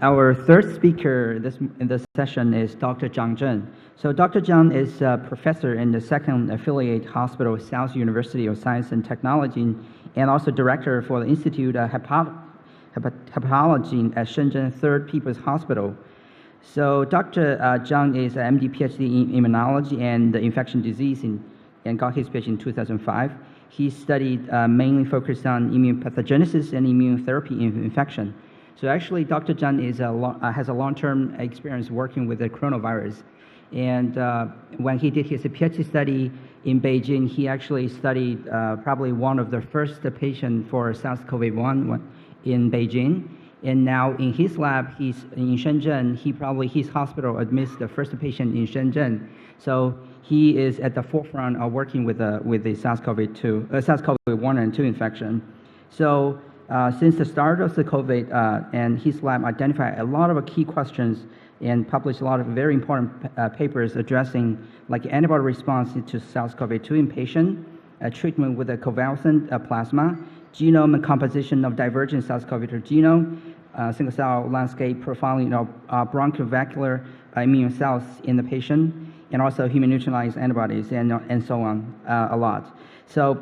Our third speaker in this session is Dr. Zhang Zhen. So Dr. Zhang is a professor in the second affiliate hospital, South University of Science and Technology, and also director for the Institute of Hepatology at Shenzhen Third People's Hospital. So Dr. Zhang is an MD PhD in immunology and infection disease and got his PhD in 2005. He studied mainly focused on immune pathogenesis and immunotherapy in infection. So actually, Dr. Zhang has a long-term experience working with the coronavirus. And when he did his PhD study in Beijing, he actually studied probably one of the first patients for SARS-CoV-1 in Beijing. And now in his lab, he's in Shenzhen. His hospital admits the first patient in Shenzhen. So he is at the forefront of working with the SARS-CoV-1 and 2 infection. So since the start of the COVID, and his lab identified a lot of key questions and published a lot of very important papers addressing like antibody response to SARS-CoV-2 in patient, treatment with a convalescent plasma, genome and composition of divergent SARS-CoV-2 genome, single-cell landscape profiling of bronchoalveolar immune cells in the patient, and also human neutralized antibodies and so on a lot. So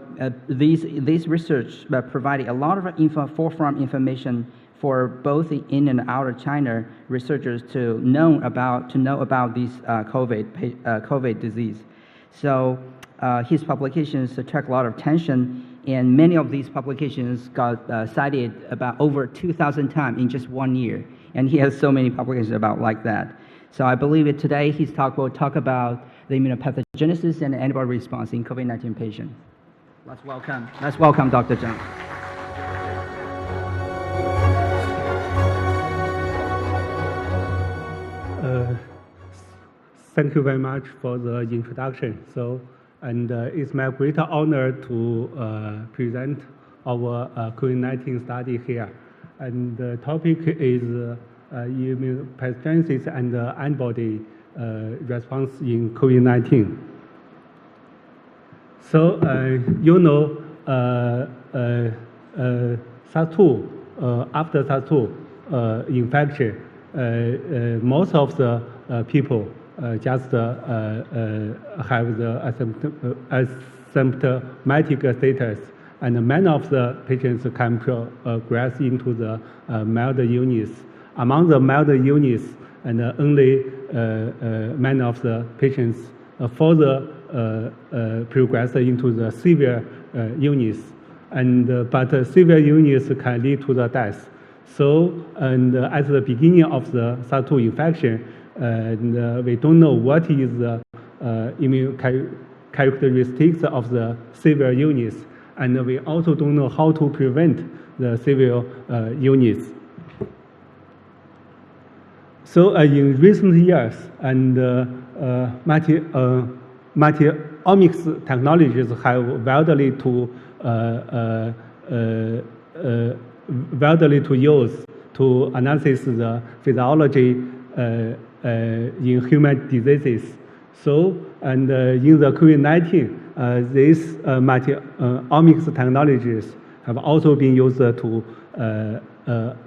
these research provided a lot of forefront information for both in and out of China researchers to know about these COVID disease. So his publications attract a lot of attention, and many of these publications got cited about over 2,000 times in just 1 year. And he has so many publications about like that. So I believe that today his talk will talk about the immunopathogenesis and antibody response in COVID-19 patients. Let's welcome Dr. Zhang. Thank you very much for the introduction. It's my great honor to present our COVID-19 study here. And the topic is immunopathogenesis and antibody response in COVID-19. So, SARS-2, after SARS-2 infection, most of the people just have the asymptomatic status, and many of the patients can progress into the mild illness. Among the mild illness, and only many of the patients further progress into the severe illness, but severe illness can lead to the death. So, at the beginning of the SARS-2 infection, we don't know what is the immune characteristics of the severe illness, and we also don't know how to prevent the severe illness. So in recent years, and multi-omics technologies have widely to use to analyze the physiology in human diseases. So, and in the COVID-19, these multi-omics technologies have also been used to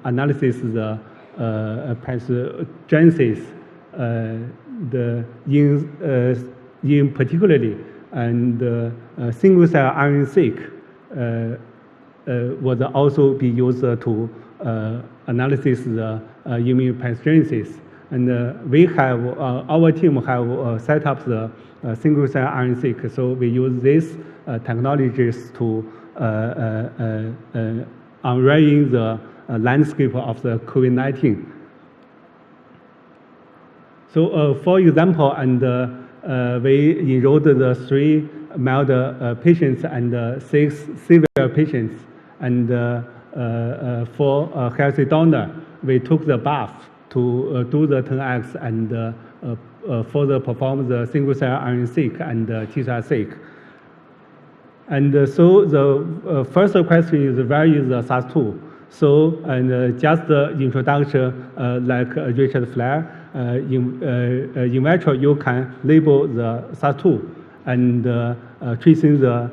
analyze the pathogenesis, in particularly, and single-cell RNA-seq was also be used to analyze the immune pathogenesis. And we have, our team have set up the single-cell RNA-seq. So we use these technologies to unraveling the landscape of the COVID-19. So for example, and we enrolled the 3 mild patients and 6 severe patients. And for a healthy donor, we took the bath to do the 10x and further perform the single-cell RNA-seq and T-cell-seq. And so the first question is, where is the SARS-2? So, and just the introduction, like Richard Flair, in vitro you can label the SARS-2 and tracing the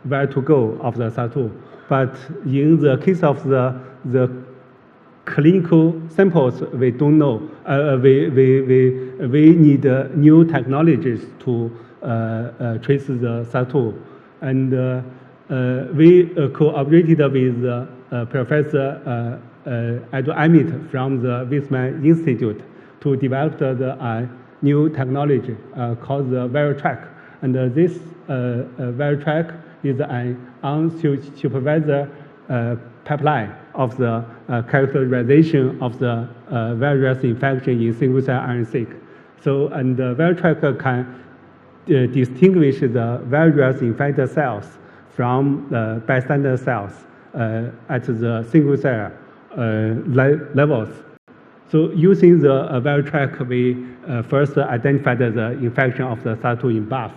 where to go of the SARS-2. But in the case of the clinical samples, we don't know. We need new technologies to trace the SARS-2. And we cooperated with Professor Edward Emmett from the Weizmann Institute to develop the new technology called the VeriTrack. And this VeriTrack is an unsupervised pipeline of the characterization of the various infection in single-cell RNA-seq. So, and the VeriTrack can distinguish the various infected cells from the bystander cells at the single-cell levels. So using the VeriTrack, we first identified the infection of the SARS-2 in BAF.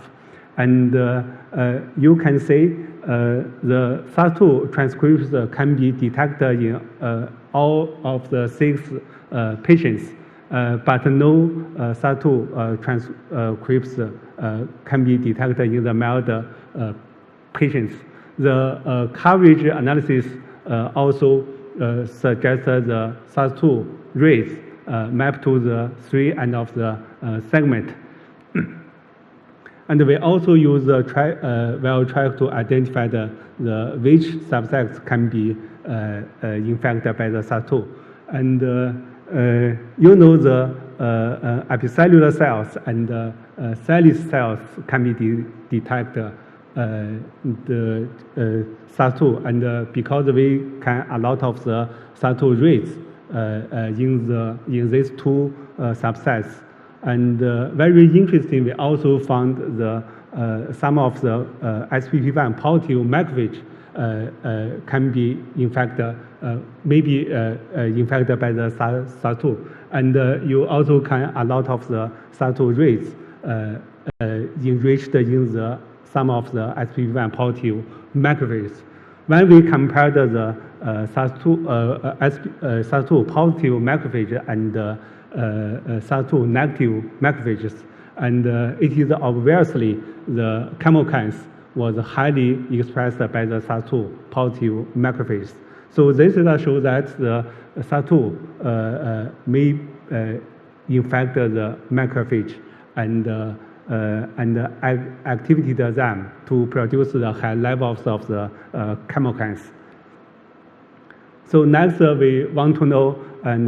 And you can see the SARS-2 transcripts can be detected in all of the 6 patients, but no SARS-2 transcripts can be detected in the mild patients. The coverage analysis also suggested the SARS-2 rates mapped to the 3 ends of the segment. And we also use the VeriTrack to identify which subsets can be infected by the SARS-2. And you know the epicellular cells and cellus cells can be detected the SARS-2, and because we can a lot of the SARS-2 rates in these 2 subsets. And very interesting, we also found some of the SPP1 positive macrophage can be infected, maybe infected by the SARS-2. And you also can a lot of the SARS-2 rates enriched in some of the SPP1 positive macrophages. When we compared the SARS-2 positive macrophage and SARS-2 negative macrophages, and it is obviously the chemokines was highly expressed by the SARS-2 positive macrophages. So this data shows that the SARS-2 may infect the macrophage and activate them to produce the high levels of the chemokines. So next, we want to know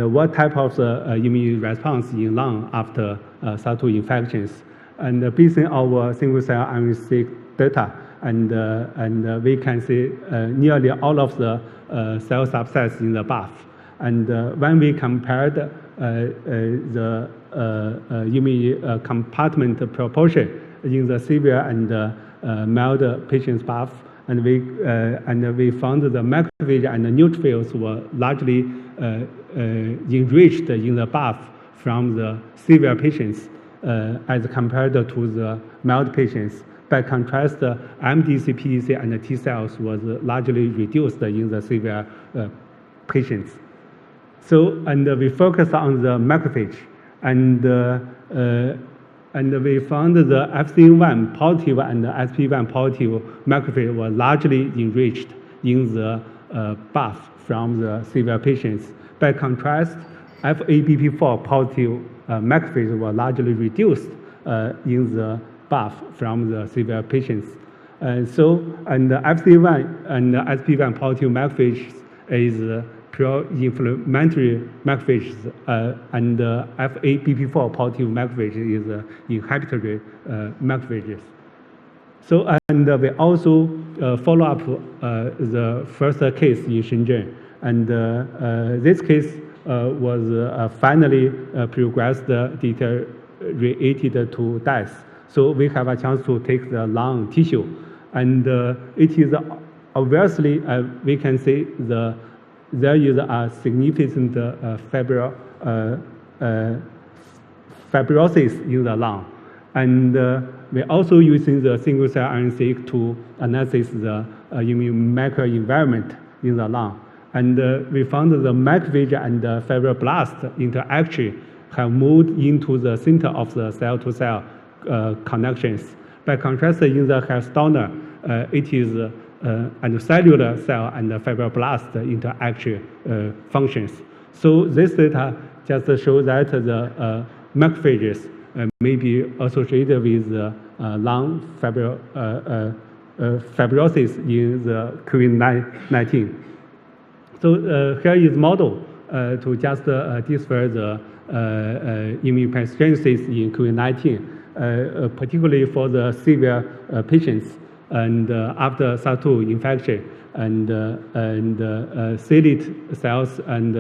what type of immune response in lung after SARS-2 infections. And based on our single-cell RNA-seq data, and we can see nearly all of the cell subsets in the BAF. And when we compared the immune compartment proportion in the severe and mild patients' BAF, and we found the macrophage and the neutrophils were largely enriched in the BAF from the severe patients as compared to the mild patients. By contrast, the MDC, PDC, and the T cells was largely reduced in the severe patients. So, and we focused on the macrophage, and we found the FC1 positive and the SP1 positive macrophage were largely enriched in the BAF from the severe patients. By contrast, FABP4 positive macrophages were largely reduced in the BAF from the severe patients. And so, and the FC1 and the SP1 positive macrophage is pro-inflammatory macrophages, and FABP4 positive macrophages is inhibitory macrophages. So, and we also follow up the first case in Shenzhen, and this case was finally progressed, deteriorated to death. So we have a chance to take the lung tissue, and it is obviously we can say there is a significant fibrosis in the lung, and we're also using the single-cell RNA-seq to analyze the immune microenvironment in the lung. And we found that the macrophage and the fibroblast interaction have moved into the center of the cell-to-cell connections. By contrast, in the hair donor, it is and cellular cell and the fibroblast interaction functions. So this data just shows that the macrophages may be associated with lung fibrosis in the COVID-19. So here is model to just display the immunopathogenesis in COVID-19, particularly for the severe patients and after SARS-2 infection, and stellate cells and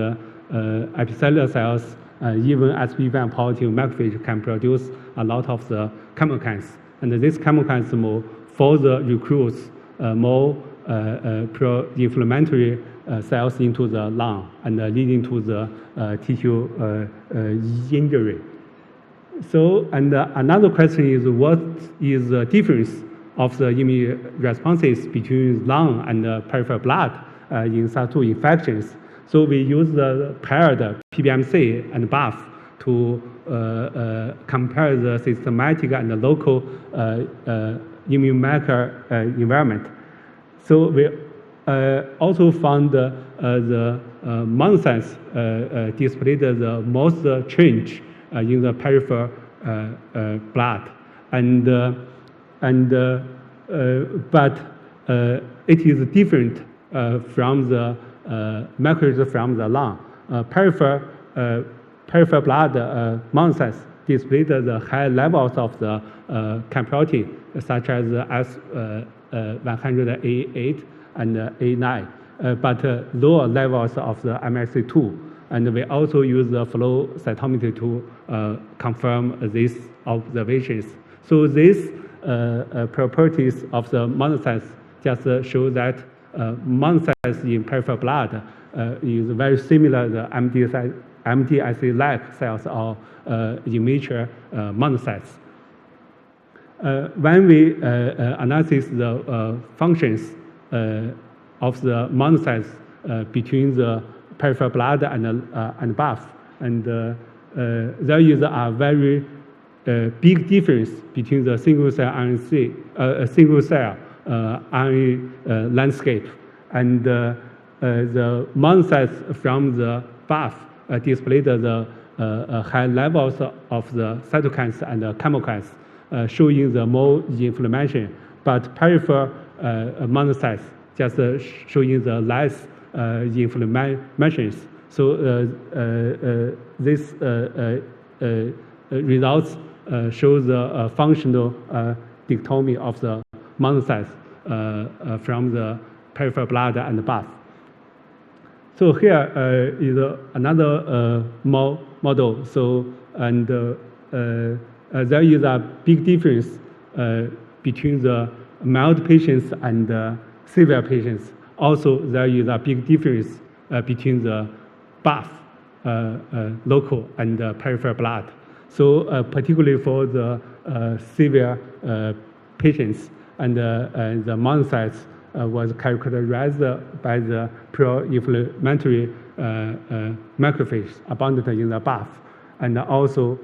epicellular cells, even SP1 positive macrophage can produce a lot of the chemokines. And this chemokines further recruits more pro-inflammatory cells into the lung and leading to the tissue injury. So, and another question is, what is the difference of the immune responses between lung and peripheral blood in SARS-2 infections? So we use the paired PBMC and BAF to compare the systematic and the local immune marker environment. So we also found the monocytes displayed the most change in the peripheral blood, but it is different from the macrophages from the lung. Peripheral blood monocytes displayed the high levels of the CAM protein, such as S100A8 and A9, but lower levels of the MSC2. And we also use the flow cytometry to confirm these observations. So these properties of the monocytes just show that monocytes in peripheral blood is very similar to the MDSC-like cells or immature monocytes. When we analyze the functions of the monocytes between the peripheral blood and BAF, and there is a very big difference between the single-cell RNA, single-cell RNA landscape, and the monocytes from the BAF displayed the high levels of the cytokines and chemokines, showing the more inflammation, but peripheral monocytes just showing the less inflammations. So this results show the functional dichotomy of the monocytes from the peripheral blood and the BAF. So here is another model. So, and there is a big difference between the mild patients and severe patients. Also, there is a big difference between the BAF, local, and peripheral blood. So, particularly for the severe patients, and the monocytes was characterized by the pro-inflammatory macrophages abundant in the BAF, and also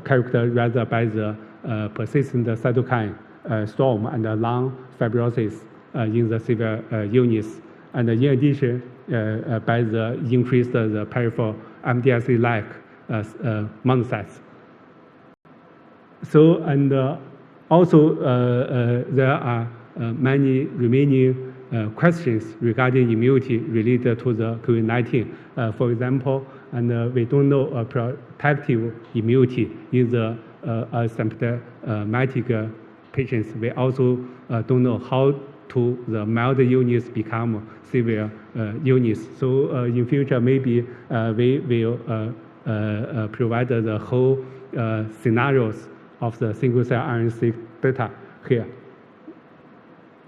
characterized by the persistent cytokine storm and lung fibrosis in the severe illness, and in addition by the increased the peripheral MDSC-like monocytes. So, and also there are many remaining questions regarding immunity related to the COVID-19. For example, and we don't know protective immunity in the asymptomatic patients. We also don't know how to the mild illness become severe illness. So in future, maybe we will provide the whole scenarios of the single-cell RNA-seq data here.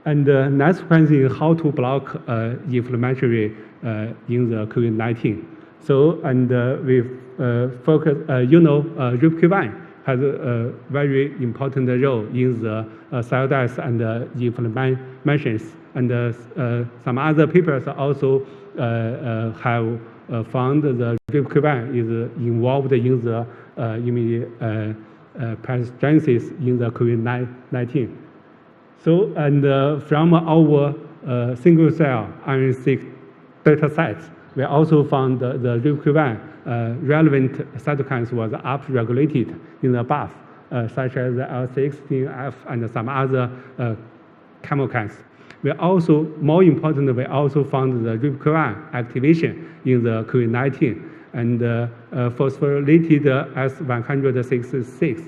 And the next question is how to block inflammatory in the COVID-19. So, and we focus, RIPK1 has a very important role in the cell death and inflammations. And some other papers also have found the RIPK1 is involved in the pathogenesis in the COVID-19. So, and from our single-cell RNA-seq data sets, we also found the RIPK1 relevant cytokines was upregulated in the BAF, such as the L16F and some other chemokines. We also, more importantly, we also found the RIPK1 activation in the COVID-19, and phosphorylated S166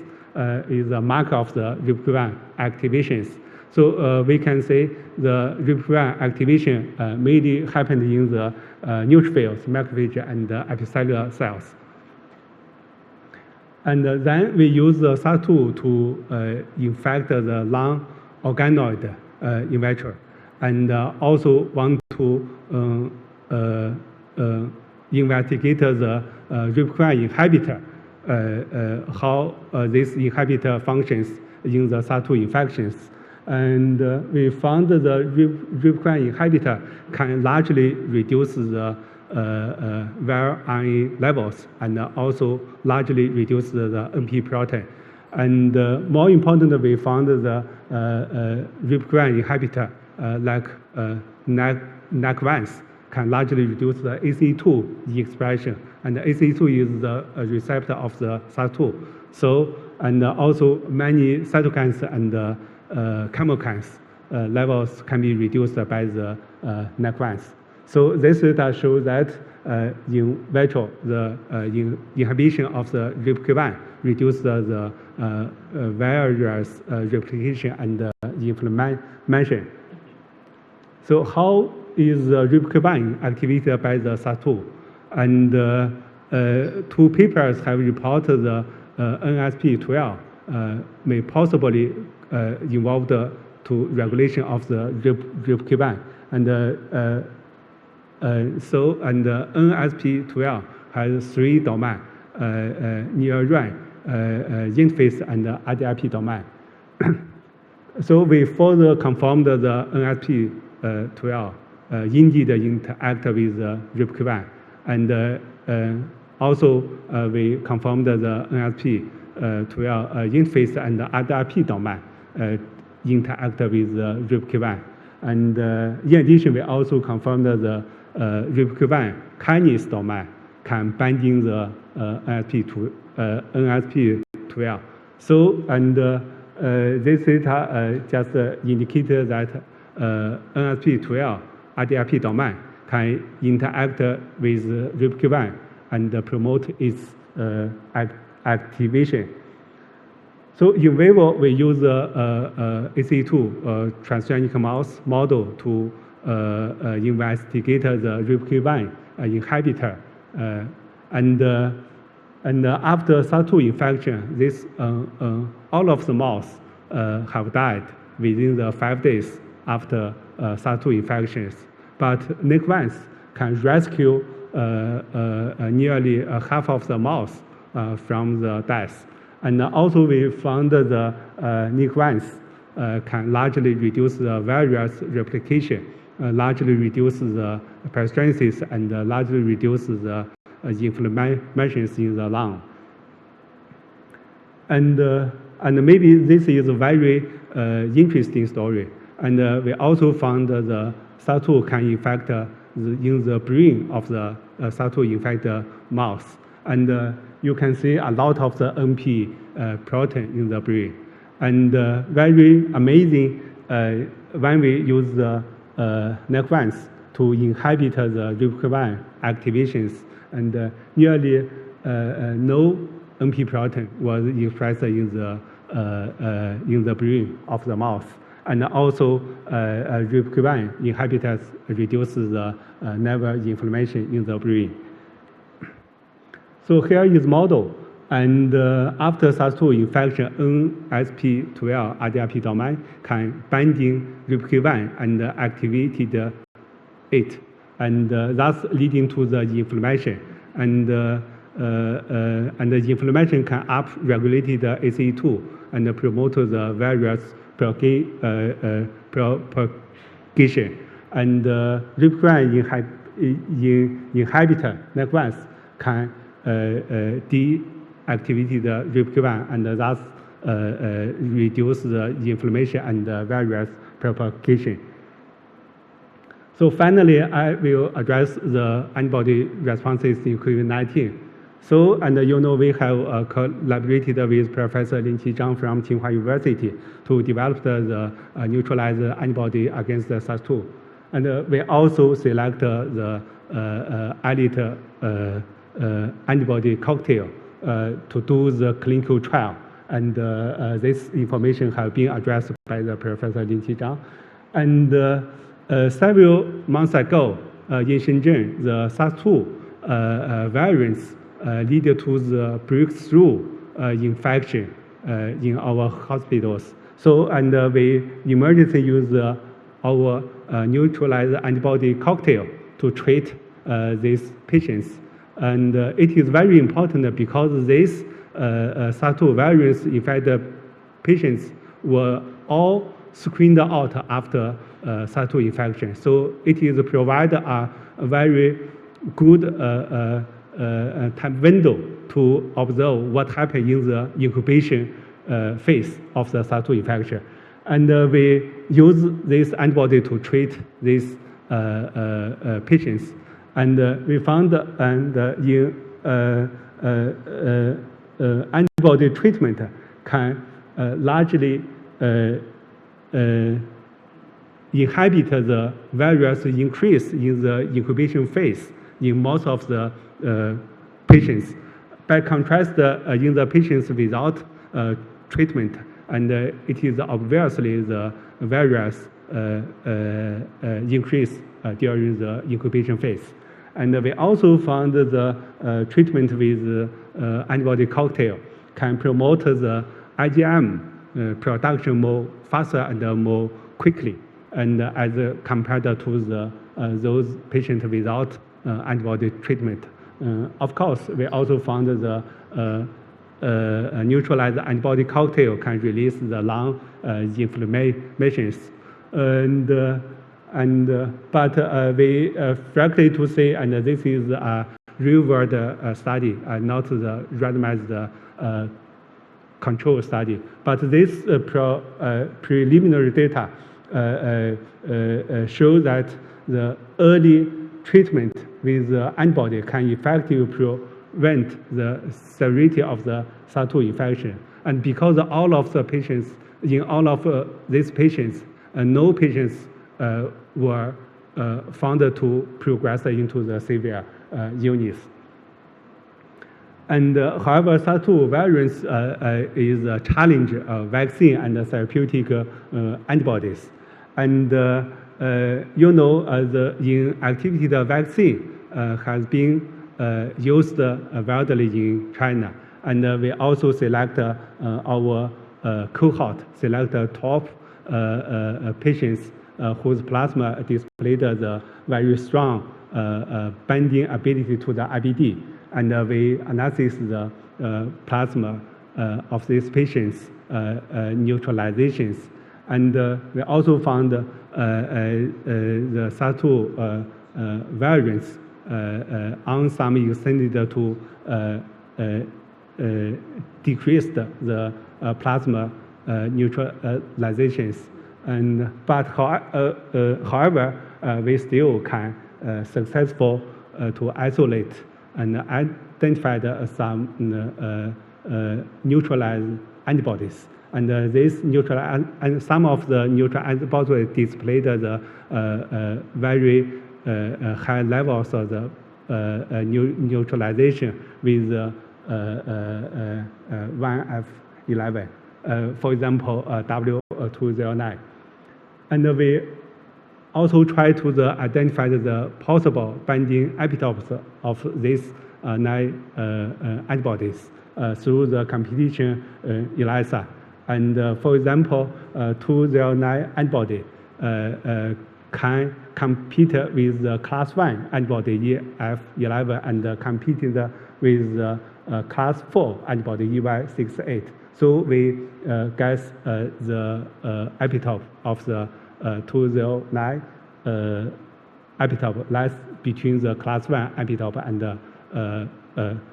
is a marker of the RIPK1 activations. So we can say the RIPK1 activation mainly happened in the neutrophils, macrophage, and epicellular cells. And then we use the SARS-2 to infect the lung organoid in vitro, and also want to investigate the RIPK1 inhibitor, how this inhibitor functions in the SARS-2 infections. And we found the RIPK1 inhibitor can largely reduce the viral RNA levels and also largely reduce the NP protein. And more importantly, we found the RIPK1 inhibitor like NAC1 can largely reduce the ACE2 expression, and ACE2 is the receptor of the SARS-2. So, and also many cytokines and chemokines levels can be reduced by the NAC1. So this data shows that in vitro, the inhibition of the RIPK1 reduces the virus replication and inflammation. So how is the RIPK1 activated by the SARS-2? And two papers have reported the NSP12 may possibly involved to regulation of the RIPK1. And so, and NSP12 has three domains, near-RAN, interface, and ADIP domain. So we further confirmed the NSP12 indeed interact with the RIPK1. And also we confirmed the NSP12 interface and ADIP domain interact with the RIPK1. And in addition, we also confirmed that the RIPK1 kinase domain can binding the NSP12. So, and this data just indicated that NSP12 ADIP domain can interact with RIPK1 and promote its activation. So in vivo, we use ACE2 transgenic mouse model to investigate the RIPK1 inhibitor. And after SARS-2 infection, this all of the mouse have died within the 5 days after SARS-2 infections. But NAC1 can rescue nearly half of the mouse from the death. And also we found the NAC1 can largely reduce the virus replication, largely reduce the pathogenesis, and largely reduce the inflammations in the lung. And maybe this is a very interesting story. And we also found the SARS-2 can infect in the brain of the SARS-2 infected mouse. And you can see a lot of the NP protein in the brain. And very amazing when we use the NEC1s to inhibit the RIPK1 activations, and nearly no NP protein was expressed in the brain of the mouse. And also, RIPK1 inhibitors reduce the nerve inflammation in the brain. So here is model. And after SARS-2 infection, NSP12 RDRP domain can binding RIPK1 and activated it, and thus leading to the inflammation. And the inflammation can upregulate the ACE2 and promote the various propagation. And RIPK1 inhibitor NEC1s can deactivate the RIPK1 and thus reduce the inflammation and various propagation. So finally, I will address the antibody responses in COVID-19. So, and we have collaborated with Professor Linqi Zhang from Tsinghua University to develop the neutralized antibody against the SARS-2. And we also select the elite antibody cocktail to do the clinical trial. And this information has been addressed by the Professor Linqi Zhang. And several months ago, in Shenzhen, the SARS-2 variants lead to the breakthrough infection in our hospitals. So, and we emergency use our neutralized antibody cocktail to treat these patients. And it is very important because these SARS-2 variants infected patients were all screened out after SARS-2 infection. So it is provide a very good time window to observe what happened in the incubation phase of the SARS-2 infection. And we use this antibody to treat these patients. And we found antibody treatment can largely inhibit the various increase in the incubation phase in most of the patients. By contrast, in the patients without treatment, and it is obviously the various increase during the incubation phase. And we also found the treatment with antibody cocktail can promote the IgM production more faster and more quickly, and as compared to the those patients without antibody treatment. Of course, we also found the neutralized antibody cocktail can release the lung inflammations, but we frankly to say, and this is a real-world study, not the randomized control study. But this preliminary data show that the early treatment with antibody can effectively prevent the severity of the SARS-2 infection. And because all of the patients, in all of these patients, no patients were found to progress into the severe illness. And however, SARS-2 variants is a challenge of vaccine and therapeutic antibodies. And the inactivated vaccine has been used widely in China. And we also select our cohort, select 12 patients whose plasma displayed the very strong binding ability to the IBD. And we analyze the plasma of these patients' neutralizations. And we also found the SARS-2 variants on some extended to decrease the plasma neutralizations. But however, we still can successful to isolate and identify some neutralized antibodies. And this neutral and some of the neutral antibodies displayed the very high levels of the neutralization with 1F11, for example, W209. And we also try to identify the possible binding epitopes of these 9 antibodies through the competition ELISA. And for example, 209 antibody can compete with the class 1 antibody EF11 and competing with the class 4 antibody EY68. So we guess the epitope of the 209 epitope lies between the class 1 epitope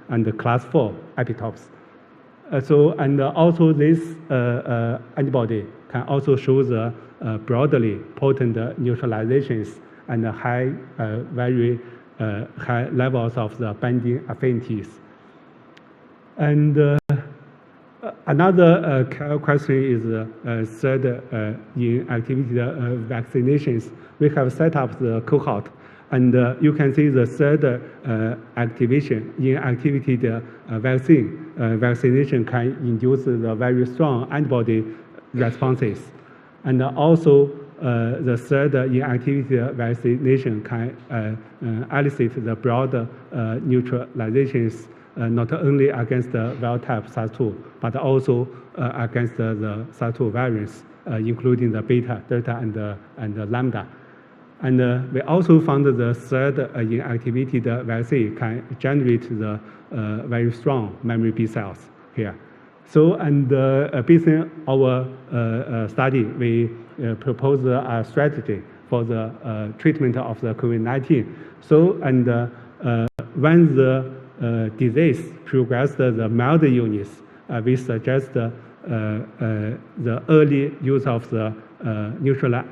and the class 4 epitopes. And also this antibody can also show the broadly potent neutralizations and very high levels of the binding affinities. And another question is third in activity vaccinations. We have set up the cohort, and you can see the third activation in activity vaccination can induce the very strong antibody responses, and also the third inactivity vaccination can elicit the broad neutralizations not only against the wild-type SARS-2, but also against the SARS-2 variants, including the beta, delta, and the lambda. And we also found the third inactivated vaccine can generate the very strong memory B cells here. So, and based on our study, we proposed a strategy for the treatment of the COVID-19. So, and when the disease progressed the mild illness, we suggest the early use of the neutral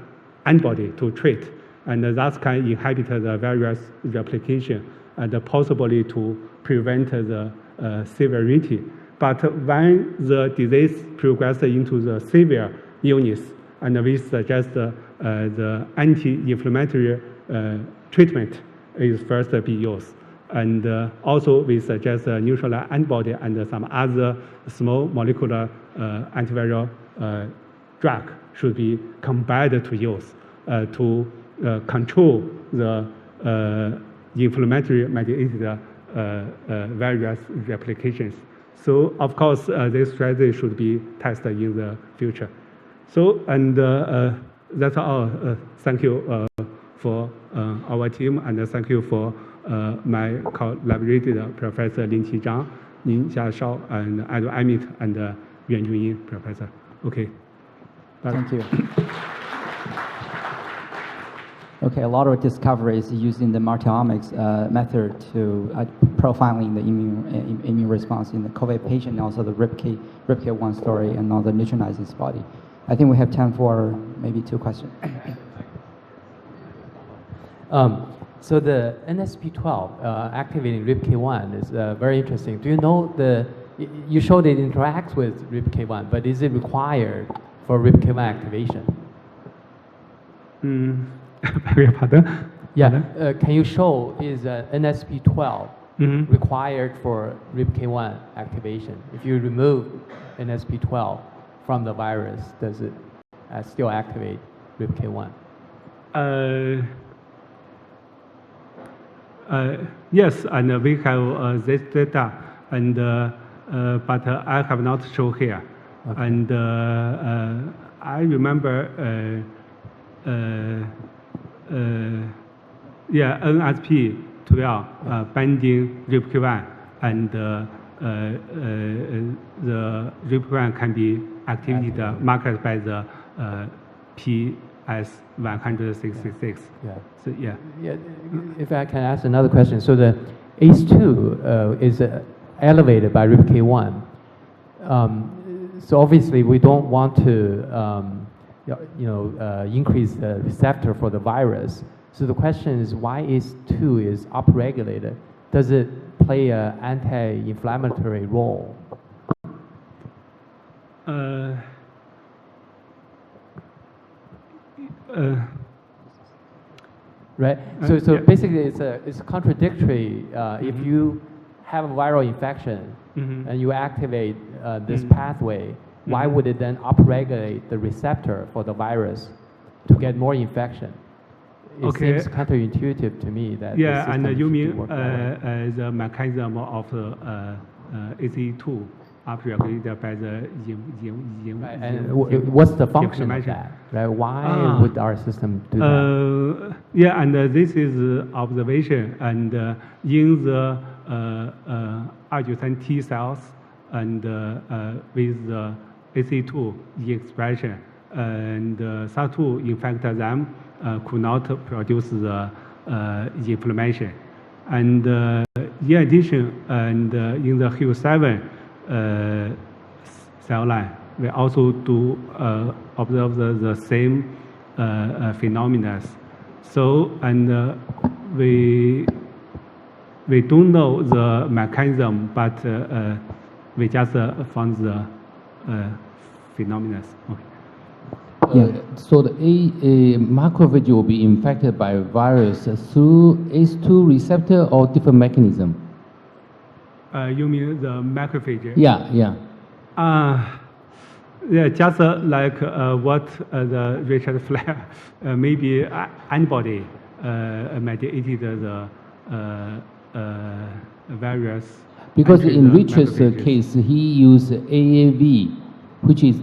antibody to treat, and that can inhibit the various replication and possibly to prevent the severity. But when the disease progresses into the severe illness, and we suggest the anti-inflammatory treatment is first be used. And also we suggest a neutral antibody and some other small molecular antiviral drug should be combined to use to control the inflammatory mediated various replications. So of course, this strategy should be tested in the future. So, and that's all. Thank you for our team, and thank you for my collaborator, Professor Lin Qizhang, Nin Xiaoshao, and Edward Amit, and Yuan Junyin, Professor. Okay. Thank you. Okay, a lot of discoveries using the multiomics method to profiling the immune response in the COVID patient, and also the RIPK1 story, and all the neutralizing body. I think we have time for maybe 2 questions. So the NSP12 activating RIPK1 is very interesting. Do you know you showed it interacts with RIPK1, but is it required for RIPK1 activation? Pardon? Yeah, can you show is NSP12 required for RIPK1 activation? If you remove NSP12 from the virus, does it still activate RIPK1? Yes, and we have this data, and but I have not shown here. Okay. And I remember, yeah, NSP12 binding RIPK1, and the RIPK1 can be activated, marked by the PS166. Yeah. So, yeah. Yeah. If I can ask another question, so the ACE2 is elevated by RIPK1. So obviously we don't want to, increase the receptor for the virus. So the question is, why ACE2 is upregulated? Does it play an anti-inflammatory role? Right. So basically, it's contradictory. If you have a viral infection and you activate this pathway, why would it then upregulate the receptor for the virus to get more infection? It seems counterintuitive to me that and you mean the mechanism of ACE2 upregulated by the and what's the function of that? Right? Why would our system do that? And this is observation, and in the IgG3 T cells and with the ACE2 expression, and SARS-2 infected them could not produce the inflammation. And in addition, and in the HU7 cell line, we also do observe the same phenomena. So, and we don't know the mechanism, but we just found the phenomena. Okay. So the macrophage will be infected by virus through ACE2 receptor or different mechanism? You mean the macrophage? Yeah. Yeah, just like what the Richard Flair, maybe antibody mediated the various. Because in Richard's case, he used AAV, which is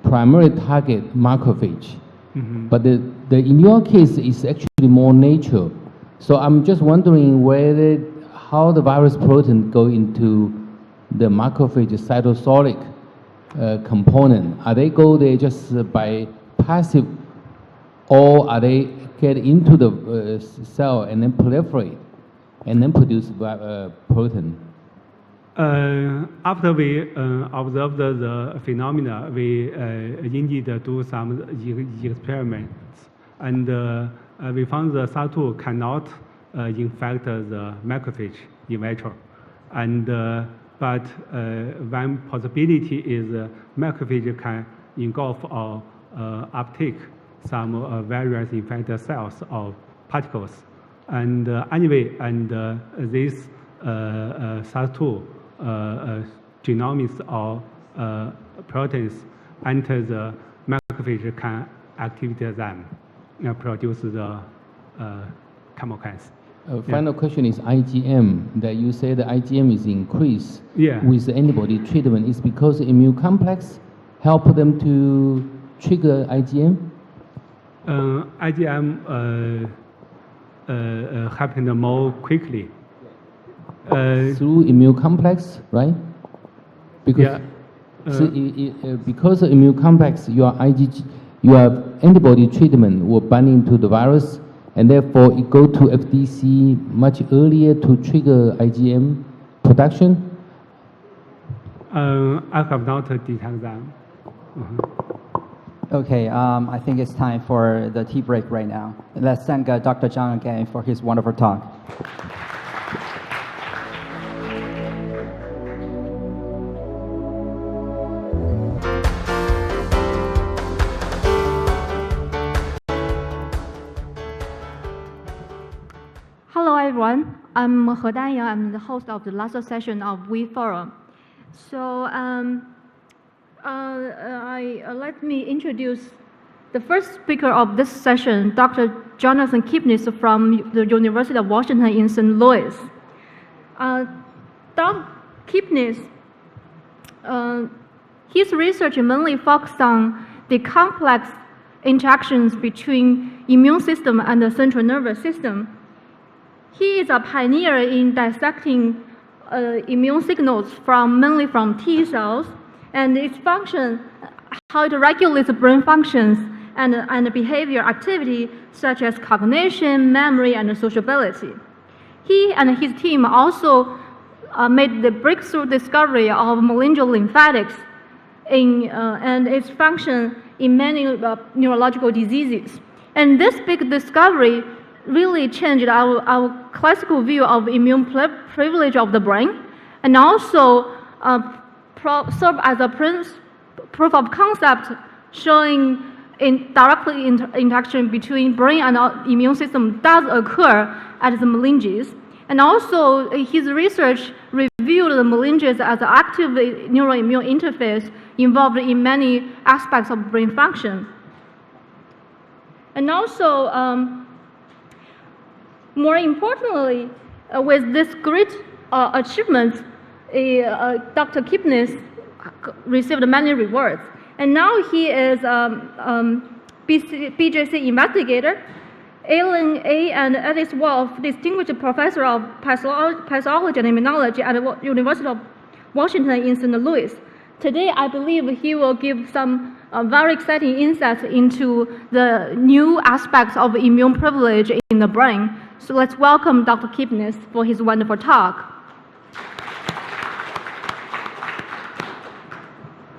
primary target macrophage. But in your case, it's actually more natural. So I'm just wondering how the virus protein go into the macrophage cytosolic component. Are they go there just by passive, or are they get into the cell and then proliferate and then produce protein? After we observed the phenomena, we indeed do some experiments, and we found the SARS-2 cannot infect the macrophage in vitro, and but one possibility is macrophage can engulf or uptake some various infected cells or particles, and anyway, and this SARS-2 genomics or proteins enter the macrophage can activate them, produce the chemokines. Final question is IgM. That you say the IgM is increased with the antibody treatment. Is because the immune complex help them to trigger IgM? IgM happened more quickly. Through immune complex, right? Because because of immune complex, your antibody treatment will binding to the virus, and therefore it go to FDC much earlier to trigger IgM production. I have not detected that. Okay, I think it's time for the tea break right now. Let's thank Dr. Zhang again for his wonderful talk. Hello everyone, I'm He Danyang. I'm the host of the last session of We Forum. So let me introduce the first speaker of this session, Dr. Jonathan Kipnis from the University of Washington in St. Louis. Dr. Kipnis, his research mainly focused on the complex interactions between immune system and the central nervous system. He is a pioneer in dissecting immune signals mainly from T cells and its function, how it regulates brain functions and behavior activity such as cognition, memory, and sociability. He and his team also made the breakthrough discovery of meningeal lymphatics and its function in many neurological diseases. And this big discovery really changed our classical view of immune privilege of the brain, and also served as a proof of concept showing interaction between brain and immune system does occur at the meninges. And also, his research reviewed the meninges as an active neuroimmune interface involved in many aspects of brain function. And also, more importantly, with this great achievement, Dr. Kipnis received many rewards. And now he is BJC investigator, Alan A. and Alice Wolf, distinguished professor of pathology and immunology at the University of Washington in St. Louis. Today, I believe he will give some very exciting insights into the new aspects of immune privilege in the brain. So let's welcome Dr. Kipnis for his wonderful talk.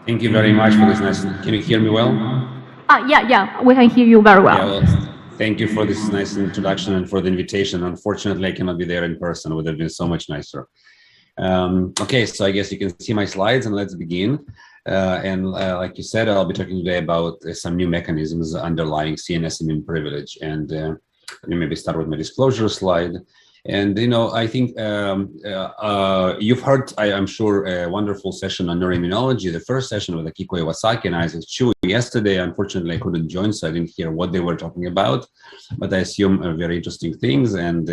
Thank you very much for this nice. Can you hear me well? Yeah, we can hear you very well. Yeah, well, thank you for this nice introduction and for the invitation. Unfortunately, I cannot be there in person. It would have been so much nicer. Okay, so I guess you can see my slides and let's begin. Like you said, I'll be talking today about some new mechanisms underlying CNS immune privilege. And let me maybe start with my disclosure slide. And, you know, I think you've heard, I'm sure, a wonderful session on neuroimmunology, the first session with Akiko Iwasaki and Isaac Chu yesterday. Unfortunately, I couldn't join, so I didn't hear what they were talking about, but I assume very interesting things. And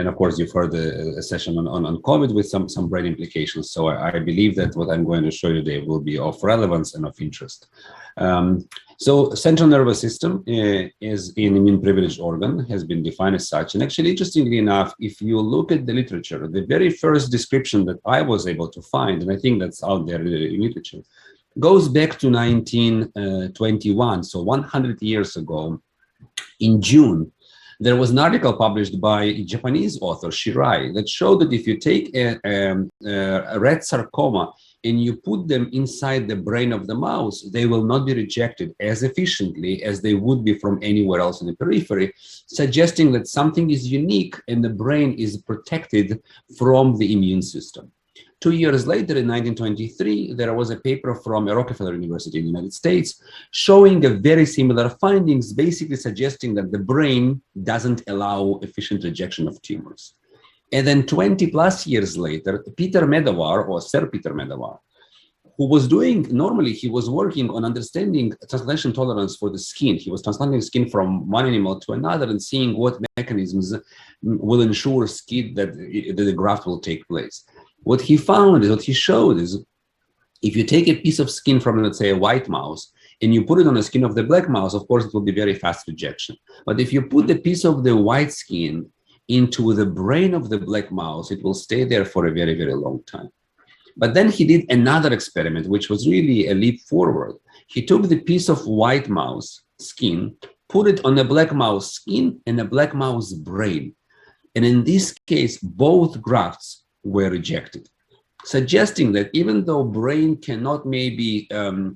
of course, you've heard a session on COVID with some brain implications. So I believe that what I'm going to show you today will be of relevance and of interest. So central nervous system is an immune privileged organ, has been defined as such. And actually, interestingly enough, if you look at the literature, the very first description that I was able to find, and I think that's out there in the literature, goes back to 1921, so 100 years ago. In June, there was an article published by a Japanese author, Shirai, that showed that if you take a rat sarcoma and you put them inside the brain of the mouse, they will not be rejected as efficiently as they would be from anywhere else in the periphery, suggesting that something is unique and the brain is protected from the immune system. 2 years later, in 1923, there was a paper from Rockefeller University in the United States showing a very similar findings, basically suggesting that the brain doesn't allow efficient rejection of tumors. And then 20 plus years later, Peter Medawar, or Sir Peter Medawar, who was normally he was working on understanding transplantation tolerance for the skin. He was transplanting skin from one animal to another and seeing what mechanisms will ensure skin that the graft will take place. What he found is, what he showed is, if you take a piece of skin from, let's say, a white mouse, and you put it on the skin of the black mouse, of course, it will be very fast rejection. But if you put the piece of the white skin into the brain of the black mouse, it will stay there for a very, very long time. But then he did another experiment, which was really a leap forward. He took the piece of white mouse skin, put it on a black mouse skin and a black mouse brain. And in this case, both grafts were rejected, suggesting that even though brain cannot maybe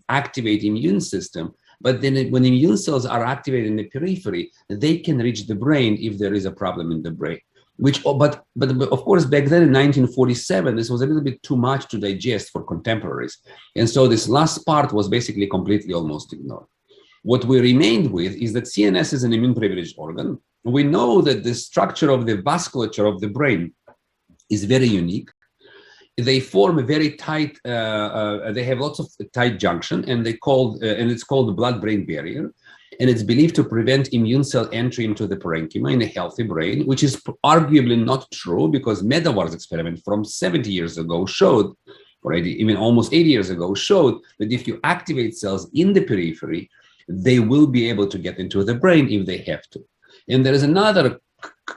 activate immune system, but then when immune cells are activated in the periphery, they can reach the brain if there is a problem in the brain. But of course, back then in 1947, this was a little bit too much to digest for contemporaries. And so this last part was basically completely almost ignored. What we remained with is that CNS is an immune privileged organ. We know that the structure of the vasculature of the brain is very unique. They form a very tight, they have lots of tight junction, and it's called the blood-brain barrier. And it's believed to prevent immune cell entry into the parenchyma in a healthy brain, which is arguably not true, because Medawar's experiment from 70 years ago showed, or even almost 80 years ago, showed that if you activate cells in the periphery, they will be able to get into the brain if they have to. And there is another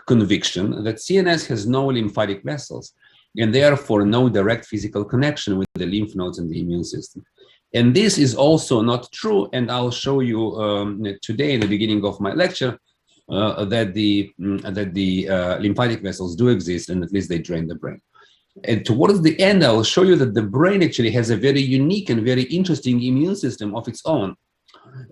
conviction that CNS has no lymphatic vessels, and therefore no direct physical connection with the lymph nodes and the immune system. And this is also not true, and I'll show you today in the beginning of my lecture that the lymphatic vessels do exist, and at least they drain the brain. And towards the end, I will show you that the brain actually has a very unique and very interesting immune system of its own,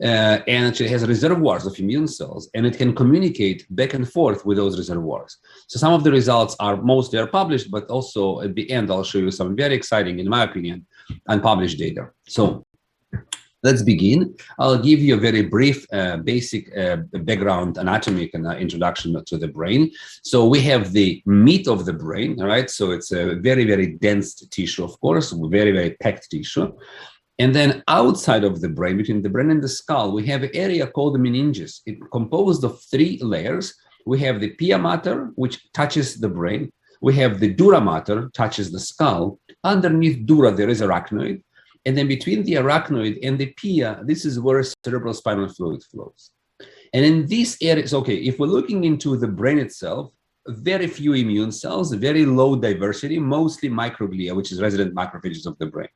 and actually has reservoirs of immune cells, and it can communicate back and forth with those reservoirs. So some of the results are mostly published, but also at the end, I'll show you some very exciting, in my opinion, unpublished data. So Let's begin. I'll give you a very brief, basic background anatomic and introduction to the brain. So we have the meat of the brain, all right? So it's a very, very dense tissue, of course, very, very packed tissue. And then outside of the brain, between the brain and the skull, we have an area called the meninges. It's composed of 3 layers. We have the pia mater, which touches the brain. We have the dura mater, touches the skull. Underneath dura, there is arachnoid. And then between the arachnoid and the pia, this is where cerebral spinal fluid flows. And in these areas, okay, if we're looking into the brain itself, very few immune cells, very low diversity, mostly microglia, which is resident macrophages of the brain.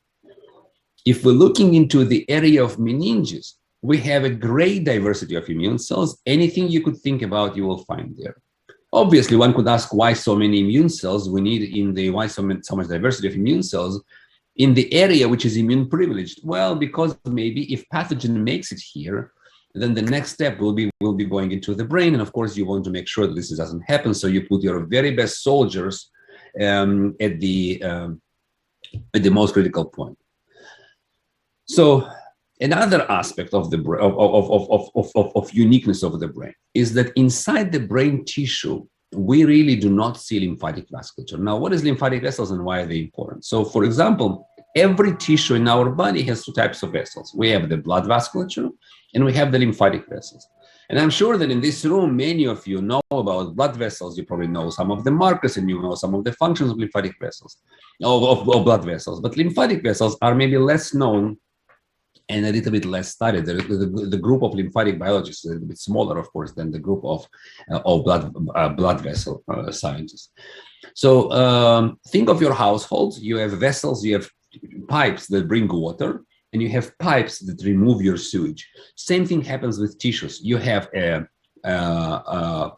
If we're looking into the area of meninges, we have a great diversity of immune cells. Anything you could think about, you will find there. Obviously, one could ask why so many immune cells we need in the, why so much diversity of immune cells in the area which is immune privileged. Well, because maybe if pathogen makes it here, then the next step will be going into the brain. And of course, you want to make sure that this doesn't happen. So you put your very best soldiers at the most critical point. So another aspect of the of uniqueness of the brain is that inside the brain tissue, we really do not see lymphatic vasculature. Now, what is lymphatic vessels and why are they important? So, for example, every tissue in our body has 2 types of vessels. We have the blood vasculature and we have the lymphatic vessels. And I'm sure that in this room, many of you know about blood vessels. You probably know some of the markers and you know some of the functions of lymphatic vessels, of blood vessels. But lymphatic vessels are maybe less known and a little bit less studied. The group of lymphatic biologists is a little bit smaller, of course, than the group of blood vessel scientists. So think of your household. You have vessels, you have pipes that bring water, and you have pipes that remove your sewage. Same thing happens with tissues. You have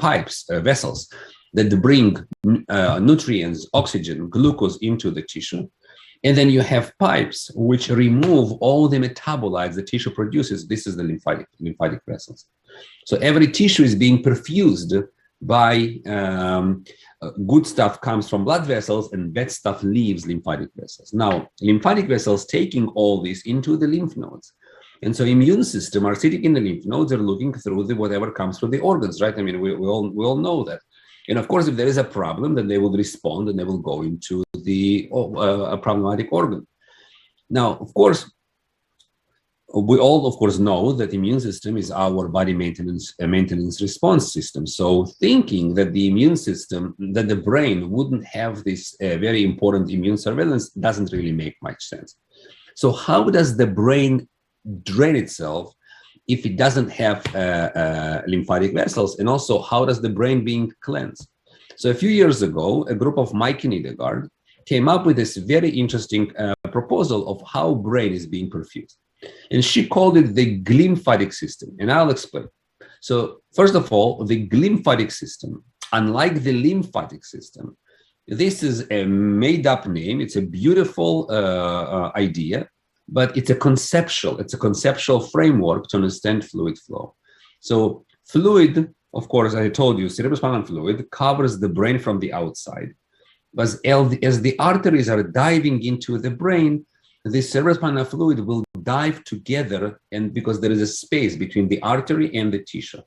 pipes, vessels that bring nutrients, oxygen, glucose into the tissue. And then you have pipes which remove all the metabolites the tissue produces. This is the lymphatic vessels. So every tissue is being perfused by good stuff comes from blood vessels and bad stuff leaves lymphatic vessels. Now, lymphatic vessels taking all this into the lymph nodes. And so immune system are sitting in the lymph nodes, they're looking through the whatever comes through the organs, right? I mean, we all know that. And of course, if there is a problem, then they will respond and they will go into the problematic organ. Now, of course, we all, of course, know that the immune system is our body maintenance response system. So thinking that the immune system, that the brain wouldn't have this very important immune surveillance doesn't really make much sense. So how does the brain drain itself if it doesn't have lymphatic vessels? And also, how does the brain being cleansed? So a few years ago, a group of Mike Niedergard came up with this very interesting proposal of how brain is being perfused. And she called it the glymphatic system. And I'll explain. So first of all, the glymphatic system, unlike the lymphatic system, this is a made-up name. It's a beautiful idea, but it's a conceptual framework to understand fluid flow. So fluid, of course, as I told you, cerebrospinal fluid covers the brain from the outside. But as the arteries are diving into the brain, the cerebrospinal fluid will dive together, and because there is a space between the artery and the tissue.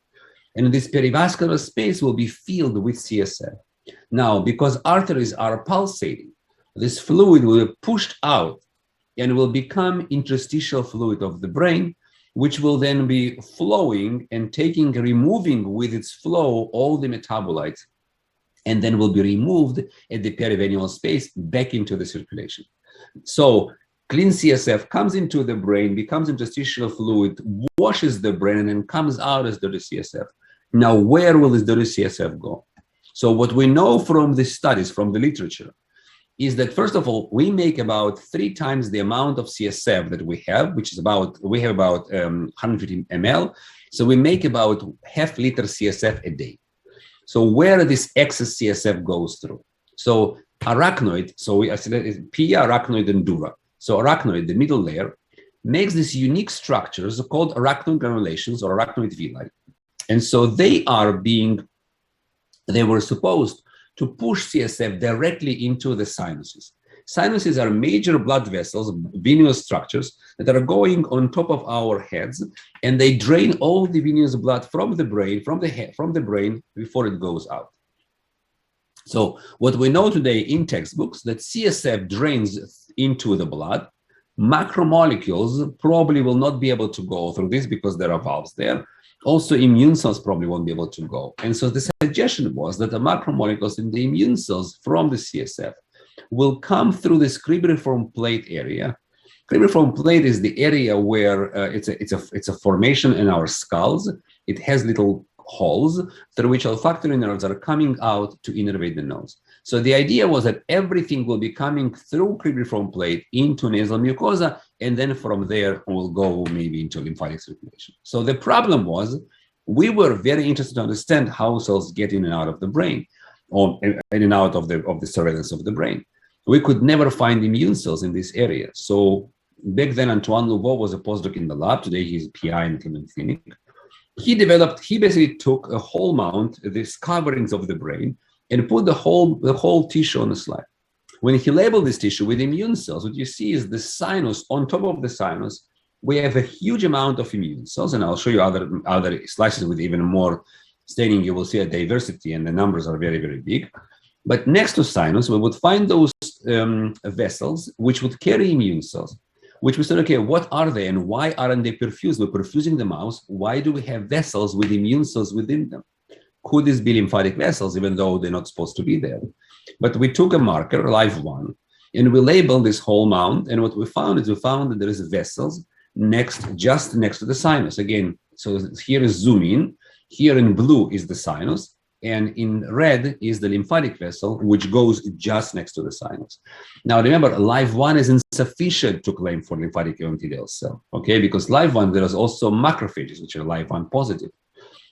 And this perivascular space will be filled with CSF. Now, because arteries are pulsating, this fluid will be pushed out and will become interstitial fluid of the brain, which will then be flowing and removing with its flow all the metabolites, and then will be removed at the perivenual space back into the circulation. So clean CSF comes into the brain, becomes interstitial fluid, washes the brain, and then comes out as dirty CSF. Now, where will this dirty CSF go? So what we know from the studies, from the literature, is that first of all, we make about 3 times the amount of CSF that we have, which is we have about 150 ml. So we make about ½ liter CSF a day. So where this excess CSF goes through. So arachnoid, I said pia, arachnoid, and dura. So arachnoid, the middle layer, makes these unique structures called arachnoid granulations or arachnoid villi. And so they were supposed to push CSF directly into the sinuses. Sinuses are major blood vessels, venous structures that are going on top of our heads, and they drain all the venous blood from the brain, from the brain before it goes out. So what we know today in textbooks, that CSF drains into the blood. Macromolecules probably will not be able to go through this because there are valves there. Also, immune cells probably won't be able to go. And so the suggestion was that the macromolecules in the immune cells from the CSF will come through this cribriform plate area. Cribriform plate is the area where it's a formation in our skulls. It has little holes through which olfactory nerves are coming out to innervate the nose. So the idea was that everything will be coming through cribriform plate into nasal mucosa, and then from there we'll go maybe into lymphatic circulation. So the problem was we were very interested to understand how cells get in and out of the brain, or in and out of the surveillance of the brain. We could never find immune cells in this area. So back then, Antoine Louveau was a postdoc in the lab. Today he's a PI in Cleveland Clinic. He basically took a whole mount, these coverings of the brain, and put the whole tissue on the slide. When he labeled this tissue with immune cells, what you see is the sinus. On top of the sinus, we have a huge amount of immune cells, and I'll show you other slices with even more staining. You will see a diversity, and the numbers are very, very big. But next to sinus, we would find those vessels which would carry immune cells, which we said, okay, what are they and why aren't they perfused? We're perfusing the mouse. Why do we have vessels with immune cells within them? Could this be lymphatic vessels, even though they're not supposed to be there? But we took a marker, live1, and we labeled this whole mount. And what we found is we found that there is vessels just next to the sinus. Again, so here is zoom in. Here in blue is the sinus. And in red is the lymphatic vessel, which goes just next to the sinus. Now, remember, live1 is insufficient to claim for lymphatic epithelial cell, okay? Because live1, there is also macrophages, which are live1 positive.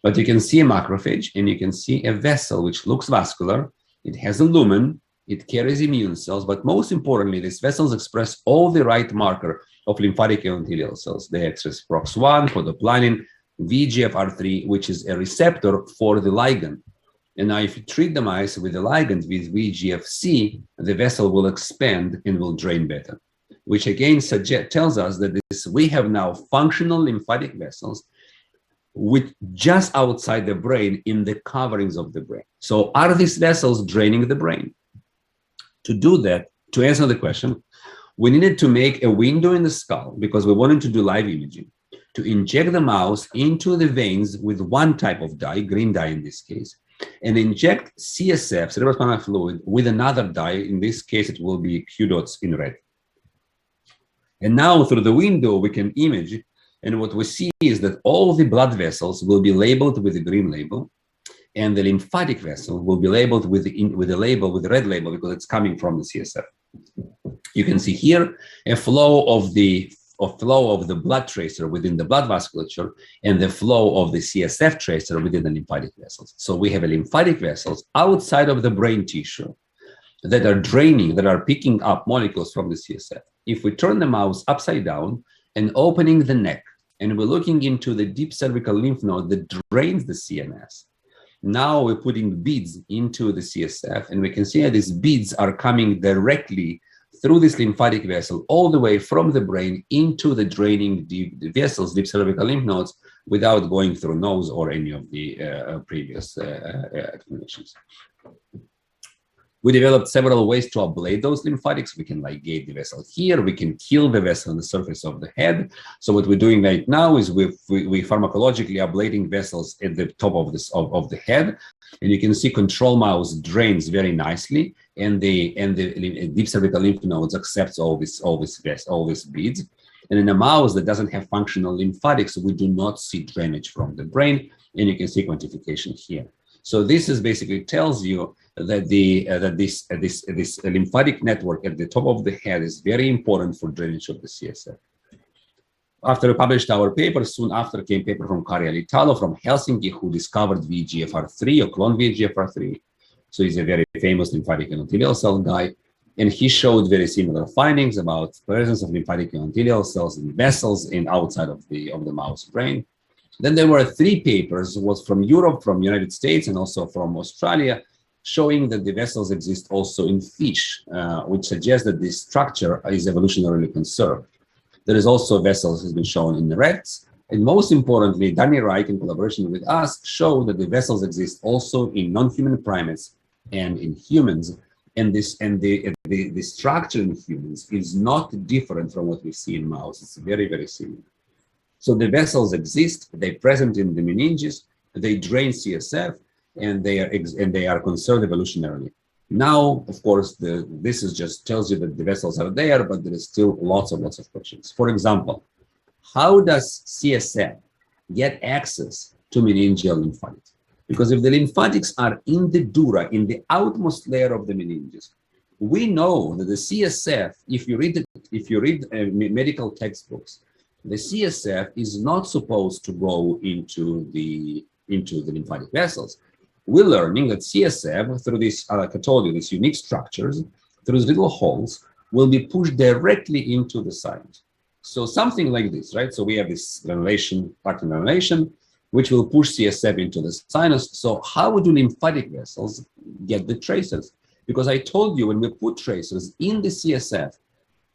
But you can see a macrophage, and you can see a vessel which looks vascular. It has a lumen. It carries immune cells. But most importantly, these vessels express all the right marker of lymphatic epithelial cells. They express PROX1, photoplanin, VEGFR3, which is a receptor for the ligand. And now if you treat the mice with the ligand with VEGF-C, the vessel will expand and will drain better, which again tells us that we have now functional lymphatic vessels with just outside the brain in the coverings of the brain. So are these vessels draining the brain? To do that, to answer the question, we needed to make a window in the skull because we wanted to do live imaging, to inject the mouse into the veins with one type of dye, green dye in this case, and inject CSF, cerebrospinal fluid, with another dye. In this case, it will be Q dots in red. And now through the window, we can image. And what we see is that all the blood vessels will be labeled with the green label, and the lymphatic vessel will be labeled with the red label because it's coming from the CSF. You can see here a flow of the blood tracer within the blood vasculature and the flow of the CSF tracer within the lymphatic vessels. So we have a lymphatic vessels outside of the brain tissue that are draining, that are picking up molecules from the CSF. If we turn the mouse upside down and opening the neck, and we're looking into the deep cervical lymph node that drains the CNS, now we're putting beads into the CSF, and we can see that these beads are coming directly through this lymphatic vessel all the way from the brain into the draining deep vessels, deep cervical lymph nodes, without going through nose or any of the previous explanations. We developed several ways to ablate those lymphatics. We can ligate the vessel here. We can kill the vessel on the surface of the head. So what we're doing right now is we pharmacologically ablating vessels at the top of the head, and you can see control mouse drains very nicely, and the deep cervical lymph nodes accepts all these beads. And in a mouse that doesn't have functional lymphatics, we do not see drainage from the brain, and you can see quantification here. So this is basically tells you that this lymphatic network at the top of the head is very important for drainage of the CSF. After we published our paper, soon after came paper from Kari Alitalo from Helsinki, who discovered VEGFR3 or clone VEGFR3. So he's a very famous lymphatic endothelial cell guy, and he showed very similar findings about presence of lymphatic endothelial cells in vessels and outside of the mouse brain. Then there were 3 papers, was from Europe, from United States, and also from Australia, showing that the vessels exist also in fish, which suggests that this structure is evolutionarily conserved. There is also vessels has been shown in the rats, and most importantly, Danny Reich, in collaboration with us, showed that the vessels exist also in non-human primates and in humans, and the structure in humans is not different from what we see in mouse. It's very, very similar. So the vessels exist, they're present in the meninges, they drain CSF, and they are conserved evolutionarily. Now, of course, this is just tells you that the vessels are there, but there is still lots of questions. For example, how does CSF get access to meningeal lymphatics? Because if the lymphatics are in the dura, in the outmost layer of the meninges, we know that the CSF, if you read medical textbooks, the CSF is not supposed to go into the lymphatic vessels. We're learning that CSF, through this, like I told you, these unique structures, through these little holes, will be pushed directly into the sinus. So something like this, right? So we have this granulation, plaque granulation, which will push CSF into the sinus. So how do lymphatic vessels get the tracers? Because I told you, when we put tracers in the CSF,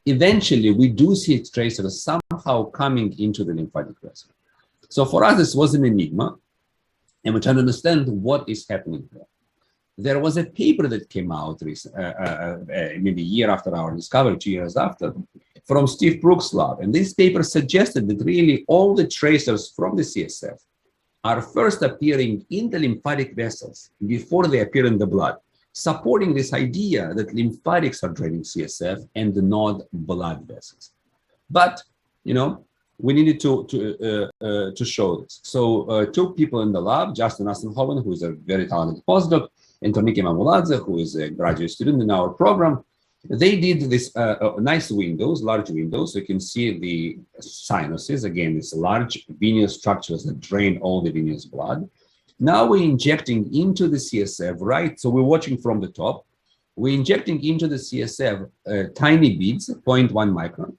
eventually we do see tracers somehow coming into the lymphatic vessel. So for us, this was an enigma, and we're trying to understand what is happening there. There was a paper that came out maybe a year after our discovery, 2 years after, from Steve Brooks' lab. And this paper suggested that really all the tracers from the CSF are first appearing in the lymphatic vessels before they appear in the blood, supporting this idea that lymphatics are draining CSF and not blood vessels. But, you know, we needed to show this. So two people in the lab, Justin Assenhoven, who is a very talented postdoc, and Tornike Mamuladze, who is a graduate student in our program, they did this nice windows, large windows. So you can see the sinuses, again, these large venous structures that drain all the venous blood. Now we're injecting into the CSF, right? So we're watching from the top. We're injecting into the CSF tiny beads, 0.1 micron,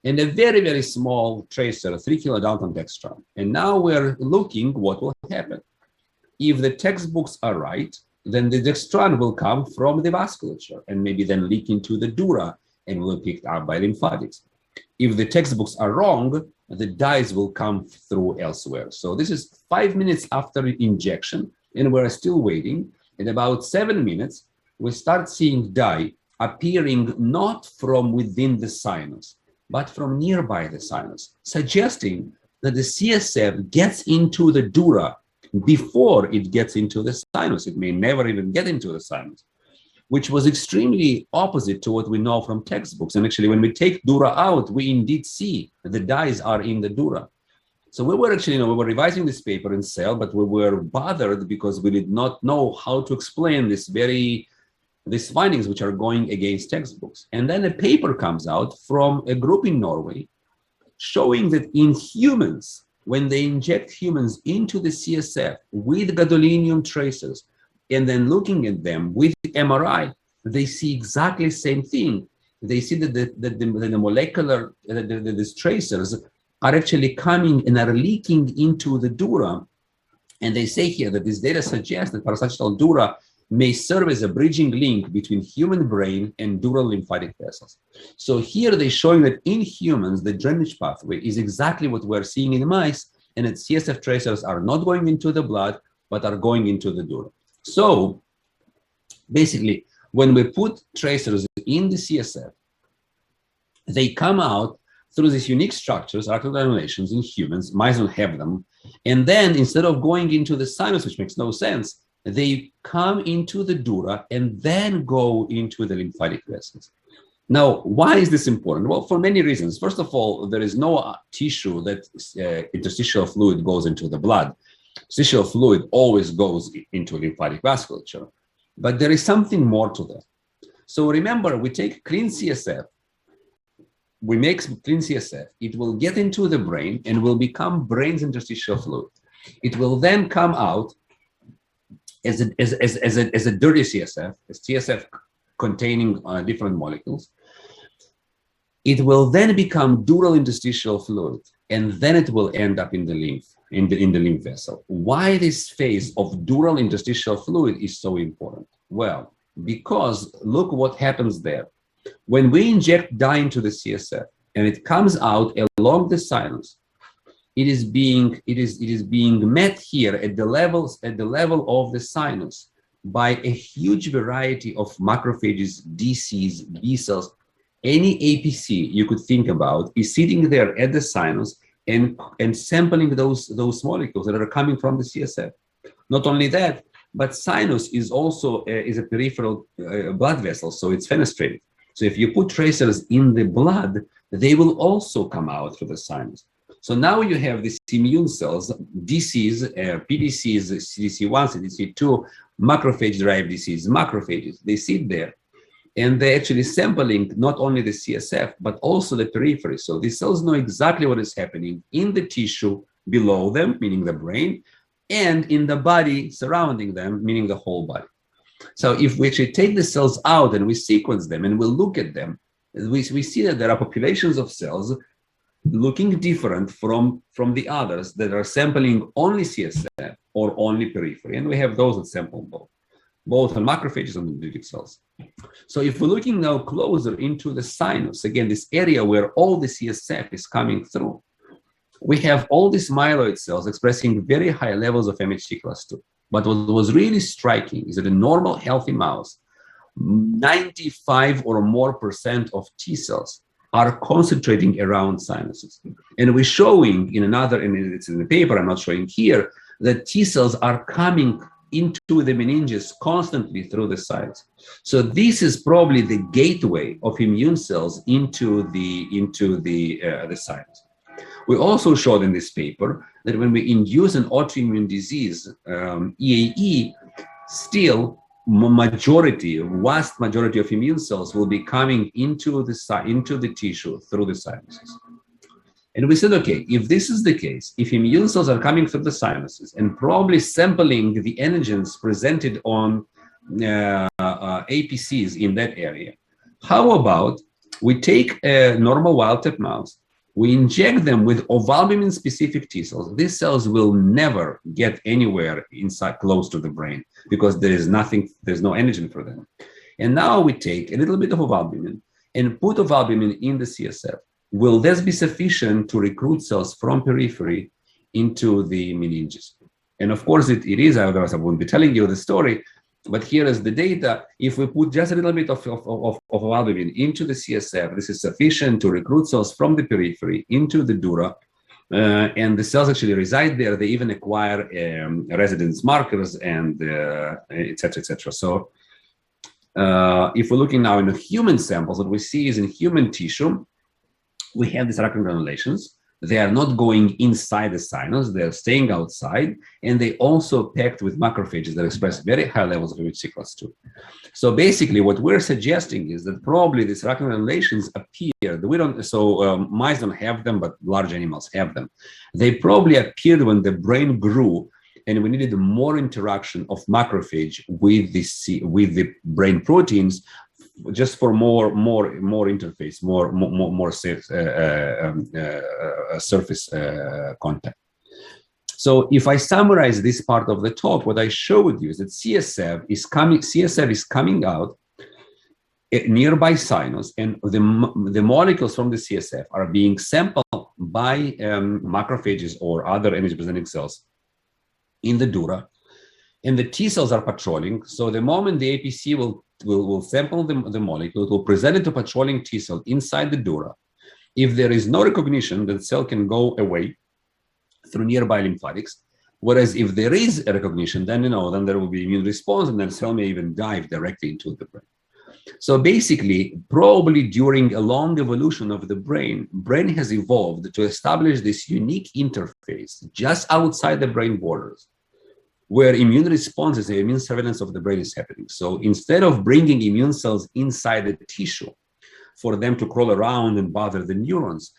and a very, very small tracer, 3 kilodalton dextran. And now we're looking what will happen. If the textbooks are right, then the dextran will come from the vasculature and maybe then leak into the dura and will be picked up by lymphatics. If the textbooks are wrong, the dyes will come through elsewhere. So this is 5 minutes after injection, and we're still waiting. In about 7 minutes, we start seeing dye appearing not from within the sinus, but from nearby the sinus, suggesting that the CSF gets into the dura before it gets into the sinus. It may never even get into the sinus, which was extremely opposite to what we know from textbooks. And actually, when we take dura out, we indeed see the dyes are in the dura. So we were actually, we were revising this paper in Cell, but we were bothered because we did not know how to explain these findings, which are going against textbooks. And then a paper comes out from a group in Norway showing that in humans, when they inject humans into the CSF with gadolinium tracers, and then looking at them with MRI, they see exactly the same thing. They see that the molecular, these tracers are actually coming and are leaking into the dura. And they say here that this data suggests that parasagittal dura may serve as a bridging link between human brain and dural lymphatic vessels. So here they're showing that in humans, the drainage pathway is exactly what we're seeing in mice, and that CSF tracers are not going into the blood, but are going into the dura. So basically, when we put tracers in the CSF, they come out through these unique structures, arterogranulations in humans. Mice don't have them. And then instead of going into the sinus, which makes no sense, they come into the dura and then go into the lymphatic vessels. Now, why is this important? Well, for many reasons. First of all, there is no tissue that interstitial fluid goes into the blood. Interstitial fluid always goes into lymphatic vasculature. But there is something more to that. So remember, we take clean CSF, we make clean CSF, it will get into the brain and will become brain's interstitial fluid. It will then come out as a dirty CSF, as CSF containing different molecules. It will then become dural interstitial fluid, and then it will end up in the lymph, in the lymph vessel. Why this phase of dural interstitial fluid is so important? Well, because look what happens there. When we inject dye into the CSF and it comes out along the sinus, it is being met here at the level of the sinus by a huge variety of macrophages, DCs, B cells. Any APC you could think about is sitting there at the sinus and sampling those molecules that are coming from the CSF. Not only that, but sinus is also is a peripheral blood vessel, so it's fenestrated. So if you put tracers in the blood, they will also come out through the sinus. So now you have these immune cells, DCs, PDCs, CDC1, CDC2, macrophage-derived disease, macrophages. They sit there, and they're actually sampling not only the CSF, but also the periphery. So these cells know exactly what is happening in the tissue below them, meaning the brain, and in the body surrounding them, meaning the whole body. So if we actually take the cells out and we sequence them and we look at them, we see that there are populations of cells looking different from the others that are sampling only CSF or only periphery. And we have those that sample both on macrophages and dendritic cells. So if we're looking now closer into the sinus, again, this area where all the CSF is coming through, we have all these myeloid cells expressing very high levels of MHC class II. But what was really striking is that a normal healthy mouse, 95 or more % of T cells are concentrating around sinuses. And we're showing in another, and it's in the paper, I'm not showing here, that T cells are coming into the meninges constantly through the sinus. So this is probably the gateway of immune cells into the sinus. We also showed in this paper that when we induce an autoimmune disease, EAE, still vast majority of immune cells will be coming into the tissue through the sinuses. And we said, okay, if this is the case, if immune cells are coming through the sinuses and probably sampling the antigens presented on APCs in that area, how about we take a normal wild-type mouse, we inject them with ovalbumin-specific T cells. These cells will never get anywhere inside close to the brain because there's no antigen for them. And now we take a little bit of ovalbumin and put ovalbumin in the CSF. Will this be sufficient to recruit cells from periphery into the meninges? And of course it is, otherwise I wouldn't be telling you the story. But here is the data. If we put just a little bit of ovalbumin into the CSF, this is sufficient to recruit cells from the periphery into the dura, and the cells actually reside there. They even acquire residence markers and et cetera, et cetera. So if we're looking now in the human samples, what we see is in human tissue, we have these arachnoid granulations. They are not going inside the sinus, they're staying outside, and they also packed with macrophages that express very high levels of MHC class II. So basically what we're suggesting is that probably these arachnoid granulations appeared, mice don't have them, but large animals have them. They probably appeared when the brain grew and we needed more interaction of macrophage with the brain proteins, just for more interface, more surface contact. So if I summarize this part of the talk, what I showed you is that CSF is coming out at nearby sinus, and the molecules from the CSF are being sampled by macrophages or other antigen-presenting cells in the dura, and the T cells are patrolling. So the moment the APC will sample the molecule, it will present it to patrolling T cell inside the dura. If there is no recognition, the cell can go away through nearby lymphatics. Whereas if there is a recognition, then there will be immune response, and then the cell may even dive directly into the brain. So basically, probably during a long evolution of the brain has evolved to establish this unique interface just outside the brain borders, where immune responses, the immune surveillance of the brain is happening. So instead of bringing immune cells inside the tissue for them to crawl around and bother the neurons,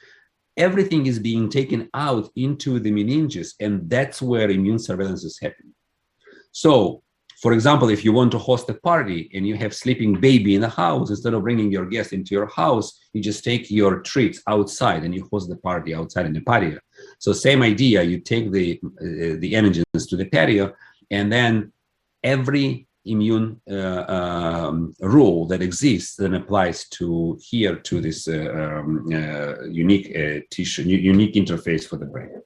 everything is being taken out into the meninges, and that's where immune surveillance is happening. So, for example, if you want to host a party and you have sleeping baby in the house, instead of bringing your guest into your house, you just take your treats outside and you host the party outside in the patio. So same idea, you take the antigens to the patio, and then every immune rule that exists and applies to here to this unique tissue, unique interface for the brain.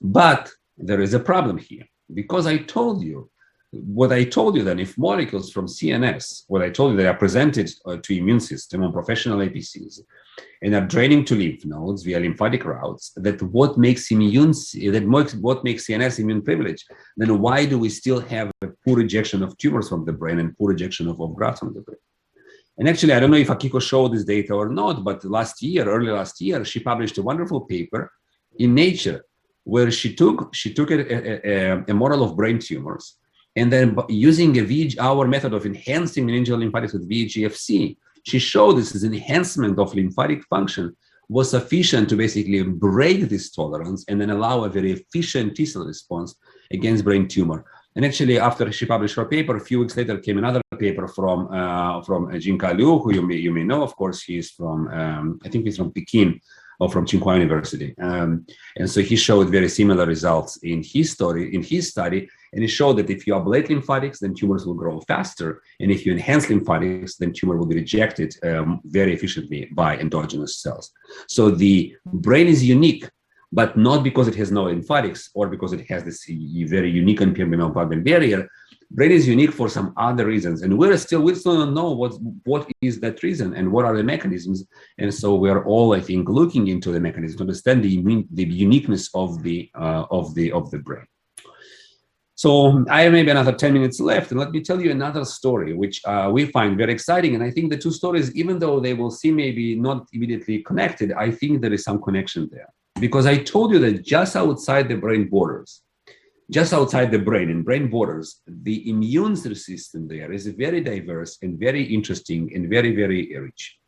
But there is a problem here, because I told you what I told you then, if molecules from CNS, what I told you, they are presented to immune system on professional APCs and are draining to lymph nodes via lymphatic routes, that what makes what makes CNS immune privileged, then why do we still have a poor ejection of tumors from the brain and poor ejection of grafts from the brain? And actually, I don't know if Akiko showed this data or not, but early last year, she published a wonderful paper in Nature where she took a model of brain tumors, and then using our method of enhancing meningeal lymphatics with VEGF-C, she showed this enhancement of lymphatic function was sufficient to basically break this tolerance and then allow a very efficient T-cell response against brain tumor. And actually, after she published her paper, a few weeks later came another paper from Jinka Liu, who you may know, of course. He's from, I think he's from Peking, or from Tsinghua University. And so he showed very similar results in his study, and he showed that if you ablate lymphatics, then tumors will grow faster. And if you enhance lymphatics, then tumor will be rejected very efficiently by endogenous cells. So the brain is unique, but not because it has no lymphatics or because it has this very unique impermeable blood-brain barrier. Brain is unique for some other reasons, and we still don't know what is that reason and what are the mechanisms. And so we are all, I think, looking into the mechanism to understand the uniqueness of the brain. So I have maybe another 10 minutes left, and let me tell you another story which we find very exciting. And I think the two stories, even though they will seem maybe not immediately connected, I think there is some connection there, because I told you that just outside the brain borders, just outside the brain, in brain borders, the immune system there is very diverse and very interesting and very, very rich.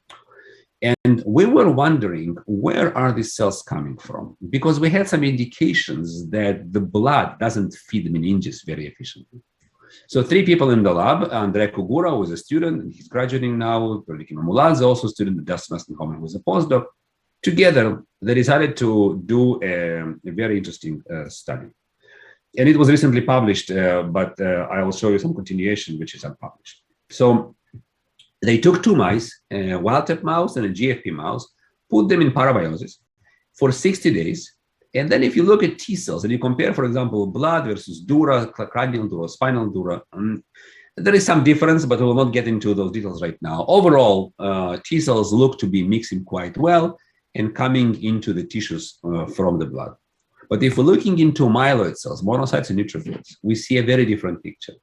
And we were wondering, where are these cells coming from? Because we had some indications that the blood doesn't feed meninges very efficiently. So 3 people in the lab, Andrea Kugura, who is a student, and he's graduating now, Perlikima Muladze, also a student, Dustin Homan, who is a postdoc. Together, they decided to do a very interesting study. And it was recently published, but I will show you some continuation, which is unpublished. So they took 2 mice, a wild-type mouse and a GFP mouse, put them in parabiosis for 60 days. And then if you look at T cells and you compare, for example, blood versus dura, cranial dura, spinal dura, there is some difference, but we will not get into those details right now. Overall, T cells look to be mixing quite well and coming into the tissues from the blood. But if we're looking into myeloid cells, monocytes and neutrophils, we see a very different picture.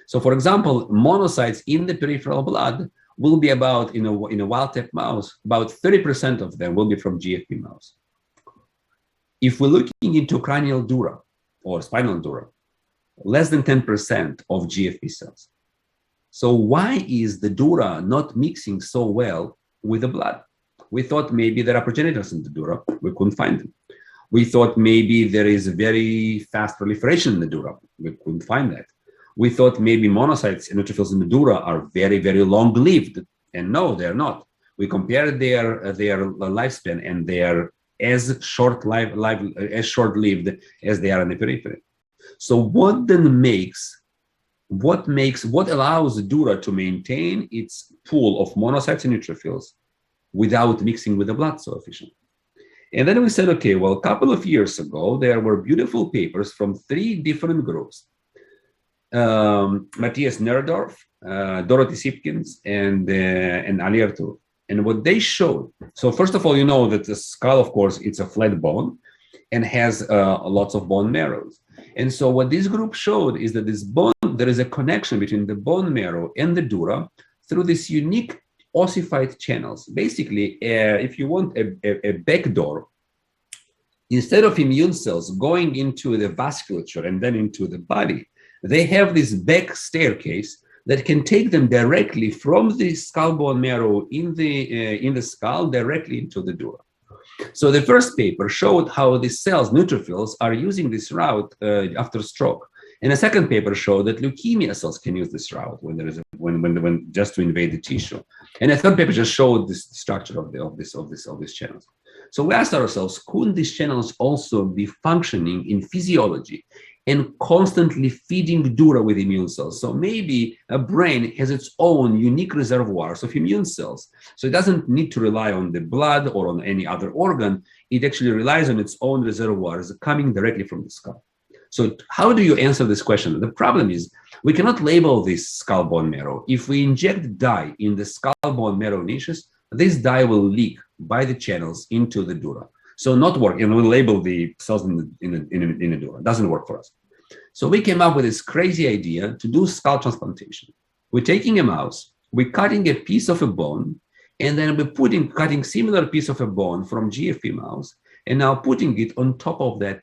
So for example, monocytes in the peripheral blood will be about, in a wild-type mouse, about 30% of them will be from GFP mouse. If we're looking into cranial dura or spinal dura, less than 10% of GFP cells. So why is the dura not mixing so well with the blood? We thought maybe there are progenitors in the dura. We couldn't find them. We thought maybe there is a very fast proliferation in the dura. We couldn't find that. We thought maybe monocytes and neutrophils in the dura are very, very long-lived. And no, they're not. We compared their lifespan, and they are as short-lived as they are in the periphery. So what allows the dura to maintain its pool of monocytes and neutrophils without mixing with the blood so efficiently? And then we said, okay, well, a couple of years ago, there were beautiful papers from 3 different groups. Matthias Nerdorf, Dorothy Sipkins, and Ali Artur. And what they showed, so first of all, you know that the skull, of course, it's a flat bone and has lots of bone marrows. And so what this group showed is that there is a connection between the bone marrow and the dura through this unique ossified channels. Basically, if you want a back door, instead of immune cells going into the vasculature and then into the body, they have this back staircase that can take them directly from the skull bone marrow in the skull directly into the dura. So the first paper showed how the cells, neutrophils, are using this route after stroke. And the second paper showed that leukemia cells can use this route when just to invade the tissue. And the third paper just showed this structure of these channels. So we asked ourselves, couldn't these channels also be functioning in physiology and constantly feeding dura with immune cells. So maybe a brain has its own unique reservoirs of immune cells. So it doesn't need to rely on the blood or on any other organ. It actually relies on its own reservoirs coming directly from the skull. So how do you answer this question? The problem is we cannot label this skull bone marrow. If we inject dye in the skull bone marrow niches, this dye will leak by the channels into the dura. So not work, and we'll label the cells in the dura. It doesn't work for us. So we came up with this crazy idea to do skull transplantation. We're taking a mouse, we're cutting a piece of a bone, and then we're cutting similar piece of a bone from GFP mouse, and now putting it on top of that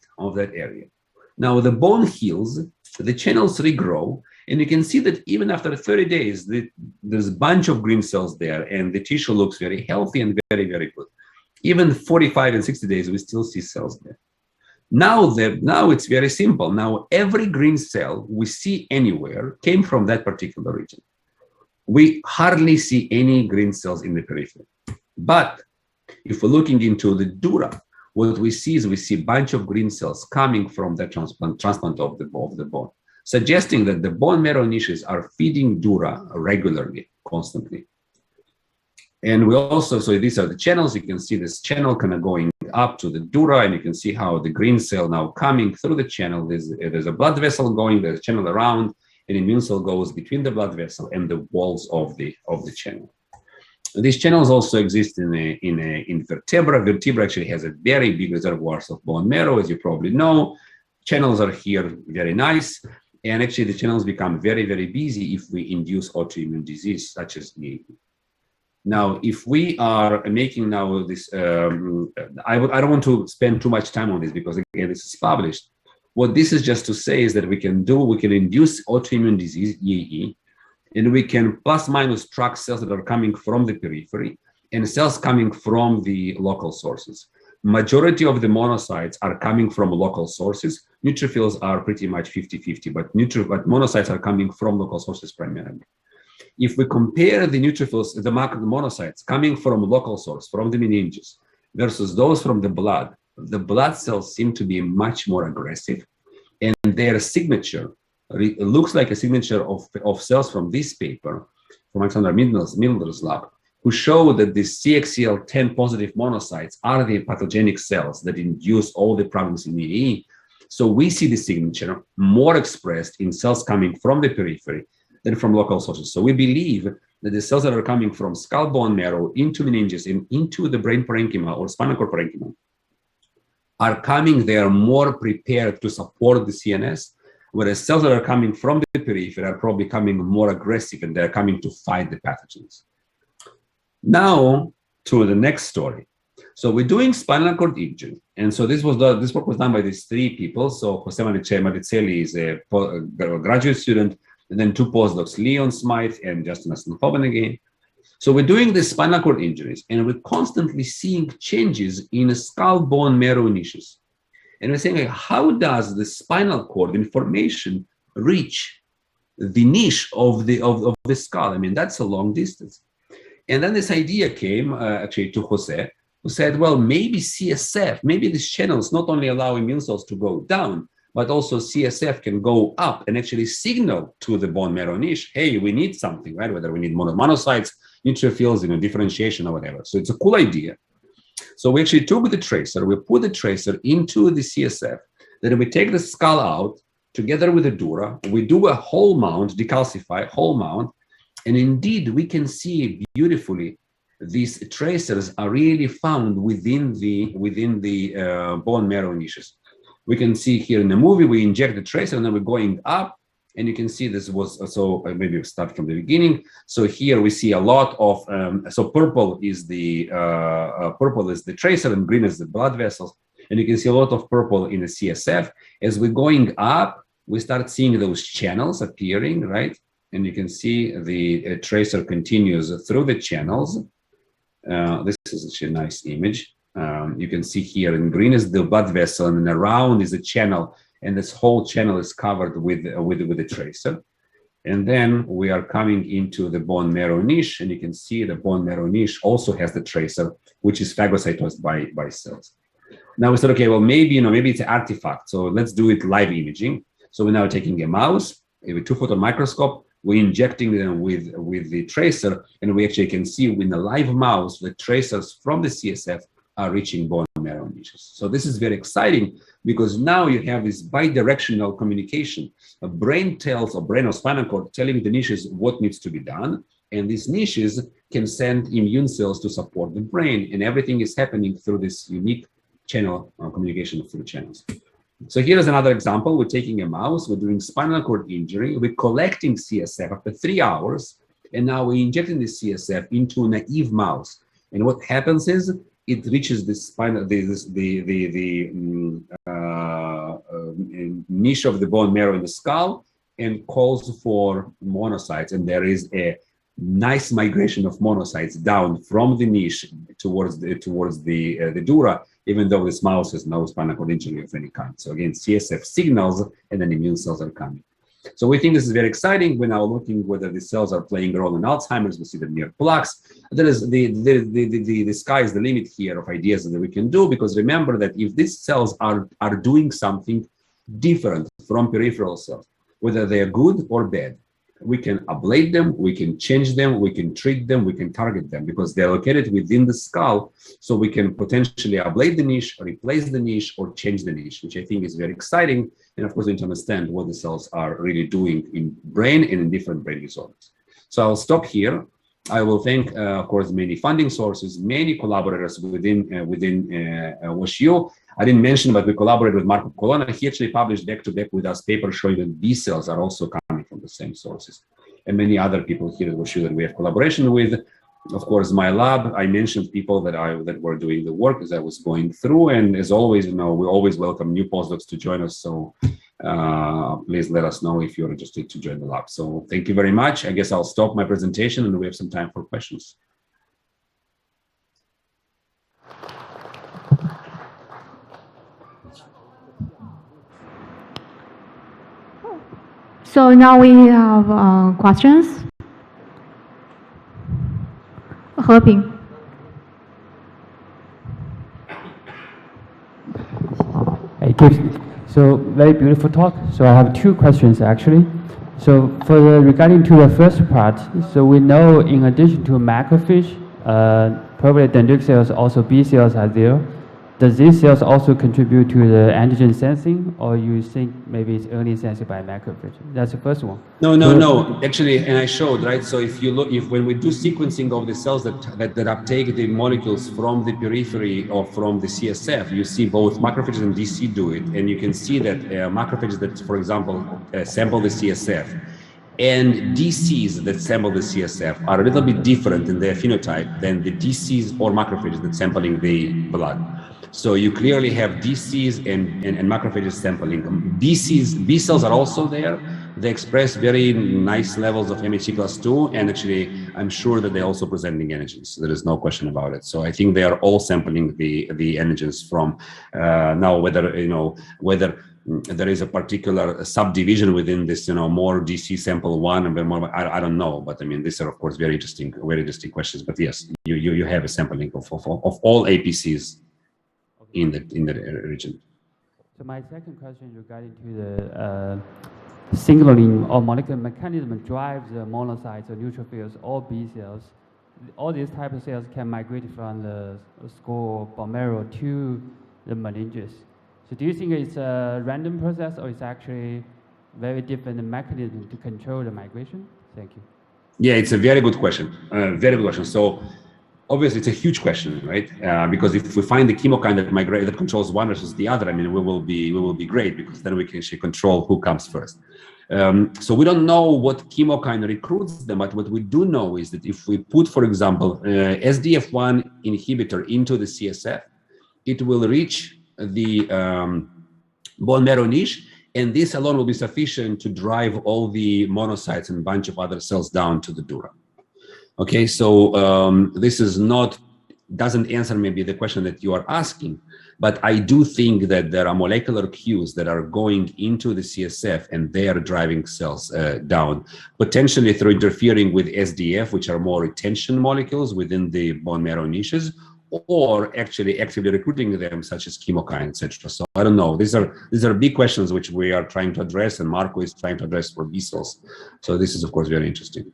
area. Now the bone heals, the channels regrow, and you can see that even after 30 days, there's a bunch of green cells there, and the tissue looks very healthy and very, very good. Even 45 and 60 days, we still see cells there. Now it's very simple. Now every green cell we see anywhere came from that particular region. We hardly see any green cells in the periphery. But if we're looking into the dura, what we see is we see a bunch of green cells coming from the transplant of the bone, suggesting that the bone marrow niches are feeding dura regularly, constantly. And we also, so these are the channels. You can see this channel kind of going up to the dura, and you can see how the green cell now coming through the channel. There's a blood vessel going, there's a channel around, an immune cell goes between the blood vessel and the walls of the channel. These channels also exist in vertebra. Vertebra actually has a very big reservoirs of bone marrow, as you probably know. Channels are here very nice. And actually the channels become very, very busy if we induce autoimmune disease such as EAE. Now, if we are making now this, I don't want to spend too much time on this because again, this is published. What this is just to say is that we can induce autoimmune disease, EAE, and we can plus minus track cells that are coming from the periphery and cells coming from the local sources. Majority of the monocytes are coming from local sources. Neutrophils are pretty much 50-50, but monocytes are coming from local sources primarily. If we compare the neutrophils, the monocytes coming from local source, from the meninges, versus those from the blood cells seem to be much more aggressive, and their signature looks like a signature of cells from this paper, from Alexander Milner's lab, who show that the CXCL10 positive monocytes are the pathogenic cells that induce all the problems in EAE. So we see the signature more expressed in cells coming from the periphery than from local sources. So we believe that the cells that are coming from skull bone marrow into meninges and into the brain parenchyma or spinal cord parenchyma are coming there more prepared to support the CNS, whereas cells that are coming from the periphery are probably coming more aggressive and they're coming to fight the pathogens. Now to the next story. So we're doing spinal cord injury. And so this work was done by these three people. So Jose Maricelli is a graduate student, and then two postdocs, Leon Smythe and Justin Aston-Hoban again. So we're doing the spinal cord injuries, and we're constantly seeing changes in skull bone marrow niches. And we're saying, like, how does the spinal cord information reach the niche of the skull? I mean, that's a long distance. And then this idea came actually to Jose, who said, well, maybe CSF, maybe these channels not only allow immune cells to go down, but also CSF can go up and actually signal to the bone marrow niche, hey, we need something, right? Whether we need monocytes, neutrophils, differentiation or whatever. So it's a cool idea. So we actually took the tracer, we put the tracer into the CSF, then we take the skull out together with the dura, we do a whole mount, decalcify whole mount, and indeed we can see beautifully these tracers are really found within the bone marrow niches. We can see here in the movie, we inject the tracer and then we're going up, and you can see this was, so maybe we'll start from the beginning. So here we see a lot of, so purple is the tracer and green is the blood vessels. And you can see a lot of purple in the CSF. As we're going up, we start seeing those channels appearing, right? And you can see the tracer continues through the channels. This is actually a nice image. You can see here in green is the blood vessel, and around is a channel, and this whole channel is covered with the tracer. And then we are coming into the bone marrow niche, and you can see the bone marrow niche also has the tracer, which is phagocytosed by cells. Now we said, okay, well, maybe it's an artifact, so let's do it live imaging. So we're now taking a mouse with 2-photon microscope, we're injecting them with the tracer, and we actually can see in the live mouse, the tracers from the CSF are reaching bone marrow niches. So this is very exciting because now you have this bidirectional communication. A brain tells, or brain or spinal cord telling the niches what needs to be done, and these niches can send immune cells to support the brain, and everything is happening through this unique channel communication through channels. So here's another example. We're taking a mouse, we're doing spinal cord injury, we're collecting CSF after 3 hours, and now we're injecting the CSF into a naive mouse. And what happens is it reaches the spinal, niche of the bone marrow in the skull and calls for monocytes. And there is a nice migration of monocytes down from the niche towards the dura, even though this mouse has no spinal cord injury of any kind. So again, CSF signals and then immune cells are coming. So we think this is very exciting. We're now looking whether the cells are playing a role in Alzheimer's. We see them near plaques. There is the sky is the limit here of ideas that we can do, because remember that if these cells are doing something different from peripheral cells, whether they are good or bad, we can ablate them, we can change them, we can treat them, we can target them, because they're located within the skull. So we can potentially ablate the niche, replace the niche, or change the niche, which I think is very exciting. And of course, we need to understand what the cells are really doing in brain and in different brain disorders. So I'll stop here. I will thank, of course, many funding sources, many collaborators within WashU. I didn't mention, but we collaborated with Marco Colonna. He actually published back-to-back with us papers showing that B cells are also coming from the same sources. And many other people here at WashU that we have collaboration with. Of course, my lab, I mentioned people that were doing the work as I was going through. And as always, we always welcome new postdocs to join us. So please let us know if you're interested to join the lab. So thank you very much. I guess I'll stop my presentation and we have some time for questions. So now we have questions. Heping. So very beautiful talk. So I have two questions actually. So regarding to the first part, so we know in addition to macrophage, probably dendritic cells, also B cells are there. Does these cells also contribute to the antigen sensing, or you think maybe it's only sensed by macrophage? That's the first one. No. Actually, and I showed, right? So if you look, when we do sequencing of the cells that uptake the molecules from the periphery or from the CSF, you see both macrophages and DC do it, and you can see that macrophages that, for example, sample the CSF and DCs that sample the CSF are a little bit different in their phenotype than the DCs or macrophages that sampling the blood. So you clearly have DCs and macrophages sampling. B cells are also there. They express very nice levels of MHC+2, and actually, I'm sure that they're also presenting antigens. So there is no question about it. So I think they are all sampling the antigens from now. Whether there is a particular subdivision within this, more DC sample one and more, I don't know. But I mean, these are of course very interesting questions. But yes, you have a sampling of all APCs in the region. So my second question regarding to the signaling or molecular mechanism drives the monocytes or neutrophils or B cells. All these type of cells can migrate from the skull bone marrow to the meninges. So do you think it's a random process, or it's actually very different mechanism to control the migration? Thank you. Yeah, it's a very good question. Very good question. So obviously, it's a huge question, right? Because if we find the chemokine that controls one versus the other, I mean, we will be great, because then we can actually control who comes first. So we don't know what chemokine recruits them, but what we do know is that if we put, for example, SDF1 inhibitor into the CSF, it will reach the bone marrow niche, and this alone will be sufficient to drive all the monocytes and a bunch of other cells down to the dura. Okay, so this doesn't answer maybe the question that you are asking, but I do think that there are molecular cues that are going into the CSF and they are driving cells down, potentially through interfering with SDF, which are more retention molecules within the bone marrow niches, or actually actively recruiting them, such as chemokine, etc. So I don't know. These are big questions which we are trying to address, and Marco is trying to address for B cells. So this is, of course, very interesting.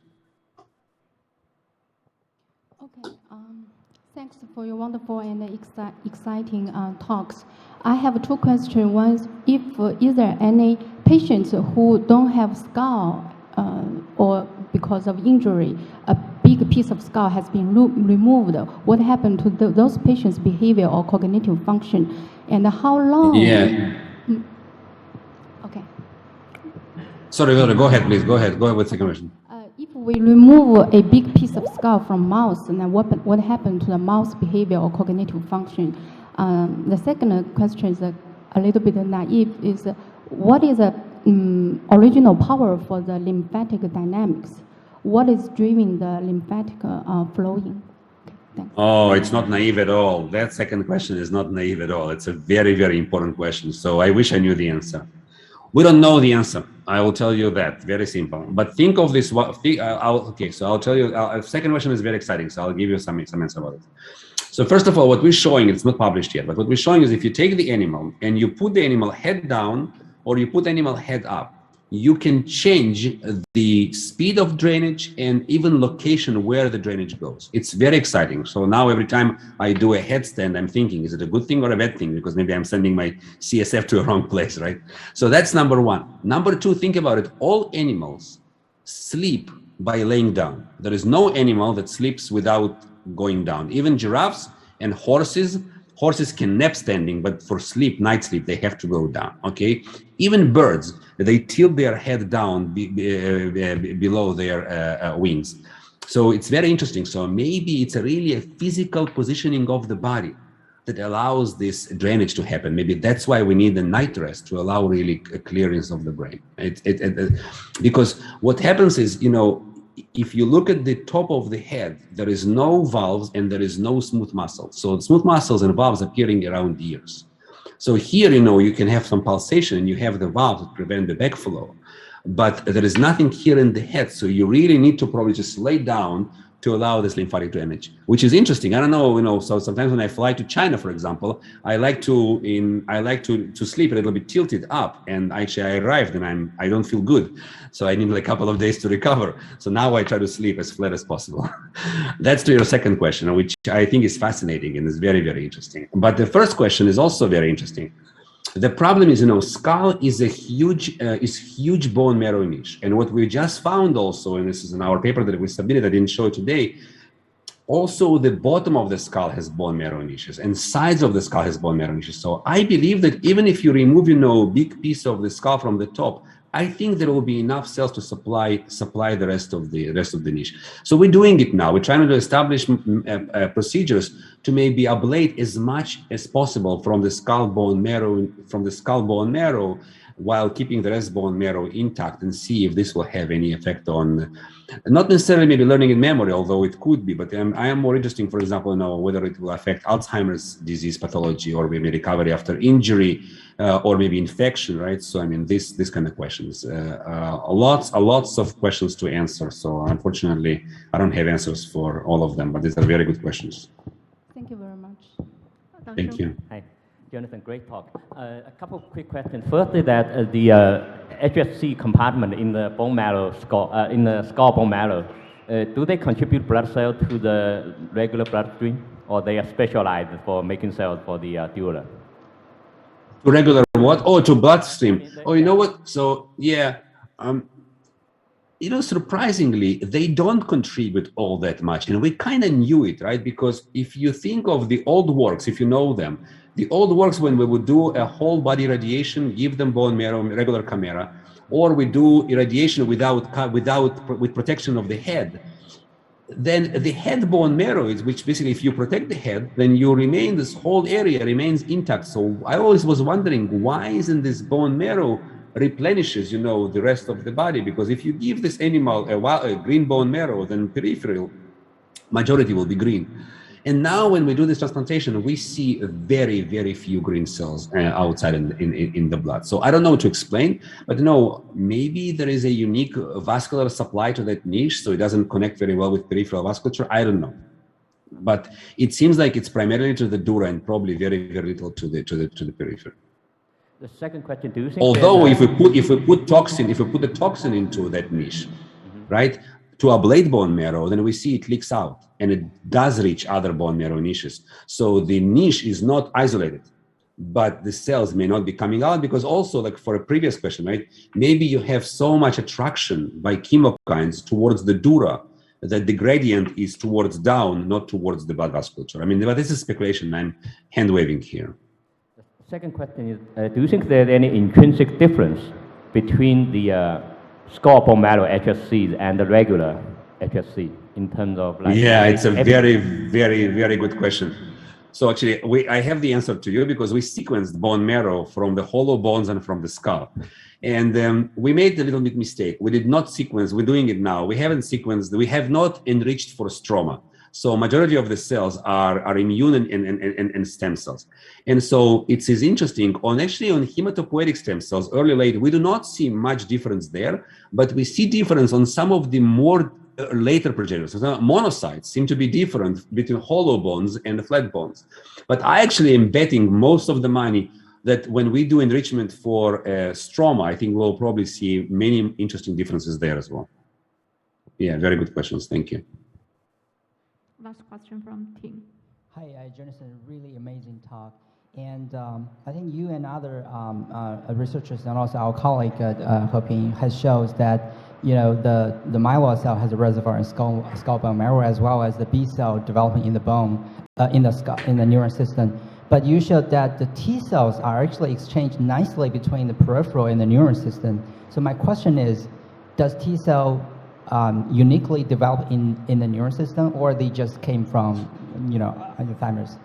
Okay, thanks for your wonderful and exciting talks. I have two questions. One is there any patients who don't have skull or because of injury, a big piece of skull has been removed? What happened to those patients' behavior or cognitive function? And how long? Yeah. Okay. Sorry, go ahead, please. Go ahead with the second question. If we remove a big piece of skull from mouse, then what happened to the mouse behavior or cognitive function? The second question is a little bit naive. Is what is the original power for the lymphatic dynamics? What is driving the lymphatic flowing? Okay, thanks. Oh, it's not naive at all. That second question is not naive at all. It's a very, very important question. So I wish I knew the answer. We don't know the answer. I will tell you that. Very simple. But think of this. Okay, so I'll tell you. Second question is very exciting. So I'll give you some answer about it. So first of all, what we're showing, it's not published yet, but what we're showing is if you take the animal and you put the animal head down or you put the animal head up, you can change the speed of drainage and even location where the drainage goes. It's very exciting. So now every time I do a headstand, I'm thinking, is it a good thing or a bad thing? Because maybe I'm sending my CSF to a wrong place, right? So that's number one. Number two, think about it. All animals sleep by laying down. There is no animal that sleeps without going down. Even giraffes and horses can nap standing, but for sleep, night sleep, they have to go down, okay? Even birds, they tilt their head down below their wings. So it's very interesting. So maybe it's really a physical positioning of the body that allows this drainage to happen. Maybe that's why we need the night rest to allow really a clearance of the brain. Because what happens is, you know, if you look at the top of the head, there is no valves and there is no smooth muscles. So smooth muscles and valves appearing around the ears. So here, you know, you can have some pulsation and you have the valves that prevent the backflow, but there is nothing here in the head. So you really need to probably just lay down to allow this lymphatic drainage, which is interesting. I don't know, you know, so sometimes when I fly to China, for example, I like to sleep a little bit tilted up, and actually I arrived and I don't feel good. So I need like a couple of days to recover. So now I try to sleep as flat as possible. That's to your second question, which I think is fascinating and is very, very interesting. But the first question is also very interesting. The problem is, you know, skull is a huge bone marrow niche. And what we just found also, and this is in our paper that we submitted, I didn't show it today, also the bottom of the skull has bone marrow niches and sides of the skull has bone marrow niches. So I believe that even if you remove, you know, big piece of the skull from the top, I think there will be enough cells to supply the rest of the niche. So we're doing it now. We're trying to establish procedures to maybe ablate as much as possible from the skull bone marrow, while keeping the rest bone marrow intact, and see if this will have any effect on, not necessarily maybe learning and memory, although it could be, but I am more interested, for example, know whether it will affect Alzheimer's disease pathology or maybe recovery after injury or maybe infection, right? So I mean, this kind of questions, lots of questions to answer. So unfortunately, I don't have answers for all of them, but these are very good questions. Thank you very much. Thank you. Hi. Jonathan, great talk. A couple of quick questions. First is that the HSC compartment in the bone marrow in the skull bone marrow, do they contribute blood cells to the regular bloodstream, or they are specialized for making cells for the dura? To regular what? Oh, to bloodstream. Oh, you know what? So yeah, you know, surprisingly, they don't contribute all that much. And we kind of knew it, right? Because if you think of the old works, if you know them, the old works when we would do a whole body irradiation, give them bone marrow, regular camera, or we do irradiation with protection of the head, then the head bone marrow is, which basically if you protect the head, then you remain, this whole area remains intact. So I always was wondering, why isn't this bone marrow replenishes, you know, the rest of the body? Because if you give this animal a green bone marrow, then peripheral majority will be green. And now when we do this transplantation, we see very, very few green cells outside in the blood. So I don't know what to explain, but no, maybe there is a unique vascular supply to that niche, so it doesn't connect very well with peripheral vasculature. I don't know. But it seems like it's primarily to the dura and probably very, very little to the periphery. The second question: do you think? Although if we put the toxin into that niche, right, to ablate bone marrow, then we see it leaks out and it does reach other bone marrow niches. So the niche is not isolated, but the cells may not be coming out because also, like for a previous question, right, maybe you have so much attraction by chemokines towards the dura that the gradient is towards down, not towards the blood vasculature. I mean, but this is speculation. I'm hand waving here. Second question is, do you think there's any intrinsic difference between the skull bone marrow HSCs and the regular HSC in terms of like? Yeah, it's a very, very, very good question. So actually, I have the answer to you because we sequenced bone marrow from the hollow bones and from the skull. And we made a little bit mistake. We did not sequence, we're doing it now. We haven't sequenced, we have not enriched for stroma. So majority of the cells are immune and stem cells. And so it is interesting on hematopoietic stem cells, early, late, we do not see much difference there, but we see difference on some of the more later progenitors. So monocytes seem to be different between hollow bones and flat bones. But I actually am betting most of the money that when we do enrichment for stroma, I think we'll probably see many interesting differences there as well. Yeah, very good questions. Thank you. Last question from Tim. Hi, Jonathan, really amazing talk. And I think you and other researchers and also our colleague Heping has shows that the myeloid cell has a reservoir in skull bone marrow as well as the B cell developing in the bone in the neuron system. But you showed that the T cells are actually exchanged nicely between the peripheral and the neuron system. So my question is, does T cell uniquely develop in the neuron system, or they just came from the thymus?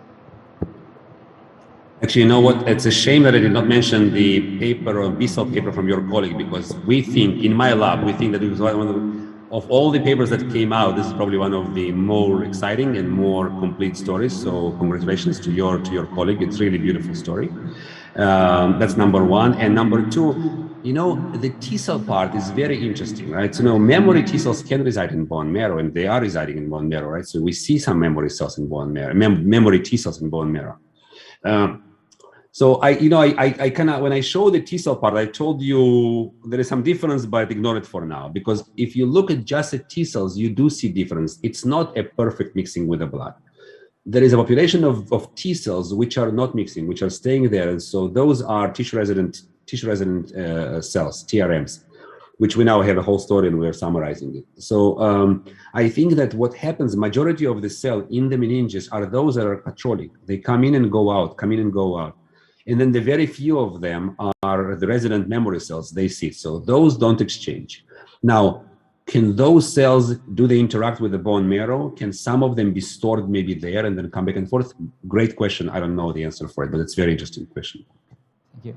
Actually, you know what? It's a shame that I did not mention the paper or B-cell paper from your colleague, because we think, in my lab, we think that it was one of all the papers that came out, this is probably one of the more exciting and more complete stories. So congratulations to your colleague. It's really a beautiful story. That's number one. And number two, the T-cell part is very interesting, right? So memory T-cells can reside in bone marrow, and they are residing in bone marrow, right? So we see some memory cells in bone marrow, memory T-cells in bone marrow. So I cannot, when I show the T-cell part, I told you there is some difference, but ignore it for now, because if you look at just the T-cells, you do see difference. It's not a perfect mixing with the blood. There is a population of T-cells which are not mixing, which are staying there. And so those are tissue-resident cells, TRMs, which we now have a whole story and we're summarizing it. So I think that what happens, majority of the cell in the meninges are those that are patrolic. They come in and go out, come in and go out. And then the very few of them are the resident memory cells they see. So those don't exchange. Now, can those cells, do they interact with the bone marrow? Can some of them be stored maybe there and then come back and forth? Great question. I don't know the answer for it, but it's a very interesting question. Thank you.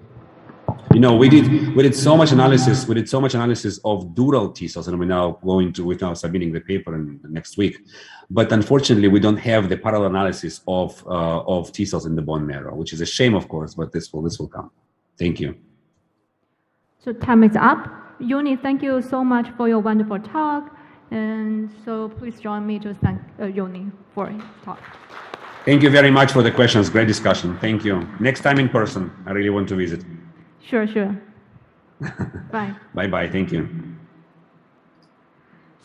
We did so much analysis. We did so much analysis of dural T cells, and we're now submitting the paper next week. But unfortunately, we don't have the parallel analysis of T cells in the bone marrow, which is a shame, of course. But this will come. Thank you. So time is up. Yoni, thank you so much for your wonderful talk. And so please join me to thank Yoni for his talk. Thank you very much for the questions. Great discussion. Thank you. Next time in person, I really want to visit. Sure. Bye. Bye-bye. Thank you.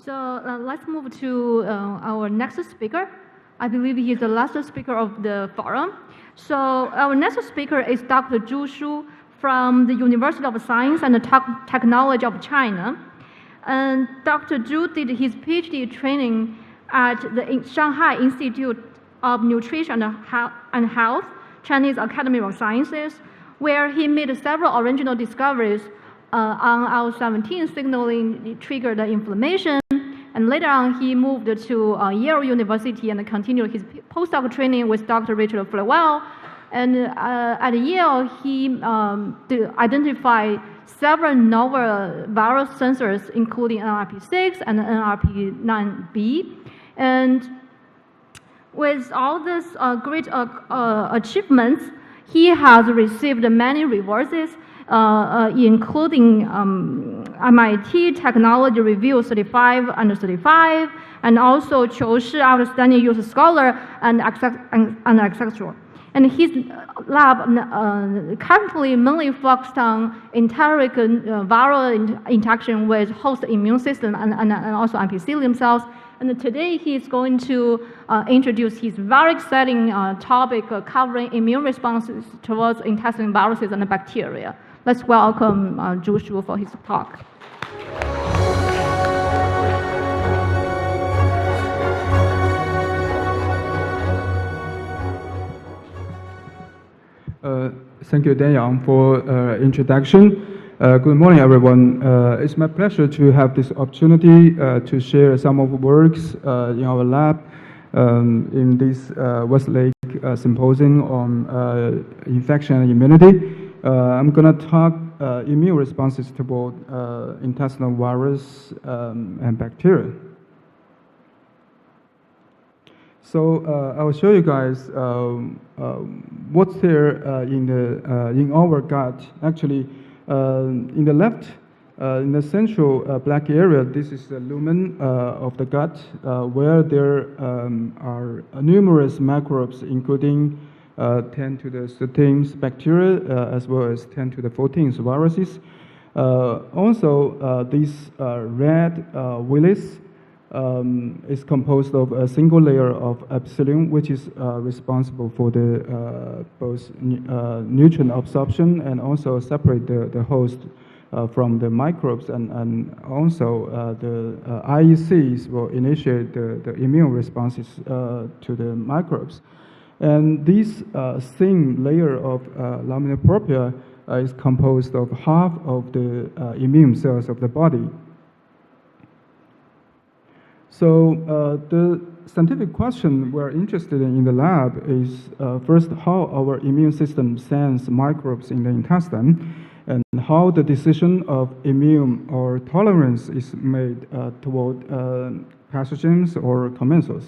So let's move to our next speaker. I believe he is the last speaker of the forum. So our next speaker is Dr. Zhu Shu from the University of Science and Technology of China. And Dr. Zhu did his PhD training at the Shanghai Institute of Nutrition and Health, Chinese Academy of Sciences, where he made several original discoveries on IL-17 signaling triggered inflammation. And later on, he moved to Yale University and continued his postdoc training with Dr. Richard Flewell. And at Yale, he identified several novel virus sensors, including NRP6 and NRP9B. And with all these great achievements, he has received many rewards, including MIT Technology Review 35 under 35, and also Qiu Shi Outstanding User Scholar, and etc. And his lab currently mainly focused on enteric viral interaction with host immune system and also epithelium cells. And today he's going to introduce his very exciting topic covering immune responses towards intestinal viruses and bacteria. Let's welcome Zhu Shu for his talk. Thank you, Dan Yang, for introduction. Good morning, everyone. It's my pleasure to have this opportunity to share some of the works in our lab in this Westlake Symposium on infection and immunity. I'm going to talk immune responses to both intestinal virus and bacteria. So I will show you guys what's there in our gut. Actually, in the left, in the central black area, this is the lumen of the gut, where there are numerous microbes, including 10 to the 13th bacteria, as well as 10 to the 14th viruses. Also, this red villus is composed of a single layer of epithelium, which is responsible for the both nutrient absorption and also separate the host from the microbes, and also the IECs will initiate the immune responses to the microbes. And this thin layer of lamina propria is composed of half of the immune cells of the body. So the scientific question we're interested in the lab is first how our immune system sends microbes in the intestine, and how the decision of immune or tolerance is made toward pathogens or commensals.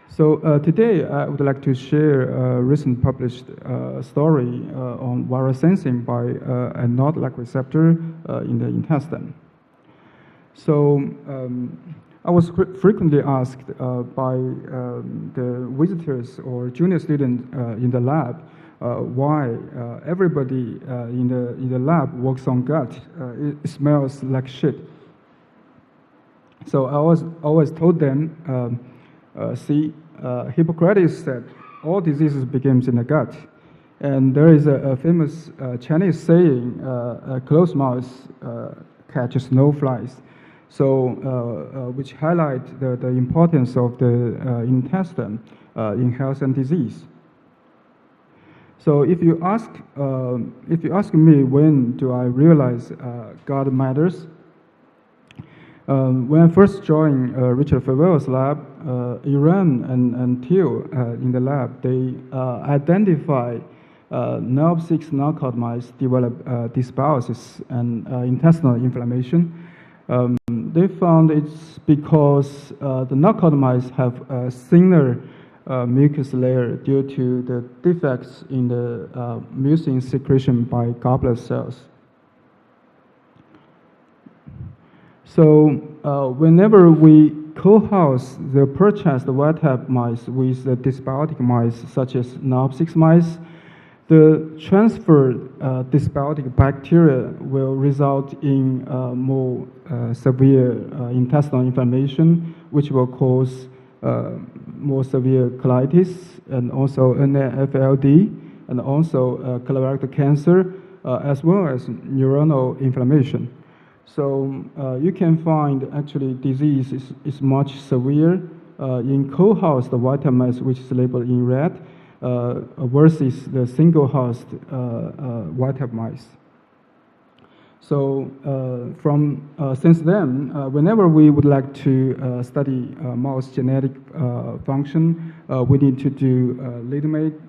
So today I would like to share a recent published story on viral sensing by a NOD-like receptor in the intestine. So I was frequently asked by the visitors or junior students in the lab why everybody in the lab works on gut. It smells like shit. So I always told them, see, Hippocrates said all diseases begins in the gut. And there is a famous Chinese saying, a closed mouth catches no flies. So, which highlight the importance of the intestine in health and disease. So, if you ask me when do I realize gut matters, when I first joined Richard Favel's lab, Iran and Theo in the lab, they identify NOB6 knockout mice develop dysbiosis and intestinal inflammation. They found it's because the knockout mice have a thinner mucus layer due to the defects in the mucin secretion by goblet cells. So whenever we co-house the purchased wild-type mice with the dysbiotic mice, such as NOB6 mice, the transferred dysbiotic bacteria will result in more severe intestinal inflammation, which will cause more severe colitis and also NAFLD, and also colorectal cancer, as well as neuronal inflammation. So you can find actually disease is much severe in co-housed wild-type mice, which is labeled in red, versus the single-housed wild-type mice. So since then, whenever we would like to study mouse genetic function, we need to do litamate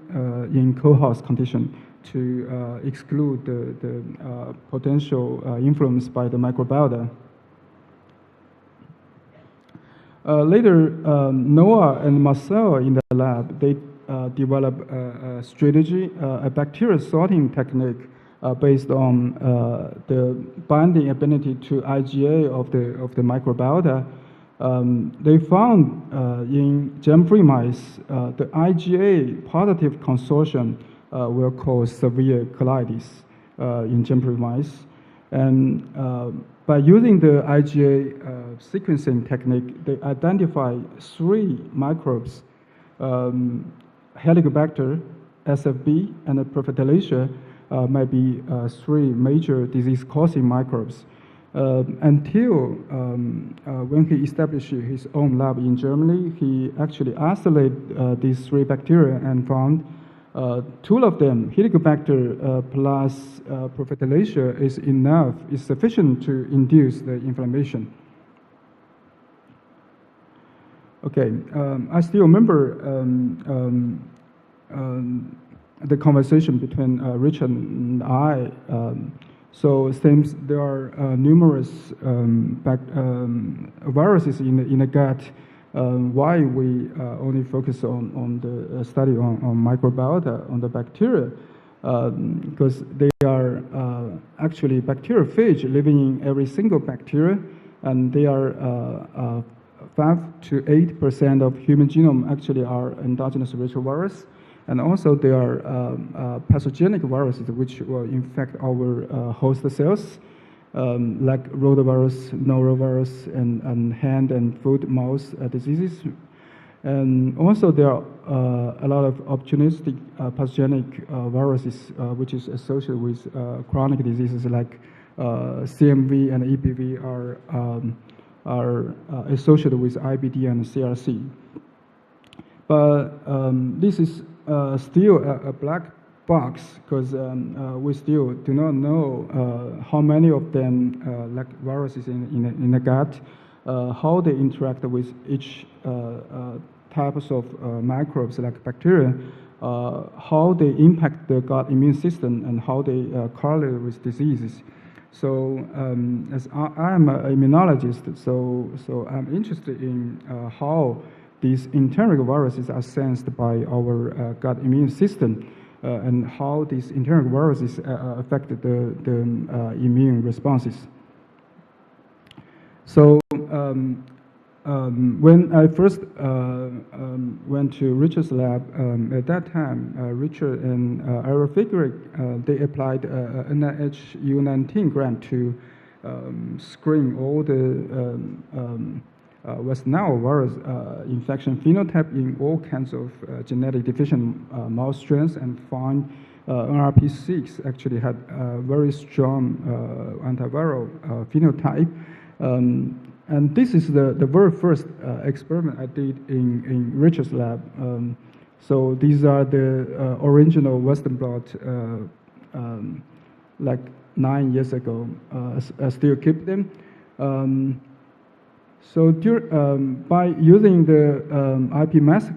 in co-host condition to exclude the potential influence by the microbiota. Later, Noah and Marcel in the lab, they developed a strategy, a bacteria sorting technique based on the binding ability to IgA of the microbiota. They found in germ-free mice the IgA positive consortium will cause severe colitis in germ-free mice. And by using the IgA sequencing technique, they identify 3 microbes, Helicobacter, SFB, and Prophylacia might be 3 major disease-causing microbes. Until when he established his own lab in Germany, he actually isolated these 3 bacteria and found 2 of them, Helicobacter plus Prophylacia, is sufficient to induce the inflammation. Okay, I still remember the conversation between Richard and I. So since there are numerous viruses in the gut, why we only focus on the study on microbiota, on the bacteria, because they are actually bacteriophage living in every single bacteria, and they are 5 to 8% of human genome actually are endogenous retrovirus. And also there are pathogenic viruses which will infect our host cells, like rotavirus, norovirus, and hand and foot mouth diseases. And also there are a lot of opportunistic pathogenic viruses which is associated with chronic diseases like CMV and EBV are associated with IBD and CRC. But this is still a black box because we still do not know how many of them, like viruses in the gut, how they interact with each types of microbes like bacteria, how they impact the gut immune system, and how they correlate with diseases. So as I am an immunologist, so I'm interested in how these internal viruses are sensed by our gut immune system, and how these internal viruses affect the immune responses. So when I first went to Richard's lab, at that time, Richard and Ira Figuric, they applied an NIH U19 grant to screen all the West Nile virus infection phenotype in all kinds of genetic deficient mouse strains, and find NRP6 actually had a very strong antiviral phenotype. And this is the very first experiment I did in Richard's lab. So these are the original Western blot like 9 years ago. I still keep them. So by using the IP mass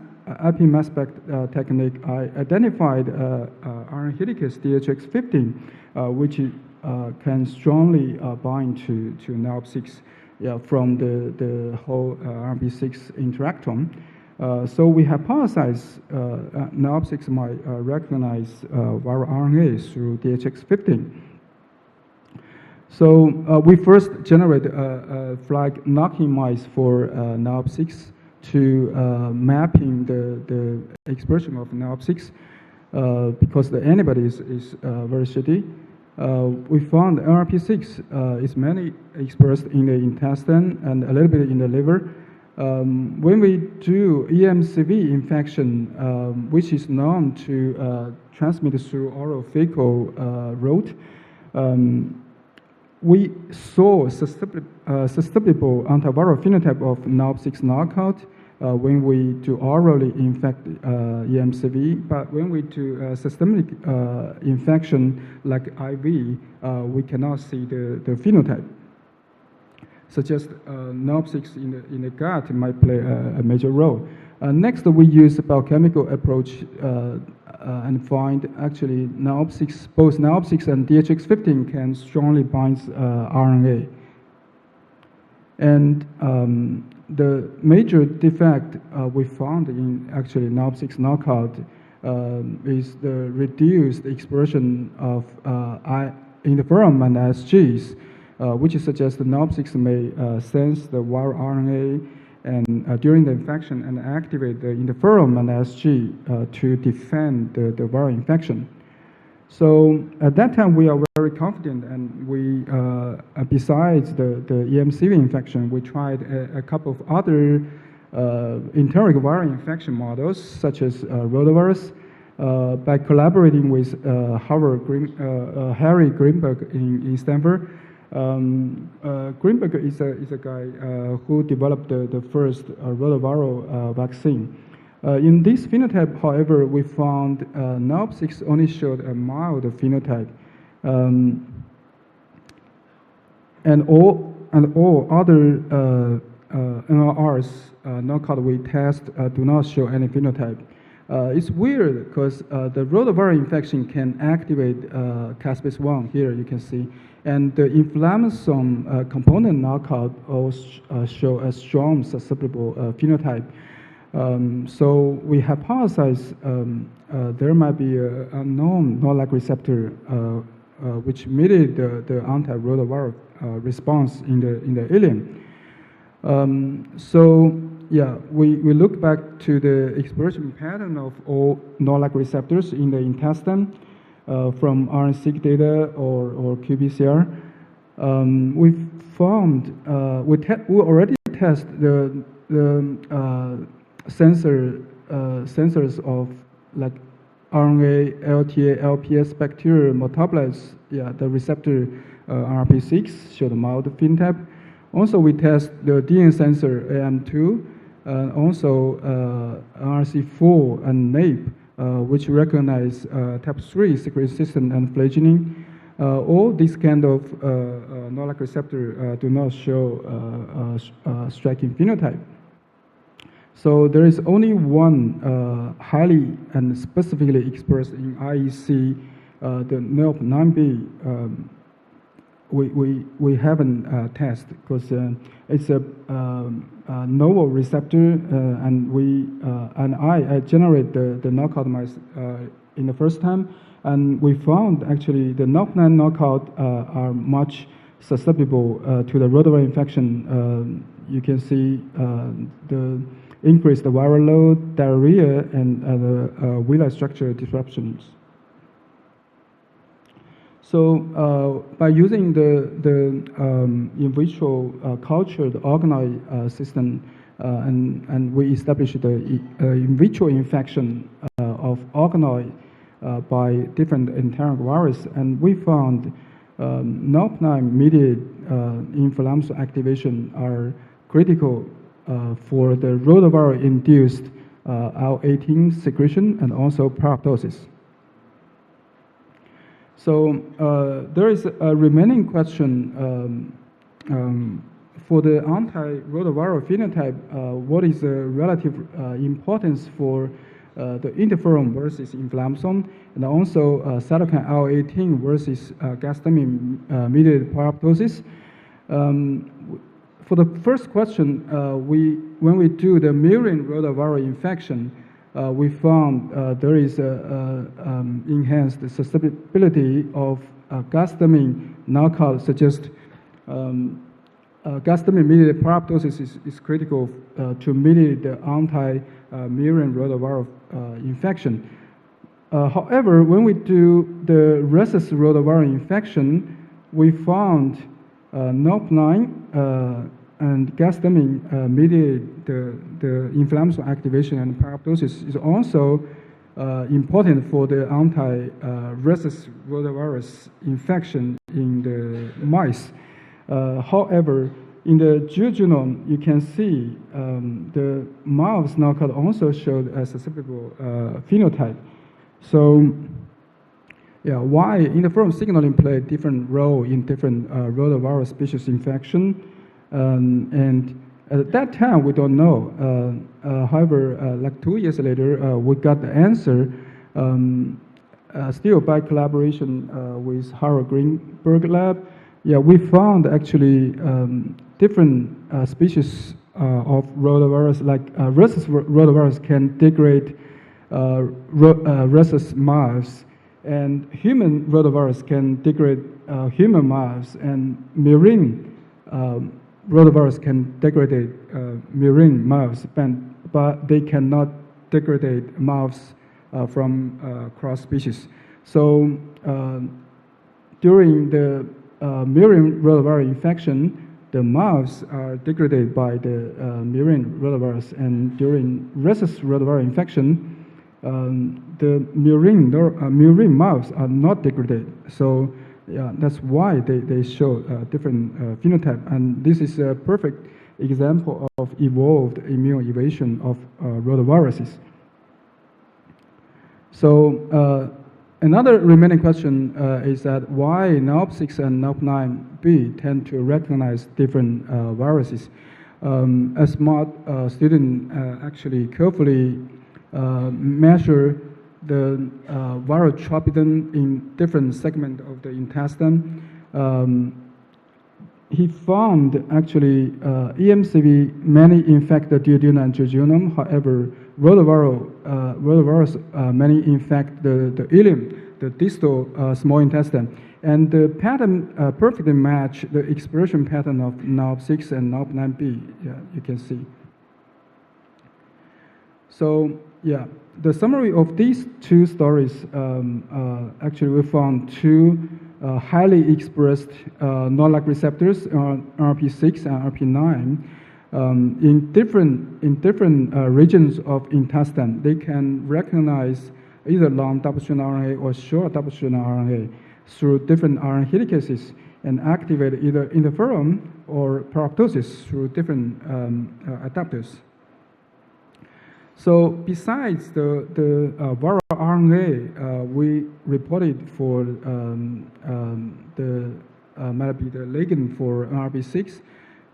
spec technique, I identified RNA helicase DHX15, which can strongly bind to NALP6 from the whole RNP6 interactome. So we hypothesized NALP6 might recognize viral RNA through DHX15. So we first generated a flag knocking mice for NALP6 to mapping the expression of NALP6 because the antibody is very shitty. We found NRP6 is mainly expressed in the intestine and a little bit in the liver. When we do EMCV infection, which is known to transmit through oral fecal route, we saw susceptible antiviral phenotype of NALP6 knockout when we do orally infect EMCV, but when we do systemic infection like IV, we cannot see the phenotype. So just NALP6 in the gut might play a major role. Next, we use a biochemical approach and find actually NALP6, both NALP6 and DHX15 can strongly bind RNA. And the major defect we found in actually NALP6 knockout is the reduced expression of interferon and ISGs, which suggests the NOP6 may sense the viral RNA and during the infection and activate the interferon and ISG to defend the viral infection. So at that time, we are very confident, and we, besides the EMCV infection, we tried a couple of other enteric viral infection models, such as rotavirus, by collaborating with Harry Greenberg in Stanford. Greenberg is a guy who developed the first rotaviral vaccine. In this phenotype, however, we found NOP6 only showed a mild phenotype, and all other NRRs knockout we test do not show any phenotype. It's weird because the rotaviral infection can activate caspase-1. Here you can see, and the inflammasome component knockout also show a strong susceptible phenotype. So we hypothesize there might be an unknown NOLAC receptor which mediated the anti-rotaviral response in the ileum. So yeah, we look back to the expression pattern of all NOLAC receptors in the intestine from RNA-seq data or qPCR. We found we already test the sensors of like RNA, LTA, LPS bacterial metabolites. Yeah, the receptor RP6 showed a mild phenotype. Also, we test the DNA sensor AM2, also RC4 and NAPE, which recognize type 3 secretory system and flagellin. All these kind of NOLAC receptor do not show striking phenotype. So there is only one highly and specifically expressed in IEC, the NOP9B. We haven't tested because it's a novel receptor, and I generate the knockout mice in the first time, and we found actually the NOP9 knockout are much susceptible to the rotaviral infection. You can see the increased viral load, diarrhea, and villi structure disruptions. So by using the in vitro cultured organoid system, and we established the in vitro infection of organoid by different enteric virus, and we found NOP9 mediated inflammatory activation are critical for the rotaviral induced IL-18 secretion and also apoptosis. So there is a remaining question for the anti-rotaviral phenotype. What is the relative importance for the interferon versus inflammasome, and also cytokine IL-18 versus gastamine-mediated apoptosis? For the first question, when we do the murine rotaviral infection, we found there is enhanced susceptibility of gastamine knockout, suggest gastamine-mediated apoptosis is critical to mediate the anti-murine rotaviral infection. However, when we do the rhesus rotaviral infection, we found NOP9 and gastamine mediate the inflammatory activation and apoptosis is also important for the anti-rhesus rotavirus infection in the mice. However, in the genome, you can see the mouse knockout also showed a susceptible phenotype. So, yeah, why interferon signaling play a different role in different rotavirus species infection? And at that time, we don't know. However, like 2 years later, we got the answer, still by collaboration with Harvard Greenberg lab. Yeah, we found actually different species of rotavirus, like rhesus rotavirus can degrade rhesus mouse, and human rotavirus can degrade human mouse, and murine rotavirus can degrade murine mouse, but they cannot degrade mouse from cross species. So during the murine rotavirus infection, the mouse are degraded by the murine rotavirus, and during rhesus rotavirus infection, the murine mouse are not degraded. So yeah, that's why they show different phenotype, and this is a perfect example of evolved immune evasion of rotaviruses. So another remaining question is that why NOP6 and NOP9B tend to recognize different viruses? A smart student actually carefully measure the viral tropism in different segments of the intestine. He found actually EMCV many infect the duodenum and jejunum. However, rotavirus many infect the ileum, the distal small intestine. And the pattern perfectly match the expression pattern of NOP6 and NOP9B. Yeah, you can see. So yeah, the summary of these two stories, actually we found two highly expressed NOLAC receptors, RP6 and RP9, in different regions of intestine. They can recognize either long double-stranded RNA or short double-stranded RNA through different RNA helicases and activate either interferon or apoptosis through different adapters. So besides the viral RNA, we reported for might be the ligand for NRP6.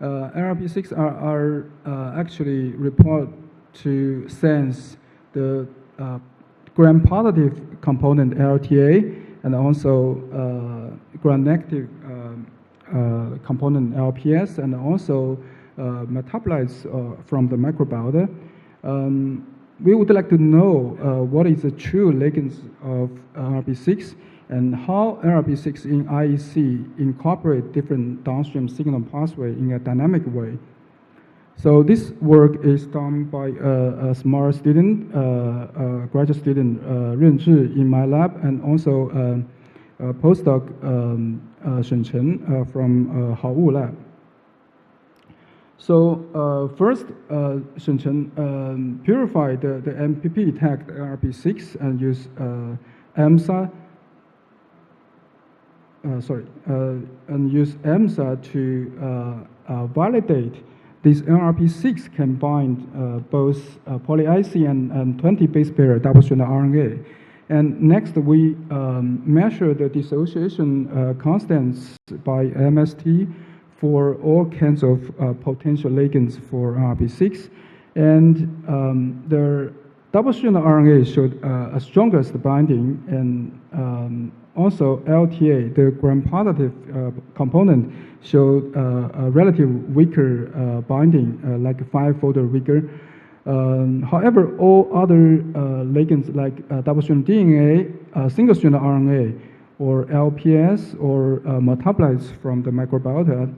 NRP6 are actually report to sense the gram-positive component LTA and also gram-negative component LPS, and also metabolites from the microbiota. We would like to know what is the true ligands of NRP6 and how NRP6 in IEC incorporate different downstream signal pathway in a dynamic way. So this work is done by a smart student, graduate student Ren Zhi in my lab, and also postdoc Shen Chen from Hao Wu lab. So first, Shen Chen purified the MPP tagged NRP6 and use EMSA. And use EMSA to validate this NRP6 can bind both poly-IC and 20 base pair double-stranded RNA. And next, we measure the dissociation constants by MST for all kinds of potential ligands for NRP6. And the double-stranded RNA showed a strongest binding, and also LTA, the gram-positive component, showed a relative weaker binding, like 5-fold weaker. However, all other ligands like double-stranded DNA, single-stranded RNA, or LPS, or metabolites from the microbiota,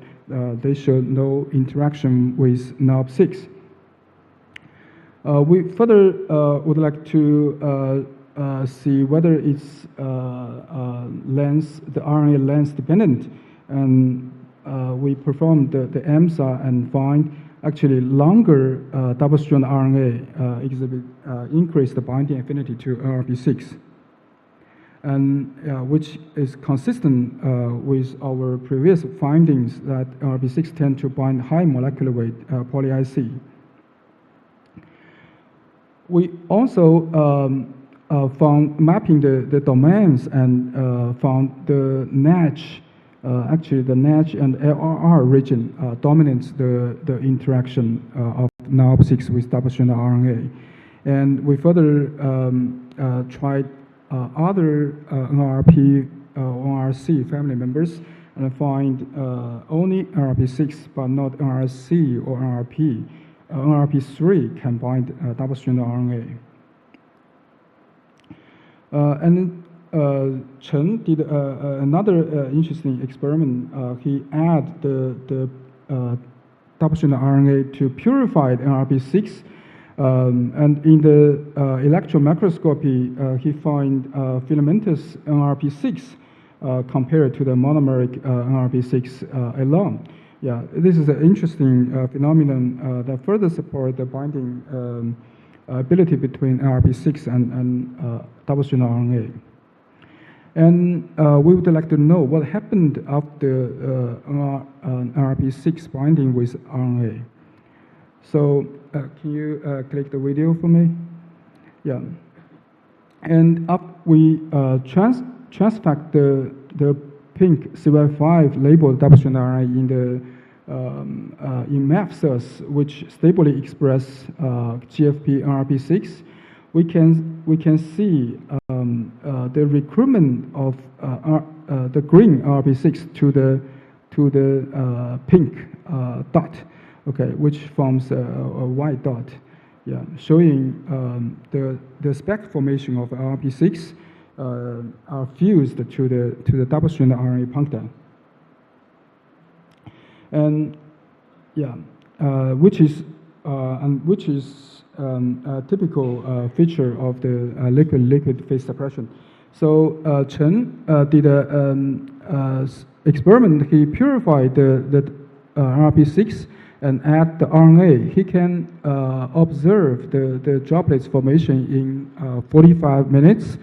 they showed no interaction with NOP6. We further would like to see whether it's the RNA length dependent, and we performed the EMSA and find actually longer double-stranded RNA exhibit increased the binding affinity to NRP6, and which is consistent with our previous findings that NRP6 tend to bind high molecular weight poly-IC. We also found mapping the domains and found the NATCH, actually the NATCH and LRR region dominates the interaction of NOP6 with double-stranded RNA. And we further tried other NRP NRC family members and find only NRP6 but not NRC or NRP. NRP3 can bind double-stranded RNA. Chen did another interesting experiment. He added the double-stranded RNA to purified NRP6, and in the electron microscopy, he found filamentous NRP6 compared to the monomeric NRP6 alone. Yeah, this is an interesting phenomenon that further supports the binding ability between NRP6 and double-stranded RNA. And we would like to know what happened after NRP6 binding with RNA. So can you click the video for me? Yeah. And we transfect the pink CY5 labeled double-stranded RNA in the in MAF cells, which stably express GFP NRP6. We can see the recruitment of the green NRP6 to the pink dot, okay, which forms a white dot, yeah, showing the spec formation of NRP6 are fused to the double-stranded RNA puncta, and yeah, which is a typical feature of the liquid phase suppression. So Chen did an experiment. He purified the NRP6 and add the RNA. He can observe the droplets formation in 45 minutes.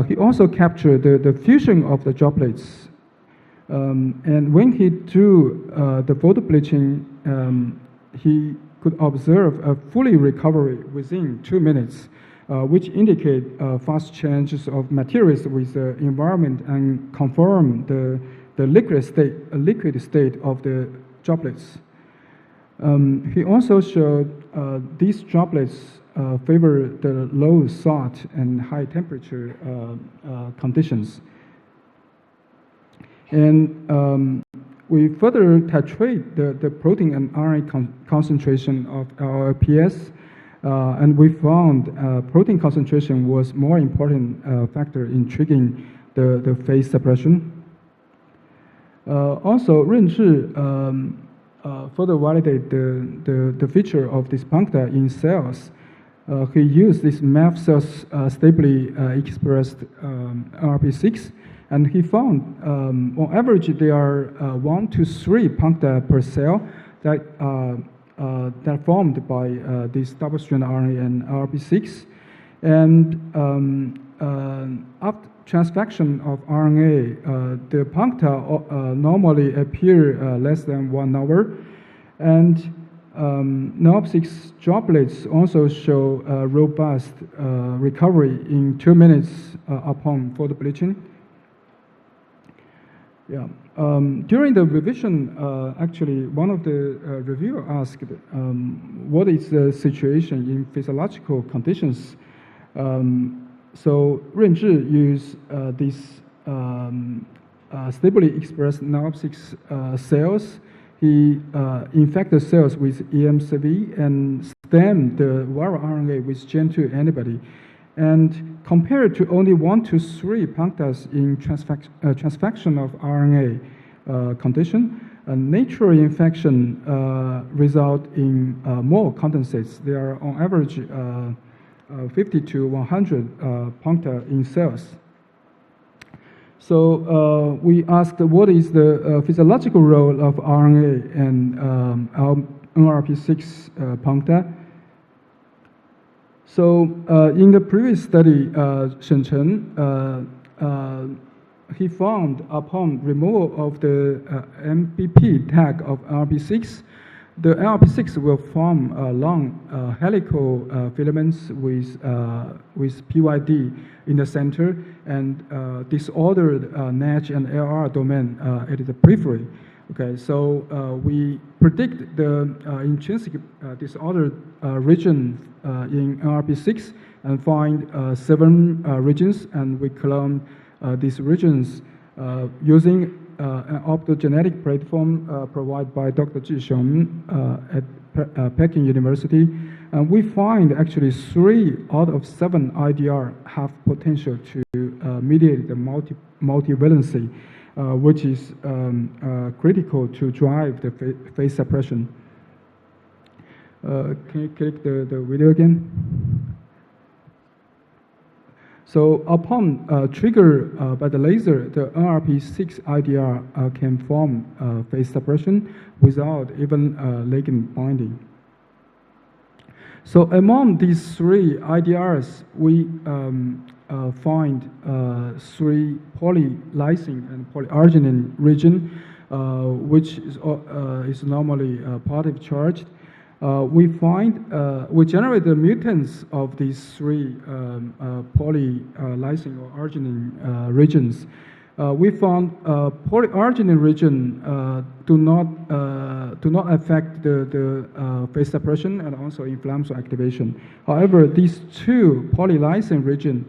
He also captured the fusion of the droplets. And when he drew the photobleaching, he could observe a fully recovery within 2 minutes, which indicate fast changes of materials with the environment and confirm the liquid state of the droplets. He also showed these droplets favor the low salt and high temperature conditions. And we further titrate the protein and RNA concentration of our PS, and we found protein concentration was more important factor in triggering the phase suppression. Also, Renzhi further validate the feature of this puncta in cells. He used this MAF cells stably expressed RP6, and he found on average there are 1 to 3 puncta per cell that are formed by this double-stranded RNA and RP6. And after transfection of RNA, the puncta normally appear less than 1 hour, and NOP6 droplets also show robust recovery in 2 minutes upon photobleaching. Yeah. During the revision, actually, one of the reviewer asked, what is the situation in physiological conditions? So Renzhi used these stably expressed NOP6 cells. He infected cells with EMCV and stemmed the viral RNA with Gen2 antibody. And compared to only 1 to 3 punctas in transfection of RNA condition, a natural infection result in more condensates. They are on average 50 to 100 puncta in cells. So we asked what is the physiological role of RNA and NRP6 puncta. So in the previous study, Shen Chen, he found upon removal of the MBP tag of NRP6, the NRP6 will form long helical filaments with PYD in the center and disordered NATH and LR domain at the periphery. Okay, so we predict the intrinsic disordered region in NRP6 and find 7 regions, and we clone these regions using an optogenetic platform provided by Dr. Ji Xiong at Peking University. And we find actually 3 out of 7 IDR have potential to mediate the multivalency, which is critical to drive the phase suppression. Can you click the video again? So upon trigger by the laser, the NRP6 IDR can form phase suppression without even ligand binding. So among these 3 IDRs, we find 3 polylysine and polyarginine region, which is normally positive charged. We generate the mutants of these 3 polylysine or arginine regions. We found polyarginine region do not affect the phase suppression and also inflammatory activation. However, these 2 polylysine region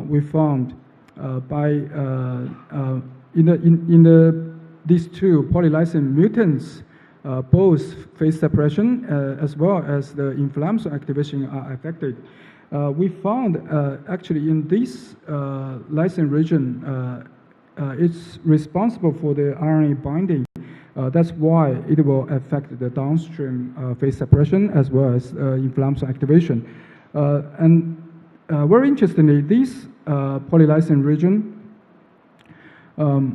we found these 2 polylysine mutants. Both phase suppression as well as the inflammatory activation are affected. We found actually in this lysine region, it's responsible for the RNA binding. That's why it will affect the downstream phase suppression as well as inflammatory activation. And very interestingly, this polylysine region,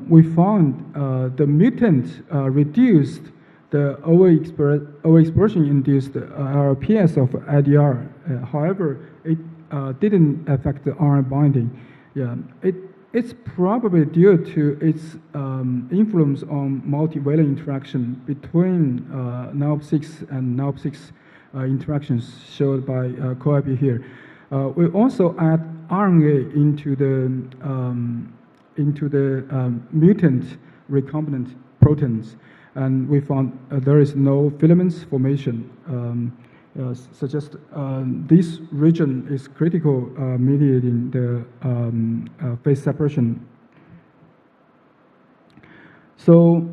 we found the mutant reduced the overexpression induced RPS of IDR. However, it didn't affect the RNA binding. Yeah, it's probably due to its influence on multivalent interaction between NALP6 and NALP6 interactions showed by CoIP here. We also add RNA into the mutant recombinant proteins. And we found there is no filaments formation, suggest this region is critical mediating the phase suppression. So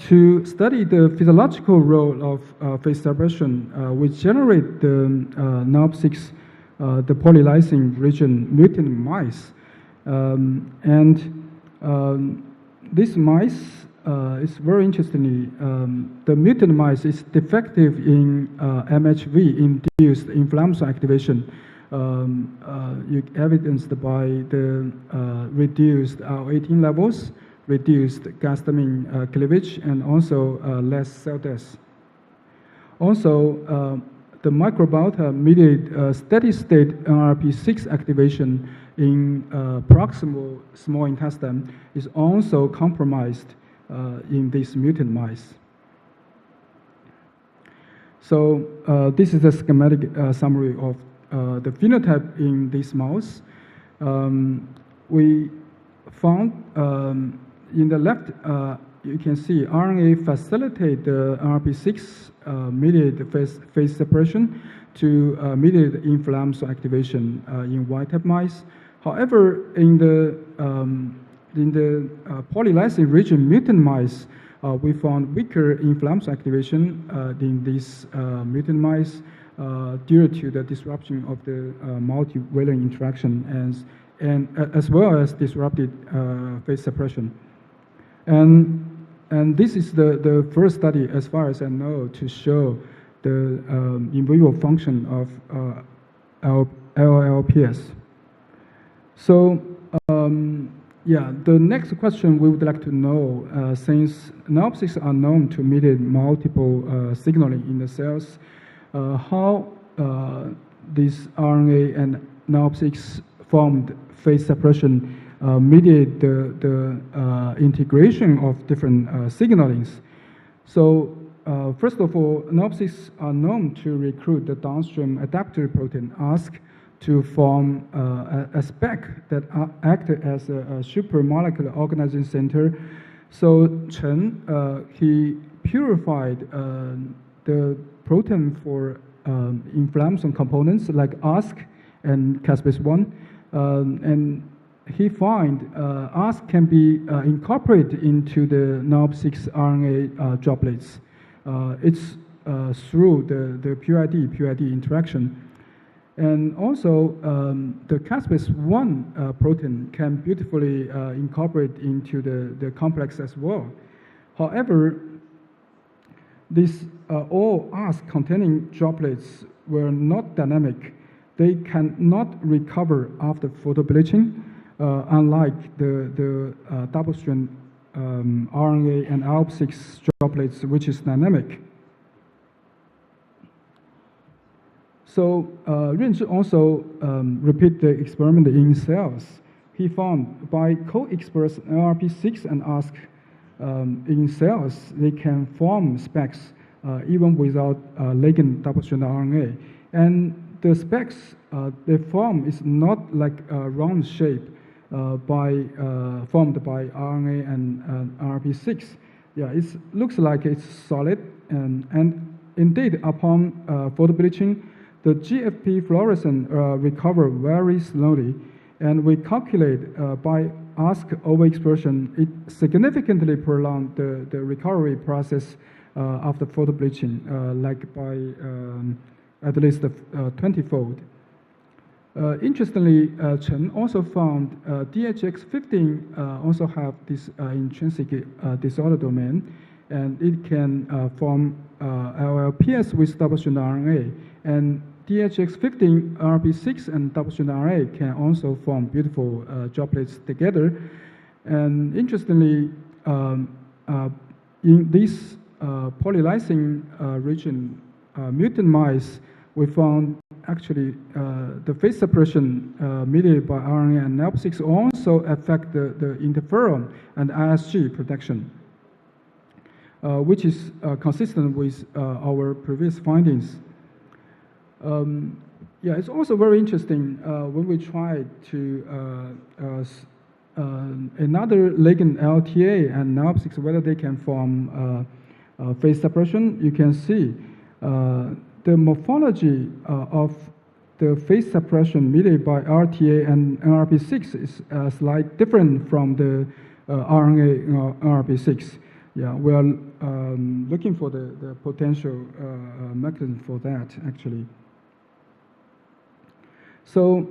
to study the physiological role of phase suppression, we generate the NALP6, the polylysine region mutant mice. This mice is very interestingly, the mutant mice is defective in MHV-induced inflammatory activation, evidenced by the reduced IL-18 levels, reduced gastamine cleavage, and also less cell death. Also, the microbiota mediate steady-state NRP6 activation in proximal small intestine is also compromised in these mutant mice. So this is a schematic summary of the phenotype in this mouse. We found in the left, you can see RNA facilitate the NRP6 mediate phase suppression to mediate inflammatory activation in wild-type mice. However, in the polylysine region mutant mice, we found weaker inflammatory activation in these mutant mice due to the disruption of the multivalent interaction and as well as disrupted phase suppression. And this is the first study, as far as I know, to show the in vivo function of LLPS. So yeah, the next question we would like to know, since NALP6 are known to mediate multiple signaling in the cells, how this RNA and NALP6 formed phase suppression mediate the integration of different signalings. So first of all, NALP6 are known to recruit the downstream adaptor protein ASC to form a spec that act as a supramolecular organizing center. So Chen, he purified the protein for inflammation components like ASC and caspase-1, and he find ASC can be incorporated into the NALP6 RNA droplets. It's through the PUID interaction. And also, the caspase-1 protein can beautifully incorporate into the complex as well. However, these all ASC-containing droplets were not dynamic. They cannot recover after photobleaching, unlike the double-strand RNA and ALP6 droplets, which is dynamic. So Ren also repeat the experiment in cells. He found by co-express NLRP6 and ASC in cells, they can form specks even without ligand double-strand RNA. And the specks they form is not like a round shape formed by RNA and NLRP6. Yeah, it looks like it's solid, and indeed, upon photobleaching, the GFP fluorescence recover very slowly, and we calculate by ASC overexpression, it significantly prolonged the recovery process after photobleaching, like by at least 20-fold. Interestingly, Chen also found DHX15 also have this intrinsic disorder domain, and it can form LLPS with double-strand RNA. And DHX15, RP6, and double-strand RNA can also form beautiful droplets together. And interestingly, in this polylysine region mutant mice, we found actually the phase suppression mediated by RNA and ALP6 also affect the interferon and ISG protection, which is consistent with our previous findings. Yeah, it's also very interesting when we try to another ligand LTA and ALP6, whether they can form phase suppression. You can see the morphology of the phase suppression mediated by RTA and NLRP6 is slightly different from the RNA NLRP6. Yeah, we are looking for the potential mechanism for that, actually. So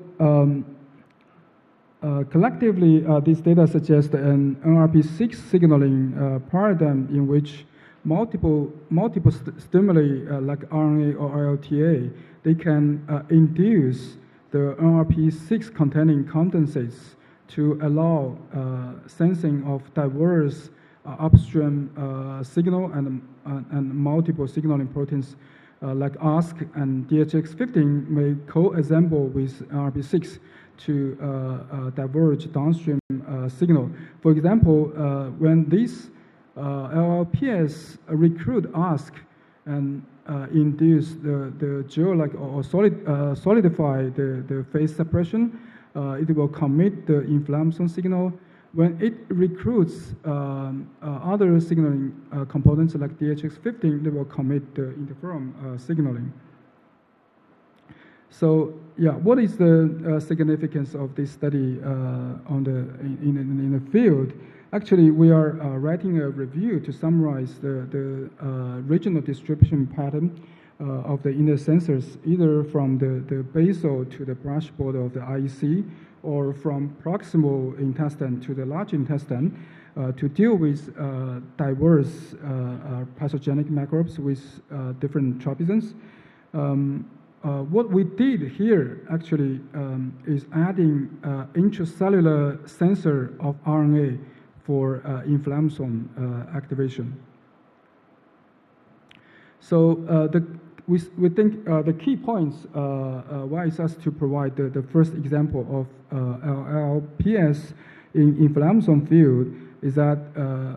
collectively, this data suggests an NLRP6 signaling paradigm in which multiple stimuli like RNA or LTA, they can induce the NLRP6 containing condensates to allow sensing of diverse upstream signal and multiple signaling proteins like ASC and DHX15 may co-assemble with NLRP6 to diverge downstream signal. For example, when these LLPS recruit ASC and induce the gel-like or solidify the phase suppression, it will commit the inflammation signal. When it recruits other signaling components like DHX15, they will commit the interferon signaling. So, yeah, what is the significance of this study in the field? Actually, we are writing a review to summarize the regional distribution pattern of the inner sensors, either from the basal to the brush border of the IEC, or from proximal intestine to the large intestine, to deal with diverse pathogenic microbes with different tropisms. What we did here actually is adding intracellular sensor of RNA for inflammation activation. So we think the key points why is us to provide the first example of LLPS in inflammation field is that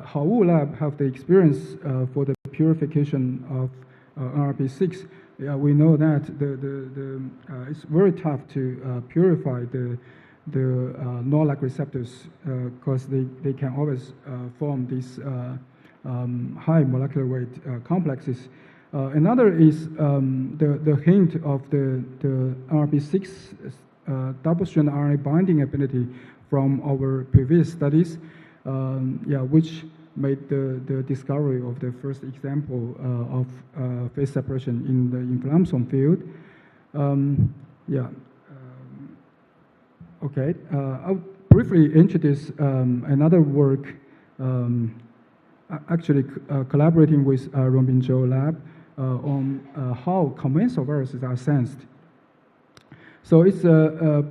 Hao lab have the experience for the purification of NLRP6. Yeah, we know that it's very tough to purify the NOR-like receptors because they can always form these high molecular weight complexes. Another is the hint of the NLRP6 double-strand RNA binding ability from our previous studies, which made the discovery of the first example of phase separation in the inflammasome field. Okay, I'll briefly introduce another work, actually collaborating with Rongbin Zhou lab on how commensal viruses are sensed. So it's a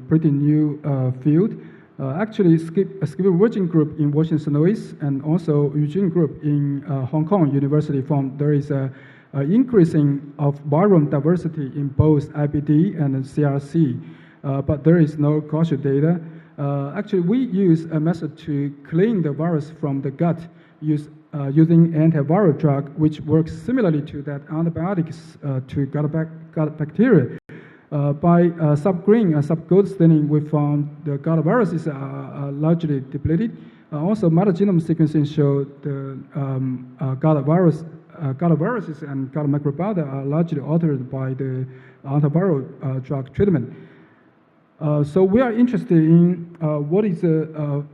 pretty new field. Actually, Skip Virgin group in Washington Louis and also Eugene group in Hong Kong University found there is a increasing of virome diversity in both IBD and CRC, but there is no causal data. Actually, we use a method to clean the virus from the gut using antiviral drug, which works similarly to that antibiotics to gut bacteria. By sub-green and sub-gold staining, we found the gut viruses are largely depleted. Also, metagenome sequencing showed the gut viruses and gut microbiota are largely altered by the antiviral drug treatment. So we are interested in what is the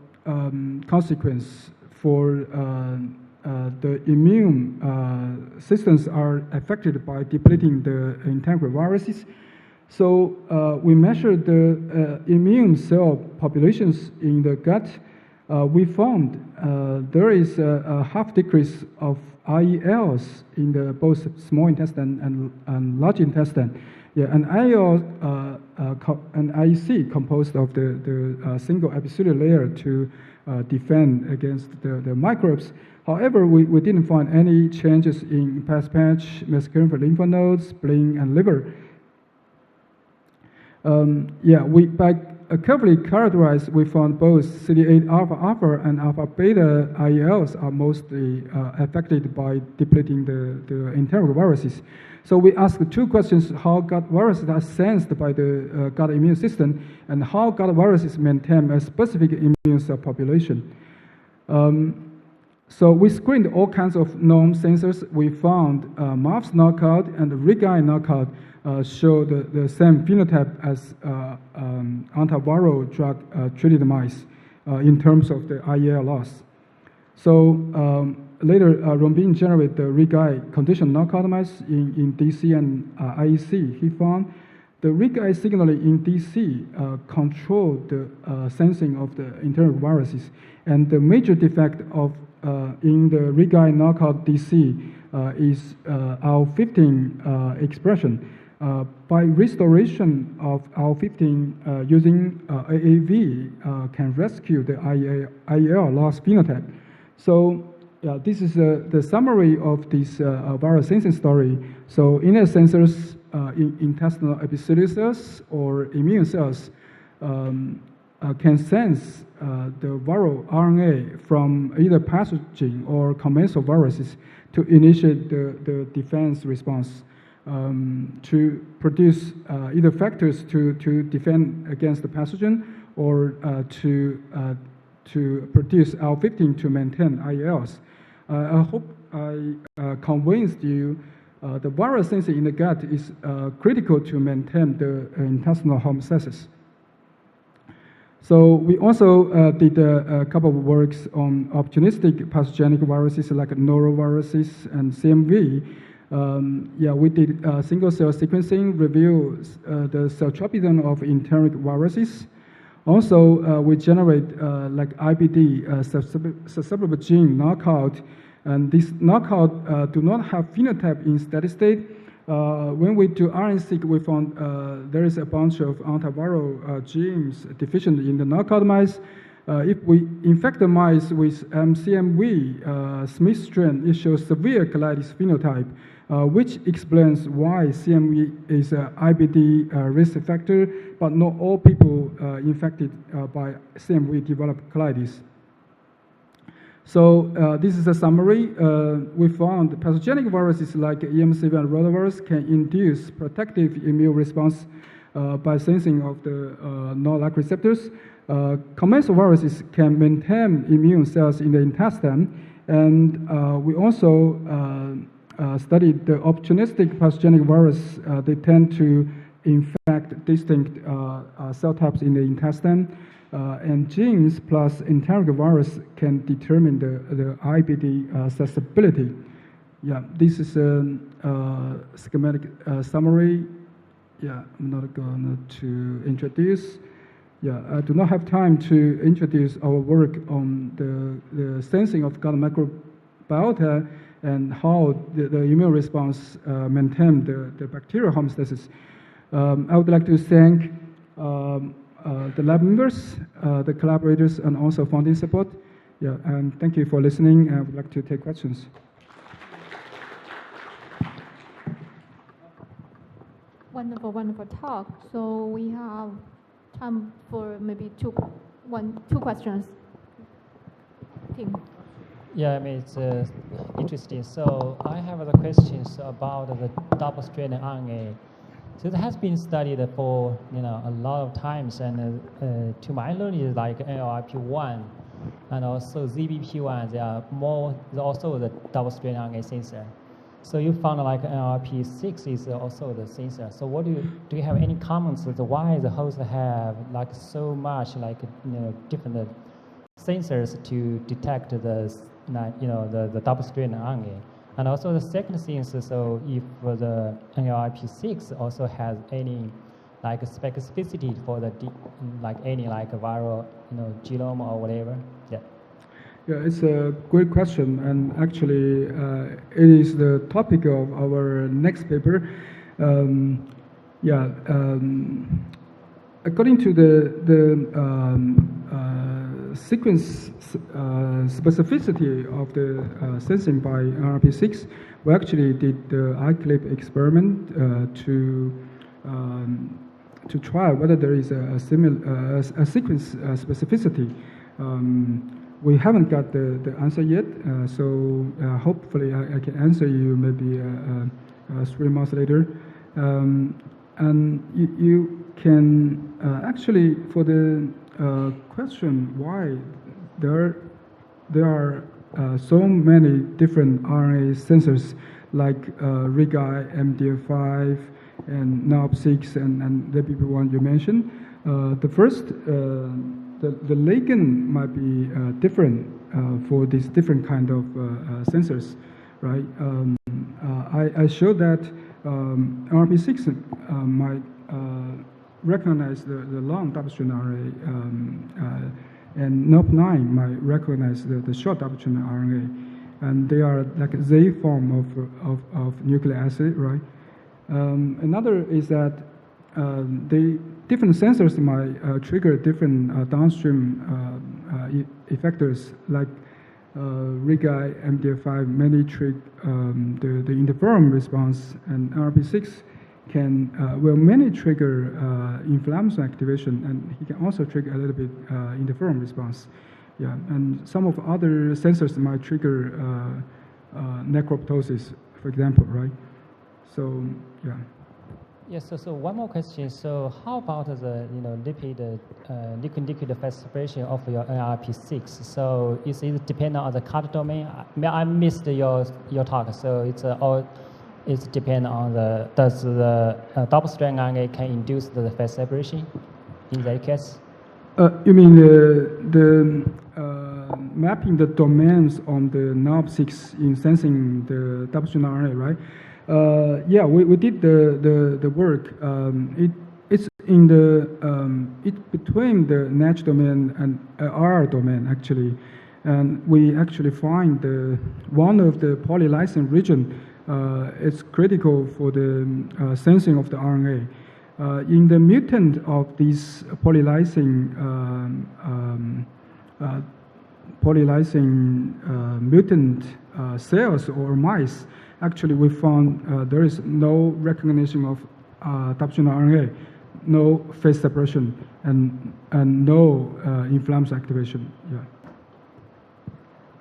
consequence for the immune systems are affected by depleting the integral viruses. So we measured the immune cell populations in the gut. We found there is a half decrease of IELs in the both small intestine and large intestine. Yeah, and IEL and IEC composed of the single epithelial layer to defend against the microbes. However, we didn't find any changes in patch, mesenchymal lymph nodes, spleen, and liver. By carefully characterized, we found both CD8 alpha and alpha beta IELs are mostly affected by depleting the internal viruses. So we asked two questions: how gut viruses are sensed by the gut immune system, and how gut viruses maintain a specific immune cell population. So we screened all kinds of known sensors. We found MAPS knockout and RIG-I knockout show the same phenotype as antiviral drug treated mice in terms of the IEL loss. So later, Rongbin generated the RIG-I condition knockout mice in DC and IEC. He found the RIG-I signaling in DC controlled the sensing of the internal viruses, and the major defect of in the RIG-I knockout DC is IL-15 expression. By restoration of IL-15 using AAV can rescue the IEL loss phenotype. So this is the summary of this viral sensing story. So inner sensors, intestinal epithelial cells or immune cells can sense the viral RNA from either pathogen or commensal viruses to initiate the defense response. To produce either factors to defend against the pathogen or to produce IL-15 to maintain IELs. I hope I convinced you the viral sensing in the gut is critical to maintain the intestinal homeostasis. So we also did a couple of works on opportunistic pathogenic viruses like noroviruses and CMV. We did single-cell sequencing, review the cell tropism of enteric viruses. Also, we generate like IBD susceptible gene knockout, and this knockout do not have phenotype in steady state. When we do RNA-seq, we found there is a bunch of antiviral genes deficient in the knockout mice. If we infect the mice with CMV Smith strain, it shows severe colitis phenotype, which explains why CMV is an IBD risk factor, but not all people infected by CMV develop colitis. So this is a summary. We found pathogenic viruses like EMCV and rotavirus can induce protective immune response by sensing of the NOL-like receptors. Commensal viruses can maintain immune cells in the intestine, and we also studied the opportunistic pathogenic virus. They tend to infect distinct cell types in the intestine. And genes plus enteric virus can determine the IBD susceptibility. Yeah, this is a schematic summary. Yeah, I'm not going to introduce. Yeah, I do not have time to introduce our work on the sensing of gut microbiota and how the immune response maintain the bacterial homeostasis. I would like to thank the lab members, the collaborators, and also funding support. Yeah, and thank you for listening. I would like to take questions. Wonderful, wonderful talk. So we have time for maybe two questions. Tim. Yeah, I mean, it's interesting. So I have the questions about the double-stranded RNA. So it has been studied for a lot of times, and to my knowledge, like NLRP1 and also ZBP1, they are also the double-stranded RNA sensor. So you found like NLRP6 is also the sensor. So what do you have any comments as to why the hosts have like so much like different sensors to detect the double-stranded RNA? And also the second thing is, so if the NLRP6 also has any like specificity for the any like viral genome or whatever. Yeah. Yeah, it's a great question, and actually it is the topic of our next paper. According to the sequence specificity of the sensing by NLRP6, we actually did the iClip experiment to try whether there is a sequence specificity. We haven't got the answer yet, so hopefully I can answer you maybe 3 months later. And you can actually, for the question why there are so many different RNA sensors like RIG-I, MDF5, and NALP6, and the PP1 you mentioned. The first, the ligand might be different for these different kind of sensors, right? I showed that NLRP6 might recognize the long double-stranded RNA, and NOP9 might recognize the short double-stranded RNA, and they are like a Z form of nucleic acid, right? Another is that the different sensors might trigger different downstream effectors, like RIG-I, MDF5 mainly trigger the interferon response, and NLRP6 will mainly trigger inflammation activation, and he can also trigger a little bit interferon response. Yeah, and some of other sensors might trigger necroptosis, for example, right? So, yeah. Yes, so one more question. So how about the liquid phase separation of your NLRP6? So is it dependent on the cut domain? I missed your talk. So it's dependent on does the double-strand RNA can induce the phase separation in that case? You mean the mapping the domains on the NALP6 in sensing the double-strand RNA, right? Yeah, we did the work. It's in it's between the NATH domain and RR domain actually, and we actually find one of the polylysin region is critical for the sensing of the RNA. In the mutant of these polylysin mutant cells or mice, actually we found there is no recognition of double-stranded RNA, no phase separation, and no inflammation activation. Yeah.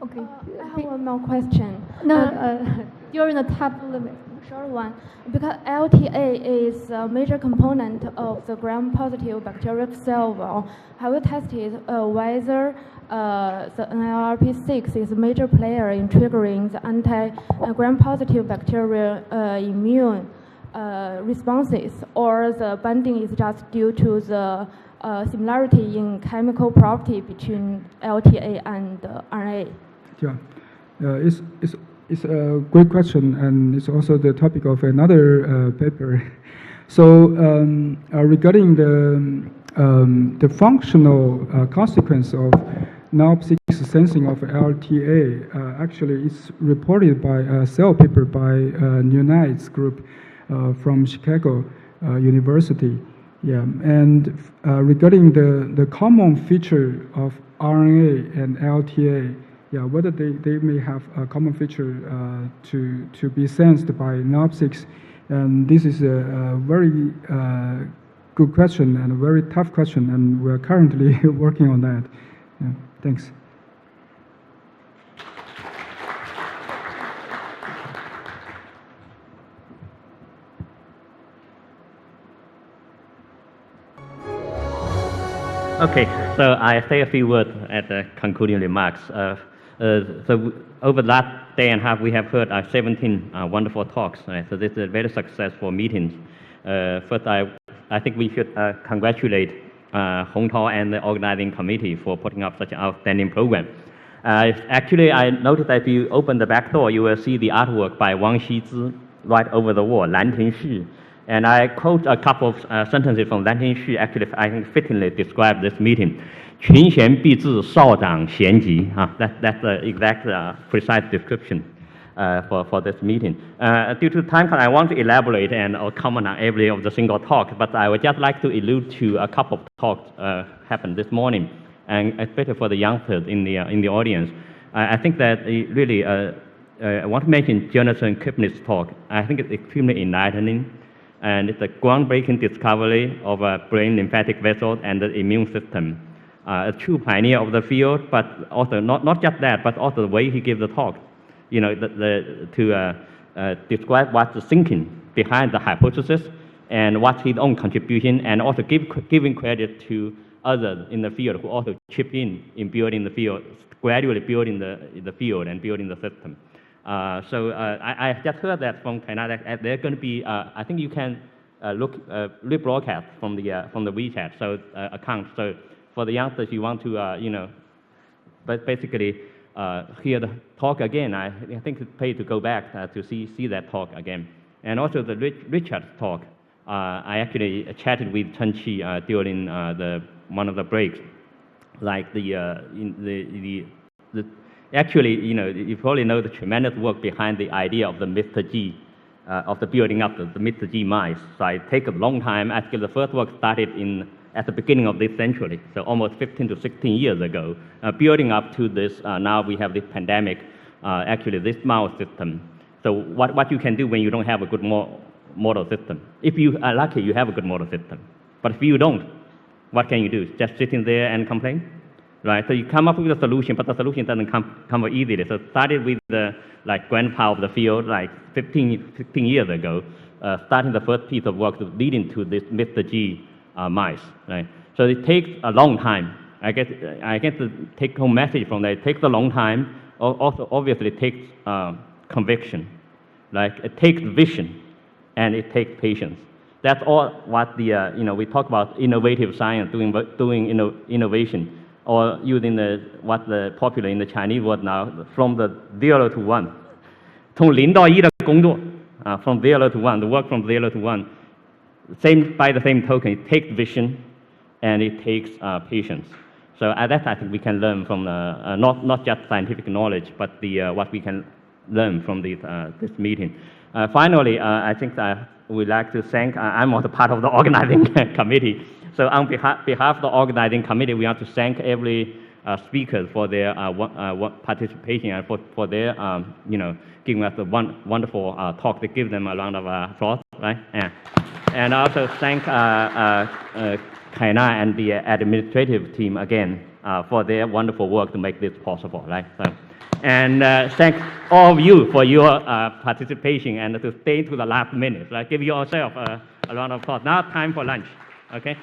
Okay. I have one more question. During the time limit, short one, because LTA is a major component of the gram-positive bacterial cell wall, have you tested whether the NLRP6 is a major player in triggering the anti-gram-positive bacterial immune responses, or the binding is just due to the similarity in chemical property between LTA and RNA? Yeah, it's a great question, and it's also the topic of another paper. So regarding the functional consequence of NOP6 sensing of LTA, actually it's reported by a cell paper by Nunit's group from Chicago University. Yeah, and regarding the common feature of RNA and LTA, yeah, whether they may have a common feature to be sensed by NOP6, and this is a very good question and a very tough question, and we are currently working on that. Yeah, thanks. Okay, so I say a few words at the concluding remarks. So over the last day and a half, we have heard 17 wonderful talks. Right? So this is a very successful meeting. First, I think we should congratulate Hong Tao and the organizing committee for putting up such an outstanding program. Actually, I noticed that if you open the back door, you will see the artwork by Wang Xizhi right over the wall, Lan Tingshi. And I quote a couple of sentences from Lan Tingshi, actually, I think fittingly describe this meeting. 群贤毕至，少长咸集. That's the exact precise description for this meeting. Due to time, I want to elaborate and comment on every of the single talk, but I would just like to allude to a couple of talks happened this morning, and especially for the youngsters in the audience. I think that really, I want to mention Jonathan Kipnis' talk. I think it's extremely enlightening, and it's a groundbreaking discovery of brain lymphatic vessels and the immune system. A true pioneer of the field, but also not just that, but also the way he gives the talk, you know, to describe what's the thinking behind the hypothesis and what's his own contribution, and also giving credit to others in the field who also chip in building the field, gradually building the field and building the system. So I just heard that from China that they're going to be, I think you can rebroadcast from the WeChat account. So for the youngsters, you want to, you know, but basically hear the talk again. I think it's paid to go back to see that talk again. And also the Richard's talk. I actually chatted with Chen Qi during one of the breaks. Like actually, you know, you probably know the tremendous work behind the idea of the Mr. G, of the building up the Mr. G mice. So it takes a long time. Actually, the first work started at the beginning of this century, so almost 15 to 16 years ago, building up to this. Now we have this pandemic, actually this mouse system. So what you can do when you don't have a good model system? If you are lucky, you have a good model system. But if you don't, what can you do? Just sitting there and complain? Right, so you come up with a solution, but the solution doesn't come very easily. So started with the grandpa of the field, 15 years ago, starting the first piece of work leading to this Mr. G mice. Right, so it takes a long time. I guess the take-home message from that: it takes a long time. Also, obviously, it takes conviction. It takes vision, and it takes patience. That's all what we talk about innovative science, doing innovation. Or using what's popular in the Chinese word now, from the 0 to 1. 从0到1的工作, from 0 to 1, the work from 0 to 1. By the same token, it takes vision and it takes patience. So that I think we can learn from not just scientific knowledge, but what we can learn from this meeting. Finally, I think we'd like to thank, I'm also part of the organizing committee. So on behalf of the organizing committee, we want to thank every speaker for their participation and for their, giving us a wonderful talk. They give them a round of applause, right? And also thank Kaina and the administrative team again for their wonderful work to make this possible, right? So, and thank all of you for your participation and to stay to the last minute. Give yourself a round of applause. Now time for lunch, okay?